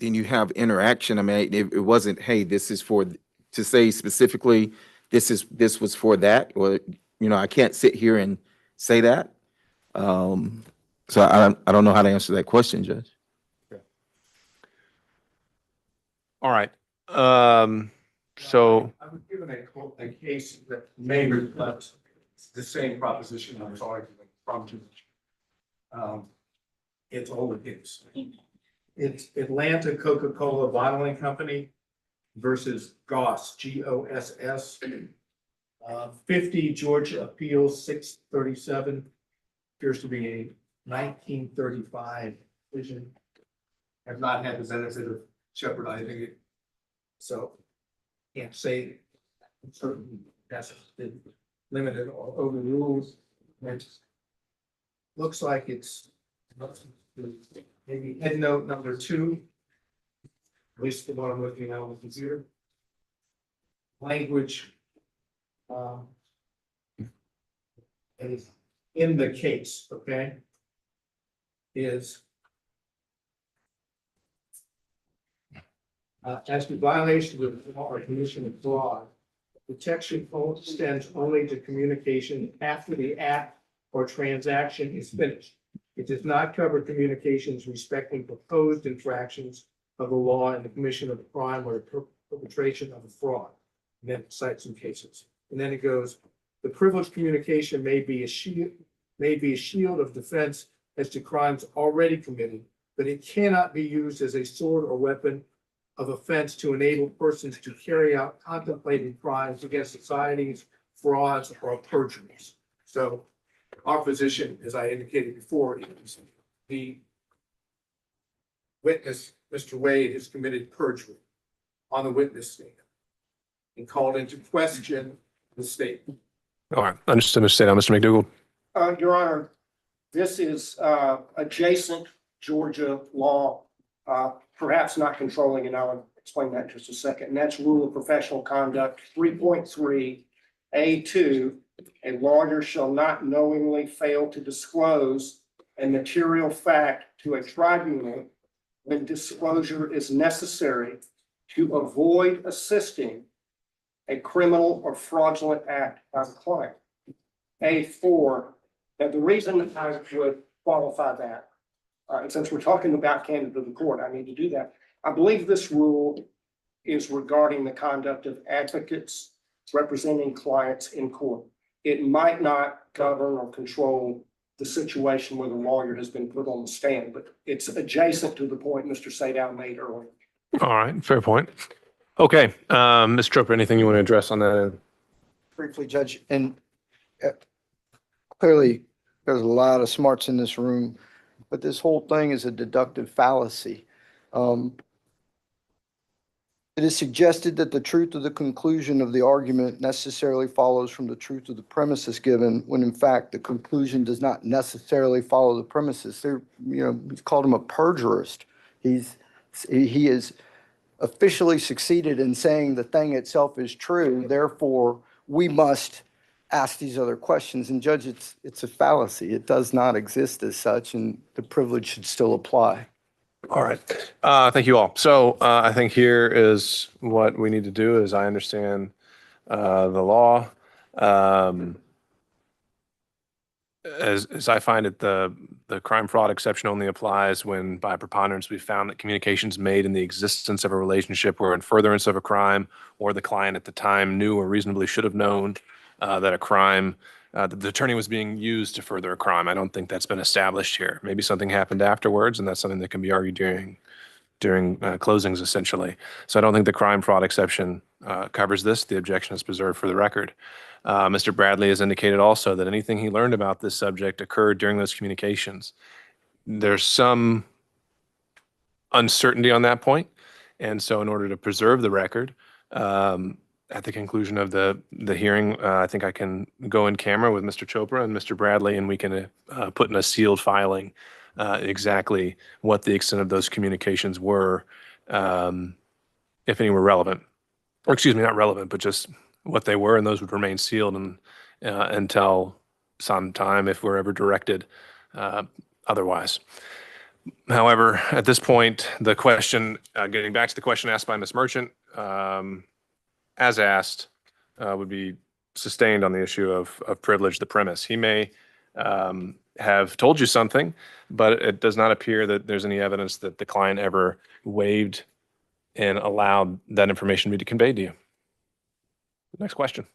then you have interaction. I mean, it wasn't, hey, this is for, to say specifically, this was for that, or, I can't sit here and say that. So I don't know how to answer that question, Judge. All right. So I was given a case that may reflect the same proposition I was arguing from you. It's older case. It's Atlanta Coca-Cola Bottling Company versus Goss, Goss. 50 Georgia Appeals 637, appears to be a 1935 decision. Have not had the benefit of shepherdizing it. So can't say certain that's been limited or overruled. It looks like it's maybe head note number 2, at least the one I'm looking at on the computer. Language is in the case, okay, is as to violation of the law or commission of fraud, protection extends only to communication after the act or transaction is finished. It does not cover communications respecting proposed infractions of the law and the commission of a crime or perpetration of a fraud. And then it cites some cases. And then it goes, the privileged communication may be a shield of defense as to crimes already committed, but it cannot be used as a sword or weapon of offense to enable persons to carry out contemplated crimes against societies, frauds, or perjuries. So our position, as I indicated before, is the witness, Mr. Wade, has committed perjury on the witness stand and called into question the statement. all right, understood, Mr. State. Mr. McDougall. Your Honor, this is adjacent Georgia law, perhaps not controlling, and I'll explain that in just a second. And that's Rule of Professional Conduct 3.3 A2. A lawyer shall not knowingly fail to disclose a material fact to a tribunal when disclosure is necessary to avoid assisting a criminal or fraudulent act by the client. A4, and the reason I would qualify that, and since we're talking about candidate of the court, I need to do that. I believe this rule is regarding the conduct of advocates representing clients in court. It might not govern or control the situation where the lawyer has been put on the stand, but it's adjacent to the point Mr. Sadow made earlier. All right, fair point. Okay, Ms. Trooper, anything you want to address on that end? Briefly, Judge, and clearly there's a lot of smarts in this room, but this whole thing is a deductive fallacy. It is suggested that the truth of the conclusion of the argument necessarily follows from the truth of the premises given, when in fact the conclusion does not necessarily follow the premises. We've called him a perjurist. He is officially succeeded in saying the thing itself is true. Therefore, we must ask these other questions. And Judge, it's a fallacy. It does not exist as such, and the privilege should still apply. All right. Thank you all. So I think here is what we need to do, as I understand the law. As I find it, the crime fraud exception only applies when by preponderance we found that communications made in the existence of a relationship were in furtherance of a crime, or the client at the time knew or reasonably should have known that a crime, that the attorney was being used to further a crime. I don't think that's been established here. Maybe something happened afterwards, and that's something that can be argued during closings, essentially. So I don't think the crime fraud exception covers this. The objection is preserved for the record. Mr. Bradley has indicated also that anything he learned about this subject occurred during those communications. There's some uncertainty on that point, and so in order to preserve the record, at the conclusion of the hearing, I think I can go in camera with Mr. Chopra and Mr. Bradley, and we can put in a sealed filing exactly what the extent of those communications were, if any were relevant. Or excuse me, not relevant, but just what they were, and those would remain sealed until some time if we're ever directed otherwise. However, at this point, the question, getting back to the question asked by Ms. Merchant, as asked, would be sustained on the issue of privilege, the premise. He may have told you something, but it does not appear that there's any evidence that the client ever waived and allowed that information to be conveyed to you. Next question.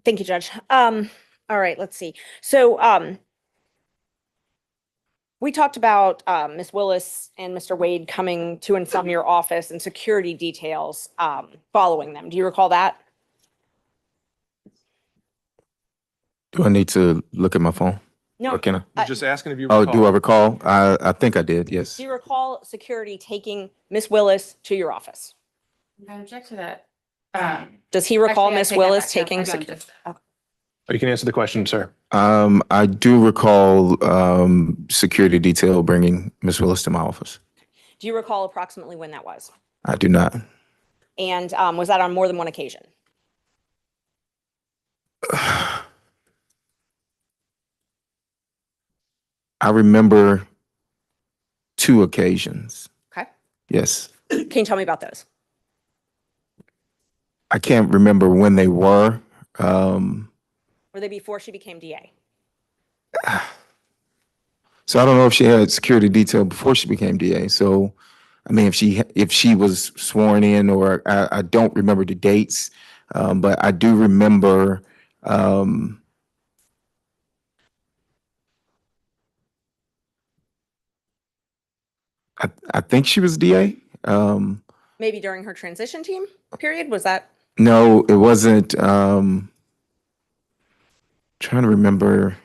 Thank you, Judge. All right, let's see. So we talked about Ms. Willis and Mr. Wade coming to and from your office and security details following them. Do you recall that? Do I need to look at my phone? No. Or can I? I'm just asking if you Oh, recall. do I recall? I think I did, yes. Do you recall security taking Ms. Willis to your office? I object to that. Does he recall Actually, I Ms. take that Willis back. No, taking I don't. security? You can answer the question, sir. I do recall security detail bringing Miss Willis to my office. Do you recall approximately when that was? I do not. And was that on more than one occasion? I remember 2 occasions. Okay. Yes. Can you tell me about those? I can't remember when they were. Were they before she became DA? So I don't know if she had security detail before she became DA. So, I mean, if she was sworn in, or I don't remember the dates, but I do remember. I think she was DA. Maybe during her transition team period? Was that? No, it wasn't. Trying to remember.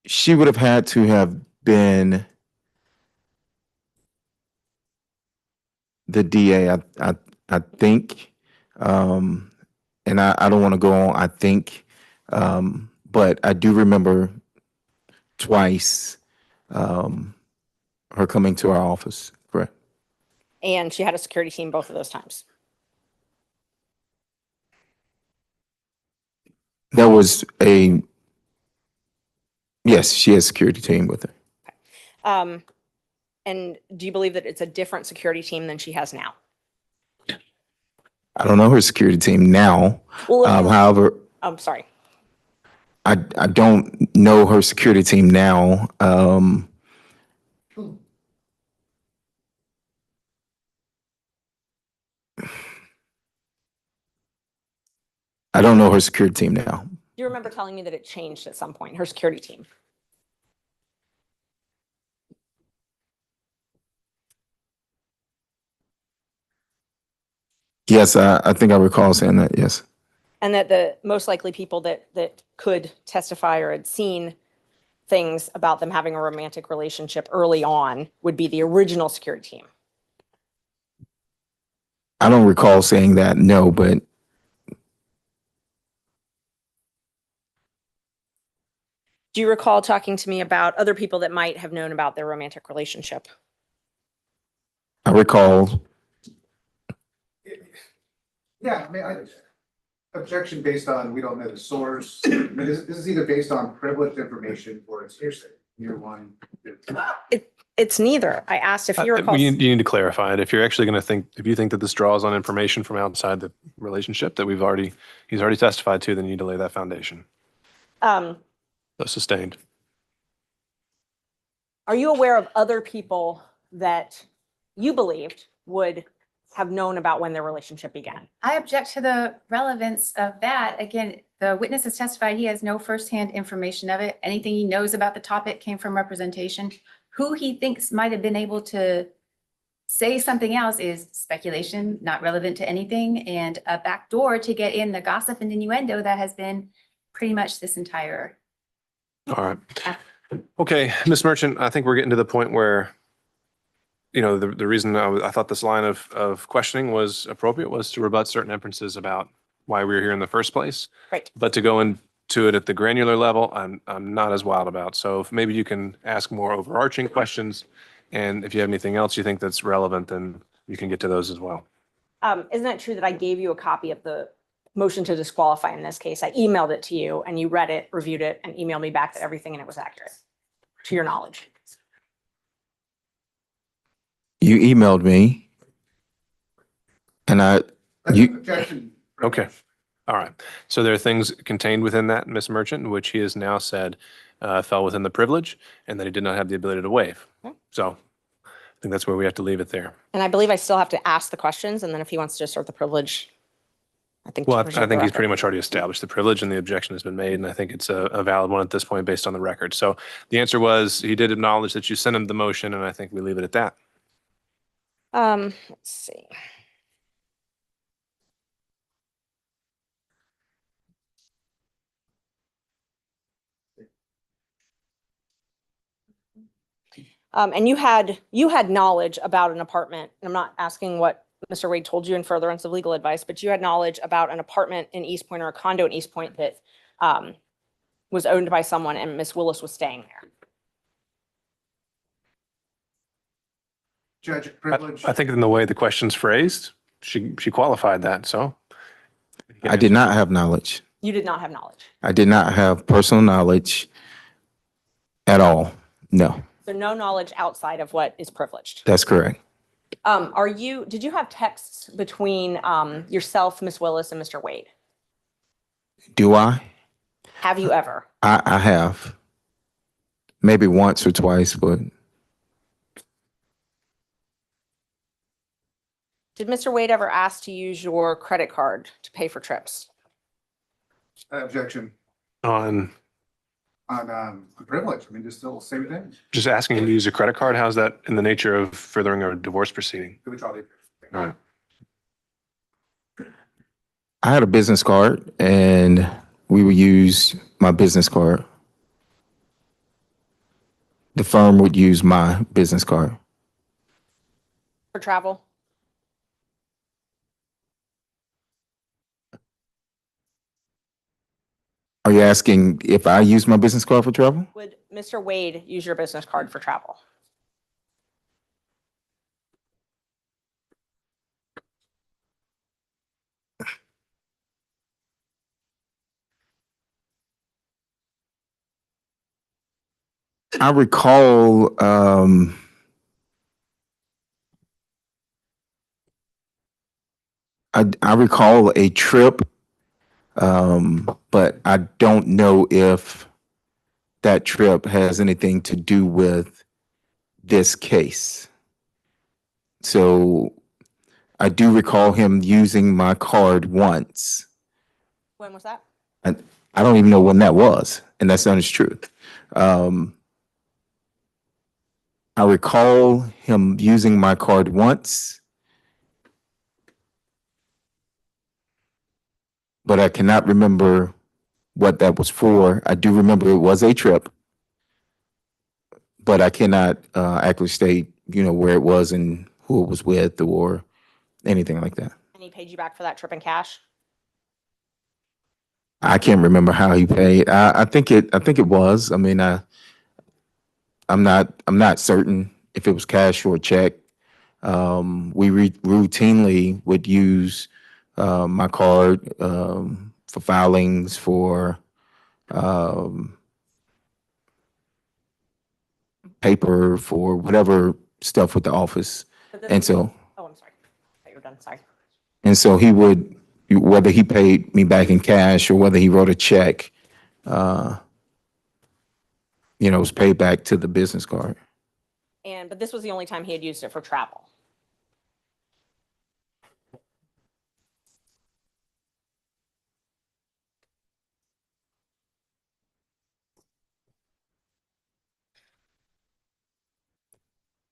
She would have had to have been the DA, I think. And I don't want to go on, I think. But I do remember twice her coming to our office. Correct. And she had a security team both of those times. There was yes, she has a security team with her. And do you believe that it's a different security team than she has now? I don't know her security team now. Well, However, I'm sorry. I don't know her security team now. I don't know her security team now. Do you remember telling me that it changed at some point, her security team? Yes, I think I recall saying that, yes. And that the most likely people that could testify or had seen things about them having a romantic relationship early on would be the original security team. I don't recall saying that, no, but Do you recall talking to me about other people that might have known about their romantic relationship? I recall. Yeah, I mean, objection based on, we don't know the source. I mean, this is either based on privileged information or it's hearsay. Either one. It's neither. I asked if you recall. You need to clarify it. If you're actually going to think, if you think that this draws on information from outside the relationship that he's already testified to, then you need to lay that foundation. So sustained. Are you aware of other people that you believed would have known about when their relationship began? I object to the relevance of that. Again, the witness has testified he has no firsthand information of it. Anything he knows about the topic came from representation. Who he thinks might have been able to say something else is speculation, not relevant to anything, and a backdoor to get in the gossip and innuendo that has been pretty much this entire. All right. Okay, Ms. Merchant, I think we're getting to the point where, you know, the reason I thought this line of questioning was appropriate was to rebut certain inferences about why we were here in the first place. Right. But to go into to it at the granular level, I'm not as wild about. So if maybe you can ask more overarching questions, and if you have anything else you think that's relevant, then you can get to those as well. Isn't it true that I gave you a copy of the motion to disqualify in this case? I emailed it to you and you read it, reviewed it, and emailed me back that everything in it was accurate, to your knowledge. You emailed me and Objection. Okay. All right. So there are things contained within that, Ms. Merchant, which he has now said fell within the privilege and that he did not have the ability to waive. Okay. So I think that's where we have to leave it there. And I believe I still have to ask the questions, and then if he wants to assert the privilege, I think. Well, to I preserve the think he's record. pretty much already established the privilege and the objection has been made, and I think it's a valid one at this point based on the record. So the answer was he did acknowledge that you sent him the motion, and I think we leave it at that. Let's see. And you had knowledge about an apartment, and I'm not asking what Mr. Wade told you in furtherance of legal advice, but you had knowledge about an apartment in East Point or a condo in East Point that was owned by someone and Miss Willis was staying there. Judge, privilege. I think in the way the question's phrased, she qualified that, so. I did not have knowledge. You did not have knowledge. I did not have personal knowledge at all. No, So no knowledge outside of what is privileged. that's correct. Did you have texts between yourself, Miss Willis, and Mr. Wade? Do I? Have you ever? I have. Maybe once or twice, but Did Mr. Wade ever ask to use your credit card to pay for trips? Objection On on privilege. I mean, just still same thing. just asking him to use a credit card, how's that in the nature of furthering a divorce proceeding? Do we draw the- All right. I had a business card and we would use my business card. The firm would use my business card. For travel? Are you asking if I use my business card for travel? Would Mr. Wade use your business card for travel? I recall, I recall a trip, but I don't know if that trip has anything to do with this case. So I do recall him using my card once. When was that? I don't even know when that was, and that's the honest truth. I recall him using my card once, but I cannot remember what that was for. I do remember it was a trip, but I cannot accurately state, where it was and who it was with or anything like that. And he paid you back for that trip in cash? I can't remember how he paid. I think it was. I mean, I'm not certain if it was cash or a check. We routinely would use my card for filings, for paper, for whatever stuff with the office. And so, Oh, I'm sorry. I thought you were done. Sorry. and so he would, whether he paid me back in cash or whether he wrote a check, it was paid back to the business card. But this was the only time he had used it for travel.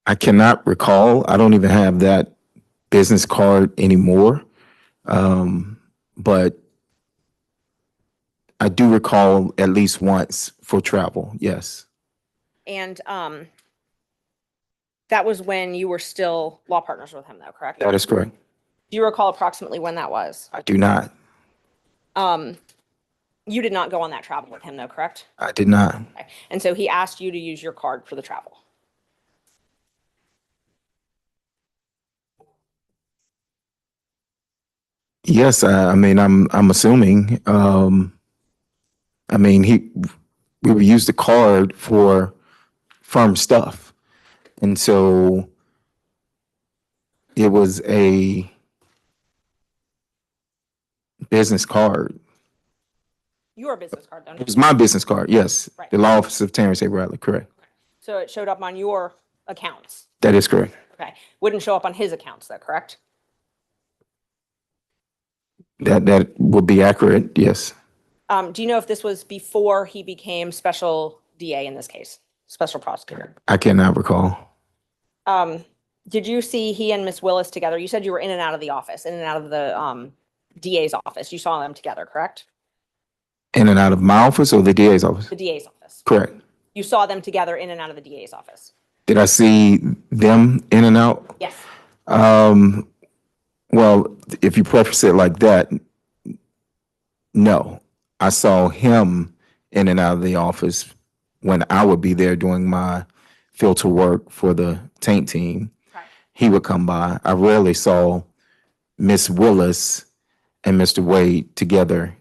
I cannot recall. I don't even have that business card anymore. But I do recall at least once for travel. Yes. And that was when you were still law partners with him, though, correct? That is correct. Do you recall approximately when that was? I do not. You did not go on that travel with him though, correct? I did not. Okay. And so he asked you to use your card for the travel. Yes, I mean, I'm assuming, I mean, we would use the card for firm stuff. And so it was a business card. Your business card It though. was my business card, yes. Right. The law office of Terrence A. Bradley, correct. So it showed up on your accounts. That is correct. Okay. Wouldn't show up on his accounts though, correct? That would be accurate, yes. Do you know if this was before he became special DA in this case, special prosecutor? I cannot recall. Did you see he and Miss Willis together? You said you were in and out of the office, in and out of the DA's office. You saw them together, correct? In and out of my office or the DA's office? The DA's office. Correct. You saw them together in and out of the DA's office. Did I see them in and out? Yes. Well, if you preface it like that, no. I saw him in and out of the office when I would be there doing my filter work for the taint team. Okay. He would come by. I rarely saw Miss Willis and Mr. Wade together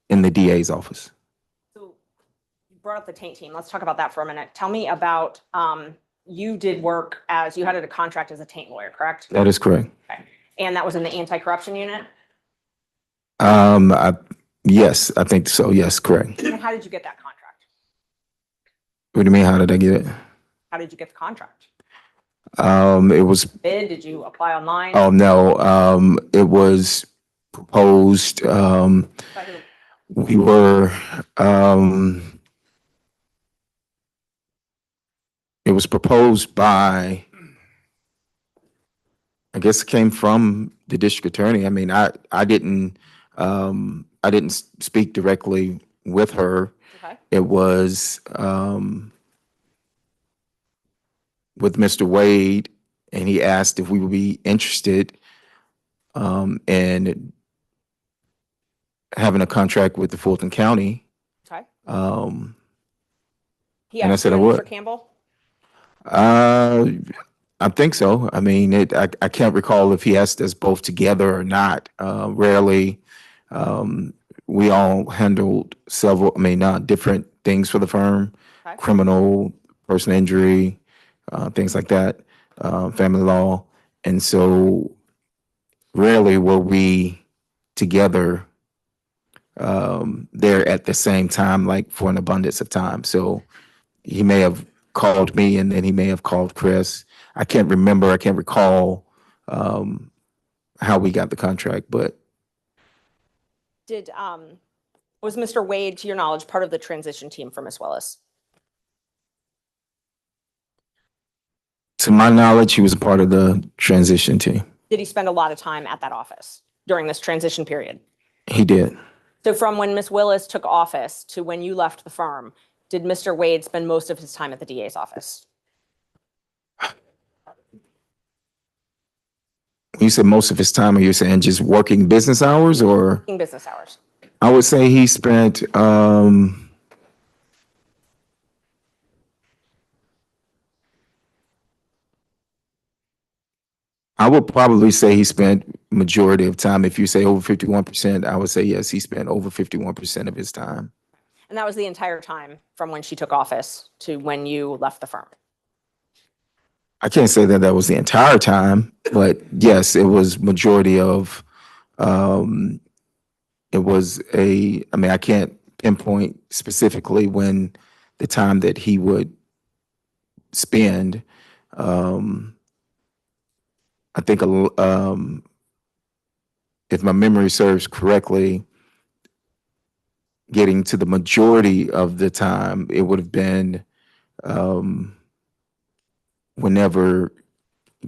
in the DA's office. So you brought up the taint team. Let's talk about that for a minute. Tell me about, you did work as, you had a contract as a taint lawyer, correct? That is correct. Okay. And that was in the anti-corruption unit? Yes, I think so. Yes, correct. And how did you get that contract? What do you mean? How did I get it? How did you get the contract? It was, Bid? Did you apply online? oh no, it was proposed. By who? We were, it was proposed by, I guess it came from the district attorney. I mean, I didn't speak directly with her. Okay. It was, with Mr. Wade, and he asked if we would be interested, in having a contract with the Fulton County. Okay. He And I asked said you I and would. Mr. Campbell? I think so. I mean, I can't recall if he asked us both together or not. Rarely, we all handled several, different things for the firm, Okay. criminal, personal injury, things like that, family law. And so rarely were we together there at the same time, like for an abundance of time. So he may have called me and then he may have called Chris. I can't remember, I can't recall how we got the contract, but Did, was Mr. Wade, to your knowledge, part of the transition team for Miss Willis? to my knowledge, he was a part of the transition team. Did he spend a lot of time at that office during this transition period? He did. So from when Miss Willis took office to when you left the firm, did Mr. Wade spend most of his time at the DA's office? You said most of his time, are you saying just working business hours or? In business hours. I would say he spent, I would probably say he spent majority of time. If you say over 51%, I would say yes, he spent over 51% of his time. And that was the entire time from when she took office to when you left the firm? I can't say that that was the entire time, but yes, it was majority of, it was I can't pinpoint specifically when the time that he would spend. I think, if my memory serves correctly, getting to the majority of the time, it would have been, whenever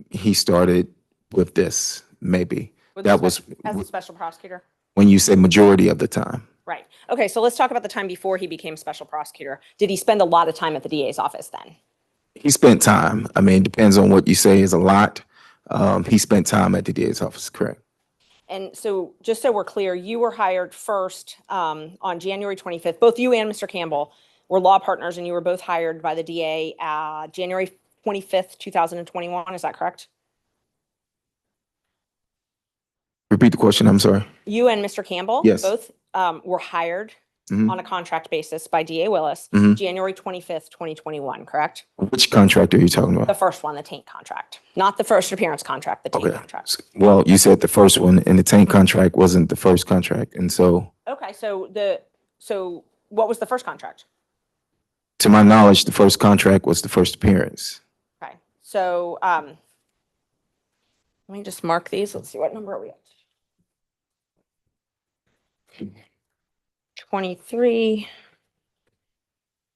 he started with this, maybe. That was As a special prosecutor? when you say majority of the time. Right. Okay, so let's talk about the time before he became special prosecutor. Did he spend a lot of time at the DA's office then? He spent time. Depends on what you say is a lot. He spent time at the DA's office, correct. And so just so we're clear, you were hired first on January 25th. Both you and Mr. Campbell were law partners, and you were both hired by the DA January 25th, 2021. Is that correct? Repeat the question, I'm sorry. You and Mr. Campbell Yes. both were hired Mhm. on a contract basis by DA Willis, Mhm. January 25th, 2021, correct? Which contract are you talking The about? first one, the taint contract, not the first appearance contract, the taint Okay. contract. Well, you said the first one, and the tank contract wasn't the first contract. And so, Okay, so what was the first contract? to my knowledge, the first contract was the first appearance. Okay, so let me just mark these. Let's see, what number are we at? 23,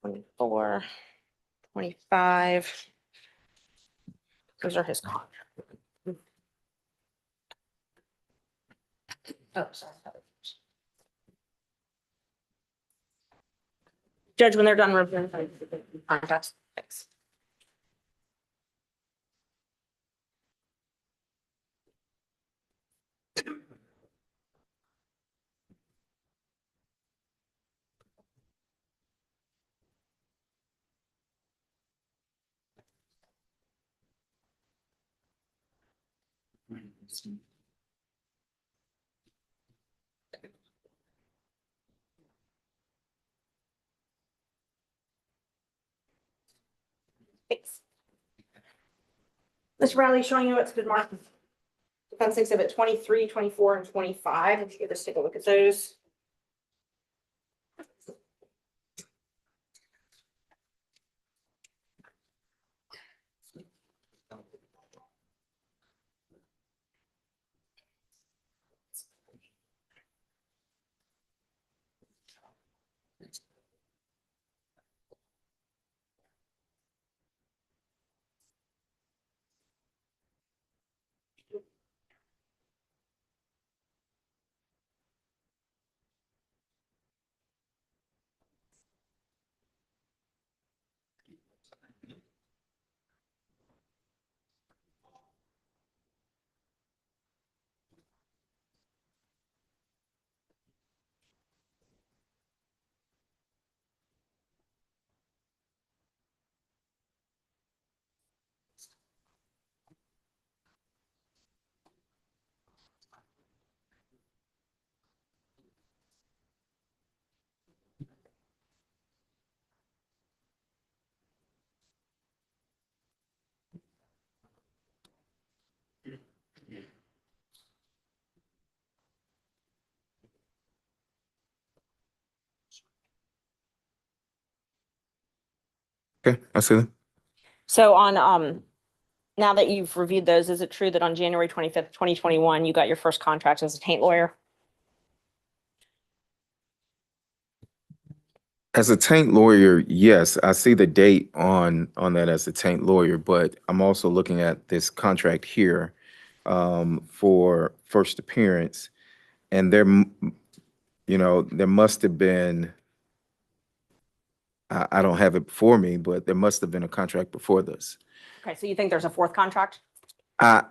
24, 25. Those are his contracts. Oh, sorry. Judge, when they're done reviewing contracts, thanks. Thanks. Mr. Bradley, showing you what's been marked. Defense exhibit 23, 24, and 25. If you could just take a look at those. Okay, I see them. So on now that you've reviewed those, is it true that on January 25th, 2021, you got your first contract as a taint lawyer? As a taint lawyer, yes, I see the date on that as a taint lawyer, but I'm also looking at this contract here for first appearance, and there must have been, I don't have it before me, but there must have been a contract before this. Okay, so you think there's a fourth contract? I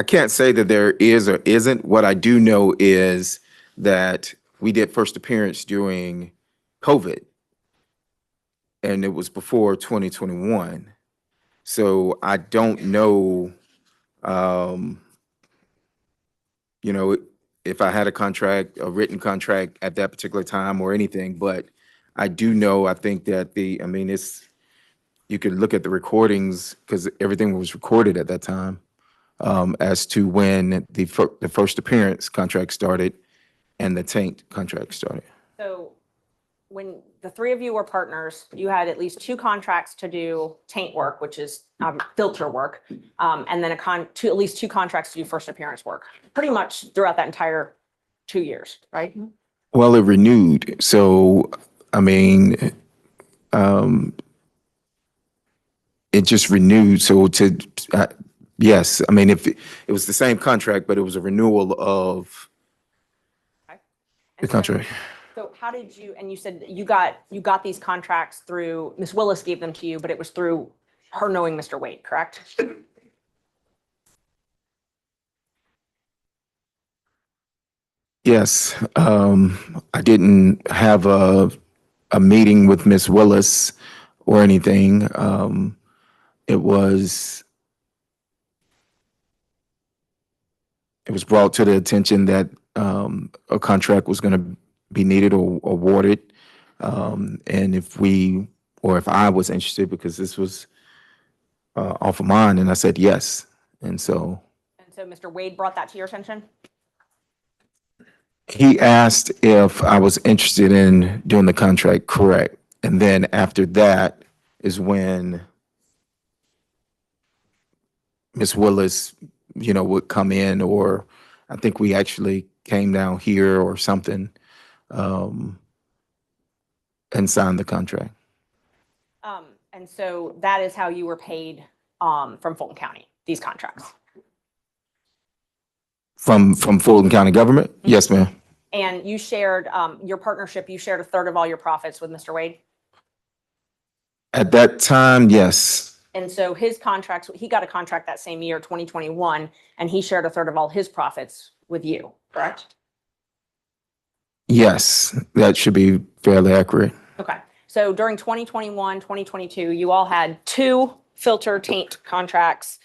can't say that there is or isn't. What I do know is that we did first appearance during COVID, and it was before 2021. So I don't know, if I had a contract, a written contract at that particular time or anything, but I do know, I think that you could look at the recordings because everything was recorded at that time, as to when the first appearance contract started and the taint contract started. So when the three of you were partners, you had at least two contracts to do taint work, which is filter work, and then at least two contracts to do first appearance work, pretty much throughout that entire 2 years, right? Well, it renewed. So, I mean, it just renewed. So yes, I mean, if it was the same contract, but it was a renewal of the contract. So how did you, and you said that you got these contracts through, Ms. Willis gave them to you, but it was through her knowing Mr. Wade, correct? Yes, I didn't have a meeting with Miss Willis or anything. It was it was brought to the attention that a contract was going to be needed or awarded, and if I was interested, because this was off of mine, and I said yes, and so And so Mr. Wade brought that to your attention? he asked if I was interested in doing the contract, correct. And then after that is when Miss Willis, would come in, or I think we actually came down here or something, and signed the contract. And so that is how you were paid from Fulton County, these contracts. From Fulton County government? Yes, ma'am. And you shared your partnership, you shared a third of all your profits with Mr. Wade? At that time, yes. And so his contracts, he got a contract that same year, 2021, and he shared a third of all his profits with you, correct? Yes, that should be fairly accurate. Okay. So during 2021, 2022, you all had 2 filter taint contracts.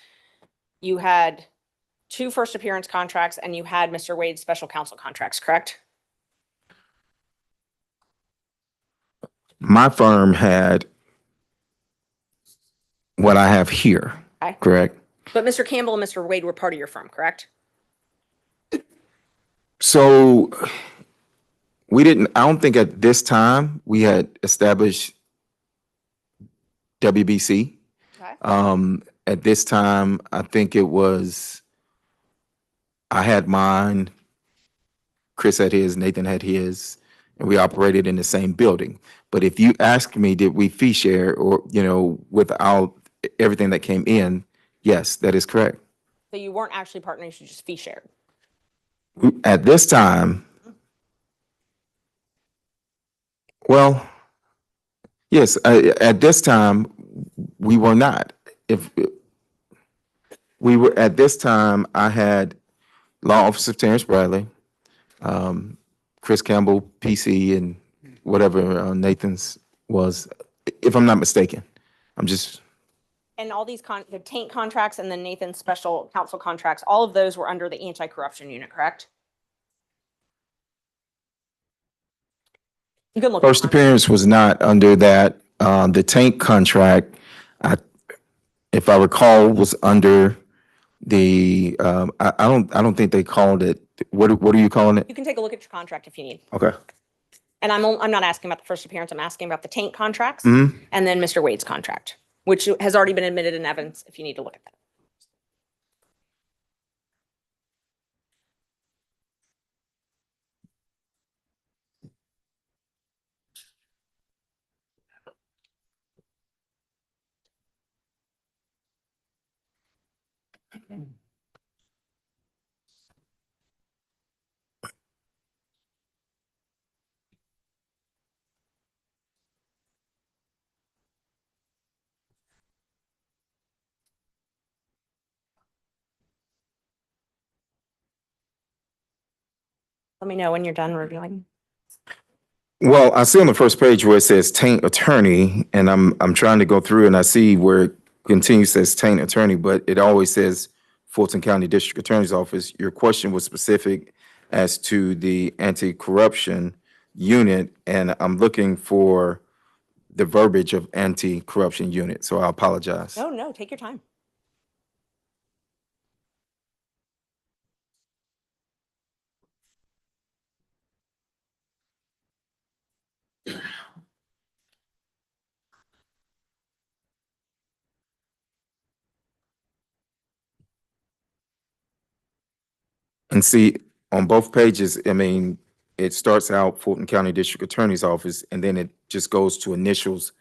You had 2 first appearance contracts, and you had Mr. Wade's special counsel contracts, correct? My firm had what I have here, Okay. correct? But Mr. Campbell and Mr. Wade were part of your firm, correct? So I don't think at this time we had established WBC. Okay. At this time, I think I had mine, Chris had his, Nathan had his, and we operated in the same building. But if you ask me, did we fee share or, without everything that came in, yes, that is correct. So you weren't actually partners, you just fee shared. At this time, well, yes, at this time, we were not. If we were at this time, I had Law Officer Terrence Bradley, Chris Campbell, PC, and whatever Nathan's was, if I'm not mistaken. I'm just, And all these the taint contracts and the Nathan's special counsel contracts, all of those were under the anti-corruption unit, correct? You can look. first appearance was not under that. The tank contract, if I recall, was under the, I don't think they called it, what are you calling it? You can take a look at your contract if you need. Okay. And I'm not asking about the first appearance, I'm asking about the taint contracts Mhm. and then Mr. Wade's contract, which has already been admitted in evidence if you need to look at that. Let me know when you're done reviewing. Well, I see on the first page where it says taint attorney, and I'm trying to go through and I see where it continues says taint attorney, but it always says Fulton County District Attorney's Office. Your question was specific as to the anti-corruption unit, and I'm looking for the verbiage of anti-corruption unit, so I apologize. No, take your time. And see, on both pages, I mean, it starts out Fulton County District Attorney's Office, and then it just goes to initials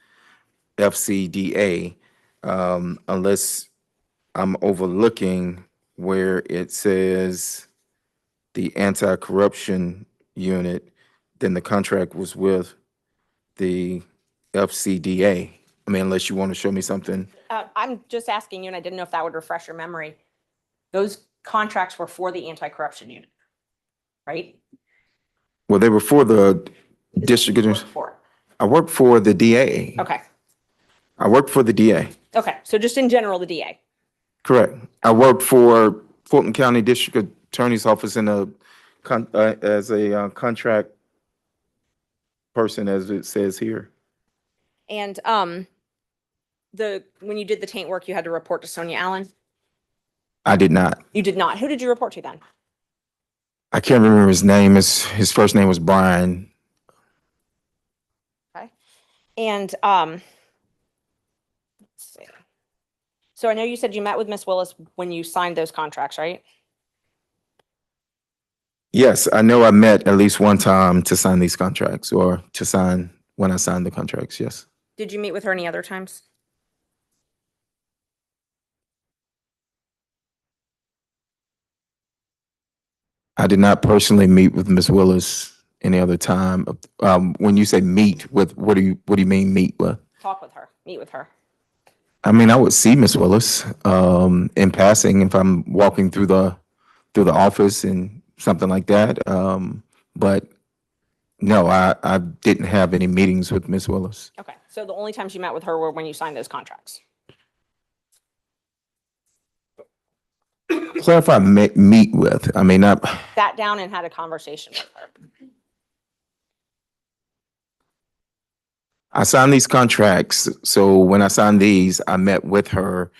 FCDA, unless I'm overlooking where it says the anti-corruption unit, then the contract was with the FCDA. I mean, unless you want to show me something. I'm just asking you, and I didn't know if that would refresh your memory. Those contracts were for the anti-corruption unit, right? Well, they were for the district. I worked for the DA. Okay, I worked for the DA. okay, so just in general, the DA. Correct. I worked for Fulton County District Attorney's Office in as a contract person, as it says here. And when you did the taint work, you had to report to Sonia Allen? I did not. You did not. Who did you report to then? I can't remember his name. His first name was Brian. Okay. And let's see. So I know you said you met with Miss Willis when you signed those contracts, right? Yes, I know I met at least one time to sign these contracts, or to sign when I signed the contracts, yes. Did you meet with her any other times? I did not personally meet with Ms. Willis any other time. When you say meet with, what do you mean meet with? Talk with her, meet with her. I mean, I would see Ms. Willis in passing if I'm walking through the office and something like that. But no, I didn't have any meetings with Ms. Willis. Okay, so the only times you met with her were when you signed those contracts? Clarify meet with. I mean, Sat down and had a conversation with her. I signed these contracts. So when I signed these, I met with her.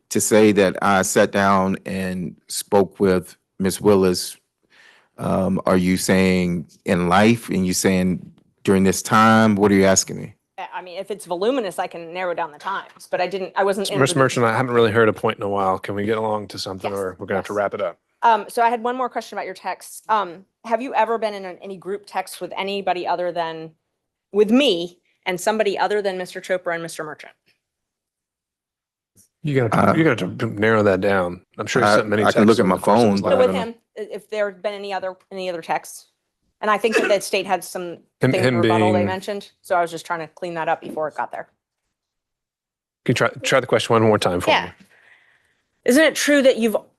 To say that I sat down and spoke with Ms. Willis, are you saying in life, and you saying during this time? What are you asking me? I mean, if it's voluminous, I can narrow down the times, but I wasn't. Ms. Merchant, I haven't really heard a point in a while. Can we get along to something, or we're gonna have to wrap it up? So I had one more question about your texts. Have you ever been in any group text with anybody other than, with me and somebody other than Mr. Chopra and Mr. Merchant? You gotta narrow that down. I'm sure you sent many I texts. can look at over my the course of his phone, life. So with him, if there had been any other texts? And I think that the state had some Him things in rebuttal they being- mentioned, so I was just trying to clean that up before it got there. Can you try the question one more time for Yeah. me? Isn't it true that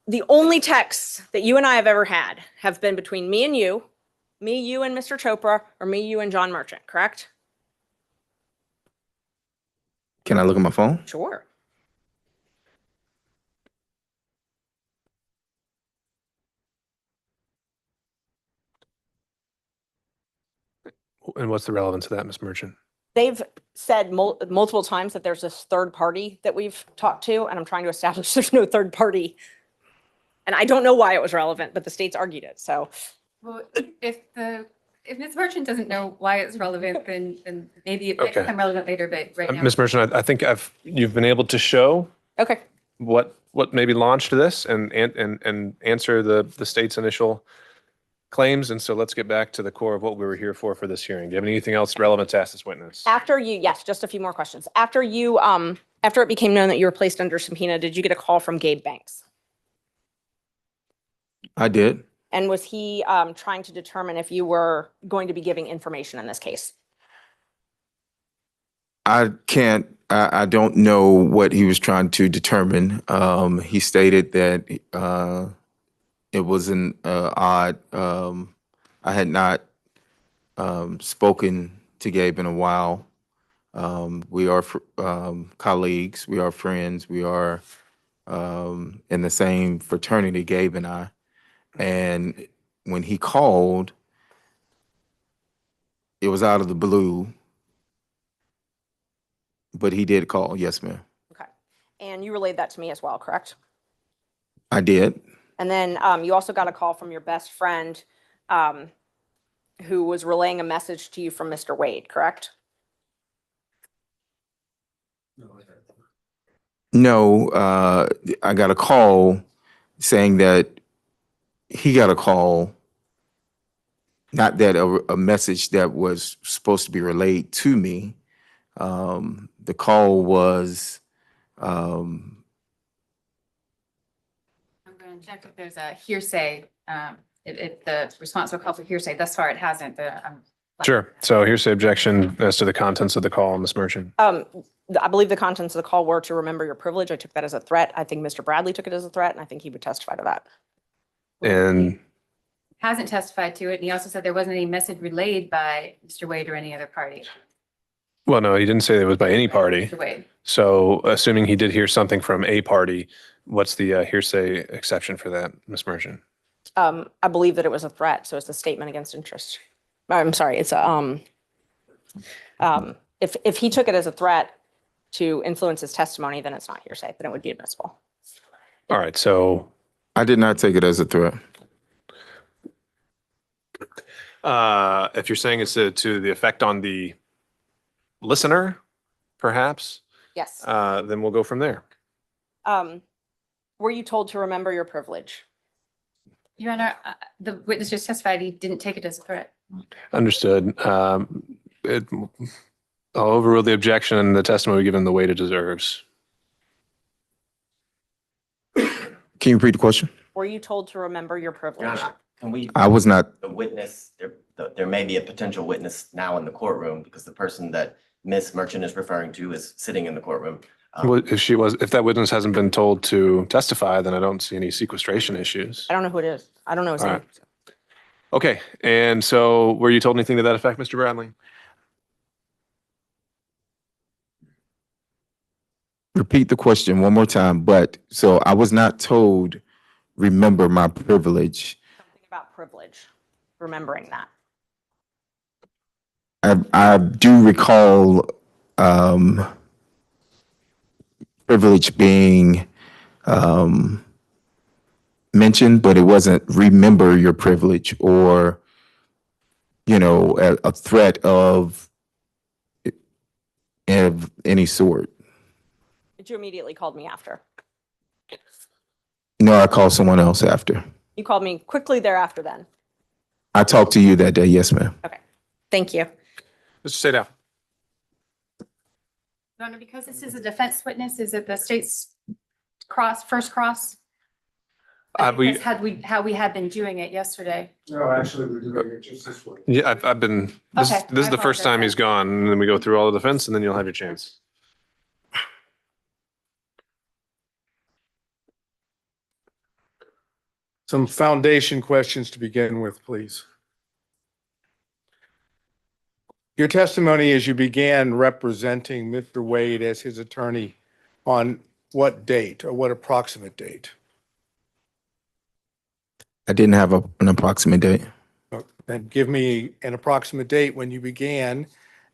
the only texts that you and I have ever had have been between me and you and Mr. Chopra, or me, you and John Merchant, correct? Can I look at my phone? Sure. And what's the relevance of that, Ms. Merchant? They've said multiple times that there's this third party that we've talked to, and I'm trying to establish there's no third party. And I don't know why it was relevant, but the state's argued it, so. Well, if Ms. Merchant doesn't know why it's relevant, then maybe it might Okay. become relevant later, but right now. Ms. Merchant, I think you've been able to show Okay. what maybe launched this and answer the state's initial claims. And so let's get back to the core of what we were here for this hearing. Do you have anything else relevant to ask this witness? Yes, just a few more questions. After it became known that you were placed under subpoena, did you get a call from Gabe Banks? I did. And was he trying to determine if you were going to be giving information in this case? I don't know what he was trying to determine. He stated that it was an odd, I had not spoken to Gabe in a while. We are colleagues, we are friends, we are in the same fraternity, Gabe and I. And when he called, it was out of the blue. But he did call, yes, ma'am. Okay. And you relayed that to me as well, correct? I did. And then you also got a call from your best friend who was relaying a message to you from Mr. Wade, correct? No, I got a call saying that he got a call, not that a message that was supposed to be relayed to me. The call was, I'm going to check if there's a hearsay. If the response will call for hearsay, thus far it hasn't. Sure. So here's the objection as to the contents of the call, Ms. Merchant. I believe the contents of the call were to remember your privilege. I took that as a threat. I think Mr. Bradley took it as a threat, and I think he would testify to that. And hasn't testified to it. And he also said there wasn't any message relayed by Mr. Wade or any other party. Well, no, he didn't say it was by any party. Mr. Wade. So assuming he did hear something from a party, what's the hearsay exception for that, Ms. Merchant? I believe that it was a threat, so it's a statement against interest. I'm sorry, it's a, if he took it as a threat to influence his testimony, then it's not hearsay, then it would be admissible. All right, so I did not take it as a threat. if you're saying it's to the effect on the listener, perhaps, Yes. then we'll go from there. Were you told to remember your privilege? Your Honor, the witness just testified he didn't take it as a threat. Understood. I'll overrule the objection and the testimony given the weight it deserves. Can you repeat the question? Were you told to remember your Your privilege? Honor, can we? I was not. The witness, there may be a potential witness now in the courtroom because the person that Ms. Merchant is referring to is sitting in the courtroom. Well, if that witness hasn't been told to testify, then I don't see any sequestration issues. I don't know who it is. I don't know his All name. right. Okay, and so were you told anything to that effect, Mr. Bradley? Repeat the question one more time, but so I was not told, remember my privilege. Something about privilege, remembering that. I do recall privilege being mentioned, but it wasn't remember your privilege or, a threat of any sort. But you immediately called me after. No, I called someone else after. You called me quickly thereafter then. I talked to you that day. Yes, ma'am. Okay, thank you. Mr. Sadow. Your Honor, because this is a defense witness, is it the state's first cross? That's how we had been doing it yesterday. No, actually, we're doing it just this way. Yeah, I've been, this Okay, is the I first time apologize. he's gone, and then we go through all the defense, and then you'll have your chance. Some foundation questions to begin with, please. Your testimony as you began representing Mr. Wade as his attorney on what date or what approximate date? I didn't have an approximate date. Then give me an approximate date when you began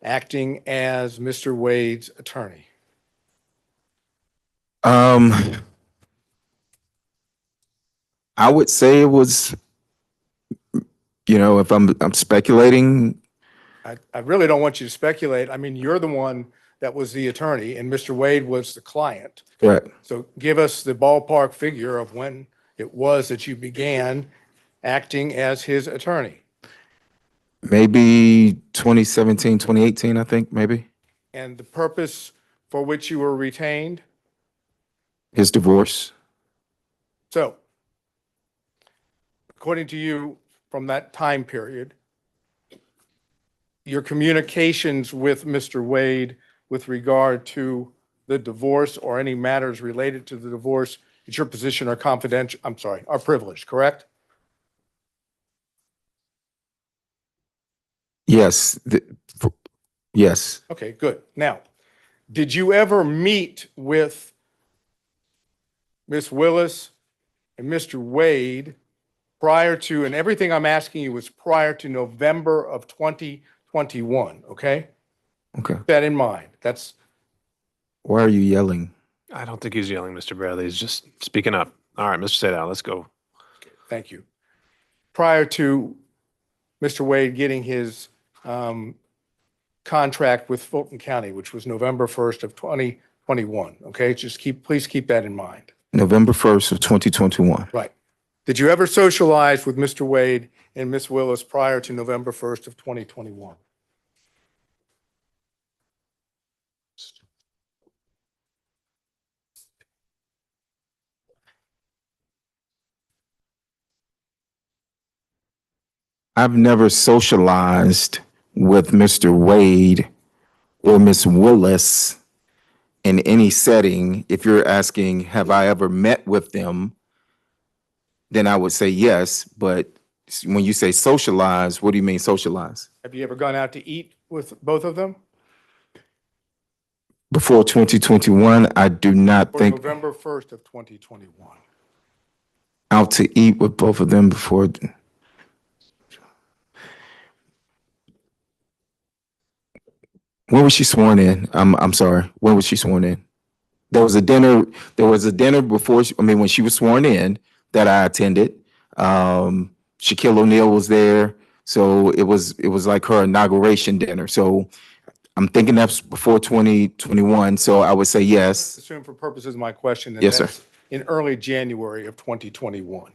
acting as Mr. Wade's attorney. I would say it was, if I'm speculating. I really don't want you to speculate. I mean, you're the one that was the attorney and Mr. Wade was the client. Correct. So give us the ballpark figure of when it was that you began acting as his attorney. Maybe 2017, 2018, I think, maybe. And the purpose for which you were retained? His divorce. So, according to you, from that time period, your communications with Mr. Wade with regard to the divorce or any matters related to the divorce, it's your position are confidential, are privileged, correct? Yes. Yes. Okay, good. Now, did you ever meet with Ms. Willis and Mr. Wade prior to, and everything I'm asking you was prior to November of 2021, okay? Okay. Keep that in mind. That's. Why are you yelling? I don't think he's yelling, Mr. Bradley. He's just speaking up. All right, Mr. Sadow, let's go. Thank you. Prior to Mr. Wade getting his contract with Fulton County, which was November 1st of 2021, okay? Please keep that in mind. November 1st of 2021. Right. Did you ever socialize with Mr. Wade and Ms. Willis prior to November 1st of 2021? I've never socialized with Mr. Wade or Ms. Willis in any setting. If you're asking, have I ever met with them, then I would say yes, but when you say socialize, what do you mean socialize? Have you ever gone out to eat with both of them? Before 2021, I do not Or think November 1st of 2021? out to eat with both of them before. When was she sworn in? I'm sorry. When was she sworn in? There was a dinner. There was a dinner before. When she was sworn in that I attended. Shaquille O'Neal was there, so it was like her inauguration dinner. So I'm thinking that's before 2021. So I would say yes. Assume for purposes of my question that Yes, sir. that's in early January of 2021.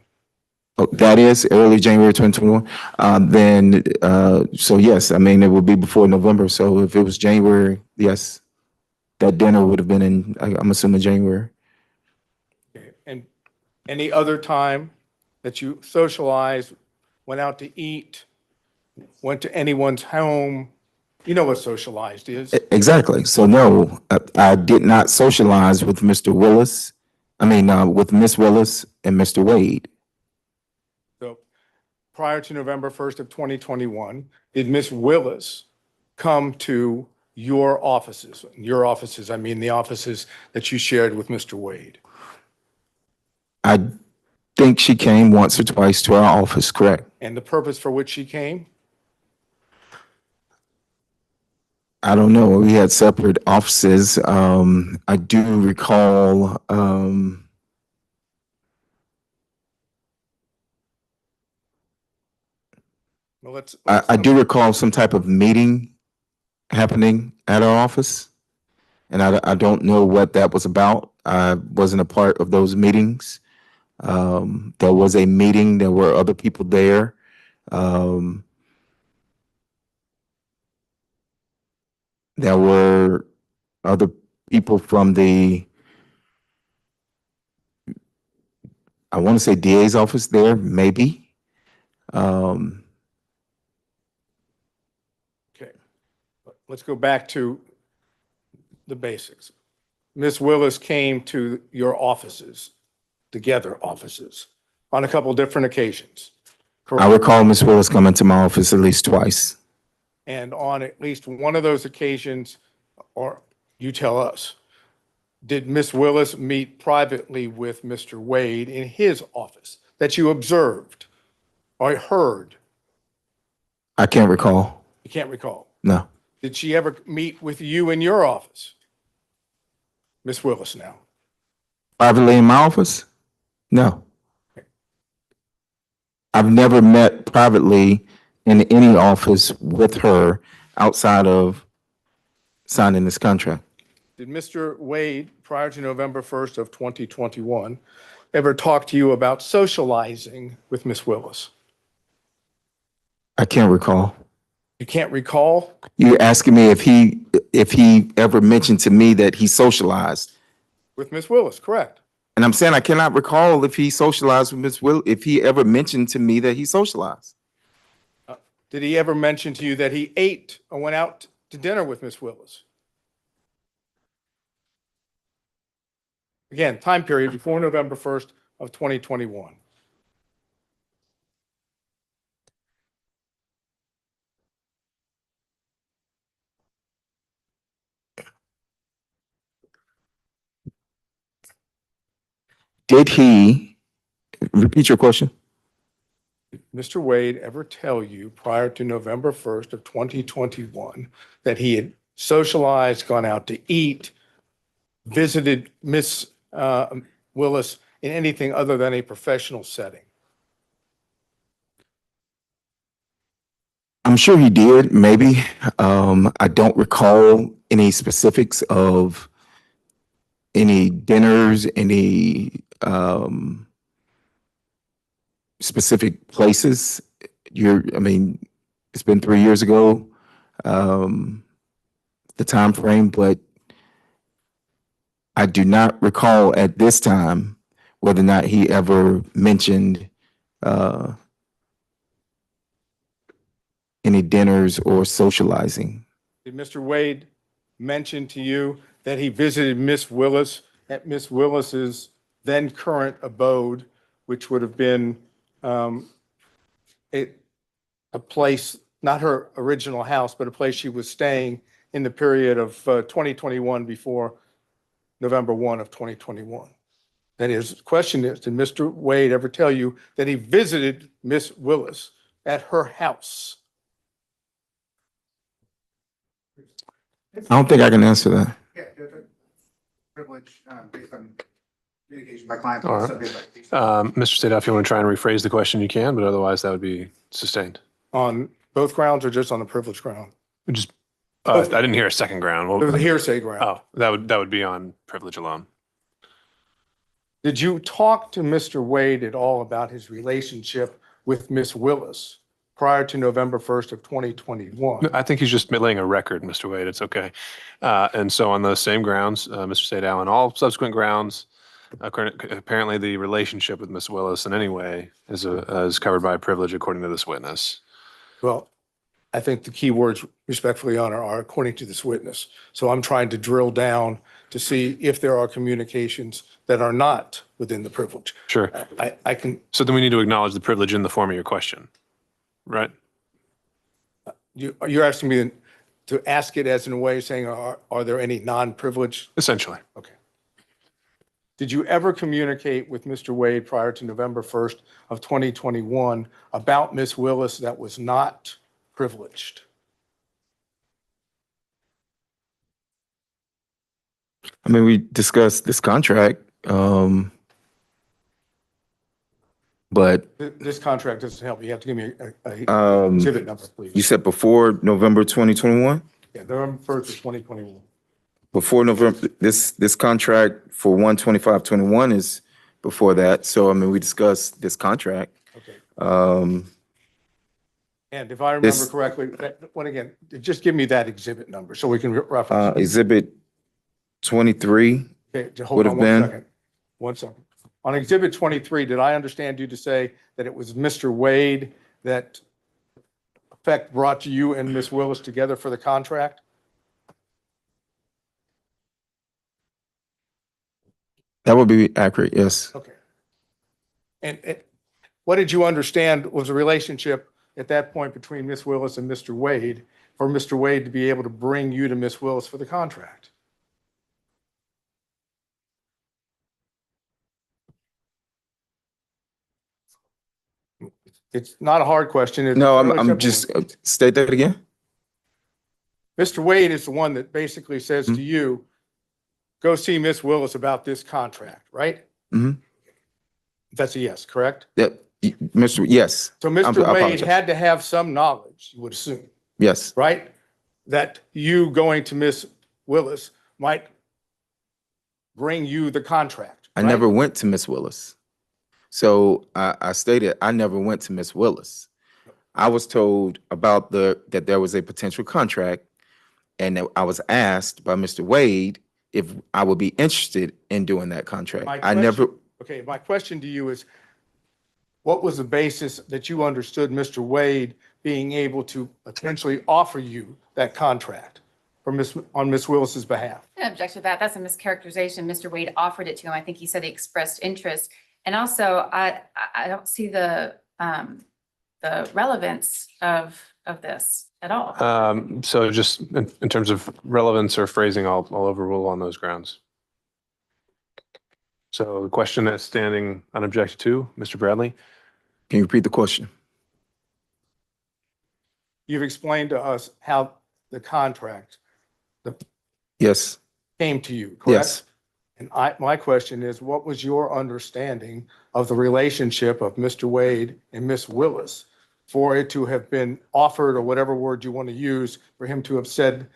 Oh, that is early January 2021. So yes, it would be before November. So if it was January, yes, that dinner would have been I'm assuming January. Okay. And any other time that you socialized, went out to eat, went to anyone's home, you know what socialized is? Exactly. So no, I did not socialize with Mr. Willis. With Miss Willis and Mr. Wade. So prior to November 1st of 2021, did Miss Willis come to your offices? Your offices, the offices that you shared with Mr. Wade. I think she came once or twice to our office, correct? And the purpose for which she came? I don't know. We had separate offices. I do recall, Well, I do recall some type of meeting happening at our office, and I don't know what that was about. I wasn't a part of those meetings. There was a meeting. There were other people there. There were other people from I want to say DA's office there, maybe. Okay. Let's go back to the basics. Miss Willis came to your offices, together offices, on a couple different occasions. I recall Miss Willis coming to my office at least twice. And on at least one of those occasions, or you tell us, did Miss Willis meet privately with Mr. Wade in his office that you observed or heard? I can't recall. You can't recall. No. Did she ever meet with you in your office? Miss Willis now. Privately in my office? No. I've never met privately in any office with her outside of signing this contract. Did Mr. Wade, prior to November 1st of 2021, ever talk to you about socializing with Miss Willis? I can't recall. You can't recall? You're asking me if he ever mentioned to me that he socialized. With Miss Willis, correct. And I'm saying I cannot recall if he socialized with Miss Will, if he ever mentioned to me that he socialized. Did he ever mention to you that he ate or went out to dinner with Miss Willis? Again, time period before November 1st of 2021. Did he, repeat your question? Did Mr. Wade ever tell you prior to November 1st of 2021 that he had socialized, gone out to eat, visited Miss Willis in anything other than a professional setting? I'm sure he did, maybe. I don't recall any specifics of any dinners, any specific places. It's been 3 years ago, the time frame, but I do not recall at this time whether or not he ever mentioned any dinners or socializing. Did Mr. Wade mention to you that he visited Miss Willis at Miss Willis's then current abode, which would have been a place, not her original house, but a place she was staying in the period of 2021 before November 1 of 2021. That is, the question is, did Mr. Wade ever tell you that he visited Miss Willis at her house? I don't think I can answer that. Yeah, privilege, based on communication by client. All right. Mr. Sado, if you want to try and rephrase the question, you can, but otherwise that would be sustained. On both grounds or just on the privilege ground? Just, I didn't hear a second ground. It was a hearsay ground. Oh, that would be on privilege alone. Did you talk to Mr. Wade at all about his relationship with Miss Willis prior to November 1st of 2021? I think he's just laying a record, Mr. Wade. It's okay. And so on those same grounds, Mr. Sado, on all subsequent grounds, apparently the relationship with Miss Willis in any way is covered by privilege according to this witness. Well, I think the key words, respectfully, Your Honor, are according to this witness. So I'm trying to drill down to see if there are communications that are not within the privilege. Sure. I can. So then we need to acknowledge the privilege in the form of your question, right? You're asking me to ask it as in a way saying, are there any non-privileged? Essentially. Okay. Did you ever communicate with Mr. Wade prior to November 1st of 2021 about Miss Willis that was not privileged? I mean, we discussed this contract, but This contract doesn't help. You have to give me a exhibit number, please. you said before November 2021? Yeah, November 1st of 2021. Before November, this contract for 1/25/21 is before that. So, I mean, we discussed this contract. Okay. And And if I remember correctly, when again, just give me that exhibit number so we can reference. it. Exhibit 23 Okay, would hold have on one been. second. 1 second. On exhibit 23, did I understand you to say that it was Mr. Wade that effect brought you and Miss Willis together for the contract? That would be accurate, yes. Okay. And what did you understand was the relationship at that point between Miss Willis and Mr. Wade for Mr. Wade to be able to bring you to Miss Willis for the contract? It's not a hard question. It's No, a really I'm simple just, one. state that again? Mr. Wade is the one that basically says to you, go see Miss Willis about this contract, right? Mhm. That's a yes, correct? That, Mr. Yes. So I Mr. Wade apologize. had to have some knowledge, you would assume, Yes. right? That you going to Miss Willis might bring you the contract. I right? never went to Miss Willis. So I stated I never went to Miss Willis. I was told about that there was a potential contract, and that I was asked by Mr. Wade if I would be interested in doing that contract. My I never, question- Okay, my question to you is, what was the basis that you understood Mr. Wade being able to potentially offer you that contract on Miss Willis's behalf? I object to that. That's a mischaracterization. Mr. Wade offered it to him. I think he said he expressed interest. And also, I don't see the relevance of this at all. So just in terms of relevance or phrasing, I'll overrule on those grounds. So the question is standing unobjected to, Mr. Bradley. can you repeat the question? You've explained to us how the contract Yes. came to you, correct? Yes. And my question is, what was your understanding of the relationship of Mr. Wade and Miss Willis for it to have been offered, or whatever word you want to use, for him to have said,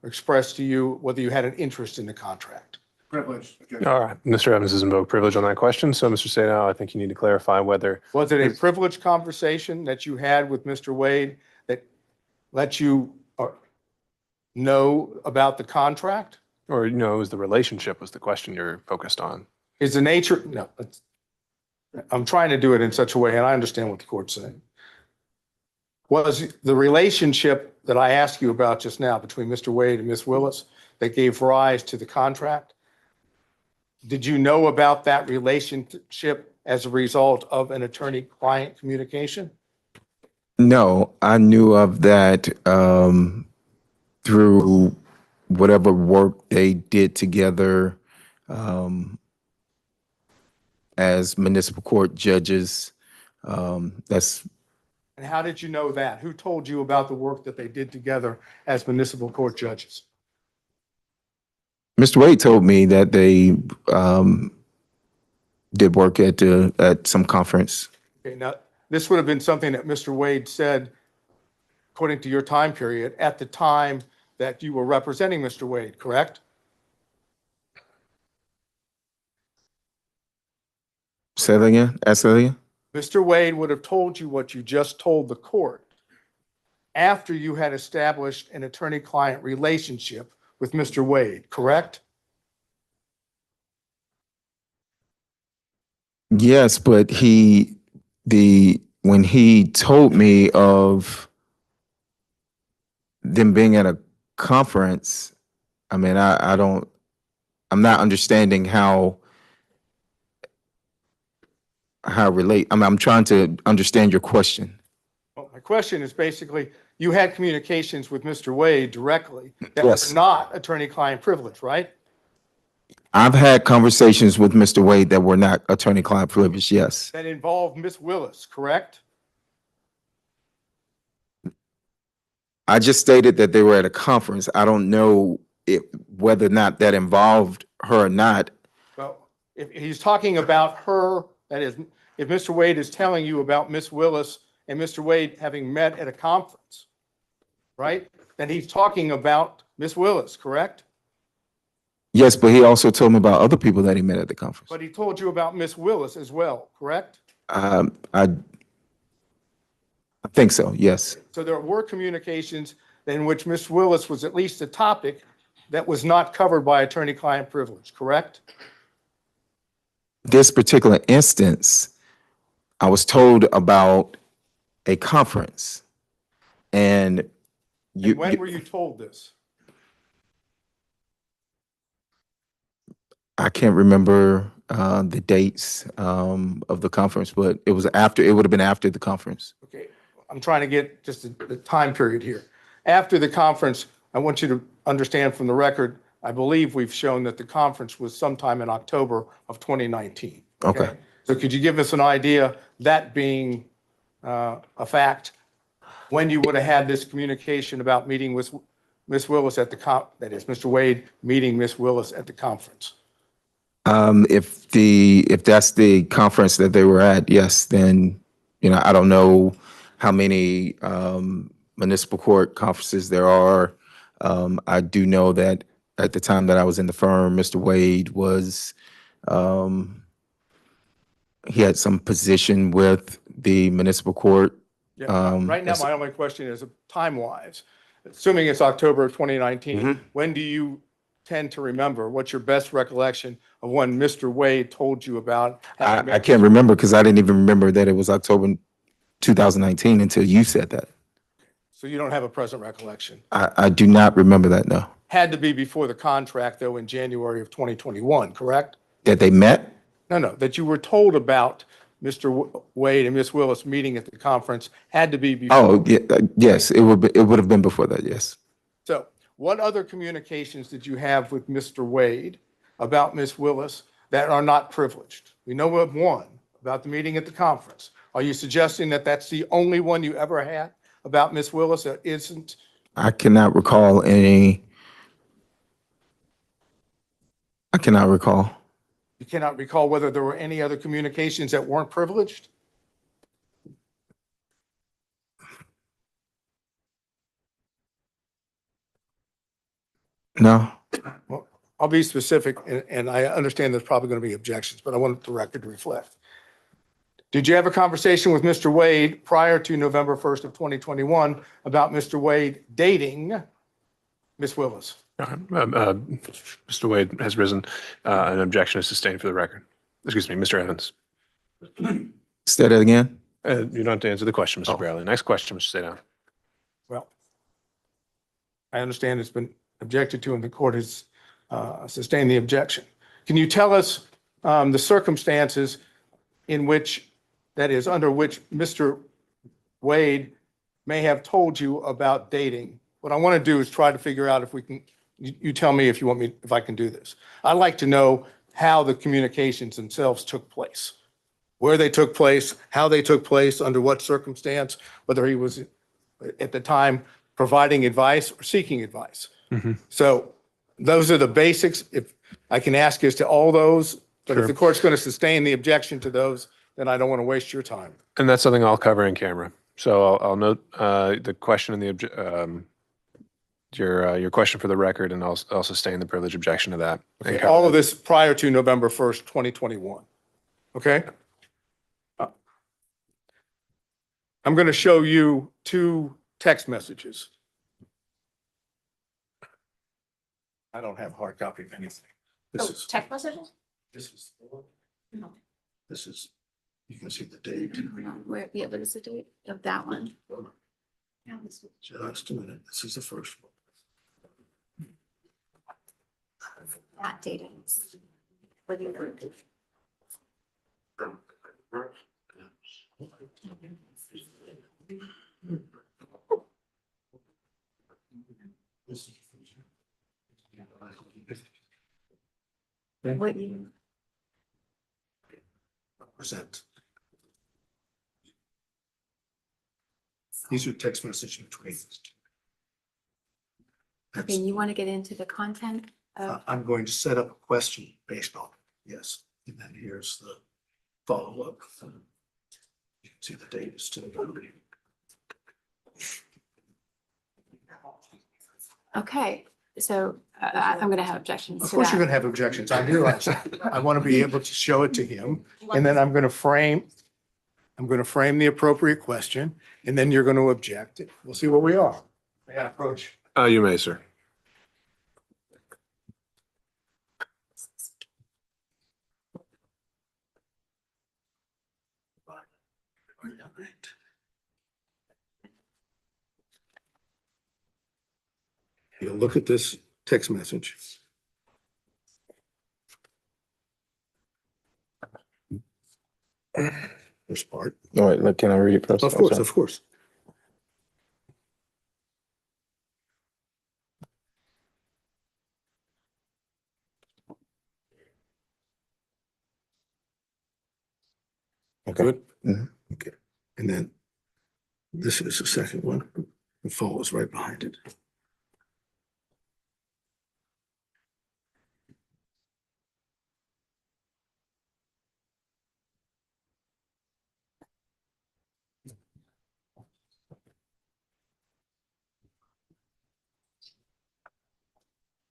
expressed to you whether you had an interest in the contract? Privilege. All right, Mr. Evans has invoked privilege on that question. So Mr. Sado, I think you need to clarify whether. Was it a privileged conversation that you had with Mr. Wade that let you know about the contract? Or, it was the relationship was the question you're focused on. Is the nature, no, I'm trying to do it in such a way, and I understand what the court's saying. Was the relationship that I asked you about just now between Mr. Wade and Miss Willis that gave rise to the contract? Did you know about that relationship as a result of an attorney-client communication? No, I knew of that through whatever work they did together as municipal court judges. That's And how did you know that? Who told you about the work that they did together as municipal court judges? Mr. Wade told me that they did work at some conference. Okay, now, this would have been something that Mr. Wade said, according to your time period, at the time that you were representing Mr. Wade, correct? Say that again? Ask that again? Mr. Wade would have told you what you just told the court after you had established an attorney-client relationship with Mr. Wade, correct? Yes, but when he told me of them being at a conference, I mean, I'm not understanding how relate. I'm trying to understand your question. Well, my question is basically, you had communications with Mr. Wade directly that Yes. was not attorney-client privilege, right? I've had conversations with Mr. Wade that were not attorney-client privileged, yes. That involved Miss Willis, correct? I just stated that they were at a conference. I don't know whether or not that involved her or not. Well, if he's talking about her, that is, if Mr. Wade is telling you about Miss Willis and Mr. Wade having met at a conference, right? Then he's talking about Miss Willis, correct? Yes, but he also told me about other people that he met at the conference. But he told you about Miss Willis as well, correct? I think so, yes. So there were communications in which Miss Willis was at least a topic that was not covered by attorney-client privilege, correct? This particular instance, I was told about a conference. And When were you told this? I can't remember the dates of the conference, but it would have been after the conference. Okay, I'm trying to get just the time period here. After the conference, I want you to understand from the record, I believe we've shown that the conference was sometime in October of 2019. Okay. So could you give us an idea, that being a fact, when you would have had this communication about meeting with Miss Willis at that is, Mr. Wade meeting Miss Willis at the conference? If that's the conference that they were at, yes, then, I don't know how many municipal court conferences there are. I do know that at the time that I was in the firm, Mr. Wade was, he had some position with the municipal court. Yeah, right now, my only question is time-wise, assuming it's October of 2019, when do you tend to remember? What's your best recollection of when Mr. Wade told you about? I can't remember because I didn't even remember that it was October 2019 until you said that. So you don't have a present recollection? I do not remember that, no. Had to be before the contract, though, in January of 2021, correct? That they met? No, that you were told about Mr. Wade and Miss Willis meeting at the conference had to be before. Oh, yeah, yes, it would have been before that, yes. So what other communications did you have with Mr. Wade about Miss Willis that are not privileged? We know of one, about the meeting at the conference. Are you suggesting that that's the only one you ever had about Miss Willis that isn't? I cannot recall any. I cannot recall. You cannot recall whether there were any other communications that weren't privileged? No. Well, I'll be specific, and I understand there's probably going to be objections, but I want the record to reflect. Did you have a conversation with Mr. Wade prior to November 1st of 2021 about Mr. Wade dating Miss Willis? Mr. Wade has risen. An objection is sustained for the record. Excuse me, Mr. Evans. Say that again? You don't have to answer the question, Mr. Bradley. Next question, Mr. Sadon. Well, I understand it's been objected to and the court has sustained the objection. Can you tell us the circumstances in which, that is, under which Mr. Wade may have told you about dating. What I want to do is try to figure out if we can, you tell me if you want me, if I can do this. I'd like to know how the communications themselves took place, where they took place, how they took place, under what circumstance, whether he was at the time providing advice or seeking advice. So those are the basics. If I can ask as to all those, but if the court's going to sustain the objection to those, then I don't want to waste your time. And that's something I'll cover in camera. So I'll note the question and your question for the record, and I'll sustain the privilege objection to that. Okay, all of this prior to November 1st, 2021. Okay? I'm going to show you two text messages. I don't have a hard copy of anything. This is, Text messages? this is, No. this is, you can see the date. Where, yeah, what is the date of that one? Yeah, this one. Just a minute. This is the first one. That date is. What do you think? What you? Present. These are text messages between. Okay, you want to get into the content of? I'm going to set up a question based on it. Yes. And then here's the follow-up. You can see the date is still. Okay, so I'm going to have objections Of to course, you're that. going to have objections. I realize that. I want to be able to show it to him, and then I'm going to frame the appropriate question, and then you're going to object. We'll see where we are. May I approach? You may, sir. You'll look at this text message. First part. All right, look, can I read it first? Of course, of course. Okay. Good? Mhm. Okay. And then this is the second one. It follows right behind it.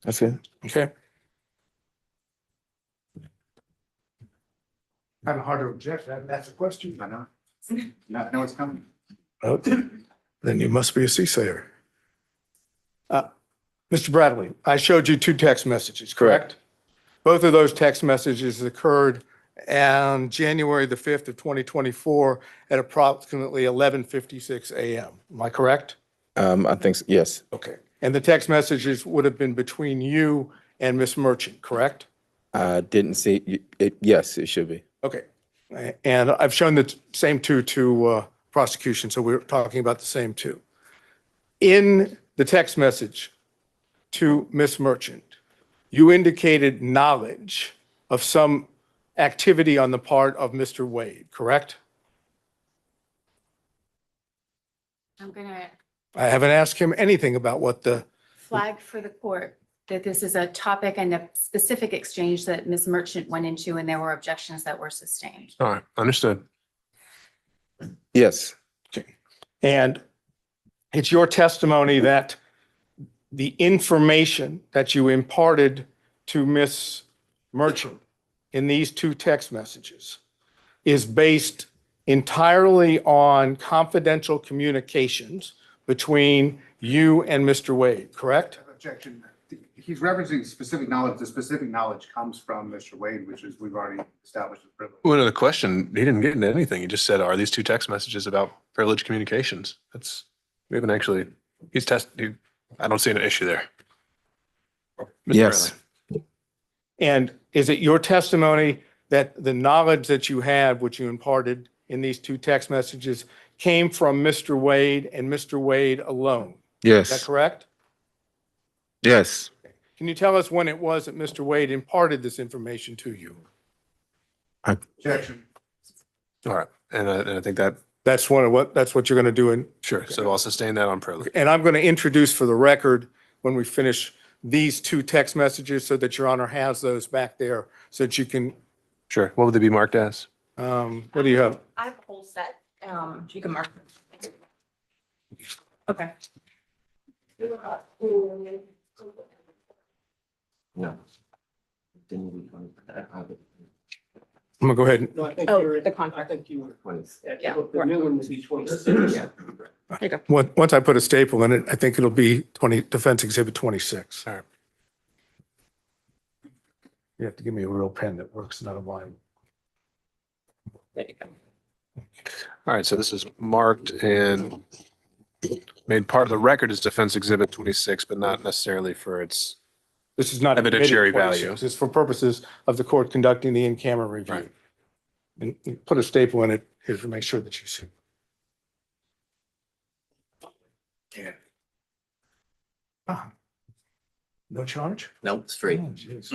That's it. Okay. Kind of hard to object. That's a question. I know. Not know what's coming. Oh, then you must be a soothsayer. Mr. Bradley, I showed you two text messages, correct? Both of those text messages occurred on January the 5th of 2024 at approximately 11:56 a.m. Am I correct? I think, yes. Okay. And the text messages would have been between you and Miss Merchant, correct? I didn't see it. Yes, it should be. Okay. And I've shown the same two to prosecution, so we're talking about the same two. In the text message to Miss Merchant, you indicated knowledge of some activity on the part of Mr. Wade, correct? I'm going to I haven't asked him anything about what the, flag for the court that this is a topic and a specific exchange that Ms. Merchant went into, and there were objections that were sustained. All right, understood. Yes. and it's your testimony that the information that you imparted to Miss Merchant in these two text messages is based entirely on confidential communications between you and Mr. Wade, correct? Objection. He's referencing specific knowledge. The specific knowledge comes from Mr. Wade, which is we've already established as privilege. Well, no, the question, he didn't get into anything. He just said, are these two text messages about privileged communications? We haven't actually, I don't see an issue there. Mr. Yes. Bradley. And is it your testimony that the knowledge that you had, which you imparted in these two text messages, came from Mr. Wade and Mr. Wade alone. Is that Yes, correct? yes. Can you tell us when it was that Mr. Wade imparted this information to you? Objection. All right. And I think That's what you're going to do. And sure. So I'll sustain that on privilege. And I'm going to introduce for the record, when we finish these two text messages, so that Your Honor has those back there, so that you can, Sure. What would they be marked as? what do you have? I have a whole set, you can mark. Okay. No. I'm gonna go ahead and, No, I think Oh, you're, the I contract. think you were. Yeah. The new one would be 26. There you go. once I put a staple in it, I think it'll be Defense Exhibit 26. All right. You have to give me a real pen that works, not a line. There you go. All right. So this is marked and made part of the record as Defense Exhibit 26, but not necessarily for its This is not admitted evidentiary 26. value. It's for purposes of the court conducting the in-camera review. Right. And you put a staple in it here to make sure that you see. Yeah. No charge? No, it's free. Oh, geez.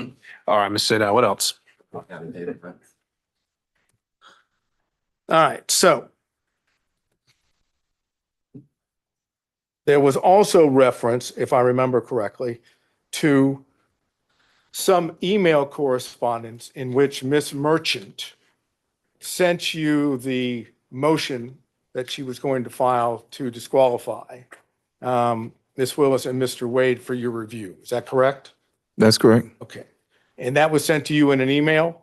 All right, Ms. Sadao, what else? All right, so there was also reference, if I remember correctly, to some email correspondence in which Ms. Merchant sent you the motion that she was going to file to disqualify Ms. Willis and Mr. Wade for your review. Is that correct? That's correct. Okay. And that was sent to you in an email?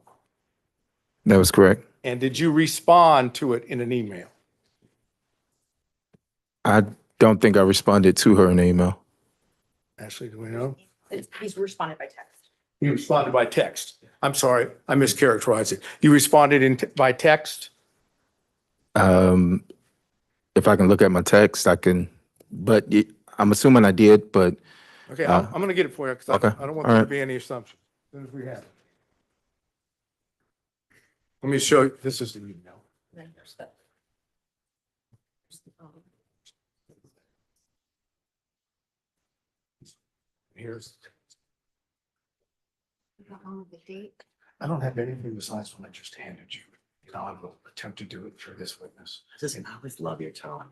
That was correct. And did you respond to it in an email? I don't think I responded to her in email. Ashley, do we know? He's responded by text. You responded by text. I'm sorry, I mischaracterized it. You responded by text? If I can look at my text, I can, but I'm assuming I did, but Okay, I'm going to get it for you because Okay, I don't want all there to right. be any assumptions. As soon as we have it. Let me show you, this is the email. Then here's the- Here's, The date. I don't have anything besides what I just handed you. You know, I will attempt to do it for this witness. Listen, I always love your tone.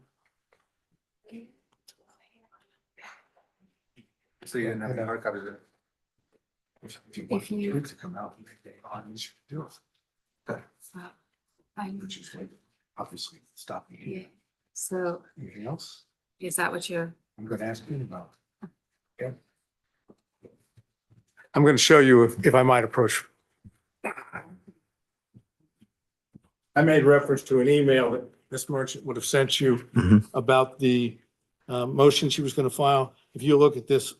So you didn't have any hard copies of it? If you want it to come out, they should do it. Okay. Which is like, obviously, stop me here. So Anything else? is that what you're? I'm going to ask you about. Okay. I'm going to show you if I might approach. I made reference to an email that Ms. Merchant would have sent you about the motion she was going to file. If you look at this,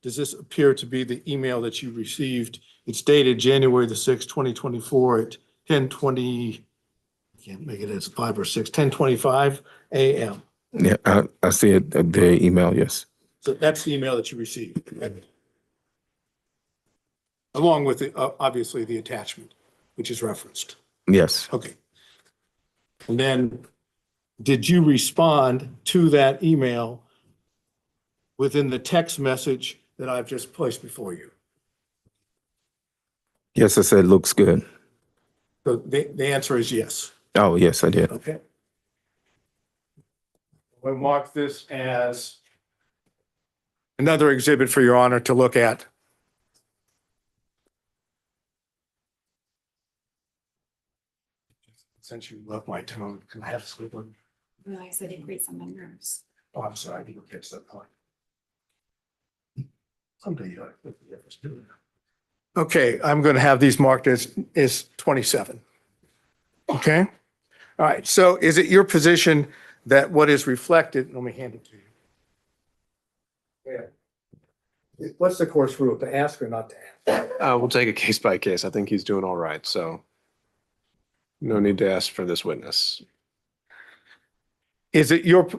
does this appear to be the email that you received? It's dated January the 6th, 2024 at 10:20, I can't make it as 5 or 6, 10:25 a.m. yeah, I see it, the email, yes. So that's the email that you received. Along with, obviously, the attachment, which is referenced. Yes, Okay. And then, did you respond to that email within the text message that I've just placed before you? yes, I said looks good. So the answer is yes. Oh, yes, I did. Okay. We'll mark this as another exhibit for Your Honor to look at. Since you love my tone, can I have a slip one? Realize I didn't read some of my nerves. Oh, I'm sorry, I didn't catch that point. Someday you ought to do it. Okay, I'm going to have these marked as 27. Okay? All right, so is it your position that what is reflected, let me hand it to you. Yeah. What's the course rule, to ask or not to ask? We'll take it case by case. I think he's doing all right, so no need to ask for this witness. Is it your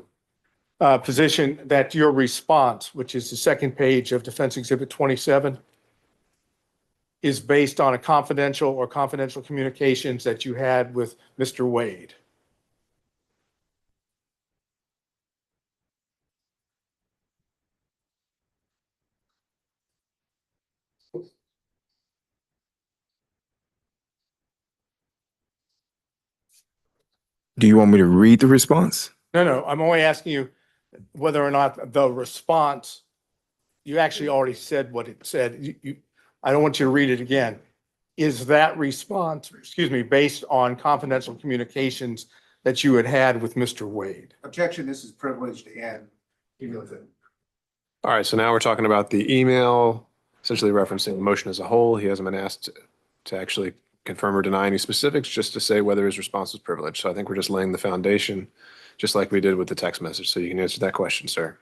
position that your response, which is the second page of Defense Exhibit 27, is based on a confidential or confidential communications that you had with Mr. Wade? Do you want me to read the response? No, I'm only asking you whether or not the response, you actually already said what it said. I don't want you to read it again. Is that response, based on confidential communications that you had had with Mr. Wade? Objection, this is privileged and cumulative. All right, so now we're talking about the email, essentially referencing the motion as a whole. He hasn't been asked to actually confirm or deny any specifics, just to say whether his response was privileged. So I think we're just laying the foundation, just like we did with the text message. So you can answer that question, sir.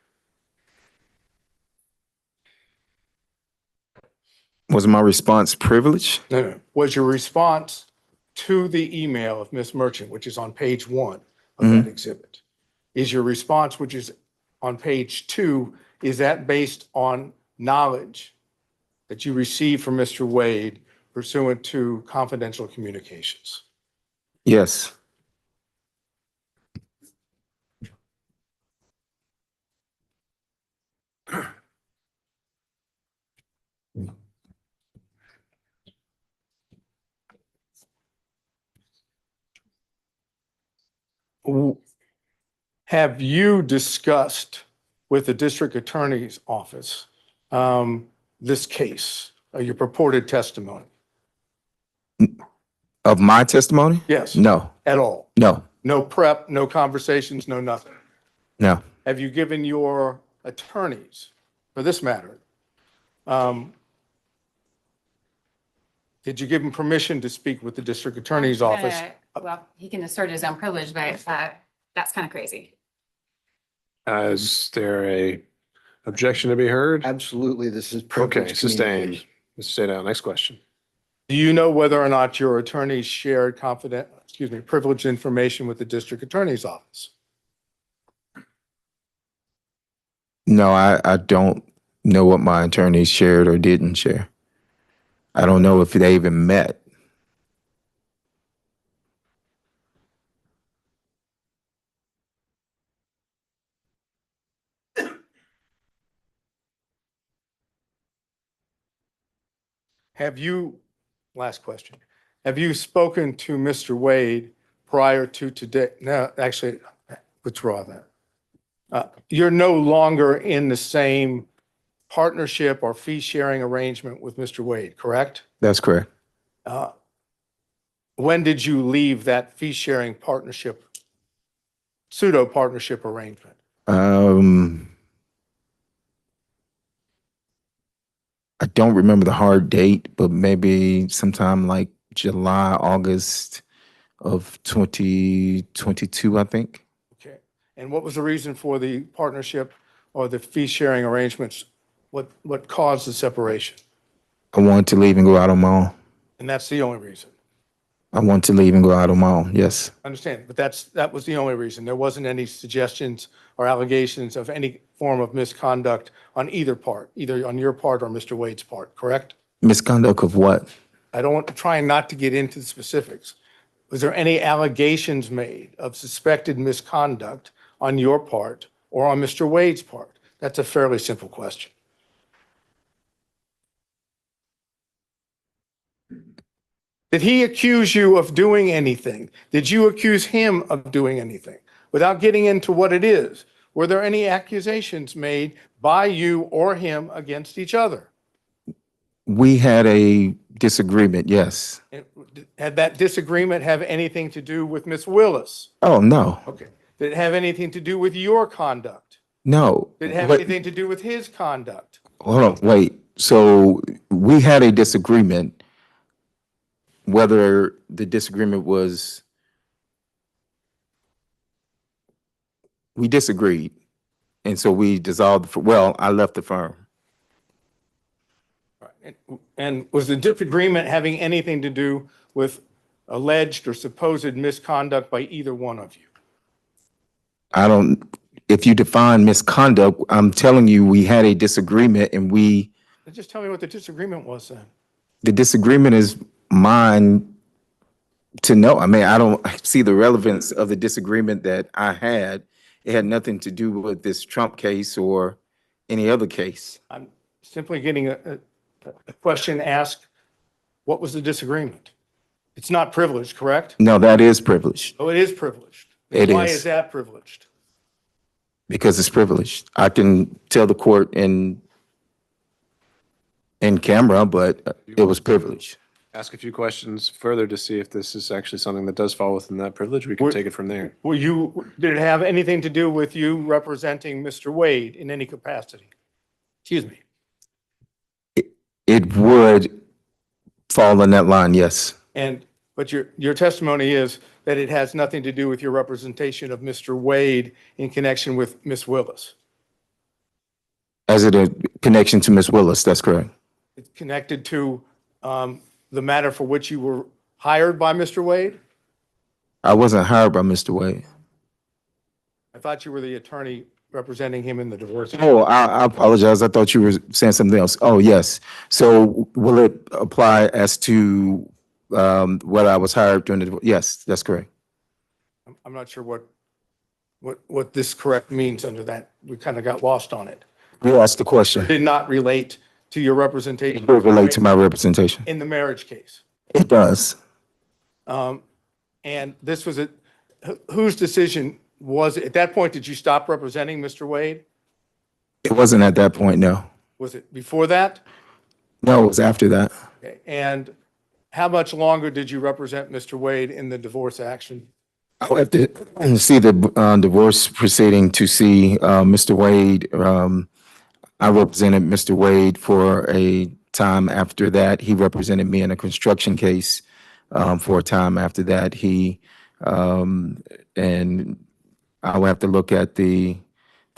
Was my response privileged? No. Was your response to the email of Ms. Merchant, which is on page 1 of that exhibit, is your response, which is on page 2, is that based on knowledge that you received from Mr. Wade pursuant to confidential communications? Yes. Have you discussed with the district attorney's office this case, your purported testimony? Of my testimony? Yes. No. At all? No. No prep, no conversations, no nothing? No. Have you given your attorneys, for this matter, did you give them permission to speak with the district attorney's office? Well, he can assert his own privilege, but that's kind of crazy. Is there a objection to be heard? Absolutely, this is Okay, privileged sustained. communication. Mr. Sadao, next question. Do you know whether or not your attorneys shared privileged information with the district attorney's office? No, I don't know what my attorneys shared or didn't share. I don't know if they even met. Have you, last question, have you spoken to Mr. Wade prior to today? No, actually, withdraw that. You're no longer in the same partnership or fee sharing arrangement with Mr. Wade, correct? That's correct. When did you leave that fee sharing partnership, pseudo partnership arrangement? I don't remember the hard date, but maybe sometime like July, August of 2022, I think. Okay. And what was the reason for the partnership or the fee sharing arrangements? What caused the separation? I wanted to leave and go out on my own. And that's the only reason? I want to leave and go out on my own, yes. I understand, but that was the only reason. There wasn't any suggestions or allegations of any form of misconduct on either part, either on your part or Mr. Wade's part, correct? Misconduct of what? Trying not to get into the specifics. Was there any allegations made of suspected misconduct on your part or on Mr. Wade's part? That's a fairly simple question. Did he accuse you of doing anything? Did you accuse him of doing anything? Without getting into what it is, were there any accusations made by you or him against each other? We had a disagreement, yes. Had that disagreement have anything to do with Miss Willis? Oh, no. Okay. Did it have anything to do with your conduct? No. Did it have anything to do with his conduct? Hold on, wait. So we had a disagreement. Whether the disagreement was, we disagreed. And so we dissolved, I left the firm. Right. And was the disagreement having anything to do with alleged or supposed misconduct by either one of you? If you define misconduct, I'm telling you, we had a disagreement and Just tell me what the disagreement was then. the disagreement is mine to know. I mean, I don't see the relevance of the disagreement that I had. It had nothing to do with this Trump case or any other case. I'm simply getting a question asked, what was the disagreement? It's not privileged, correct? No, that is privileged Oh, it is privileged. It Why is. is that privileged? because it's privileged. I can tell the court in camera, but it was privileged. Ask a few questions further to see if this is actually something that does fall within that privilege. We can take it from there. Did it have anything to do with you representing Mr. Wade in any capacity? Excuse me. It would fall in that line, yes. But your testimony is that it has nothing to do with your representation of Mr. Wade in connection with Ms. Willis. As it a connection to Ms. Willis, that's correct. It's connected to the matter for which you were hired by Mr. Wade? I wasn't hired by Mr. Wade. I thought you were the attorney representing him in the divorce. Oh, I apologize. I thought you were saying something else. Oh, yes. So will it apply as to whether I was hired during the divorce? Yes, that's correct. I'm not sure what this correct means under that. We kind of got lost on it. You asked the question. It did not relate to your representation. It will relate to my representation. In the marriage case. It does. And this was whose decision was it? At that point, did you stop representing Mr. Wade? It wasn't at that point, no. Was it before that? No, it was after that. Okay. And how much longer did you represent Mr. Wade in the divorce action? I'll have to see the divorce proceeding to see Mr. Wade. I represented Mr. Wade for a time after that. He represented me in a construction case for a time after that. And I'll have to look at the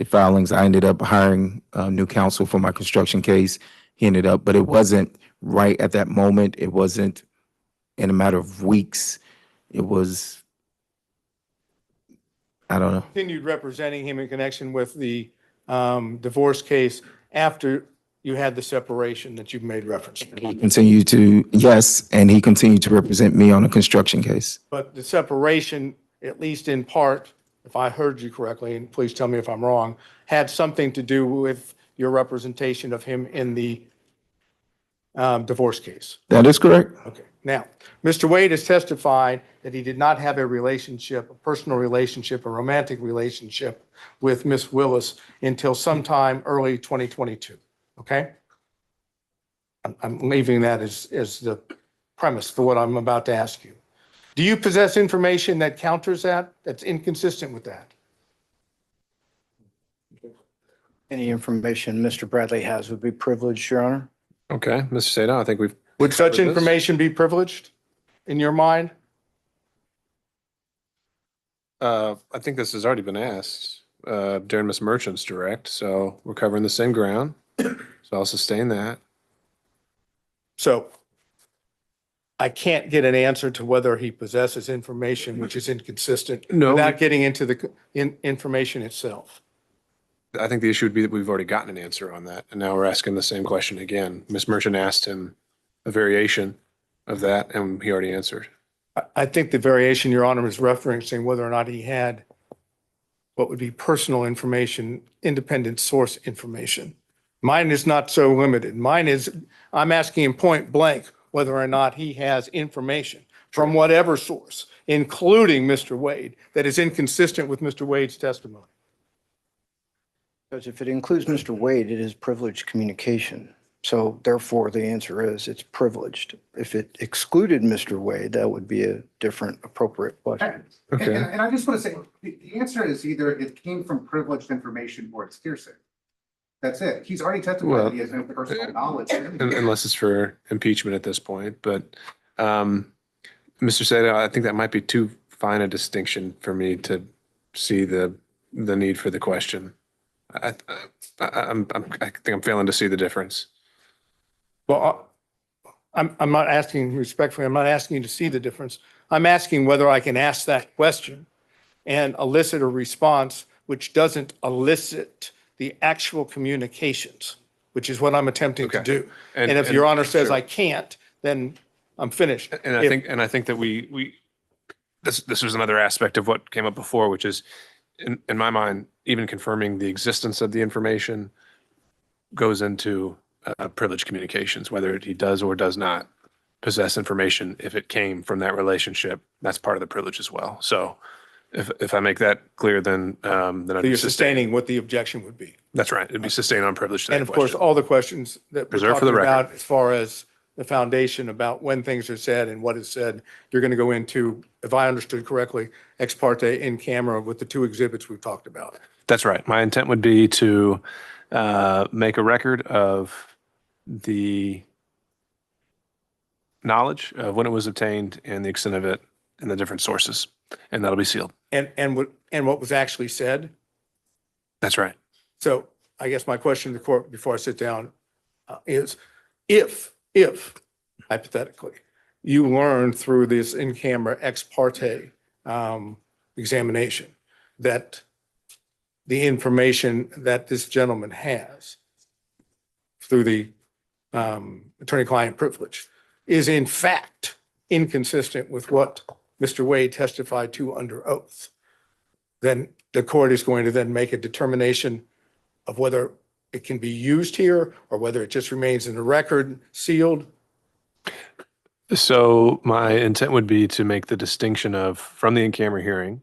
filings. I ended up hiring new counsel for my construction case. He ended up, but it wasn't right at that moment. It wasn't in a matter of weeks. It was, I don't know. Continued representing him in connection with the divorce case after you had the separation that you've made reference to. He continued to, yes, and he continued to represent me on a construction case. But the separation, at least in part, if I heard you correctly, and please tell me if I'm wrong, had something to do with your representation of him in the divorce case. That is correct. Okay. Now, Mr. Wade has testified that he did not have a relationship, a personal relationship, a romantic relationship with Miss Willis until sometime early 2022. Okay? I'm leaving that as the premise for what I'm about to ask you. Do you possess information that counters that, that's inconsistent with that? Any information Mr. Bradley has would be privileged, Your Honor. Okay, Mr. Sato, I think we've. Would such covered this. information be privileged in your mind? I think this has already been asked during Ms. Merchant's direct, so we're covering the same ground. So I'll sustain that. So I can't get an answer to whether he possesses information which is inconsistent without getting into the information itself. I think the issue would be that we've already gotten an answer on that, and now we're asking the same question again. Ms. Merchant asked him a variation of that, and he already answered. I think the variation, Your Honor, is referencing whether or not he had what would be personal information, independent source information. Mine is not so limited. Mine is, I'm asking him point blank whether or not he has information from whatever source, including Mr. Wade, that is inconsistent with Mr. Wade's testimony. Because if it includes Mr. Wade, it is privileged communication. So therefore, the answer is it's privileged. If it excluded Mr. Wade, that would be a different appropriate question. Okay. And I just want to say, the answer is either it came from privileged information or it's hearsay. That's it. He's already testified that he has no personal knowledge. Unless it's for impeachment at this point, but Mr. Sato, I think that might be too fine a distinction for me to see the need for the question. I think I'm failing to see the difference. Well, I'm not asking respectfully, I'm not asking you to see the difference. I'm asking whether I can ask that question and elicit a response which doesn't elicit the actual communications, which is what I'm attempting to do. And if Your Honor says I can't, then I'm finished. And I think that this was another aspect of what came up before, which is in my mind, even confirming the existence of the information goes into privileged communications, whether he does or does not possess information. If it came from that relationship, that's part of the privilege as well. So if I make that clear, then I'd So be you're sustained. sustaining what the objection would be. That's right. It'd be sustained on privilege to that And of course, question. all the questions that we're Preserved for the talking record. about as far as the foundation about when things are said and what is said, you're going to go into, if I understood correctly, ex parte in camera with the 2 exhibits we've talked about. That's right. My intent would be to make a record of the knowledge of when it was obtained and the extent of it and the different sources, and that'll be sealed. And what was actually said. That's right. So I guess my question to the court before I sit down is if hypothetically you learn through this in-camera ex parte examination that the information that this gentleman has through the attorney-client privilege is in fact inconsistent with what Mr. Wade testified to under oath, then the court is going to then make a determination of whether it can be used here or whether it just remains in the record sealed. So my intent would be to make the distinction of from the in-camera hearing,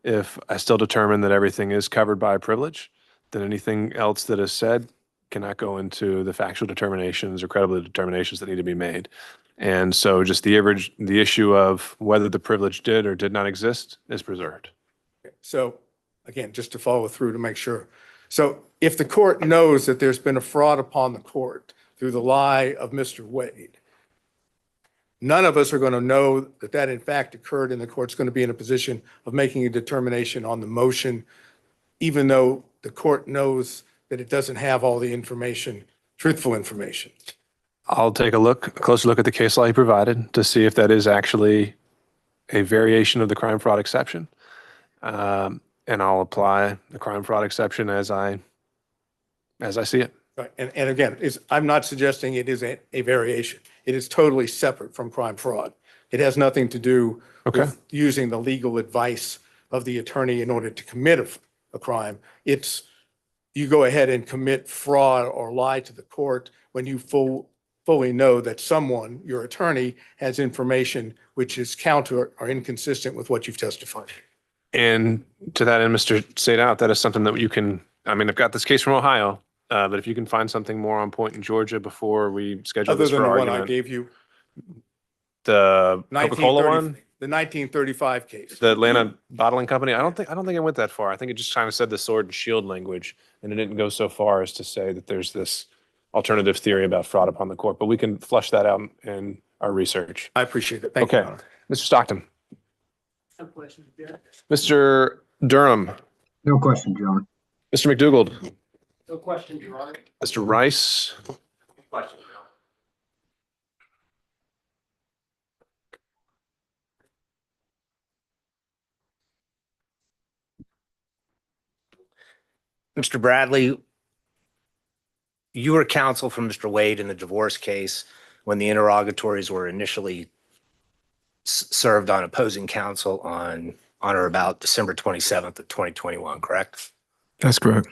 if I still determine that everything is covered by privilege, then anything else that is said cannot go into the factual determinations or credibility determinations that need to be made. And so just the issue of whether the privilege did or did not exist is preserved. So again, just to follow through to make sure. So if the court knows that there's been a fraud upon the court through the lie of Mr. Wade, none of us are going to know that that in fact occurred, and the court's going to be in a position of making a determination on the motion, even though the court knows that it doesn't have all the information, truthful information. I'll take a closer look at the case law you provided to see if that is actually a variation of the crime fraud exception. And I'll apply the crime fraud exception as I see it. Right. And again, I'm not suggesting it is a variation. It is totally separate from crime fraud. It has nothing to do with using the legal advice of the attorney in order to commit a crime. It's you go ahead and commit fraud or lie to the court when you fully know that someone, your attorney, has information which is counter or inconsistent with what you've testified. And to that end, Mr. Sadout, that is something that you can, I mean, I've got this case from Ohio, but if you can find something more on point in Georgia before we schedule Other this than for the one argument. I gave you, The Coca-Cola one? the 1935 case. The Atlanta Bottling Company? I don't think I went that far. I think it just kind of said the sword and shield language, and it didn't go so far as to say that there's this alternative theory about fraud upon the court, but we can flush that out in our research. I appreciate it. Thank you, Your Honor. Mr. Stockton. No questions, Jared. Mr. Durham. No question, John. Mr. McDougald. No question, Your Honor. Mr. Rice. Question. Mr. Bradley, you were counsel for Mr. Wade in the divorce case when the interrogatories were initially served on opposing counsel on or about December 27th of 2021, correct? That's correct.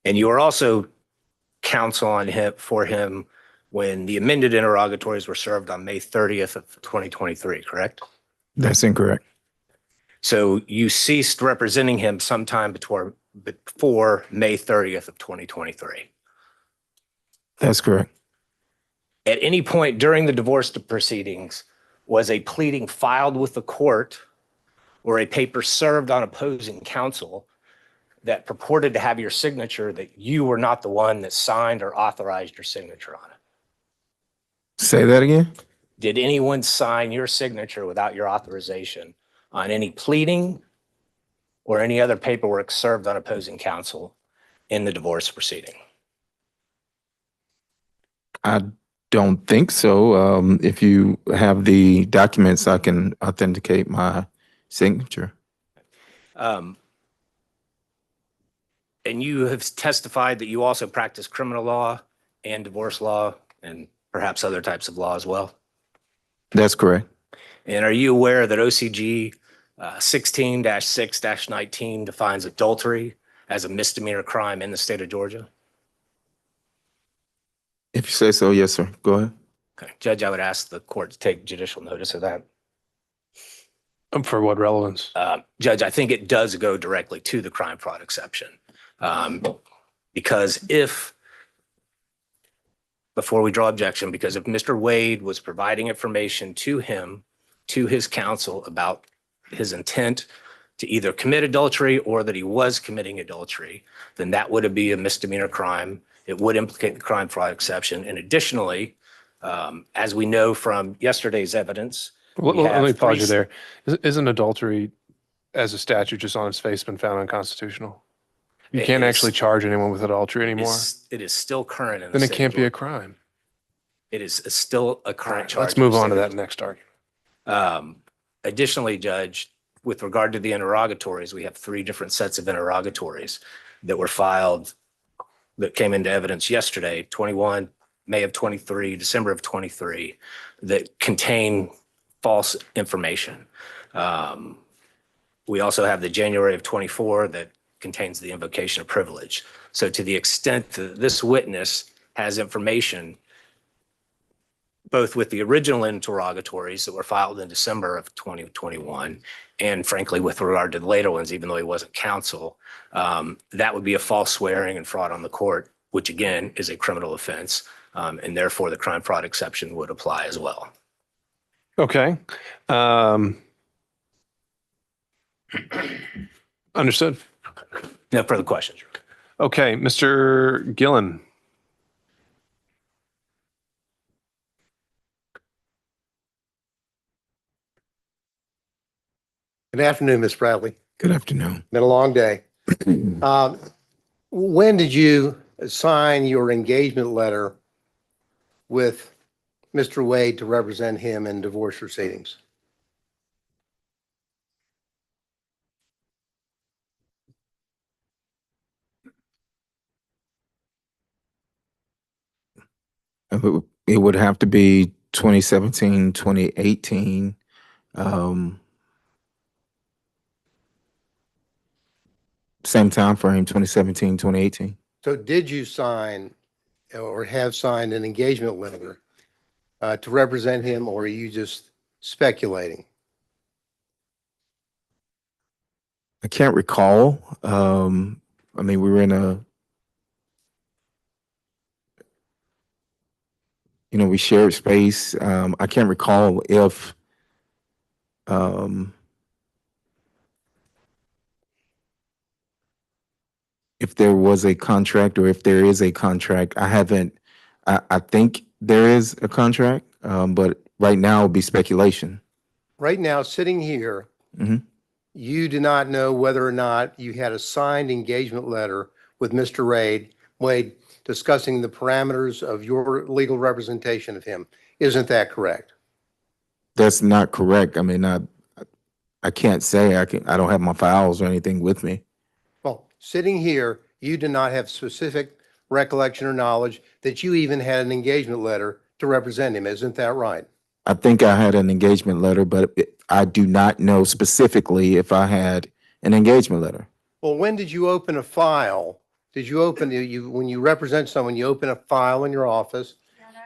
And you were also counsel on for him when the amended interrogatories were served on May 30th of 2023, correct? That's incorrect. So you ceased representing him sometime before May 30th of 2023. That's correct. At any point during the divorce proceedings, was a pleading filed with the court or a paper served on opposing counsel that purported to have your signature that you were not the one that signed or authorized your signature on it? Say that again? Did anyone sign your signature without your authorization on any pleading or any other paperwork served on opposing counsel in the divorce proceeding? I don't think so. If you have the documents, I can authenticate my signature. And you have testified that you also practice criminal law and divorce law and perhaps other types of law as well? That's correct. And are you aware that OCG 16-6-19 defines adultery as a misdemeanor crime in the state of Georgia? If you say so, yes, sir. Go ahead. Okay, Judge, I would ask the court to take judicial notice of that. For what relevance? Judge, I think it does go directly to the crime fraud exception. Because if, before we draw objection, because if Mr. Wade was providing information to him, to his counsel about his intent to either commit adultery or that he was committing adultery, then that would be a misdemeanor crime. It would implicate the crime fraud exception. And additionally, as we know from yesterday's evidence, Well, we let have me pause three- you there. Isn't adultery as a statute just on its face been found unconstitutional? You It can't is- actually charge anyone with adultery anymore. It is still current in the Then it state of can't be a Georgia. crime. It is still a current charge. Let's in the move on to state that of next argument. Additionally, Judge, with regard to the interrogatories, we have three different sets of interrogatories that were filed that came into evidence yesterday, 21, May of 23, December of 23, that contain false information. We also have the January of 24 that contains the invocation of privilege. So to the extent that this witness has information both with the original interrogatories that were filed in December of 2021, and frankly, with regard to the later ones, even though he wasn't counsel, that would be a false swearing and fraud on the court, which again is a criminal offense, and therefore the crime fraud exception would apply as well. Okay. Understood. No further questions. Okay, Mr. Gillen. Good afternoon, Ms. Bradley. Good afternoon. Been a long day. When did you sign your engagement letter with Mr. Wade to represent him in divorce proceedings? It would have to be 2017, 2018. Same time frame, 2017, 2018. So did you sign or have signed an engagement letter to represent him, or are you just speculating? I can't recall. I mean, we were in a, we shared space. I can't recall if there was a contract or if there is a contract. I think there is a contract, but right now it would be speculation. Right now, sitting here, Mhm. you do not know whether or not you had a signed engagement letter with Mr. Wade discussing the parameters of your legal representation of him. Isn't that correct? That's not correct. I mean, I can't say I don't have my files or anything with me. Well, sitting here, you do not have specific recollection or knowledge that you even had an engagement letter to represent him. Isn't that right? I think I had an engagement letter, but I do not know specifically if I had an engagement letter. Well, when did you open a file? Did you open, when you represent someone, you open a file in your office?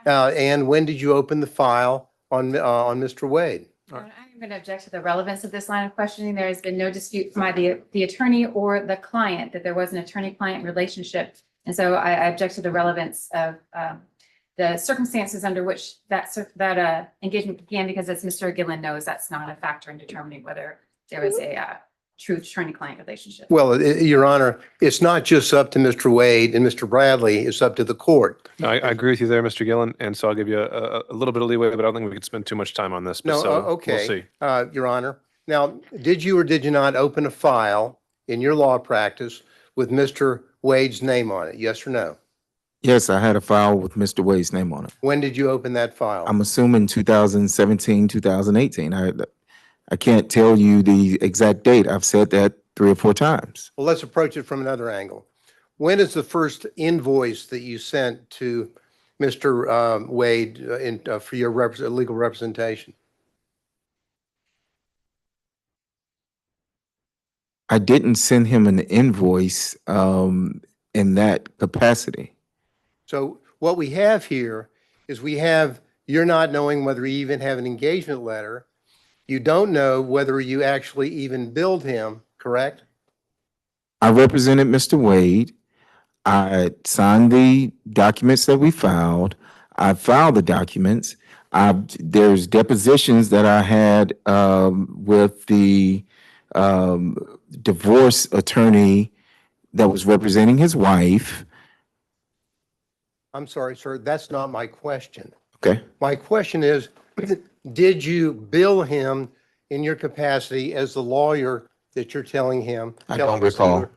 And when did you open the file on Mr. Wade? I'm going to object to the relevance of this line of questioning. There has been no dispute from either the attorney or the client that there was an attorney-client relationship. And so I object to the relevance of the circumstances under which that engagement began, because as Mr. Gillen knows, that's not a factor in determining whether there was a true attorney-client relationship. Well, Your Honor, it's not just up to Mr. Wade and Mr. Bradley, it's up to the court. No, I agree with you there, Mr. Gillen, and so I'll give you a little bit of leeway, but I don't think we could spend too much time on this. But No, so okay. We'll see. Your Honor. Now, did you or did you not open a file in your law practice with Mr. Wade's name on it? Yes or no? Yes, I had a file with Mr. Wade's name on it. When did you open that file? I'm assuming 2017, 2018. I can't tell you the exact date. I've said that 3 or 4 times. Well, let's approach it from another angle. When is the first invoice that you sent to Mr. Wade for your legal representation? I didn't send him an invoice in that capacity. So what we have here is you're not knowing whether you even have an engagement letter. You don't know whether you actually even billed him, correct? I represented Mr. Wade. I signed the documents that we filed. I filed the documents. There's depositions that I had with the divorce attorney that was representing his wife. I'm sorry, sir, that's not my question. Okay. My question is, did you bill him in your capacity as the lawyer that you're telling him? I don't recall.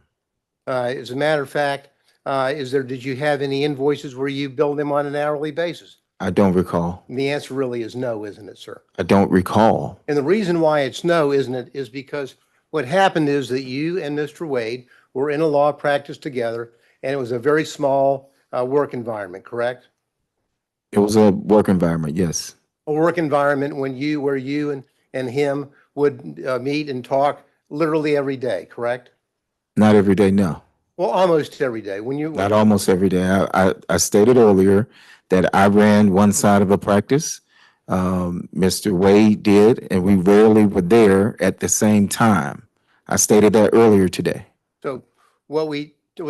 As a matter of fact, did you have any invoices where you billed him on an hourly basis? I don't recall. And the answer really is no, isn't it, sir? I don't recall. And the reason why it's no, isn't it, is because what happened is that you and Mr. Wade were in a law practice together, and it was a very small work environment, correct? It was a work environment, yes. A work environment where you and him would meet and talk literally every day, correct? Not every day, no. Well, almost every day. Not almost every day. I stated earlier that I ran one side of a practice. Mr. Wade did, and we rarely were there at the same time. I stated that earlier today. So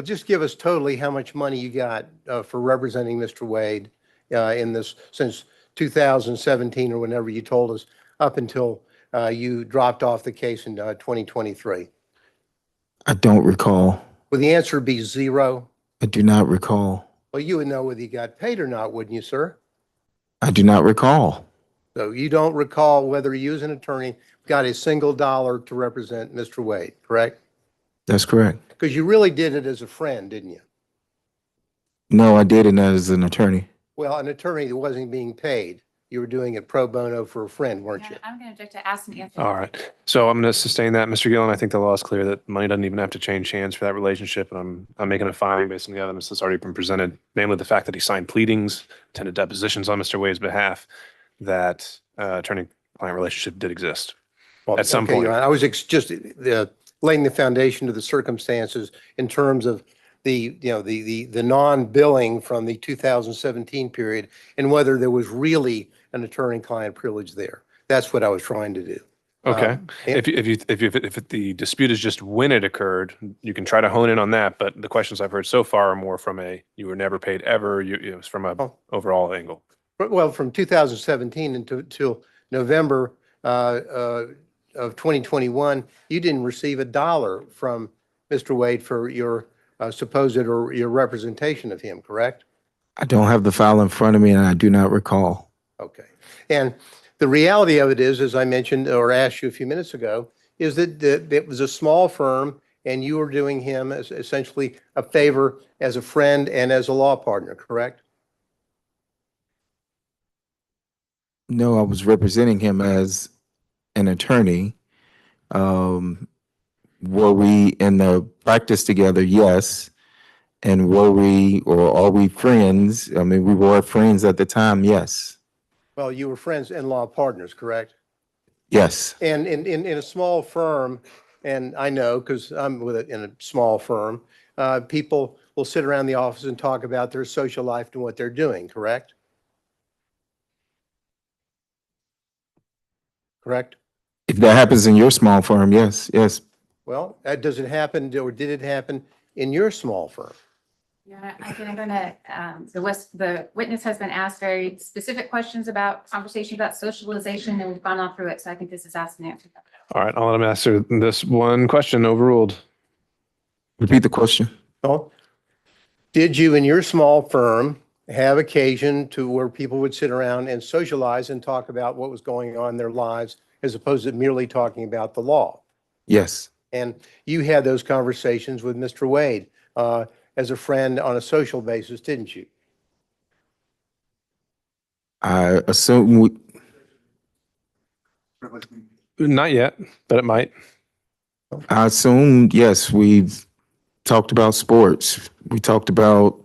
just give us totally how much money you got for representing Mr. Wade in this since 2017 or whenever you told us up until you dropped off the case in 2023. I don't recall. Would the answer be zero? I do not recall. Well, you would know whether you got paid or not, wouldn't you, sir? I do not recall. So you don't recall whether you as an attorney got a single dollar to represent Mr. Wade, correct? That's correct. Because you really did it as a friend, didn't you? No, I did it as an attorney. Well, an attorney that wasn't being paid. You were doing it pro bono for a friend, weren't you? I'm going to object to ask and answer. All right. So I'm going to sustain that, Mr. Gillen. I think the law is clear that money doesn't even have to change hands for that relationship. And I'm making a finding based on the evidence that's already been presented, namely the fact that he signed pleadings, attended depositions on Mr. Wade's behalf, that attorney-client relationship did exist at some Okay, point. Your Honor, I was just laying the foundation to the circumstances in terms of the non-billing from the 2017 period and whether there was really an attorney-client privilege there. That's what I was trying to do. Okay. If the dispute is just when it occurred, you can try to hone in on that. But the questions I've heard so far are more from you were never paid ever. It was from a overall angle. Well, from 2017 until November of 2021, you didn't receive a dollar from Mr. Wade for your supposed or your representation of him, correct? I don't have the file in front of me and I do not recall. Okay. And the reality of it is, as I mentioned or asked you a few minutes ago, is that it was a small firm and you were doing him as essentially a favor as a friend and as a law partner, correct? No, I was representing him as an attorney. Were we in the practice together? Yes. And were we or are we friends? I mean, we were friends at the time. Yes. Well, you were friends and law partners, correct? Yes. And in a small firm, and I know because I'm in a small firm, people will sit around the office and talk about their social life and what they're doing, correct? Correct? If that happens in your small firm, yes, yes. Well, does it happen or did it happen in your small firm? Yeah, I'm gonna, the witness has been asked very specific questions about conversation about socialization, and we've gone all through it. So I think this is asked and answered. All right. I'll let him answer this one question. Overruled. Repeat the question. Oh, did you in your small firm have occasion to where people would sit around and socialize and talk about what was going on in their lives as opposed to merely talking about the law? Yes. And you had those conversations with Mr. Wade as a friend on a social basis, didn't you? I assume Not yet, but it might. I assume, yes, we've talked about sports. We talked about,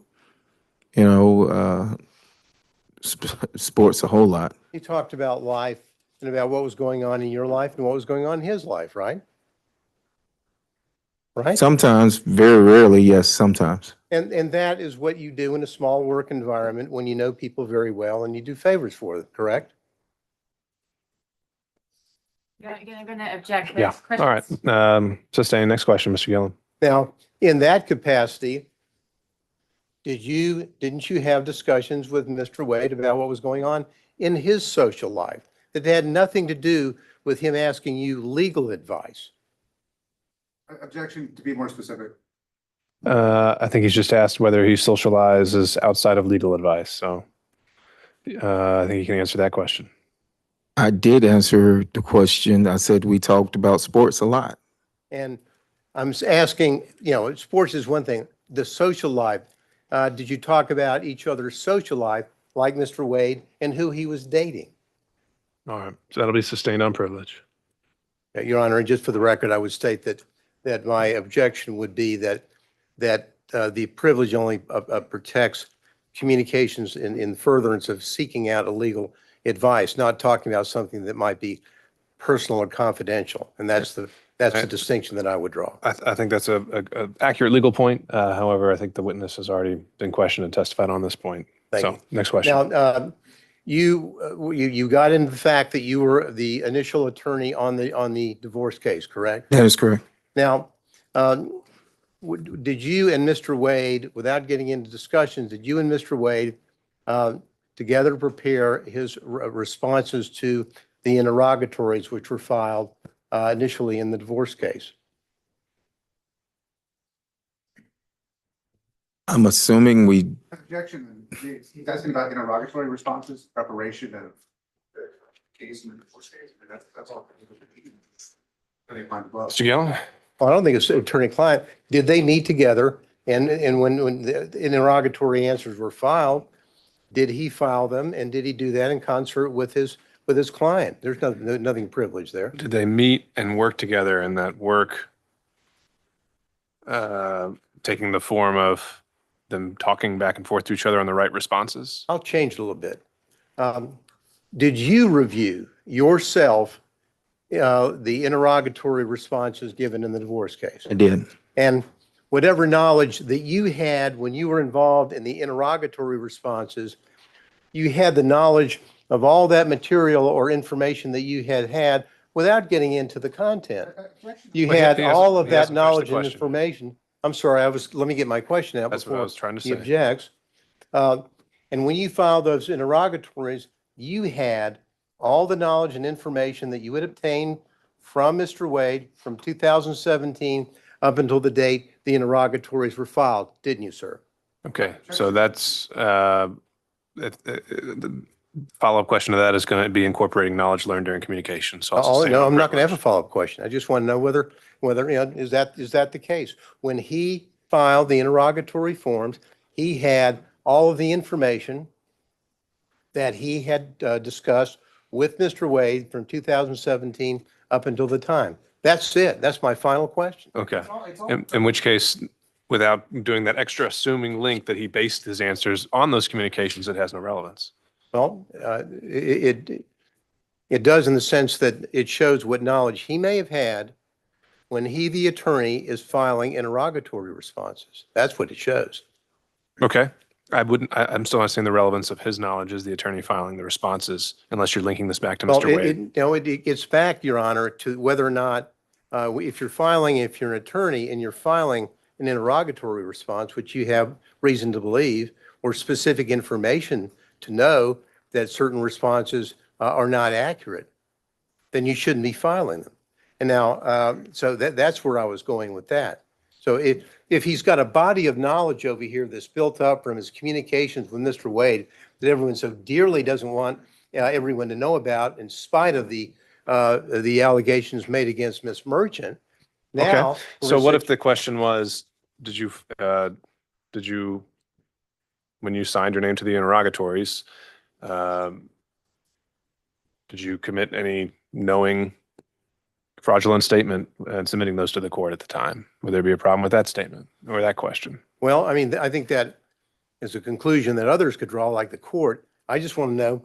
sports a whole lot. You talked about life and about what was going on in your life and what was going on in his life, right? right? Sometimes, very rarely, yes, sometimes. And that is what you do in a small work environment when you know people very well and you do favors for them, correct? You're going to object. Yeah. There's All right. questions. Sustain. Next question, Mr. Gillen. Now, in that capacity, didn't you have discussions with Mr. Wade about what was going on in his social life that had nothing to do with him asking you legal advice? Objection, to be more specific. I think he's just asked whether he socializes outside of legal advice. So I think you can answer that question. I did answer the question. I said we talked about sports a lot. And I'm asking, sports is one thing, the social life. Did you talk about each other's social life, like Mr. Wade, and who he was dating? All right. So that'll be sustained on privilege. Your Honor, and just for the record, I would state that my objection would be that the privilege only protects communications in furtherance of seeking out illegal advice, not talking about something that might be personal or confidential. And that's the distinction that I would draw. I think that's a accurate legal point. However, I think the witness has already been questioned and testified on this point. Thank So you. next question. Now, you got into the fact that you were the initial attorney on the divorce case, correct? That is correct. Now, did you and Mr. Wade, without getting into discussions, did you and Mr. Wade together prepare his responses to the interrogatories which were filed initially in the divorce case? I'm assuming we, Objection, he's asking about interrogatory responses, preparation of the case in the divorce case. That's all. Mr. Gillen? Well, I don't think it's attorney-client. Did they meet together? And when the interrogatory answers were filed, did he file them? And did he do that in concert with his client? There's nothing privileged there. Did they meet and work together, and that work taking the form of them talking back and forth to each other on the right responses? I'll change it a little bit. Did you review yourself the interrogatory responses given in the divorce case? I did. And whatever knowledge that you had when you were involved in the interrogatory responses, you had the knowledge of all that material or information that you had without getting into the content. You But had he all of hasn't that finished the knowledge and question. information. I'm sorry, let me get my question out That's what I before was trying to he say. objects. And when you filed those interrogatories, you had all the knowledge and information that you had obtained from Mr. Wade from 2017 up until the date the interrogatories were filed, didn't you, sir? Okay, so that's the follow-up question to that is going to be incorporating knowledge learned during communication. So I'll Oh, sustain no, on I'm not going to have a privilege. follow-up question. I just want to know whether, is that the case? When he filed the interrogatory forms, he had all of the information that he had discussed with Mr. Wade from 2017 up until the time. That's it. That's my final question. Okay, in which case, without doing that extra assuming link that he based his answers on those communications, it has no relevance. Well, it does in the sense that it shows what knowledge he may have had when he, the attorney, is filing interrogatory responses. That's what it shows. Okay, I'm still not seeing the relevance of his knowledge as the attorney filing the responses, unless you're linking this back to Well, Mr. Wade. it gets back, Your Honor, to whether or not, if you're an attorney and you're filing an interrogatory response, which you have reason to believe, or specific information to know that certain responses are not accurate, then you shouldn't be filing them. And now, so that's where I was going with that. So if he's got a body of knowledge over here that's built up from his communications with Mr. Wade that everyone so dearly doesn't want everyone to know about, in spite of the allegations made against Ms. Merchant, now. Okay, so what if the question was, did you, when you signed your name to the interrogatories, did you commit any knowing fraudulent statement and submitting those to the court at the time? Would there be a problem with that statement or that question? Well, I mean, I think that is a conclusion that others could draw, like the court. I just want to know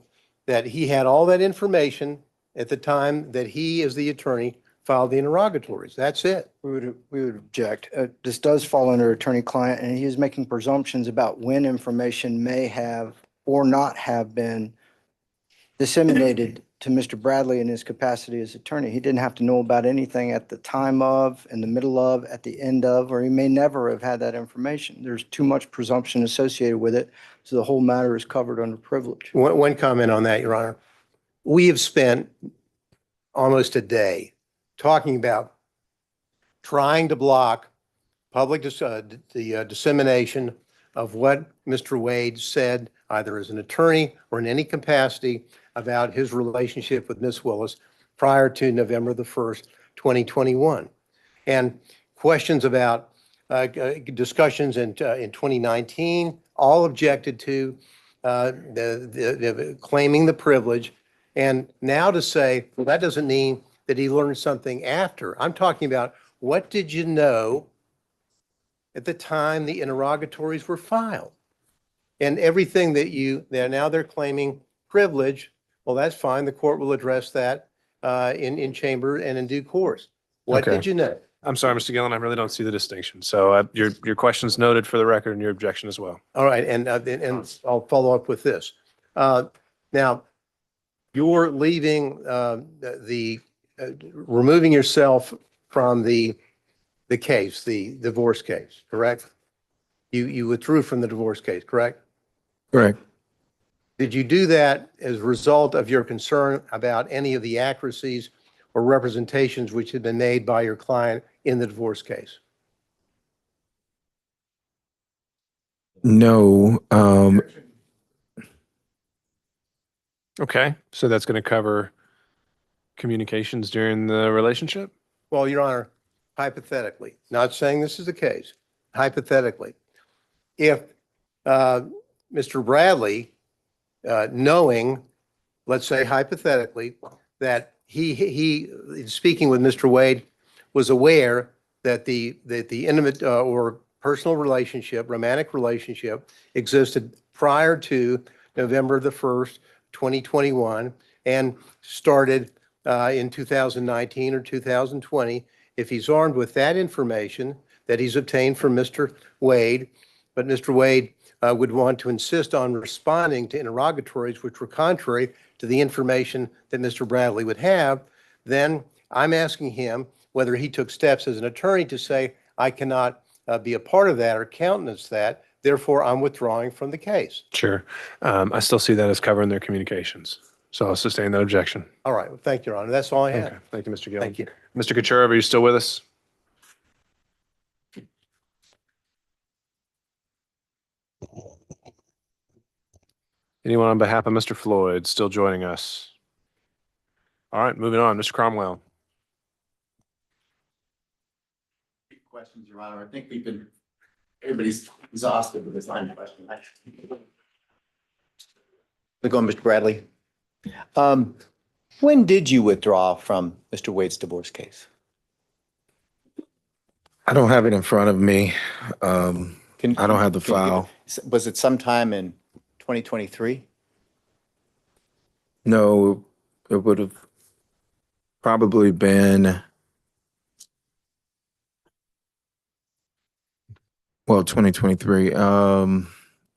that he had all that information at the time that he, as the attorney, filed the interrogatories. That's it. We would object. This does fall under attorney-client, and he is making presumptions about when information may have or not have been disseminated to Mr. Bradley in his capacity as attorney. He didn't have to know about anything at the time of, in the middle of, at the end of, or he may never have had that information. There's too much presumption associated with it, so the whole matter is covered under privilege. One comment on that, Your Honor. We have spent almost a day talking about trying to block the dissemination of what Mr. Wade said, either as an attorney or in any capacity, about his relationship with Ms. Willis prior to November the 1st, 2021. And questions about discussions in 2019, all objected to, claiming the privilege. And now to say, well, that doesn't mean that he learned something after. I'm talking about, what did you know at the time the interrogatories were filed? And everything that now they're claiming privilege, well, that's fine. The court will address that in chamber and in due course. What Okay. did you know? I'm sorry, Mr. Gillen, I really don't see the distinction. So your question's noted for the record and your objection as well. All right, and I'll follow up with this. Now, you're leaving removing yourself from the case, the divorce case, correct? You withdrew from the divorce case, correct? Correct. Did you do that as a result of your concern about any of the accuracies or representations which had been made by your client in the divorce case? No. Okay, so that's going to cover communications during the relationship? Well, Your Honor, hypothetically, not saying this is the case, hypothetically, if Mr. Bradley, knowing, let's say hypothetically, that he speaking with Mr. Wade, was aware that the intimate or personal relationship, romantic relationship, existed prior to November the 1st, 2021, and started in 2019 or 2020, if he's armed with that information that he's obtained from Mr. Wade, but Mr. Wade would want to insist on responding to interrogatories which were contrary to the information that Mr. Bradley would have, then I'm asking him whether he took steps as an attorney to say, I cannot be a part of that or countenance that, therefore I'm withdrawing from the case. Sure. I still see that as covering their communications. So I'll sustain that objection. All right, well, thank you, Your Honor. That's all I have. Okay. Thank you, Mr. Gillen. Thank you. Mr. Kacherov, are you still with us? Anyone on behalf of Mr. Floyd still joining us? All right, moving on. Mr. Cromwell. Questions, Your Honor. I think everybody's exhausted with this line of question. We're going, Mr. Bradley. When did you withdraw from Mr. Wade's divorce case? I don't have it in front of me. I don't have the file. Was it sometime in 2023? No, it would have probably been, well, 2023.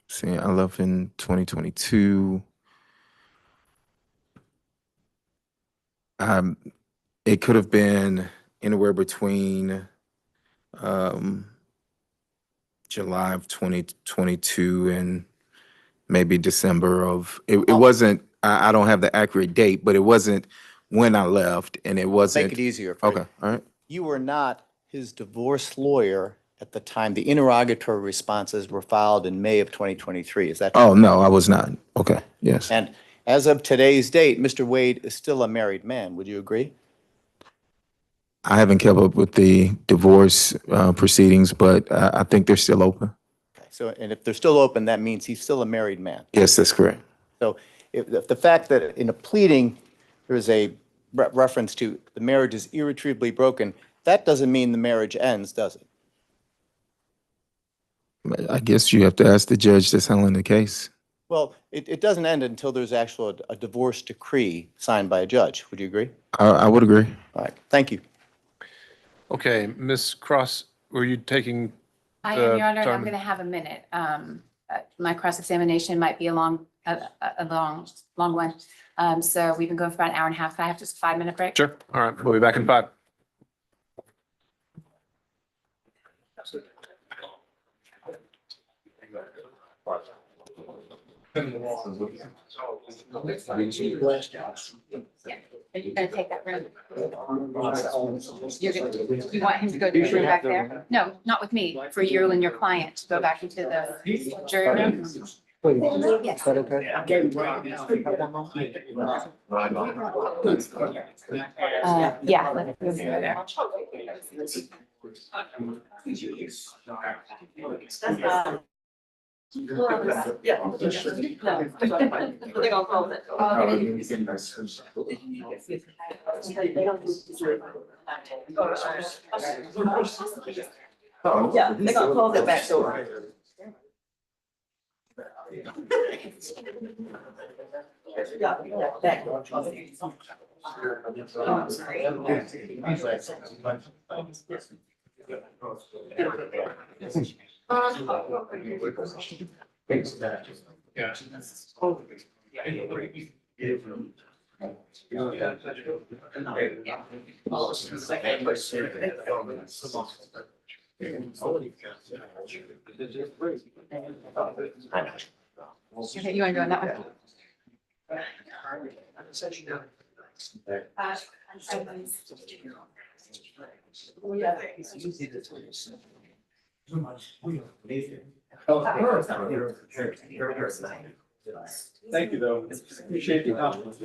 See, I left in 2022. It could have been anywhere between July of 2022 and maybe December of, it wasn't, I don't have the accurate date, but it wasn't when I left, and it wasn't. Make it easier for you. Okay, all right. You were not his divorce lawyer at the time the interrogatory responses were filed in May of 2023. Is that true? Oh, no, I was not. Okay, yes. And as of today's date, Mr. Wade is still a married man. Would you agree? I haven't kept up with the divorce proceedings, but I think they're still open. Okay, so, and if they're still open, that means he's still a married man. Yes, that's correct. So if the fact that in a pleading, there is a reference to the marriage is irretrievably broken, that doesn't mean the marriage ends, does it? I guess you have to ask the judge that's handling the case. Well, it doesn't end until there's actually a divorce decree signed by a judge. Would you agree? I would agree. All right, thank you. Okay, Ms. Cross, were you taking? I the am, Your Honor, and I'm time? going to have a minute. My cross-examination might be a long one. So we've been going for about an hour and a half. Can I have just a 5-minute break? Sure. All right, we'll be back in 5. Are you going to take that room? You want him to go to back there? No, not with me, for you and your client to go back into the jury room. Yes. Yeah. Let's move there. Yeah. No. They're gonna close it. Yeah, they're gonna close the back door. Yeah, back door. Oh, I'm sorry. Okay, you want to go in that one? Thank you, though. Appreciate the help.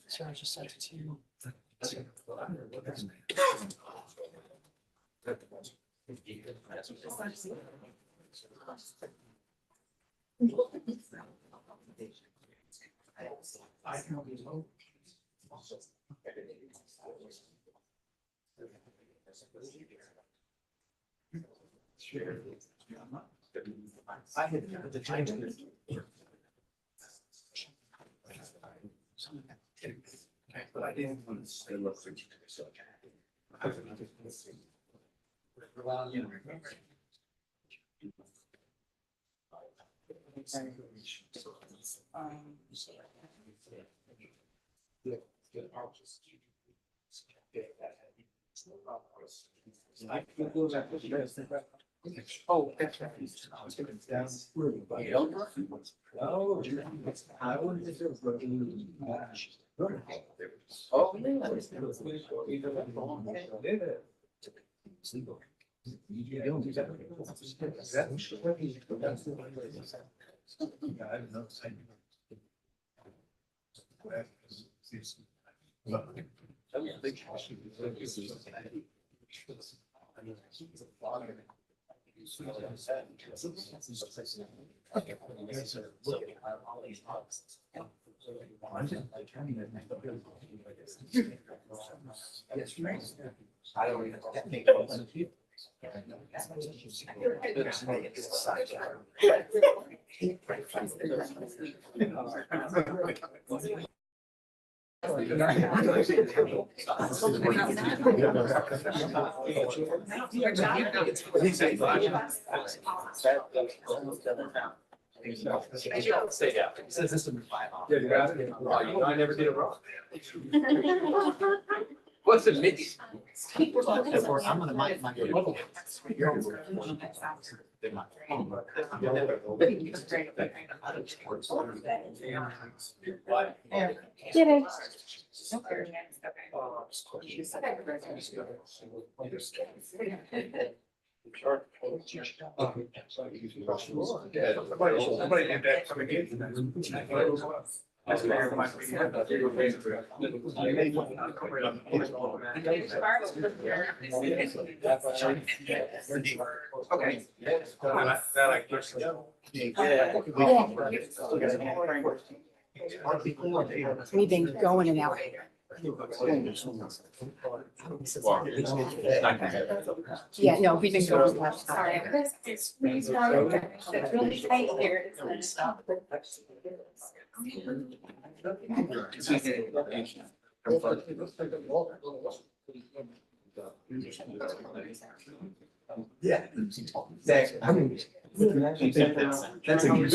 So I just sent it to you. I had the change. Okay, but I didn't want to say look. Oh, that's right. I was gonna down. Oh, I wouldn't if it was looking. Oh, I don't even. I never did it wrong. What's the mix? I'm gonna my. Somebody did that coming in. Okay. We've been going an hour. Yeah, no, we've been going. Sorry. It's really tight here. Yeah. Exactly. I mean, that's a good way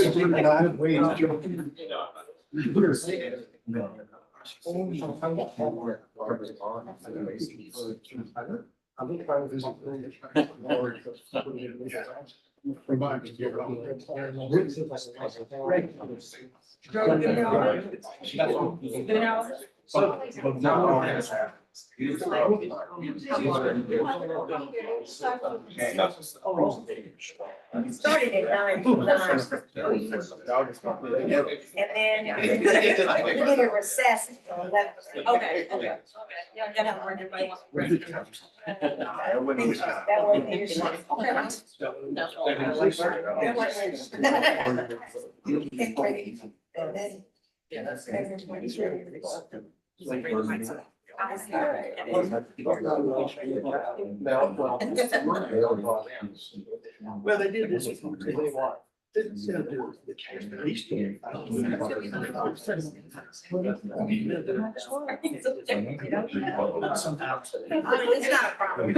Started at 9:09. And then we did a recess until 11. Okay. Yeah, gotta have word everybody wants. That wasn't your shit. Well, they did this because they want. Sometimes. I mean, it's not a problem.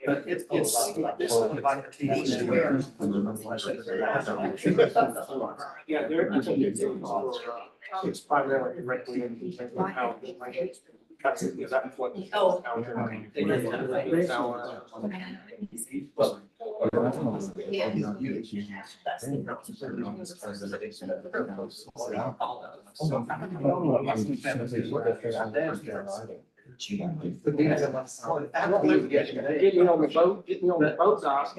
But it's like yeah, it's primarily directly in how. That's what. Get me on the boat, get me on the boat dock.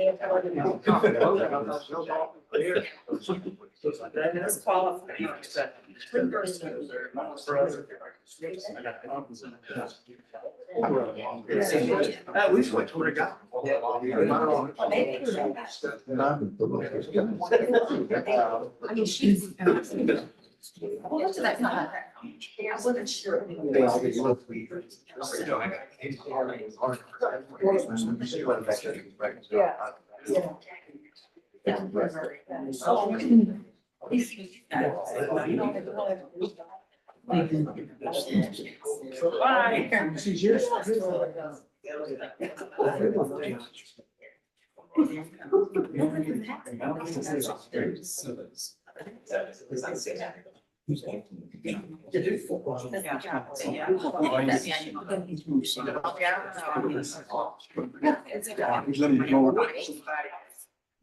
That's qualified. At least what we got. I mean, she's. Well, what's that? I wasn't sure.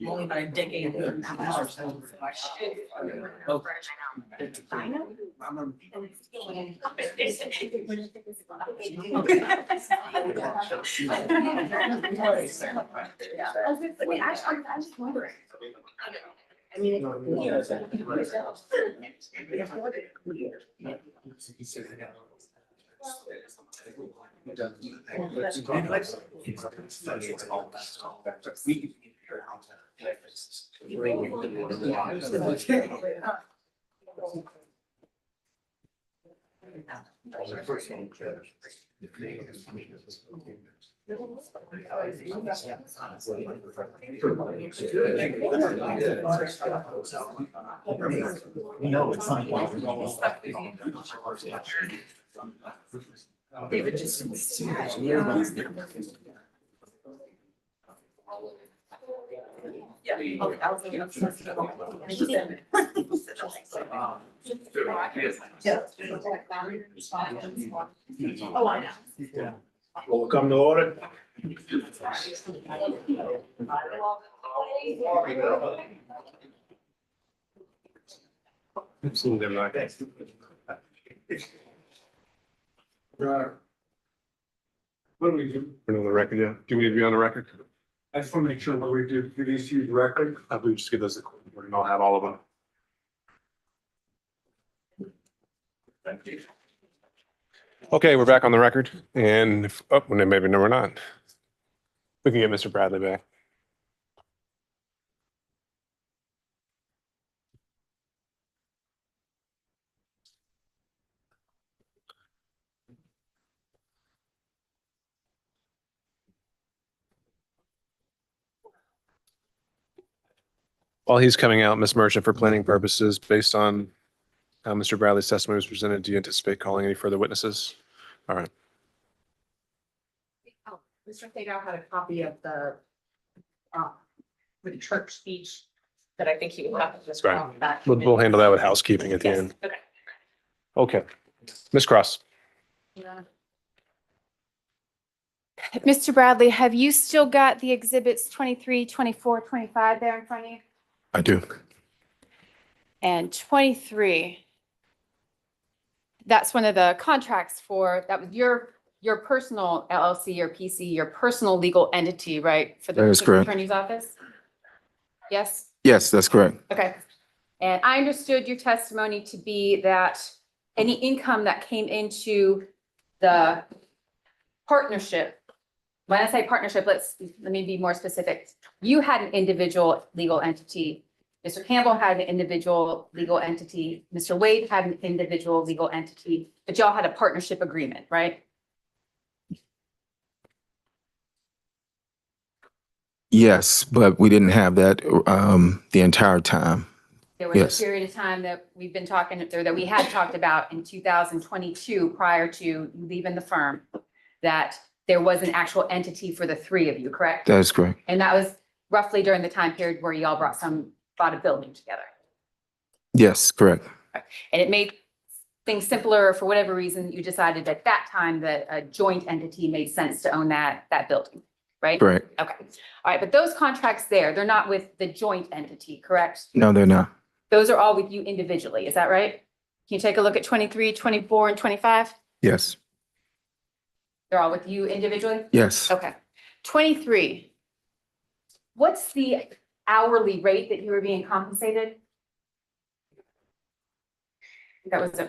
Only about a decade. I'm just wondering. I mean. Oh, I know. Will come to order. Absolutely not. What do we do? We're on the record, yeah. Do we need to be on the record? I just want to make sure what we do these huge record. I believe just give those, we're gonna have all of them. Okay, we're back on the record and, oh, maybe no, we're not. We can get Mr. Bradley back. While he's coming out, Ms. Merchant, for planning purposes, based on how Mr. Bradley's testimony was presented, do you anticipate calling any further witnesses? All right. Oh, Mr. Thagow had a copy of the church speech that I think he would have to just Right. copy back. We'll handle that with housekeeping at the Yes, end. okay. Okay. Ms. Cross. Mr. Bradley, have you still got the exhibits 23, 24, 25 there in front of you? I do. And 23, that's one of the contracts for, that was your personal LLC, your PC, your personal legal entity, right? For the That is correct. attorney's office? Yes? Yes, that's correct. Okay. And I understood your testimony to be that any income that came into the partnership, when I say partnership, let me be more specific. You had an individual legal entity. Mr. Campbell had an individual legal entity. Mr. Wade had an individual legal entity, but y'all had a partnership agreement, right? Yes, but we didn't have that the entire time. There was Yes. a period of time that we've been talking, or that we had talked about in 2022, prior to you leaving the firm, that there was an actual entity for the three of you, correct? That is correct. And that was roughly during the time period where y'all bought a building together. Yes, correct. And it made things simpler. For whatever reason, you decided at that time that a joint entity made sense to own that building, right? Correct. Okay. All right. But those contracts there, they're not with the joint entity, correct? No, they're not. Those are all with you individually. Is that right? Can you take a look at 23, 24, and 25? Yes. They're all with you individually? Yes. Okay. 23. What's the hourly rate that you were being compensated? That was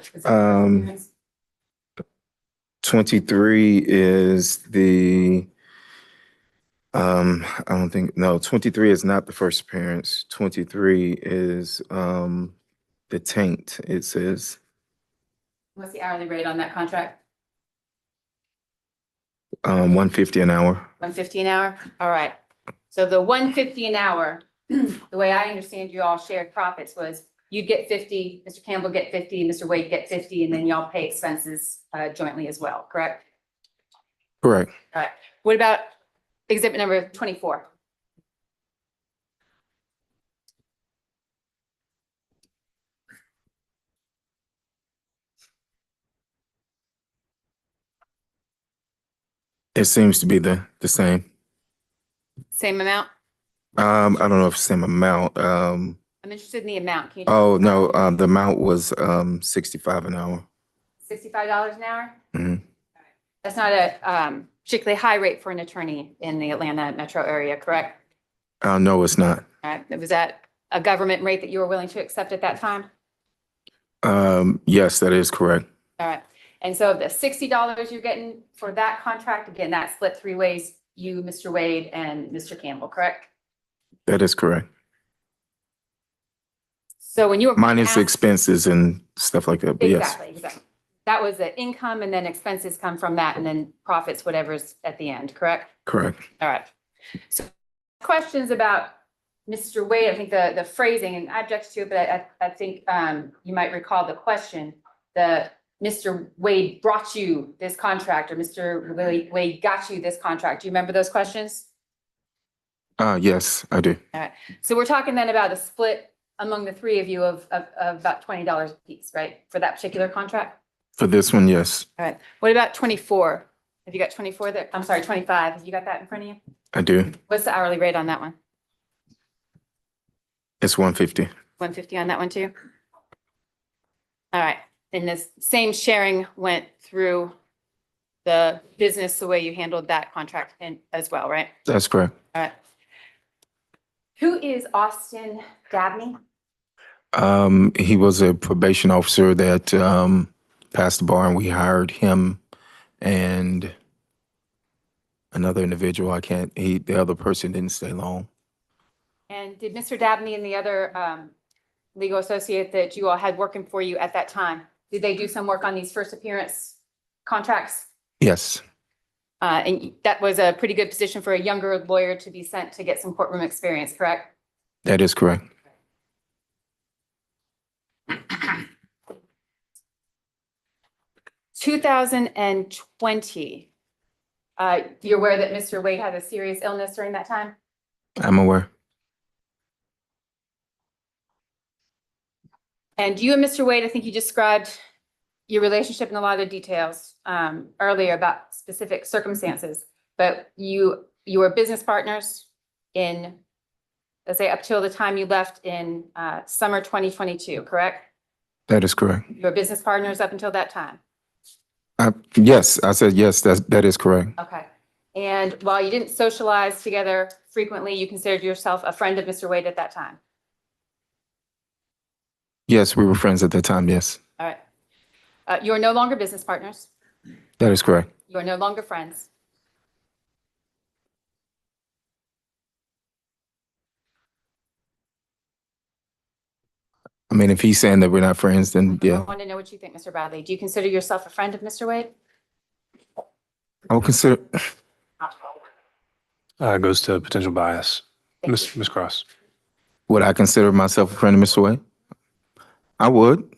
23 is the, I don't think, no, 23 is not the first appearance. 23 is the taint, it says. What's the hourly rate on that contract? 150 an hour. 150 an hour? All right. So the 150 an hour, the way I understand you all shared profits was you'd get 50, Mr. Campbell get 50, Mr. Wade get 50, and then y'all pay expenses jointly as well, correct? Correct. All right. What about exhibit number 24? It seems to be the same. Same amount? I don't know if it's the same amount. I'm interested in the amount. Can you? Oh, no, the amount was 65 an hour. $65 an hour? Mhm. That's not a particularly high rate for an attorney in the Atlanta metro area, correct? No, it's not. All right. Was that a government rate that you were willing to accept at that time? Yes, that is correct. All right. And so the $60 you're getting for that contract, again, that's split three ways, you, Mr. Wade, and Mr. Campbell, correct? That is correct. So when you were. Minus asked- expenses and stuff like that, but yes. Exactly. that was the income and then expenses come from that and then profits, whatever's at the end, correct? Correct. All right. So questions about Mr. Wade, I think the phrasing, and I object to it, but I think you might recall the question. Mr. Wade brought you this contract, or Mr. Wade got you this contract. Do you remember those questions? Yes, I do. All right. So we're talking then about a split among the three of you of about $20 a piece, right? For that particular contract? For this one, yes, All right. What about 24? Have you got 24 there? I'm sorry, 25. Have you got that in front of you? I do. What's the hourly rate on that one? It's 150. 150 on that one too? All right. And this same sharing went through the business, the way you handled that contract as well, right? That's correct. All right. Who is Austin Dabney? He was a probation officer that passed the bar, and we hired him and another individual. The other person didn't stay long. And did Mr. Dabney and the other legal associate that you all had working for you at that time, did they do some work on these first appearance contracts? Yes, And that was a pretty good position for a younger lawyer to be sent to get some courtroom experience, correct? that is correct. (2020). You're aware that Mr. Wade had a serious illness during that time? I'm aware. And you and Mr. Wade, I think you described your relationship in a lot of details earlier about specific circumstances, but you were business partners in, let's say, up till the time you left in summer 2022, correct? That is correct. You were business partners up until that time? Yes, I said yes, that is correct. Okay. And while you didn't socialize together frequently, you considered yourself a friend of Mr. Wade at that time? Yes, we were friends at that time, yes. All right. You are no longer business partners. That is correct. You are no longer friends. I mean, if he's saying that we're not friends, then I yeah, want to know what you think, Mr. Bradley. Do you consider yourself a friend of Mr. Wade? I would consider. Goes to potential bias. Ms. Cross. Would I consider myself a friend of Mr. Wade? I would.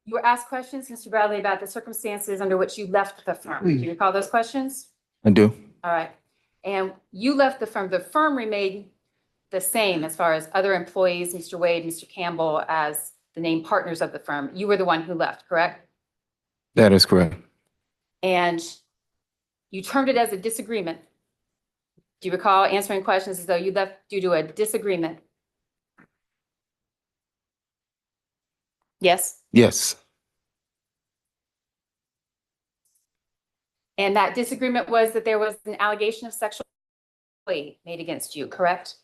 You were asked questions, Mr. Bradley, about the circumstances under which you left the firm. Do you recall those questions? I do. All right. And you left the firm. The firm remained the same as far as other employees, Mr. Wade, Mr. Campbell, as the named partners of the firm. You were the one who left, correct? That is correct. And you termed it as a disagreement. Do you recall answering questions as though you left due to a disagreement? Yes? Yes, And that disagreement was that there was an allegation of sexual made against you, correct?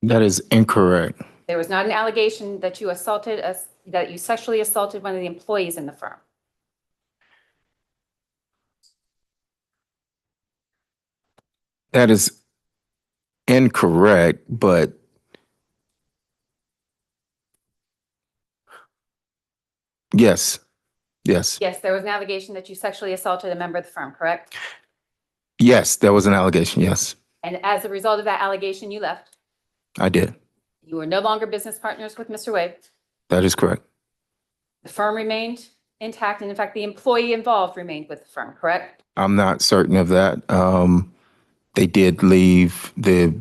that is incorrect. There was not an allegation that you assaulted us, that you sexually assaulted one of the employees in the firm. That is incorrect, but yes, yes, Yes, there was an allegation that you sexually assaulted a member of the firm, correct? yes, that was an allegation. Yes, And as a result of that allegation, you left. I did. You were no longer business partners with Mr. Wade. That is correct. The firm remained intact, and in fact, the employee involved remained with the firm, correct? I'm not certain of that. They did leave the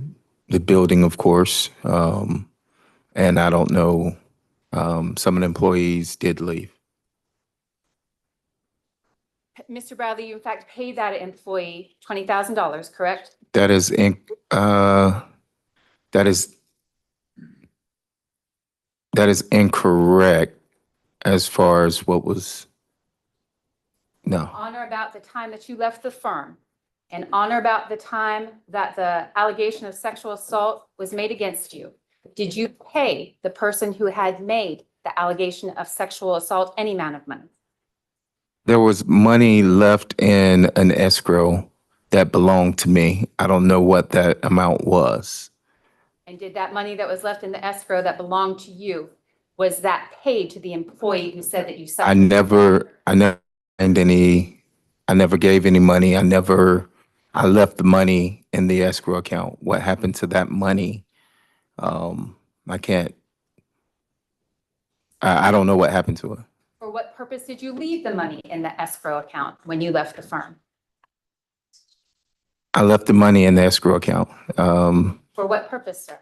building, of course, and I don't know. Some of the employees did leave. Mr. Bradley, you in fact paid that employee $20,000, correct? That is that is incorrect as far as what was. No, On or about the time that you left the firm, and on or about the time that the allegation of sexual assault was made against you, did you pay the person who had made the allegation of sexual assault any amount of money? there was money left in an escrow that belonged to me. I don't know what that amount was. And did that money that was left in the escrow that belonged to you, was that paid to the employee who said that you I signed? never and any, I never gave any money. I left the money in the escrow account. What happened to that money? I can't, I don't know what happened to it. For what purpose did you leave the money in the escrow account when you left the firm? I left the money in the escrow account. For what purpose, sir?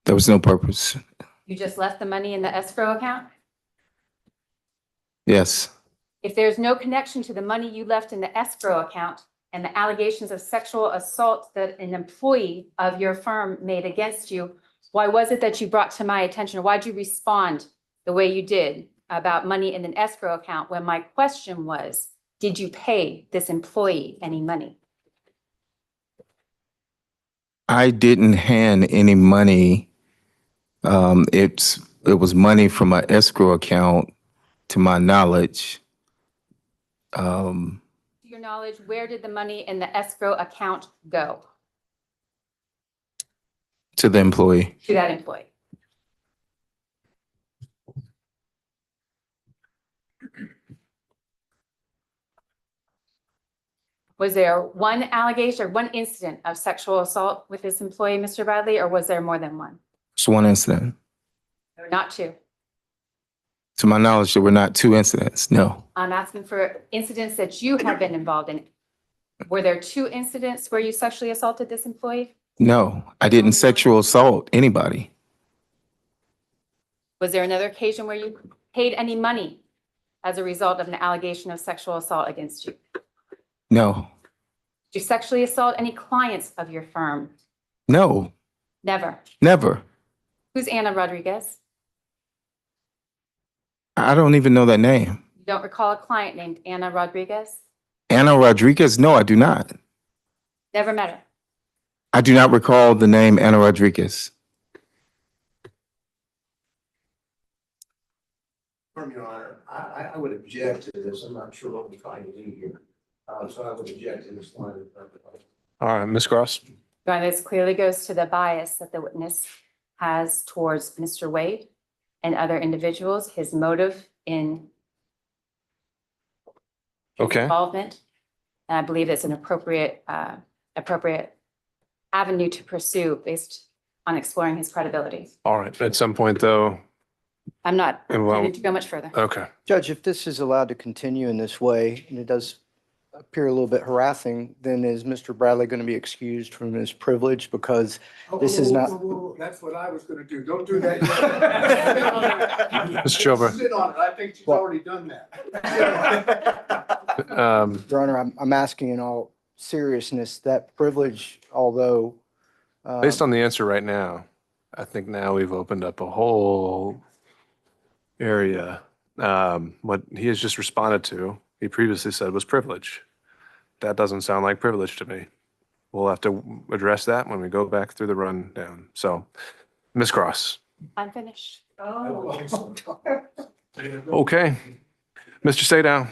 There was no purpose. You just left the money in the escrow account? Yes, If there's no connection to the money you left in the escrow account and the allegations of sexual assault that an employee of your firm made against you, why was it that you brought to my attention, or why'd you respond the way you did about money in an escrow account when my question was, did you pay this employee any money? I didn't hand any money. It was money from an escrow account, to my knowledge. To your knowledge, where did the money in the escrow account go? To the employee. To that employee. Was there one allegation or one incident of sexual assault with this employee, Mr. Bradley, or was there more than one? It's one incident. There were not two. To my knowledge, there were not two incidents. No. I'm asking for incidents that you have been involved in. Were there two incidents where you sexually assaulted this employee? No, I didn't sexual assault anybody. Was there another occasion where you paid any money as a result of an allegation of sexual assault against you? No, Did you sexually assault any clients of your firm? no, Never. never. Who's Anna Rodriguez? I don't even know that name. You don't recall a client named Anna Rodriguez? Anna Rodriguez? No, I do not. Never met her. I do not recall the name Anna Rodriguez. From Your Honor, I would object to this. I'm not sure what we're trying to do here. So I would object to this line of. All right, Ms. Cross. Your Honor, this clearly goes to the bias that the witness has towards Mr. Wade and other individuals, his motive in his Okay. involvement. And I believe it's an appropriate avenue to pursue based on exploring his credibility. All right. At some point, though. I'm not And well- planning to go much further. Okay. Judge, if this is allowed to continue in this way, and it does appear a little bit harassing, then is Mr. Bradley going to be excused from his privilege because this is not? That's what I was gonna do. Don't do that yet. Mr. Chilbur. Sit on it. I think she's already done that. Your Honor, I'm asking in all seriousness, that privilege, although. Based on the answer right now, I think now we've opened up a whole area. What he has just responded to, he previously said was privilege. That doesn't sound like privilege to me. We'll have to address that when we go back through the rundown. So, Ms. Cross. I'm finished. Okay. Mr. Sadow.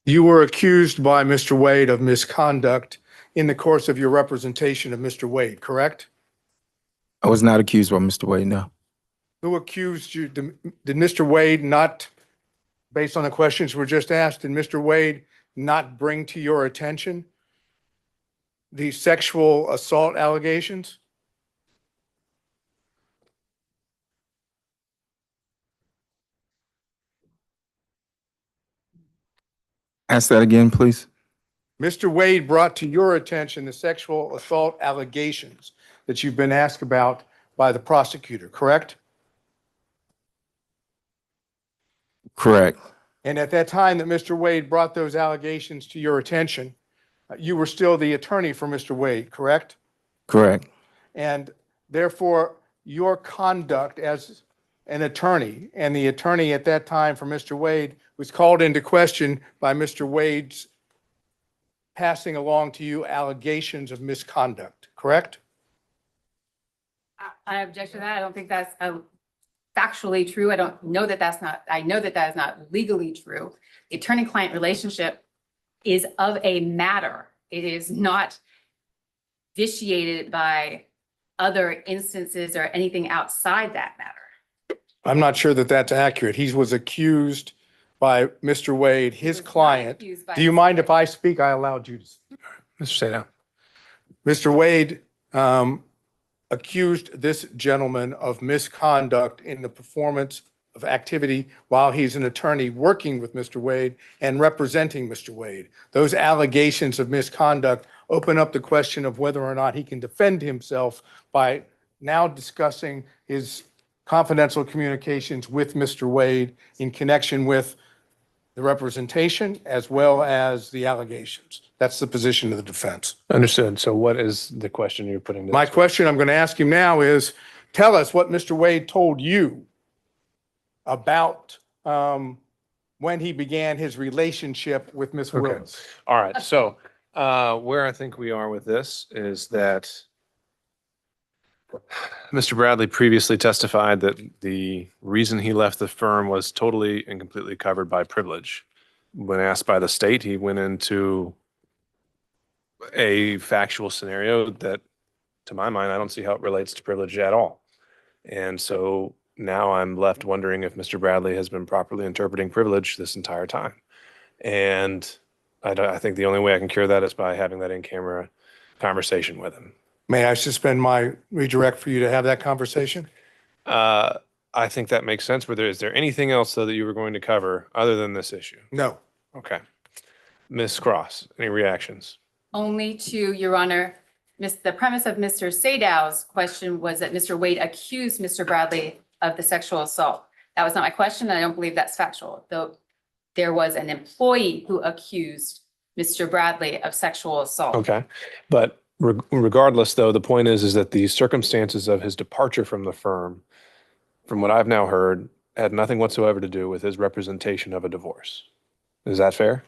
You were accused by Mr. Wade of misconduct in the course of your representation of Mr. Wade, correct? I was not accused by Mr. Wade, no. Who accused you? Did Mr. Wade not, based on the questions were just asked, did Mr. Wade not bring to your attention the sexual assault allegations? Ask that again, please. Mr. Wade brought to your attention the sexual assault allegations that you've been asked about by the prosecutor, correct? Correct. And at that time that Mr. Wade brought those allegations to your attention, you were still the attorney for Mr. Wade, correct? Correct. And therefore, your conduct as an attorney and the attorney at that time for Mr. Wade was called into question by Mr. Wade's passing along to you allegations of misconduct, correct? I object to that. I don't think that's factually true. I don't know that that's not, I know that that is not legally true. The attorney-client relationship is of a matter. It is not vitiated by other instances or anything outside that matter. I'm not sure that that's accurate. He was accused by Mr. Wade, his client. Do you mind if I speak? I allowed you to. Mr. Sadow. Mr. Wade accused this gentleman of misconduct in the performance of activity while he's an attorney working with Mr. Wade and representing Mr. Wade. Those allegations of misconduct open up the question of whether or not he can defend himself by now discussing his confidential communications with Mr. Wade in connection with the representation as well as the allegations. That's the position of the defense. Understood. So what is the question you're putting? My question I'm going to ask him now is, tell us what Mr. Wade told you about when he began his relationship with Ms. Okay. Willis. All right. So where I think we are with this is that Mr. Bradley previously testified that the reason he left the firm was totally and completely covered by privilege. When asked by the state, he went into a factual scenario that, to my mind, I don't see how it relates to privilege at all. And so now I'm left wondering if Mr. Bradley has been properly interpreting privilege this entire time. And I think the only way I can cure that is by having that in-camera conversation with him. May I suspend my redirect for you to have that conversation? I think that makes sense. But is there anything else, though, that you were going to cover other than this issue? No. Okay. Ms. Cross, any reactions? Only to, Your Honor, the premise of Mr. Sadow's question was that Mr. Wade accused Mr. Bradley of the sexual assault. That was not my question, and I don't believe that's factual. Though there was an employee who accused Mr. Bradley of sexual assault. Okay. But regardless, though, the point is that the circumstances of his departure from the firm, from what I've now heard, had nothing whatsoever to do with his representation of a divorce. Is that fair?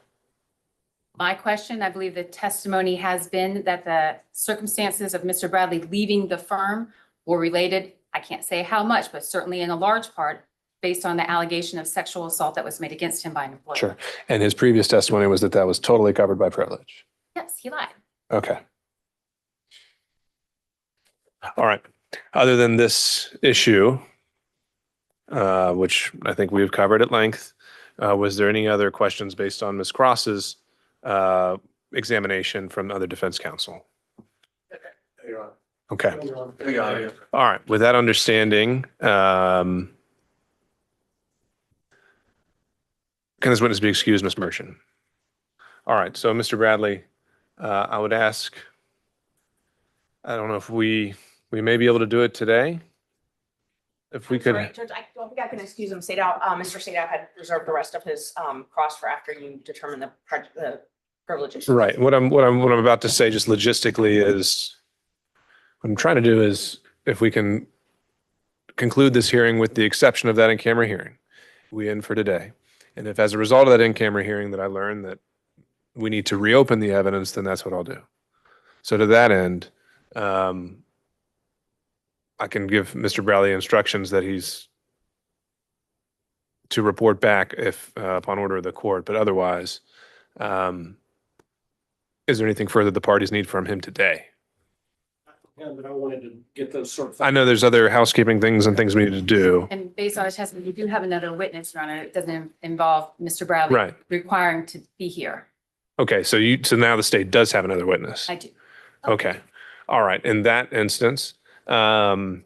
My question, I believe the testimony has been that the circumstances of Mr. Bradley leaving the firm were related, I can't say how much, but certainly in a large part, based on the allegation of sexual assault that was made against him by an employer. Sure. And his previous testimony was that that was totally covered by privilege. Yes, he lied. Okay. All right. Other than this issue, which I think we've covered at length, was there any other questions based on Ms. Cross's examination from other defense counsel? Okay. All right. With that understanding, can this witness be excused, Ms. Merchant? All right. So, Mr. Bradley, I would ask, I don't know if we may be able to do it today. If we could. Sorry, Judge, I don't think I can excuse him. Sadow, Mr. Sadow had reserved the rest of his cross for after you determine the privileges. Right. What I'm about to say just logistically is what I'm trying to do is if we can conclude this hearing with the exception of that in-camera hearing, we end for today. And if as a result of that in-camera hearing that I learned that we need to reopen the evidence, then that's what I'll do. So to that end, I can give Mr. Bradley instructions that he's to report back if upon order of the court, but otherwise, is there anything further the parties need from him today? Yeah, but I wanted to get those certified. I know there's other housekeeping things and things we need to do. And based on the testimony, you do have another witness, Your Honor. It doesn't involve Mr. Bradley Right. requiring to be here. Okay, so now the state does have another witness. I do. Okay. All right. In that instance, okay,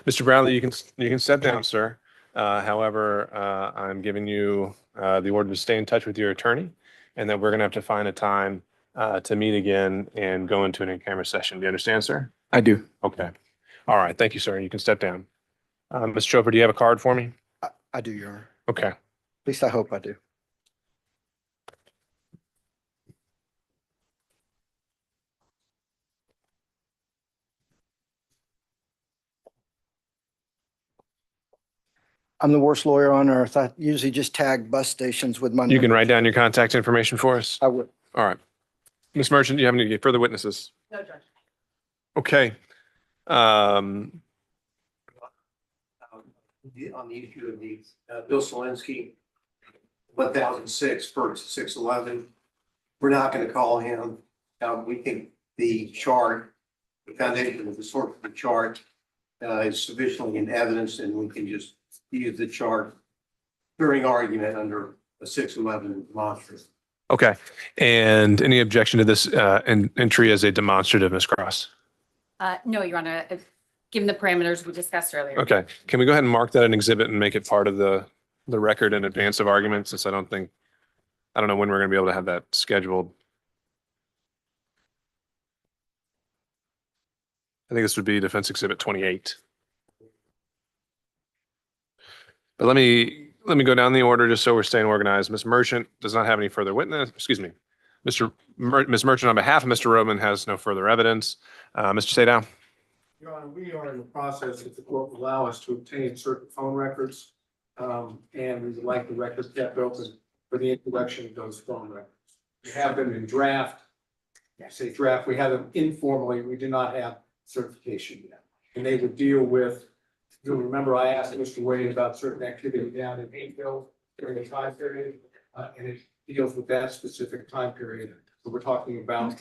Mr. Bradley, you can step down, sir. However, I'm giving you the order to stay in touch with your attorney, and then we're going to have to find a time to meet again and go into an in-camera session. Do you understand, sir? I do. Okay. All right. Thank you, sir. You can step down. Ms. Chopra, do you have a card for me? I do, Your Honor. Okay. At least I hope I do. I'm the worst lawyer on earth. I usually just tag bus stations with my You can number. write down your contact information for us? I would. All right. Ms. Merchant, do you have any further witnesses? No, Judge. Okay. on the issue of the, Bill Solinsky, 1006 versus 611. We're not going to call him. We think the chart, the foundation of the source of the chart, is sufficiently in evidence, and we can just use the chart during argument under a 611 demonstrative. Okay. And any objection to this entry as a demonstrative, Ms. Cross? No, Your Honor, given the parameters we discussed earlier. Okay. Can we go ahead and mark that an exhibit and make it part of the record in advance of argument, since I don't know when we're going to be able to have that scheduled. I think this would be Defense Exhibit 28. But let me go down the order just so we're staying organized. Ms. Merchant does not have any further witness. Excuse me. Ms. Merchant, on behalf of Mr. Roman, has no further evidence. Mr. Sadow. Your Honor, we are in the process, if the court will allow us, to obtain certain phone records. And we would like the records kept open for the introduction of those phone records. We have them in draft. I say draft, we have them informally. We do not have certification yet. And they would deal with, you'll remember I asked Mr. Wade about certain activity down in Hayfield during the time period, and it deals with that specific time period. So we're talking about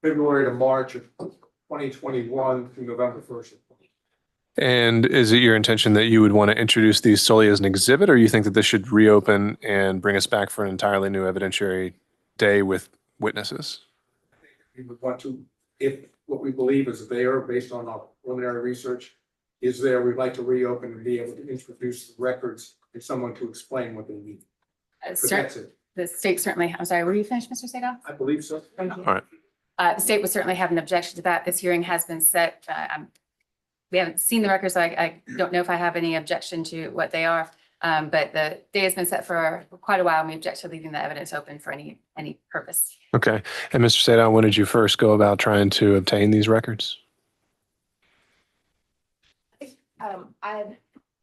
February to March of 2021 through November 1st. And is it your intention that you would want to introduce these solely as an exhibit, or you think that this should reopen and bring us back for an entirely new evidentiary day with witnesses? We would want to, if what we believe is there, based on our preliminary research, is there, we'd like to reopen and be able to introduce the records and someone to explain what they need. But that's it. The state certainly, I'm sorry, were you finished, Mr. Sadow? I believe so. All right. The state would certainly have an objection to that. This hearing has been set. We haven't seen the records, so I don't know if I have any objection to what they are. But the day has been set for quite a while, and we object to leaving the evidence open for any purpose. Okay. And Mr. Sadow, when did you first go about trying to obtain these records?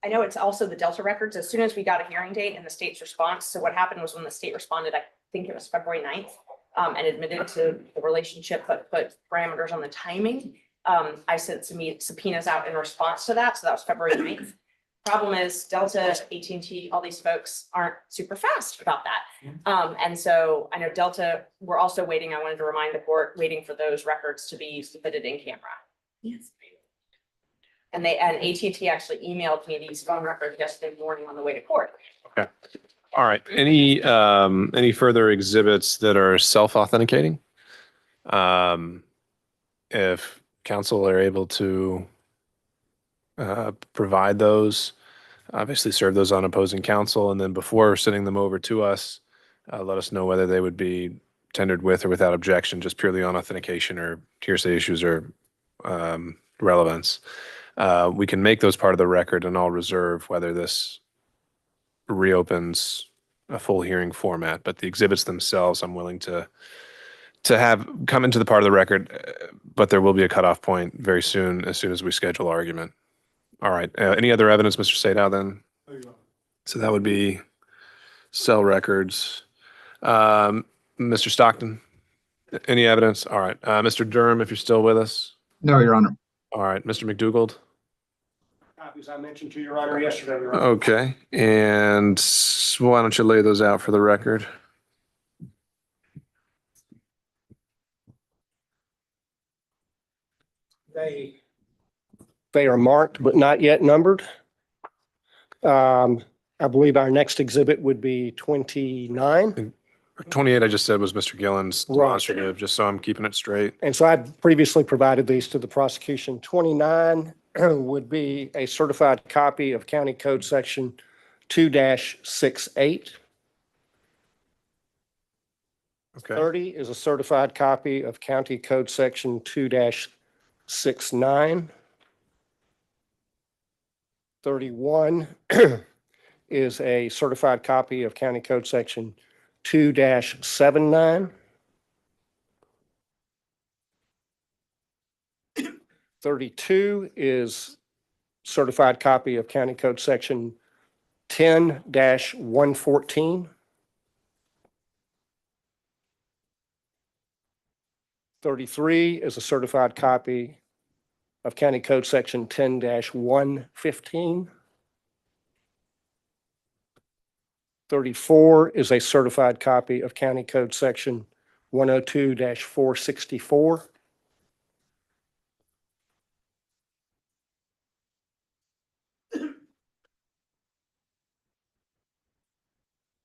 I know it's also the Delta records. As soon as we got a hearing date and the state's response. So what happened was when the state responded, I think it was February 9th, and admitted to the relationship, but put parameters on the timing. I sent subpoenas out in response to that. So that was February 9th. Problem is Delta, AT&T, all these folks aren't super fast about that. And so I know Delta, we're also waiting. I wanted to remind the court, waiting for those records to be submitted in camera. Yes. And AT&T actually emailed me these phone records yesterday morning on the way to court. Okay. All right. Any further exhibits that are self-authenticating? If counsel are able to provide those, obviously serve those on opposing counsel, and then before sending them over to us, let us know whether they would be tendered with or without objection, just purely on authentication or hearsay issues or relevance. We can make those part of the record, and I'll reserve whether this reopens a full hearing format. But the exhibits themselves, I'm willing to have come into the part of the record, but there will be a cutoff point very soon, as soon as we schedule argument. All right. Any other evidence, Mr. Sadow, then? So that would be cell records. Mr. Stockton, any evidence? All right. Mr. Durham, if you're still with us. No, Your Honor. All right. Mr. McDougald. Copies I mentioned to Your Honor yesterday, Your Honor. Okay. And why don't you lay those out for the record? They are marked but not yet numbered. I believe our next exhibit would be 29. 28, I just said, was Mr. Gillen's demonstrative, just so I'm keeping it straight. And so I previously provided these to the prosecution. 29 would be a certified copy of County Code Section 2-68. Okay. 30 is a certified copy of County Code Section 2-69. 31 is a certified copy of County Code Section 2-79. 32 is certified copy of County Code Section 10-114. 33 is a certified copy of County Code Section 10-115. 34 is a certified copy of County Code Section 102-464.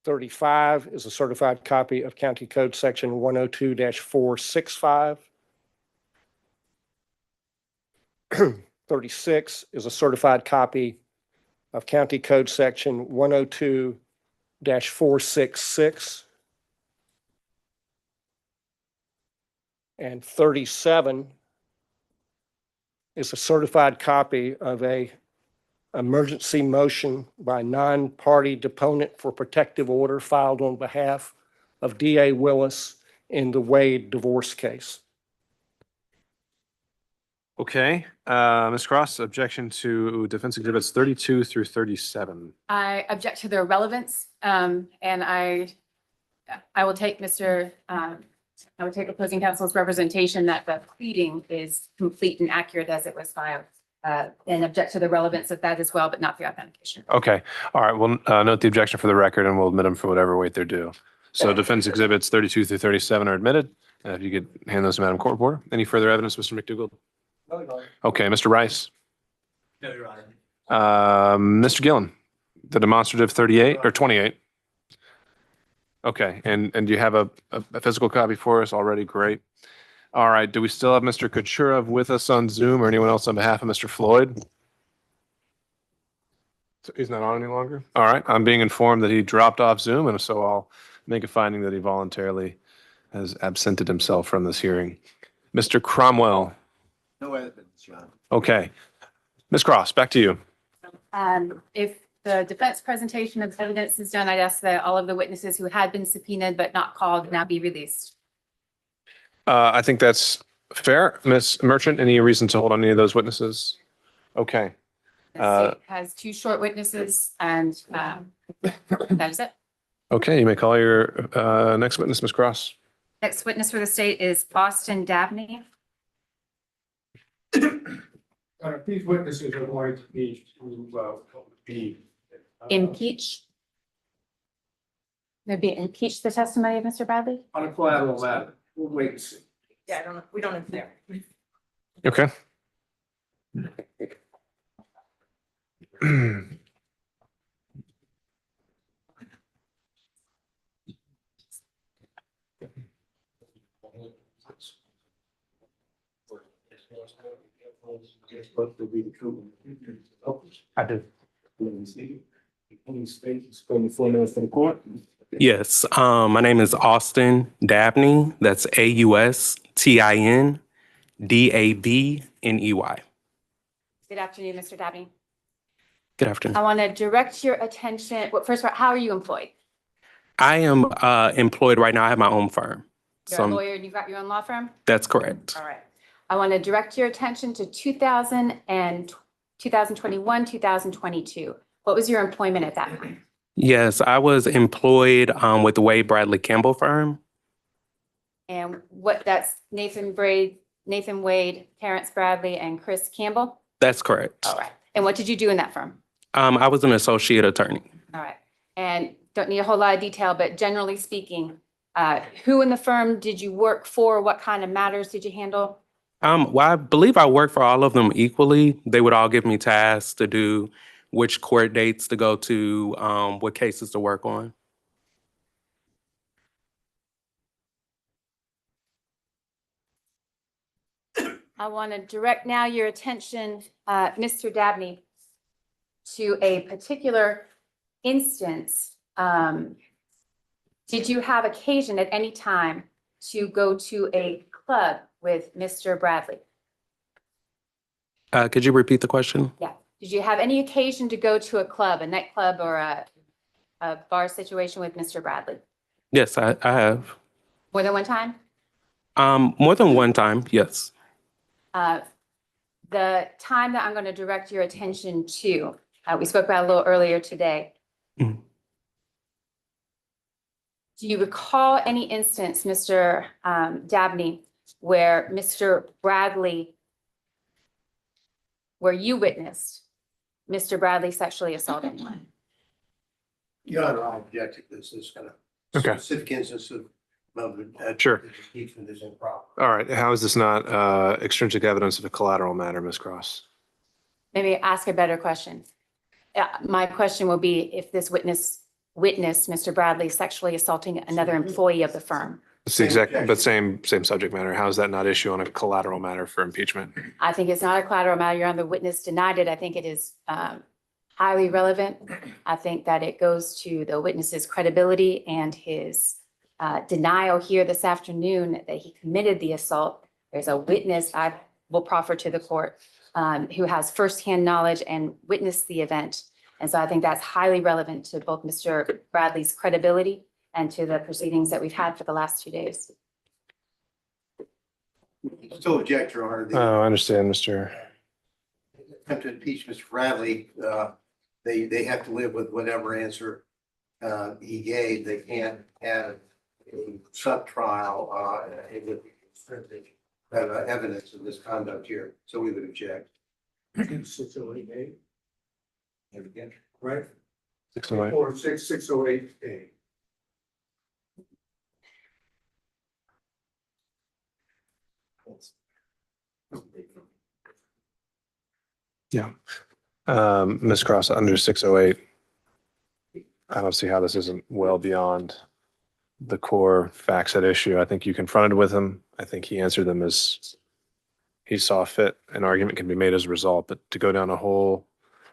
35 is a certified copy of County Code Section 102-465. 36 is a certified copy of County Code Section 102-466. And 37 is a certified copy of a emergency motion by non-party deponent for protective order filed on behalf of DA Willis in the Wade divorce case. Okay, Ms. Cross, objection to defense exhibits 32 through 37. I object to their relevance, and I will take I would take opposing counsel's representation that the pleading is complete and accurate as it was filed, and object to the relevance of that as well, but not the authentication. Okay, all right, we'll note the objection for the record and we'll admit them for whatever weight they're due. So defense exhibits 32 through 37 are admitted. If you could hand those to Madam Court Reporter. Any further evidence, Mr. McDougall? No, Your Honor. Okay, Mr. Rice. No, Your Honor. Mr. Gillen, the demonstrative 38 or 28? Okay, and do you have a physical copy for us already? Great. All right, do we still have Mr. Kucherov with us on Zoom or anyone else on behalf of Mr. Floyd? So he's not on any longer? All right, I'm being informed that he dropped off Zoom, and so I'll make a finding that he voluntarily has absented himself from this hearing. Mr. Cromwell. No evidence, Your Honor. Okay. Ms. Cross, back to you. If the defense presentation of evidence is done, I'd ask that all of the witnesses who had been subpoenaed but not called now be released. I think that's fair. Ms. Merchant, any reason to hold on any of those witnesses? Okay. The state has two short witnesses, and that is it. Okay, you may call your next witness, Ms. Cross. Next witness for the state is Austin Dabney. These witnesses are going to be Impeach. Maybe impeach the testimony of Mr. Bradley? on a collateral matter. We'll wait and see. Yeah, I don't know. We don't know there. Okay. I do. Yes, my name is Austin Dabney. That's AUSTINDABNEY. Good afternoon, Mr. Dabney. Good afternoon. I want to direct your attention, well, first of all, how are you employed? I am employed right now. I have my own firm. You're a lawyer and you've got your own law firm? That's correct. All right. I want to direct your attention to 2021, 2022. What was your employment at that time? Yes, I was employed with the Wade Bradley Campbell firm. And that's Nathan Wade, Terrence Bradley, and Chris Campbell? That's correct. All right. And what did you do in that firm? I was an associate attorney. All right. And don't need a whole lot of detail, but generally speaking, who in the firm did you work for? What kind of matters did you handle? Well, I believe I worked for all of them equally. They would all give me tasks to do, which court dates to go to, what cases to work on. I want to direct now your attention, Mr. Dabney, to a particular instance. Did you have occasion at any time to go to a club with Mr. Bradley? Could you repeat the question? Yeah. Did you have any occasion to go to a club, a nightclub or a bar situation with Mr. Bradley? Yes, I have. More than one time? More than one time, yes. The time that I'm going to direct your attention to, we spoke about a little earlier today. Mhm. Do you recall any instance, Mr. Dabney, where Mr. Bradley where you witnessed Mr. Bradley sexually assault anyone? Your Honor, I object to this. This kind of Okay. specific instance of Sure. impeachment is improper. All right. How is this not extrinsic evidence of a collateral matter, Ms. Cross? Maybe ask a better question. My question will be if this witnessed Mr. Bradley sexually assaulting another employee of the firm. It's the exact, but same subject matter. How is that not issue on a collateral matter for impeachment? I think it's not a collateral matter. Your Honor, the witness denied it. I think it is highly relevant. I think that it goes to the witness's credibility and his denial here this afternoon that he committed the assault. There's a witness I will proffer to the court who has firsthand knowledge and witnessed the event. And so I think that's highly relevant to both Mr. Bradley's credibility and to the proceedings that we've had for the last 2 days. Still object, Your Honor. Oh, I understand, Mr. Attempt to impeach Mr. Bradley, they have to live with whatever answer he gave. They can't have a sub-trial with evidence of misconduct here, so we would object. 608A. Right? 608. Or 608A. Yeah. Ms. Cross, under 608, I don't see how this isn't well beyond the core facts at issue. I think you confronted with him. I think he answered them as he saw fit. An argument can be made as a result, but to go down a whole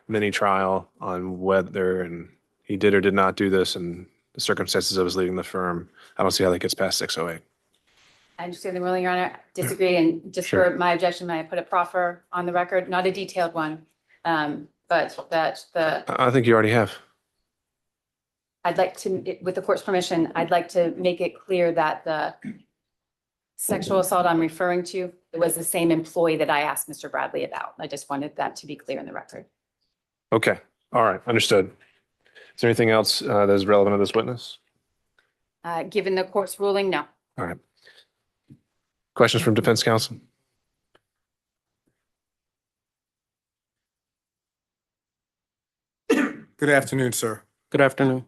mini trial on whether and he did or did not do this and the circumstances of his leaving the firm, I don't see how that gets past 608. I understand the ruling, Your Honor. Disagree, and just for my objection, may I put a proffer on the record, not a detailed one, but that I think you already have. I'd like to, with the court's permission, I'd like to make it clear that the sexual assault I'm referring to was the same employee that I asked Mr. Bradley about. I just wanted that to be clear in the record. Okay. All right. Understood. Is there anything else that is relevant to this witness? Given the court's ruling, no. All right. Questions from defense counsel? Good afternoon, sir. Good afternoon.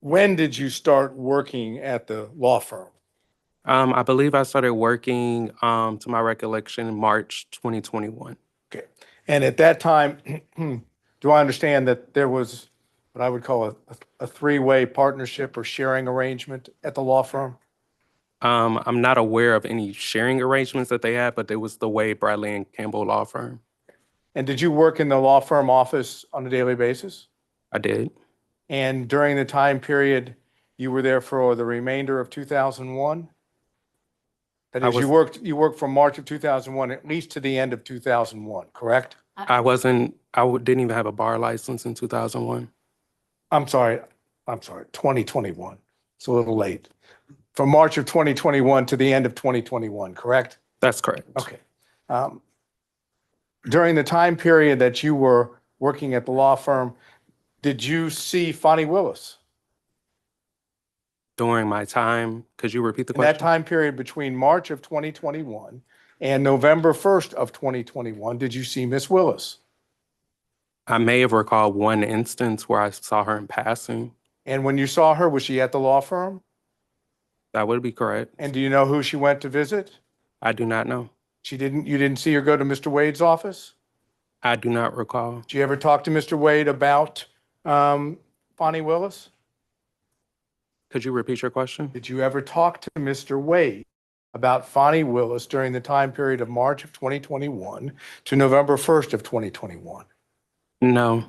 When did you start working at the law firm? I believe I started working, to my recollection, March 2021. Okay. And at that time, do I understand that there was what I would call a three-way partnership or sharing arrangement at the law firm? I'm not aware of any sharing arrangements that they had, but it was the Wade, Bradley, and Campbell law firm. And did you work in the law firm office on a daily basis? I did. And during the time period, you were there for the remainder of 2001? That is, you worked from March of 2001, at least to the end of 2001, correct? I didn't even have a bar license in 2001. I'm sorry, 2021. It's a little late. From March of 2021 to the end of 2021, correct? That's correct. Okay. During the time period that you were working at the law firm, did you see Fonnie Willis? During my time, could you repeat the In that question? time period between March of 2021 and November 1st of 2021, did you see Miss Willis? I may have recalled one instance where I saw her in passing. And when you saw her, was she at the law firm? That would be correct. And do you know who she went to visit? I do not know. You didn't see her go to Mr. Wade's office? I do not recall. Did you ever talk to Mr. Wade about Fonnie Willis? Could you repeat your question? Did you ever talk to Mr. Wade about Fonnie Willis during the time period of March of 2021 to November 1st of 2021? No.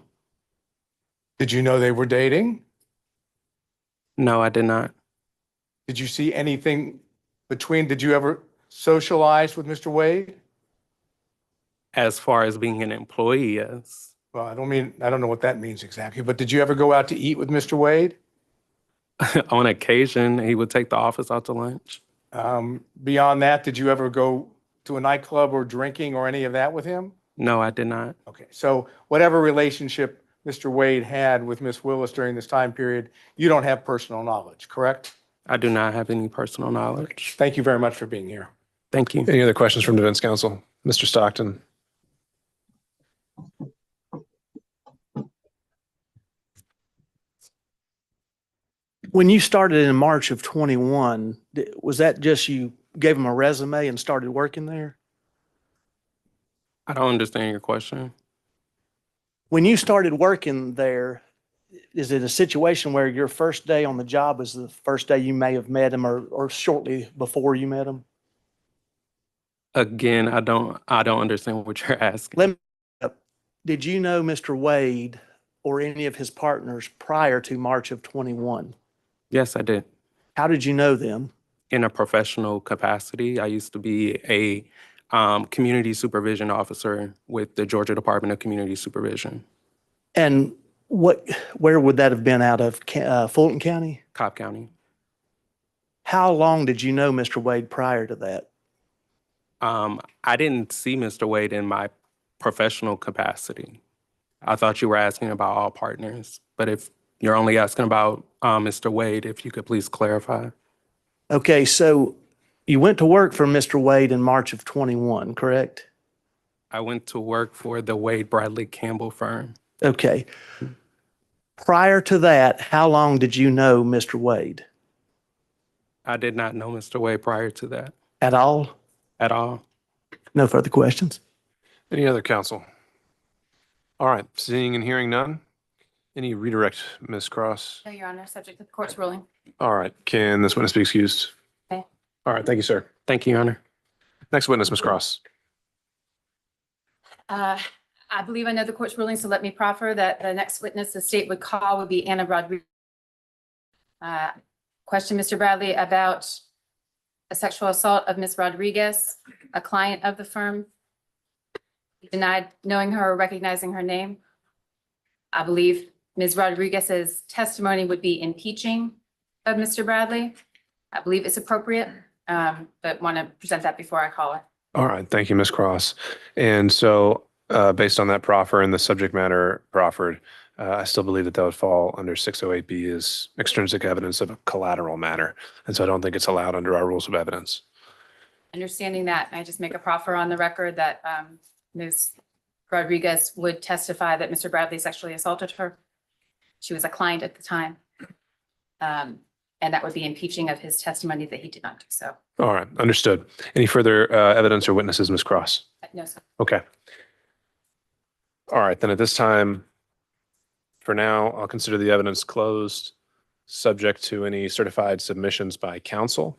Did you know they were dating? No, I did not. Did you see anything did you ever socialize with Mr. Wade? As far as being an employee, yes. Well, I don't know what that means exactly, but did you ever go out to eat with Mr. Wade? On occasion, he would take the office out to lunch. Beyond that, did you ever go to a nightclub or drinking or any of that with him? No, I did not. Okay, so whatever relationship Mr. Wade had with Miss Willis during this time period, you don't have personal knowledge, correct? I do not have any personal knowledge. Thank you very much for being here. Thank you. Any other questions from defense counsel? Mr. Stockton? When you started in March of 21, was that just you gave them a resume and started working there? I don't understand your question. When you started working there, is it a situation where your first day on the job was the first day you may have met him or shortly before you met him? Again, I don't understand what you're asking. Let me, did you know Mr. Wade or any of his partners prior to March of 21? Yes, I did. How did you know them? In a professional capacity. I used to be a community supervision officer with the Georgia Department of Community Supervision. And where would that have been out of Fulton County? Cobb County. How long did you know Mr. Wade prior to that? I didn't see Mr. Wade in my professional capacity. I thought you were asking about all partners, but if you're only asking about Mr. Wade, if you could please clarify. Okay, so you went to work for Mr. Wade in March of 21, correct? I went to work for the Wade Bradley Campbell firm. Okay. Prior to that, how long did you know Mr. Wade? I did not know Mr. Wade prior to that. At all? At all. No further questions. Any other counsel? All right, seeing and hearing none. Any redirect, Ms. Cross? No, Your Honor, subject to the court's ruling. All right, can this witness be excused? Okay. All right, thank you, sir. Thank you, Your Honor. Next witness, Ms. Cross. I believe I know the court's ruling, so let me proffer that the next witness the state would call would be Anna Rodriguez. Question, Mr. Bradley, about a sexual assault of Ms. Rodriguez, a client of the firm. You denied knowing her or recognizing her name. I believe Ms. Rodriguez's testimony would be impeaching of Mr. Bradley. I believe it's appropriate, but want to present that before I call her. All right, thank you, Ms. Cross. And so based on that proffer and the subject matter proffered, I still believe that would fall under 608B as extrinsic evidence of a collateral matter. And so I don't think it's allowed under our rules of evidence. Understanding that, I just make a proffer on the record that Ms. Rodriguez would testify that Mr. Bradley sexually assaulted her. She was a client at the time. And that would be impeaching of his testimony that he did not do so. All right, understood. Any further evidence or witnesses, Ms. Cross? No, sir. Okay. All right, then at this time, for now, I'll consider the evidence closed, subject to any certified submissions by counsel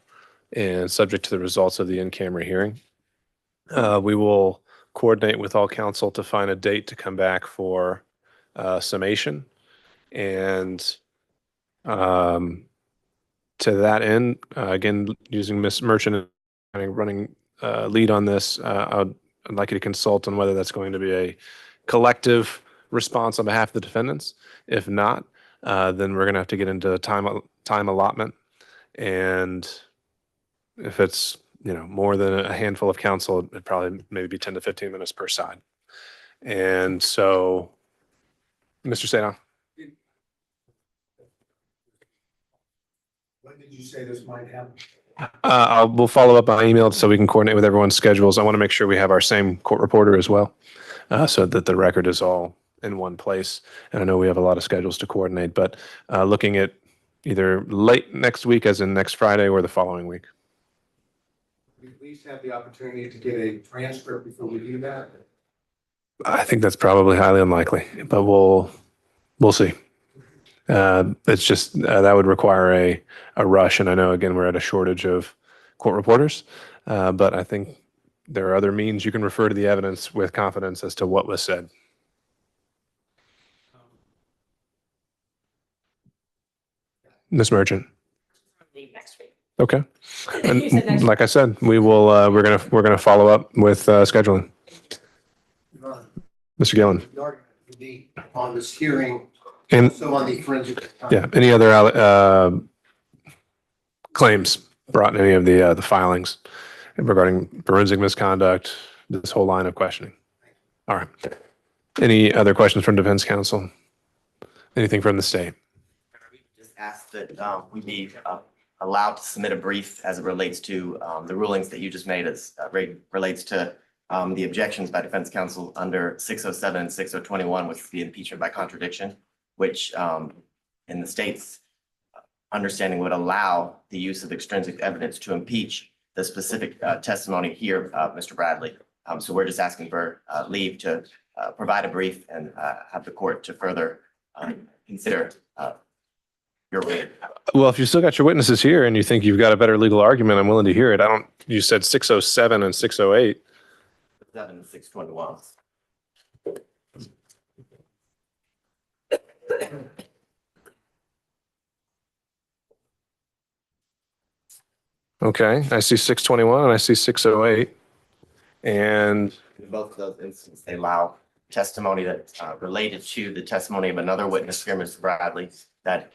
and subject to the results of the in-camera hearing. We will coordinate with all counsel to find a date to come back for summation. And to that end, again, using Ms. Merchant running lead on this, I'd like you to consult on whether that's going to be a collective response on behalf of the defendants. If not, then we're going to have to get into time allotment. And if it's more than a handful of counsel, it'd probably maybe be 10 to 15 minutes per side. And so, Mr. Sadon. When did you say this might happen? We'll follow up by email so we can coordinate with everyone's schedules. I want to make sure we have our same court reporter as well, so that the record is all in one place. And I know we have a lot of schedules to coordinate, but looking at either late next week, as in next Friday, or the following week. We at least have the opportunity to get a transcript before we do that. I think that's probably highly unlikely, but we'll see. It's just that would require a rush, and I know again we're at a shortage of court reporters, but I think there are other means you can refer to the evidence with confidence as to what was said. Ms. Merchant. Next week. Okay. You said next And like I said, we will. We're gonna follow up with scheduling. Mr. Gillen. The argument would be on this hearing, And also on the forensic. yeah, any other claims brought in any of the filings regarding forensic misconduct, this whole line of questioning? All right. Any other questions from defense counsel? Anything from the state? Just ask that we be allowed to submit a brief as it relates to the rulings that you just made as relates to the objections by defense counsel under 607 and 6021, which would be impeachment by contradiction, which in the state's understanding would allow the use of extrinsic evidence to impeach the specific testimony here of Mr. Bradley. So we're just asking for leave to provide a brief and have the court to further consider your ruling. Well, if you still got your witnesses here and you think you've got a better legal argument, I'm willing to hear it. You said 607 and 608. 7 and 621. Okay, I see 621 and I see 608. And In both of those instances, they allow testimony that related to the testimony of another witness here, Mr. Bradley, that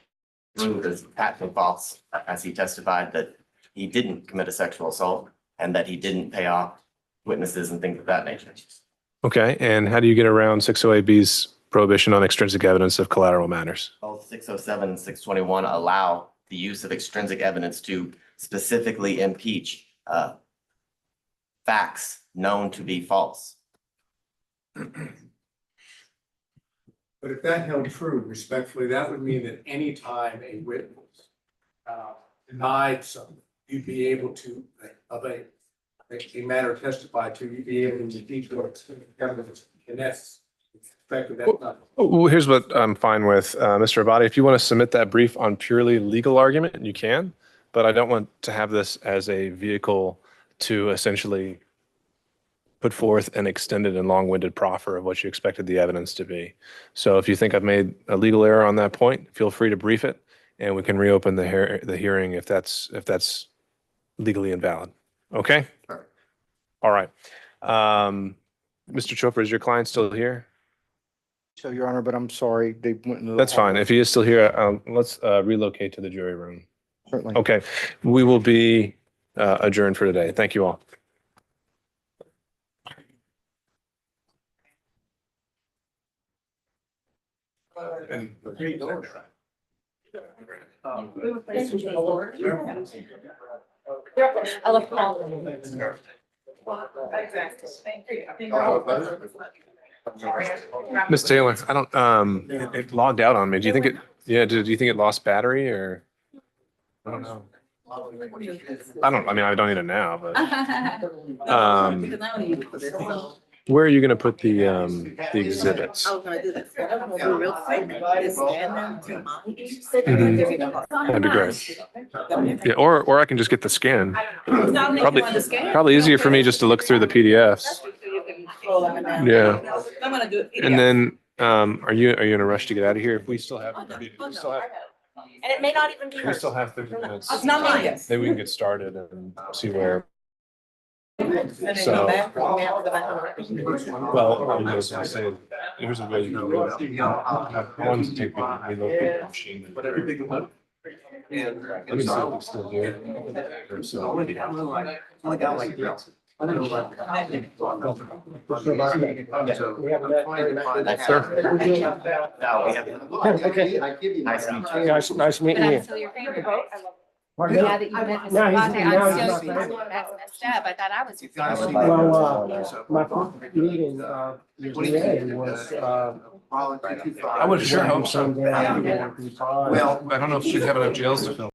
proved as patently false as he testified that he didn't commit a sexual assault and that he didn't pay off witnesses and things of that nature. okay, and how do you get around 608B's prohibition on extrinsic evidence of collateral matters? Both 607 and 621 allow the use of extrinsic evidence to specifically impeach facts known to be false. But if that held true, respectfully, that would mean that any time a witness denied something, you'd be able to, of a matter testified to, you'd be able to impeach what evidence, and that's not. Well, here's what I'm fine with, Mr. Abadi. If you want to submit that brief on purely legal argument, you can, but I don't want to have this as a vehicle to essentially put forth an extended and long-winded proffer of what you expected the evidence to be. So if you think I've made a legal error on that point, feel free to brief it, and we can reopen the hearing if that's legally invalid. Okay? Sure. All right. Mr. Chopra, is your client still here? So, Your Honor, but I'm sorry, they went into the That's fine. hallway. If he is still here, let's relocate to the jury room. Certainly. Okay. We will be adjourned for today. Thank you all. I left Paul. Miss Taylor, I don't, it logged out on me. Do you think it, do you think it lost battery or? I don't know. I don't need it now, but, where are you going to put the exhibits? I was gonna do that. I'm gonna do real quick. Just scan them to mine. That'd be great. Yeah, or I can just get the scan. Probably easier for me just to look through the PDFs. Yeah. I'm gonna do it. And then, are you in a rush to get out of here? If we still have, And it may not even be we hers. still have 30 minutes. It's not mine. Then we can get started and see where. So. Well, I was gonna say, here's a way you can do it. I wanted to take the relocate the machine. Let me see if it's still here. Nice meeting you. Until your favorite vote. Now that you met Mr. Abate, I'm so that's messed up. I thought I was. Well, my first meeting, today was, I would sure hope so. Well, I don't know if she'd have enough jails to fill.